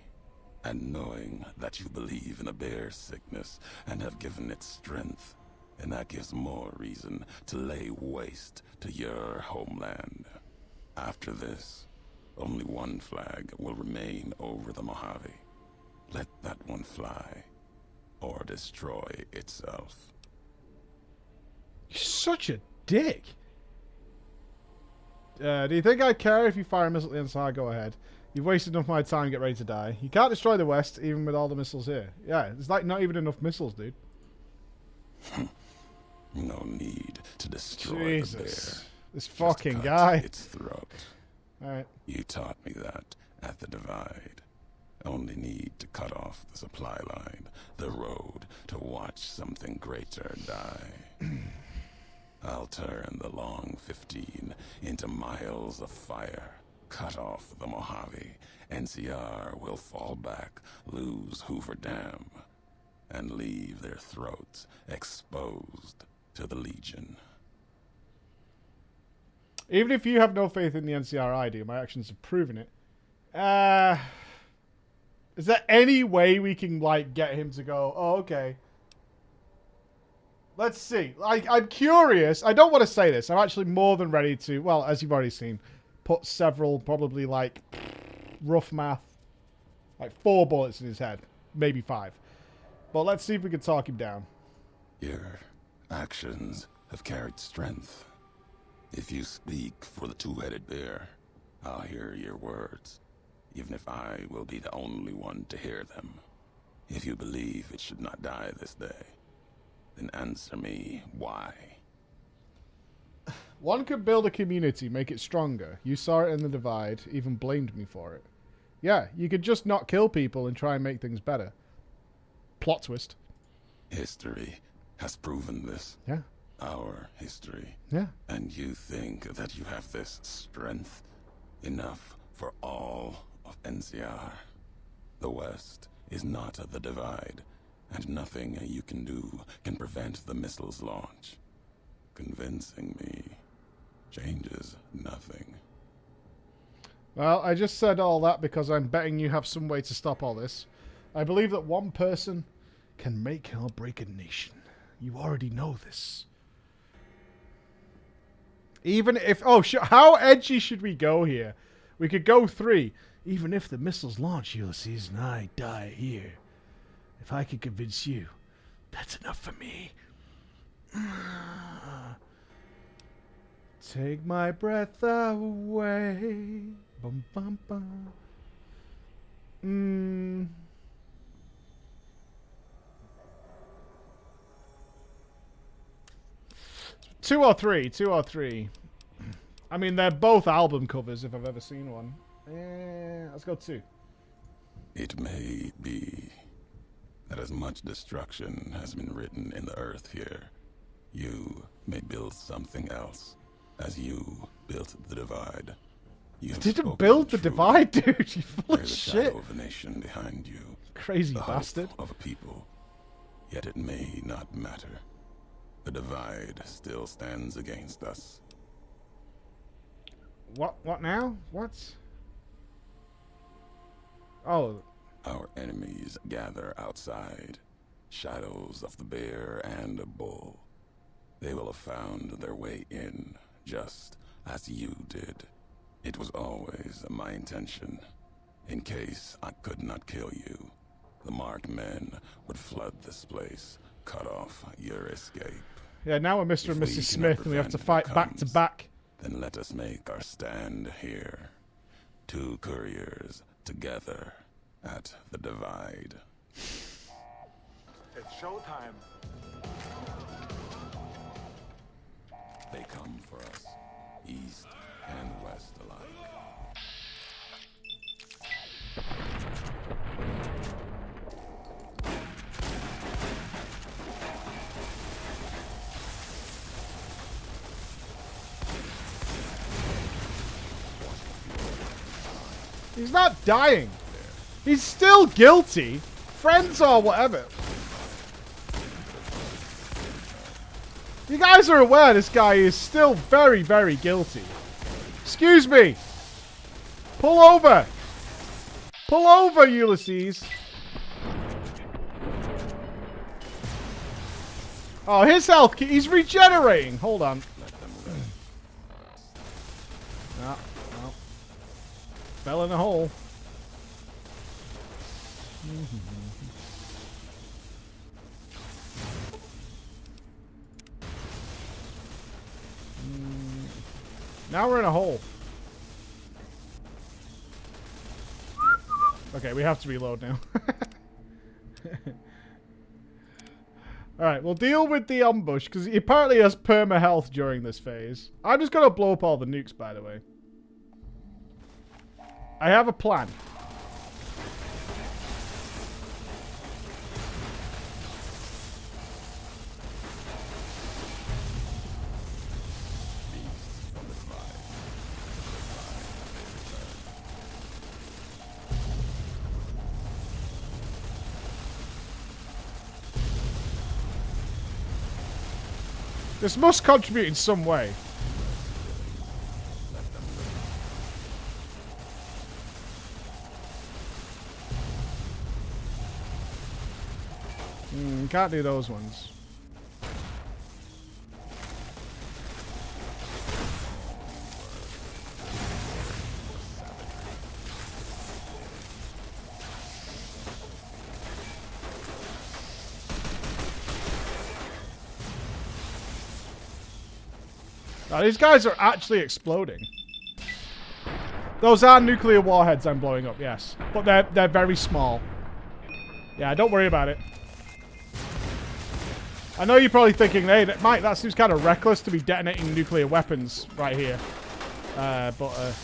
And knowing that you believe in a bear's sickness and have given it strength, and that gives more reason to lay waste to your homeland. After this, only one flag will remain over the Mojave. Let that one fly, or destroy itself. You're such a dick. Do you think I care if you fire a missile at the inside? Go ahead. You've wasted enough of my time, get ready to die. You can't destroy the West, even with all the missiles here. Yeah, there's like not even enough missiles, dude. No need to destroy the bear. This fucking Just cut guy. its throat. Alright. You taught me that at the Divide. Only need to cut off the supply line, the road, to watch something greater die. I'll turn the long 15 into miles of fire. Cut off the Mojave. NCR will fall back, lose Hoover Dam, and leave their throats exposed to the Legion. Even if you have no faith in the NCR, I do. My actions have proven it. Is there any way we can, like, get him to go, oh, okay. Let's see. I'm curious. I don't want to say this. I'm actually more than ready to, well, as you've already seen, put several, probably, like, rough math, like 4 bullets in his head. Maybe 5. But let's see if we can talk him down. Your actions have carried strength. If you speak for the two-headed bear, I'll hear your words, even if I will be the only one to hear them. If you believe it should not die this day, then answer me why. One could build a community, make it stronger. You saw it in the Divide, even blamed me for it. Yeah, you could just not kill people and try and make things better. Plot twist. History has proven this. Yeah. Our history. Yeah. And you think that you have this strength enough for all of NCR. The West is not the Divide, and nothing you can do can prevent the missile's launch. Convincing me changes nothing. Well, I just said all that because I'm betting you have some way to stop all this. I believe that one person can make or break a nation. You already know this. Even if... Oh, how edgy should we go here? We could go 3. Even if the missiles launch, Ulysses, and I die here. If I could convince you, that's enough for me. Take my breath away. Bum, bum, bum. 2 or 3. 2 or 3. I mean, they're both album covers if I've ever seen one. Let's go 2. It may be that as much destruction has been written in the earth here, you may build something else, as you built the Divide. You didn't build the Divide, dude. You full of the shit. shadow of a nation behind you. Crazy the bastard. Hope of a people. Yet it may not matter. The Divide still stands against us. What now? What? Oh. Our enemies gather outside. Shadows of the bear and a bull. They will have found their way in, just as you did. It was always my intention. In case I could not kill you, the marked men would flood this place, cut off your escape. Yeah, now we're Mr. and Mrs. Smith, and we have to fight back to back. Then let us make our stand here. 2 couriers together at the Divide. It's showtime. They come for us, east and west alike. He's not dying. He's still guilty. Friends or whatever. You guys are aware this guy is still very, very guilty. Excuse me. Pull over. Pull over, Ulysses. Oh, his health. He's regenerating. Hold on. No. Fell in a hole. Now we're in a hole. Okay, we have to reload now. Alright, we'll deal with the ambush, because he apparently has perma health during this phase. I'm just going to blow up all the nukes, by the way. I have a plan. This must contribute in some way. Can't do those ones. Now, these guys are actually exploding. Those are nuclear warheads I'm blowing up, yes. But they're very small. Yeah, don't worry about it. I know you're probably thinking, hey, Mike, that seems kind of reckless to be detonating nuclear weapons right here. But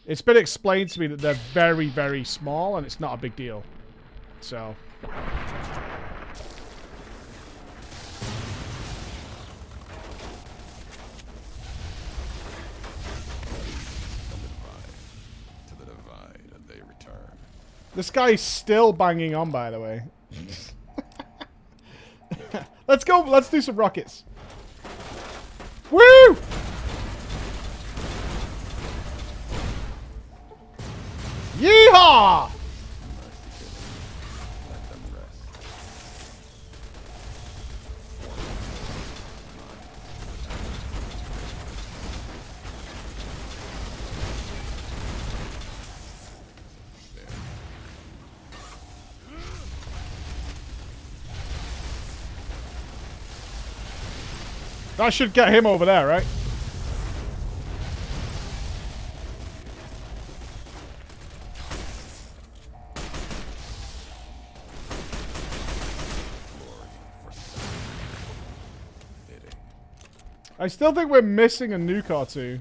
it's been explained to me that they're very, very small and it's not a big deal. So... This guy's still banging on, by the way. Let's go. Let's do some rockets. Woo! Yeehaw! That should get him over there, right? I still think we're missing a nuke or two.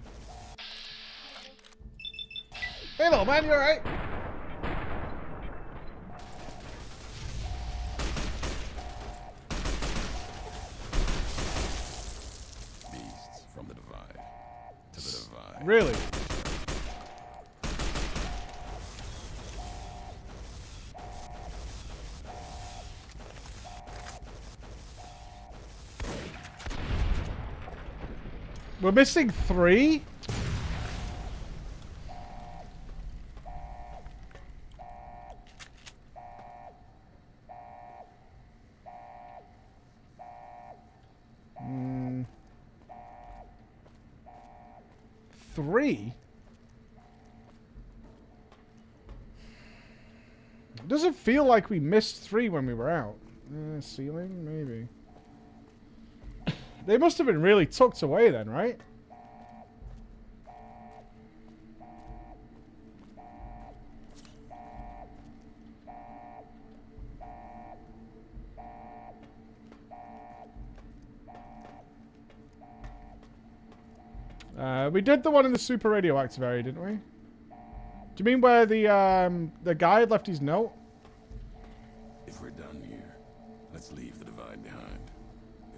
Hey, little man, you alright? Really? We're missing 3? Three? It doesn't feel like we missed 3 when we were out. Ceiling? Maybe. They must have been really tucked away then, right? We did the one in the super radioactive area, didn't we? Do you mean where the guy had left his note? If we're done here, let's leave the divide behind.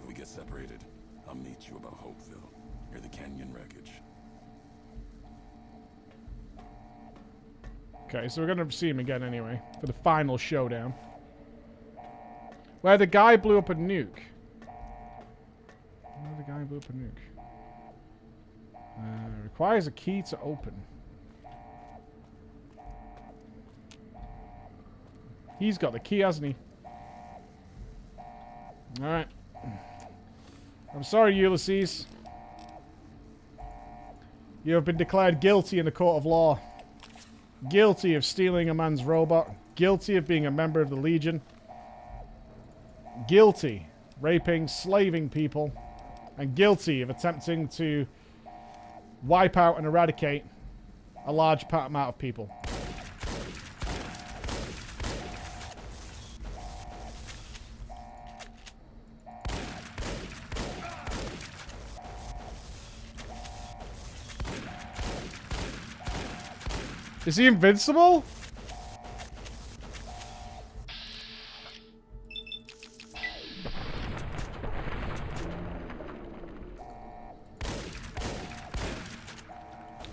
If we get separated, I'll meet you above Hopeville, near the canyon wreckage. Okay, so we're gonna see him again anyway, for the final showdown. Where the guy blew up a nuke. Where the guy blew up a nuke. Requires a key to open. He's got the key, hasn't he? Alright. I'm sorry, Ulysses. You have been declared guilty in the court of law. Guilty of stealing a man's robot. Guilty of being a member of the Legion. Guilty raping, slaving people. And guilty of attempting to wipe out and eradicate a large amount of people. Is he invincible?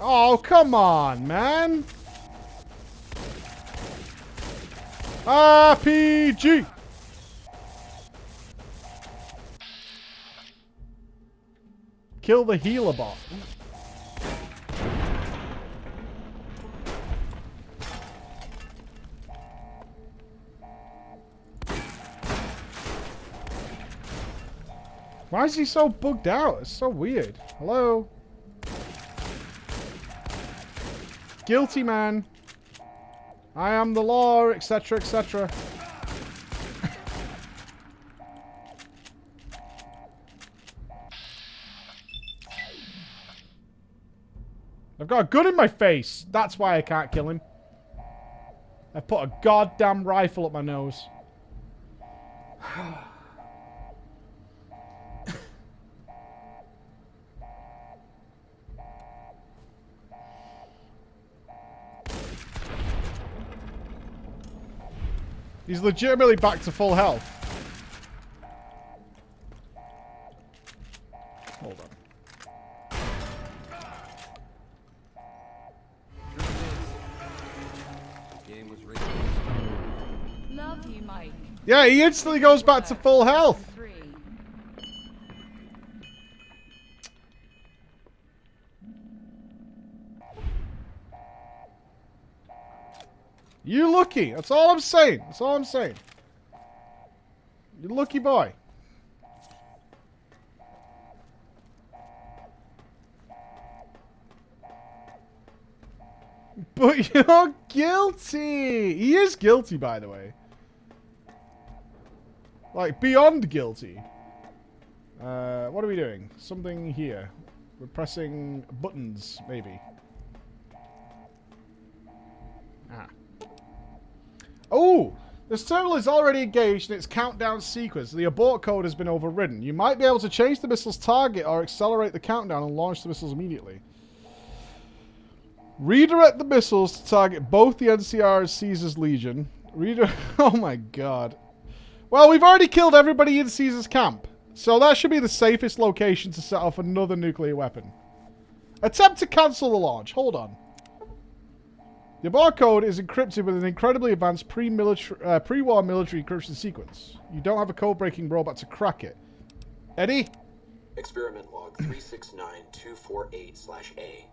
Oh, come on, man. RPG. Kill the healer bot. Why is he so bugged out? It's so weird. Hello? Guilty man. I am the law, etc., etc. I've got a gun in my face. That's why I can't kill him. I put a goddamn rifle up my nose. He's legitimately back to full health. Hold on. Love you, Mike. Yeah, he instantly goes back to full health. You lucky. That's all I'm saying. That's all I'm saying. You lucky boy. But you're guilty. He is guilty, by the way. Like, beyond guilty. What are we doing? Something here. We're pressing buttons, maybe. Ah. Oh! This terminal is already engaged in its countdown sequence. The abort code has been overridden. You might be able to change the missile's target or accelerate the countdown and launch the missiles immediately. Redirect the missiles to target both the NCR and Caesar's Legion. Oh my god. Well, we've already killed everybody in Caesar's camp. So that should be the safest location to set off another nuclear weapon. Attempt to cancel the launch. Hold on. The abort code is encrypted with an incredibly advanced pre-war military encryption sequence. You don't have a code-breaking robot to crack it. Eddie? Experiment log 369248/A.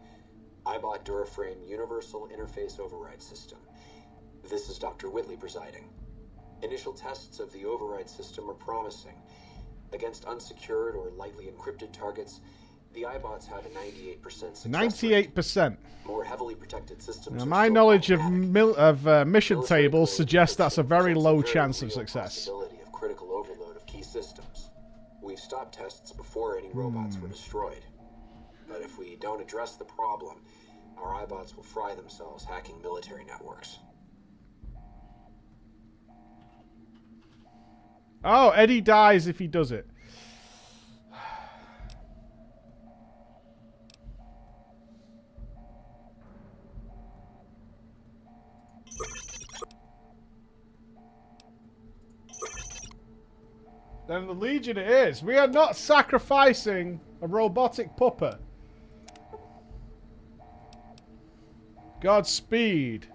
iBot Duraframe Universal Interface Override System. This is Dr. Whitley presiding. Initial tests of the override system are promising. Against unsecured or lightly encrypted targets, the iBots have a 98% success 98%. rate. More heavily protected systems. Now, my knowledge of mission tables suggests that's a very low chance of success. Possibility of critical overload of key systems. We've stopped tests before any robots were destroyed. But if we don't address the problem, our iBots will fry themselves hacking military networks. Oh, Eddie dies if he does it. Then the Legion it is. We are not sacrificing a robotic puppet. Godspeed,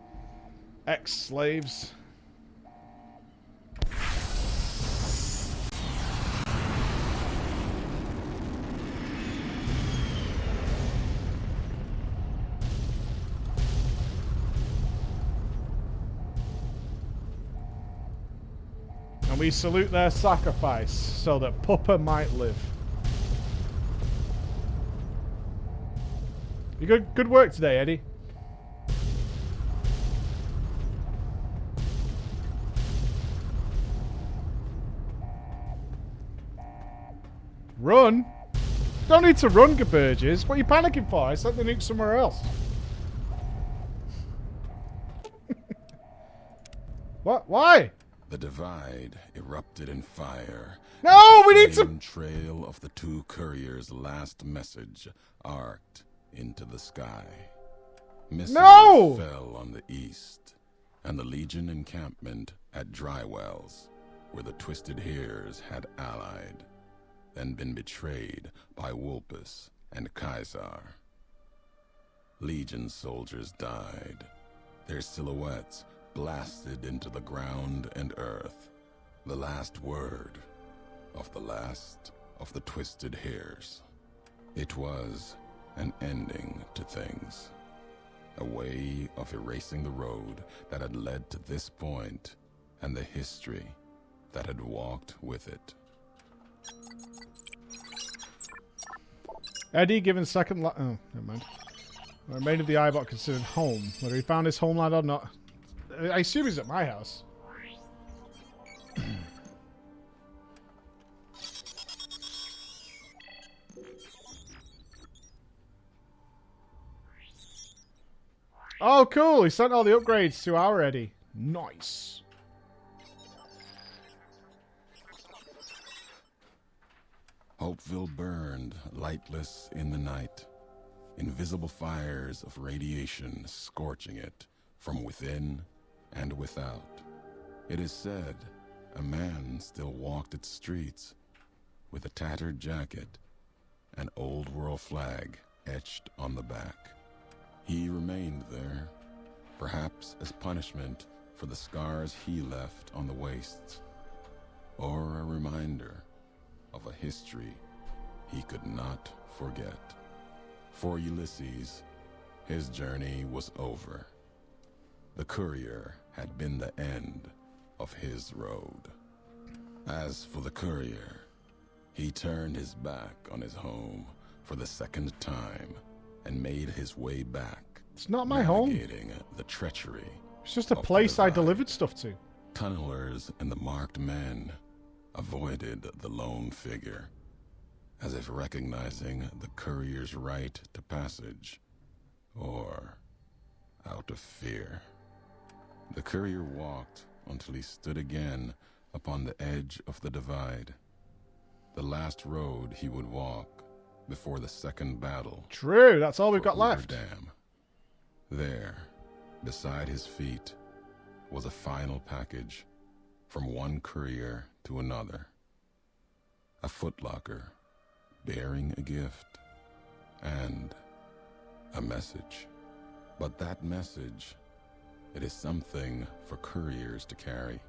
ex-slaves. And we salute their sacrifice so that Puppa might live. You good work today, Eddie. Run? Don't need to run, Gaburges. What are you panicking for? I sent the nuke somewhere else. What? Why? The divide erupted in fire. No, we need to... The trail of the two couriers' last message arced into the sky. Missiles fell on the east, and the Legion encampment at Drywells, where the Twisted Hares had allied, then been betrayed by Wulpus and Caesar. Legion soldiers died, their silhouettes blasted into the ground and earth, the last word of the last of the Twisted Hares. It was an ending to things, a way of erasing the road that had led to this point and the history that had walked with it. Eddie given second oh, never mind. The remainder of the iBot considered home. Whether he found his homeland or not. I assume he's at my house. Oh, cool. He sent all the upgrades to our Eddie. Nice. Hopeville burned, lightless in the night. Invisible fires of radiation scorching it from within and without. It is said a man still walked its streets with a tattered jacket, an old world flag etched on the back. He remained there, perhaps as punishment for the scars he left on the wastes, or a reminder of a history he could not forget. For Ulysses, his journey was over. The courier had been the end of his road. As for the courier, he turned his back on his home for the second time and made his way back. It's not my home. Navigating the treachery. It's just a place I delivered stuff to. Tunnelers and the marked men avoided the lone figure, as if recognizing the courier's right to passage, or out of fear. The courier walked until he stood again upon the edge of the divide, the last road he would walk before the second battle. True, that's all we've got left. Dam. There, beside his feet, was a final package from one courier to another. A footlocker bearing a gift and a message. But that message, it is something for couriers to carry,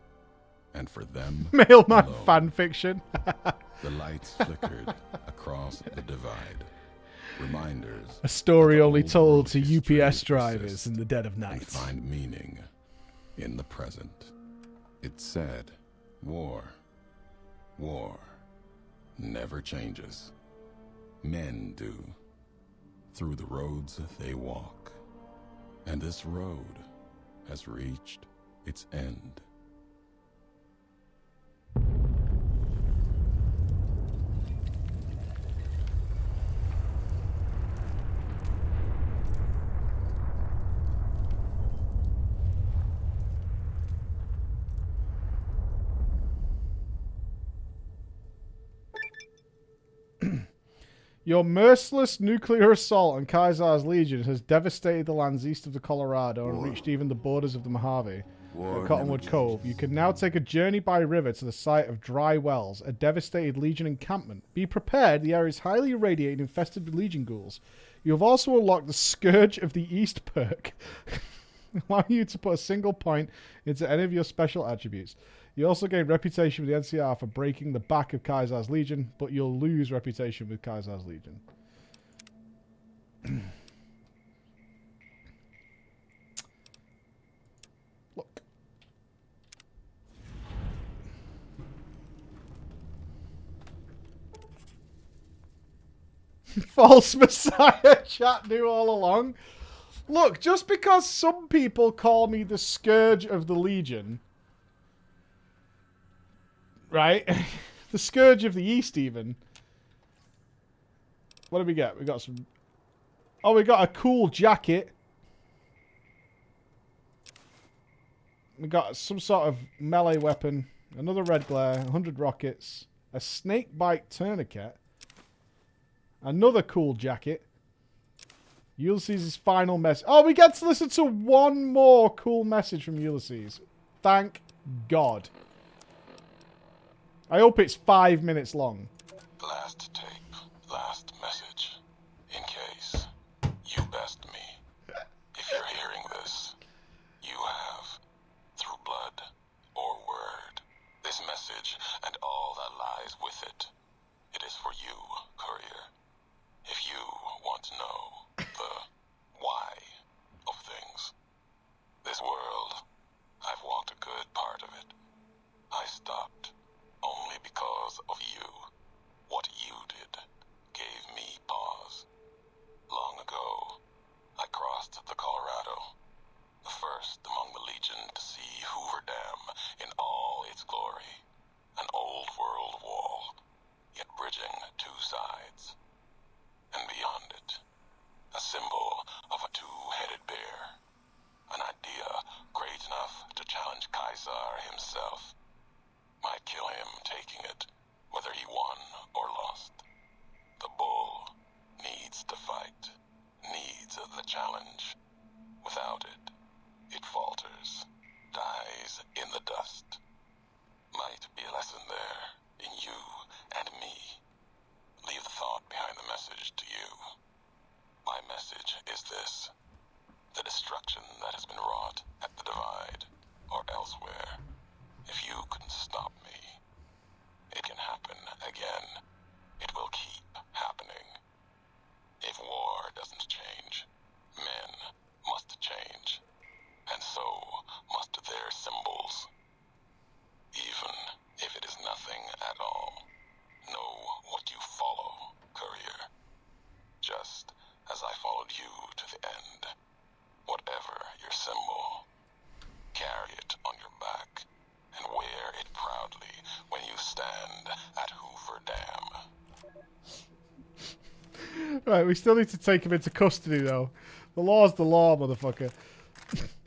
and for them Mailman alone. fan fiction. The lights flickered across the divide. Reminders. A story of only old told world to history UPS drivers persist in the dead of and night. find meaning in the present. It said, war never changes. Men do, through the roads they walk. And this road has reached its end. Your merciless nuclear assault on Caesar's Legion has devastated the lands east of the Colorado and reached even the borders of the Mojave at Cottonwood Cove. You can now take a journey by river to the site of Dry Wells, a devastated Legion encampment. Be prepared, the area is highly irradiated and infested with Legion ghouls. You have also unlocked the Scourge of the East perk, allowing you to put a single point into any of your special attributes. You also gain reputation with the NCR for breaking the back of Caesar's Legion, but you'll lose reputation with Caesar's Legion. Look. False Messiah, chat knew all along. Look, just because some people call me the Scourge of the Legion... Right? The Scourge of the East, even. What do we get? We got some... Oh, we got a cool jacket. We got some sort of melee weapon. Another red glare. 100 rockets. A snake bite tourniquet. Another cool jacket. Ulysses' final message. Oh, we get to listen to one more cool message from Ulysses. Thank God. I hope it's 5 minutes long. Last tape, last message. In case you best me. If you're hearing this, you have, through blood or word, this message and all that lies with it. It is for you, courier. If you want to know the why of things. This world, I've walked a good part of it. I stopped. Only because of you. What you did gave me pause. Long ago, I crossed the Colorado, the first among the Legion to see Hoover Dam in all its glory. An old world wall, yet bridging two sides. And beyond it, a symbol of a two-headed bear. An idea great enough to challenge Caesar himself. Might kill him taking it, whether he won or lost. The bull needs to fight, needs the challenge. Without it, it falters, dies in the dust. Right, we still need to take him into custody, though. The law's the law, motherfucker.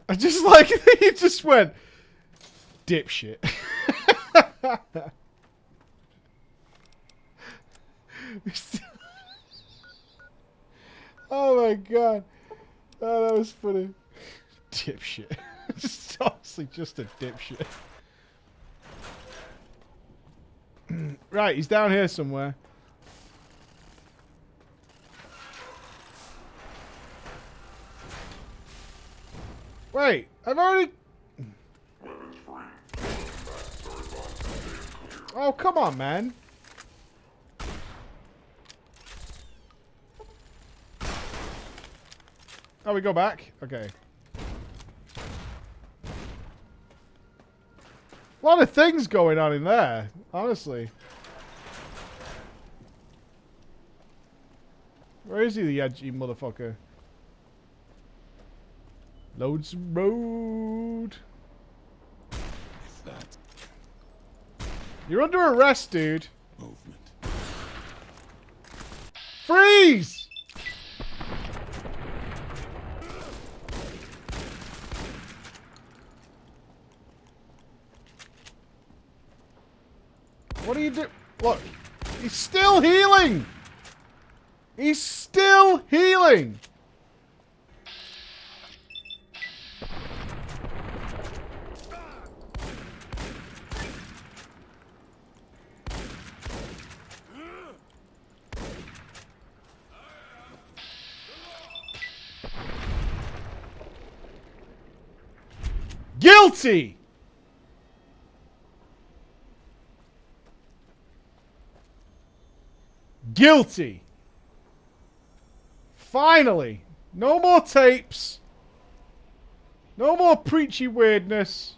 I just like that he just went, dipshit. Oh my god. Oh, that was funny. Dipshit. Just honestly just a dipshit. Right, he's down here somewhere. Wait, I've already... Oh, come on, man. Oh, we go back? Okay. A lot of things going on in there, honestly. Where is he, the edgy motherfucker? Loads road. That You're under arrest, dude. movement. Freeze! What do you do? Look, he's still healing. He's still healing. Guilty. Guilty. Finally. No more tapes. No more preachy weirdness.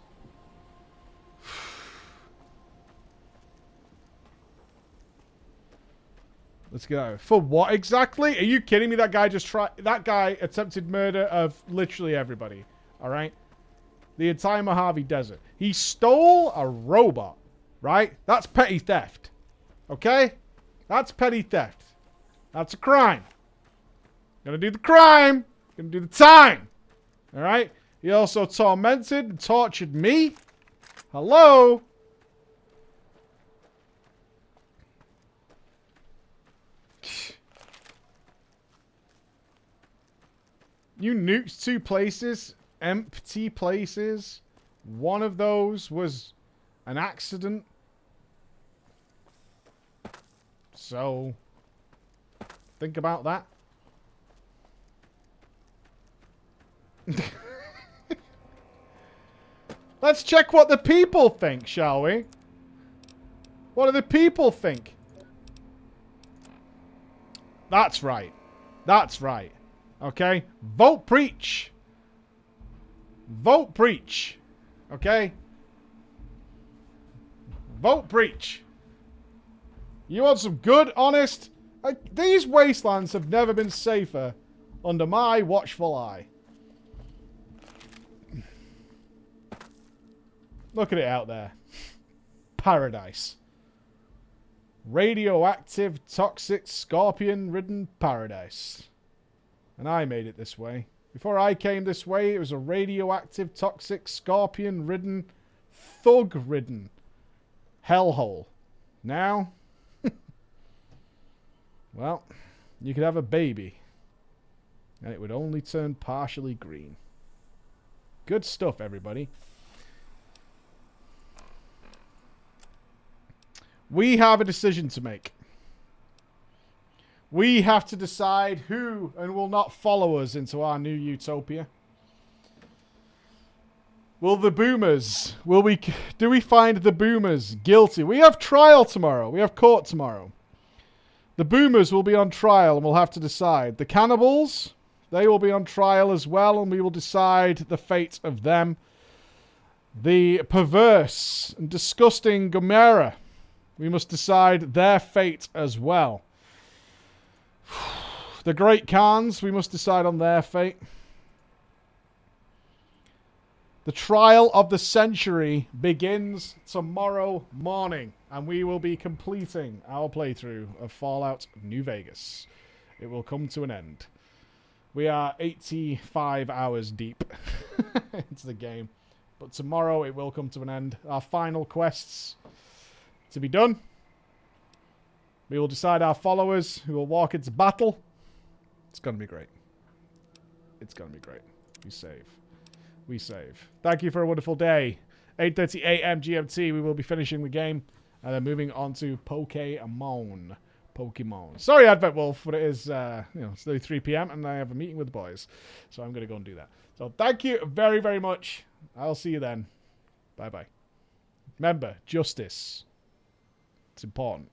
Let's go. For what exactly? Are you kidding me? That guy just tried... That guy attempted murder of literally everybody. Alright? The entire Mojave Desert. He stole a robot. Right? That's petty theft. Okay? That's petty theft. That's a crime. Gonna do the crime. Gonna do the time. Alright? He also tormented and tortured me. Hello? You nuked 2 places. Empty places. One of those was an accident. So, think about that. Let's check what the people think, shall we? What do the people think? That's right. That's right. Okay? Vote preach. Vote preach. Okay? Vote preach. You want some good, honest... these wastelands have never been safer under my watchful eye. Look at it out there. Paradise. Radioactive, toxic, scorpion-ridden paradise. And I made it this way. Before I came this way, it was a radioactive, toxic, scorpion-ridden, thug-ridden hellhole. Now... well, you could have a baby. And it would only turn partially green. Good stuff, everybody. We have a decision to make. We have to decide who and will not follow us into our new utopia. Will the boomers... do we find the boomers guilty? We have trial tomorrow. We have court tomorrow. The boomers will be on trial and we'll have to decide. The cannibals, they will be on trial as well and we will decide the fate of them. The perverse and disgusting Gomera, we must decide their fate as well. The Great Khans, we must decide on their fate. The trial of the century begins tomorrow morning, and we will be completing our playthrough of Fallout New Vegas. it will come to an end. We are 85 hours deep into the game. But tomorrow it will come to an end. Our final quests to be done. We will decide our followers who will walk into battle. It's going to be great. It's going to be great. We save. We save. Thank you for a wonderful day. 8:30 a.m. GMT. We will be finishing the game. And then moving on to Pokemon. Sorry, Advent Wolf, but it is, it's nearly 3 p.m. and I have a meeting with the boys. So I'm going to go and do that. So thank you very, very much. I'll see you then. Bye-bye. Remember, justice. It's important.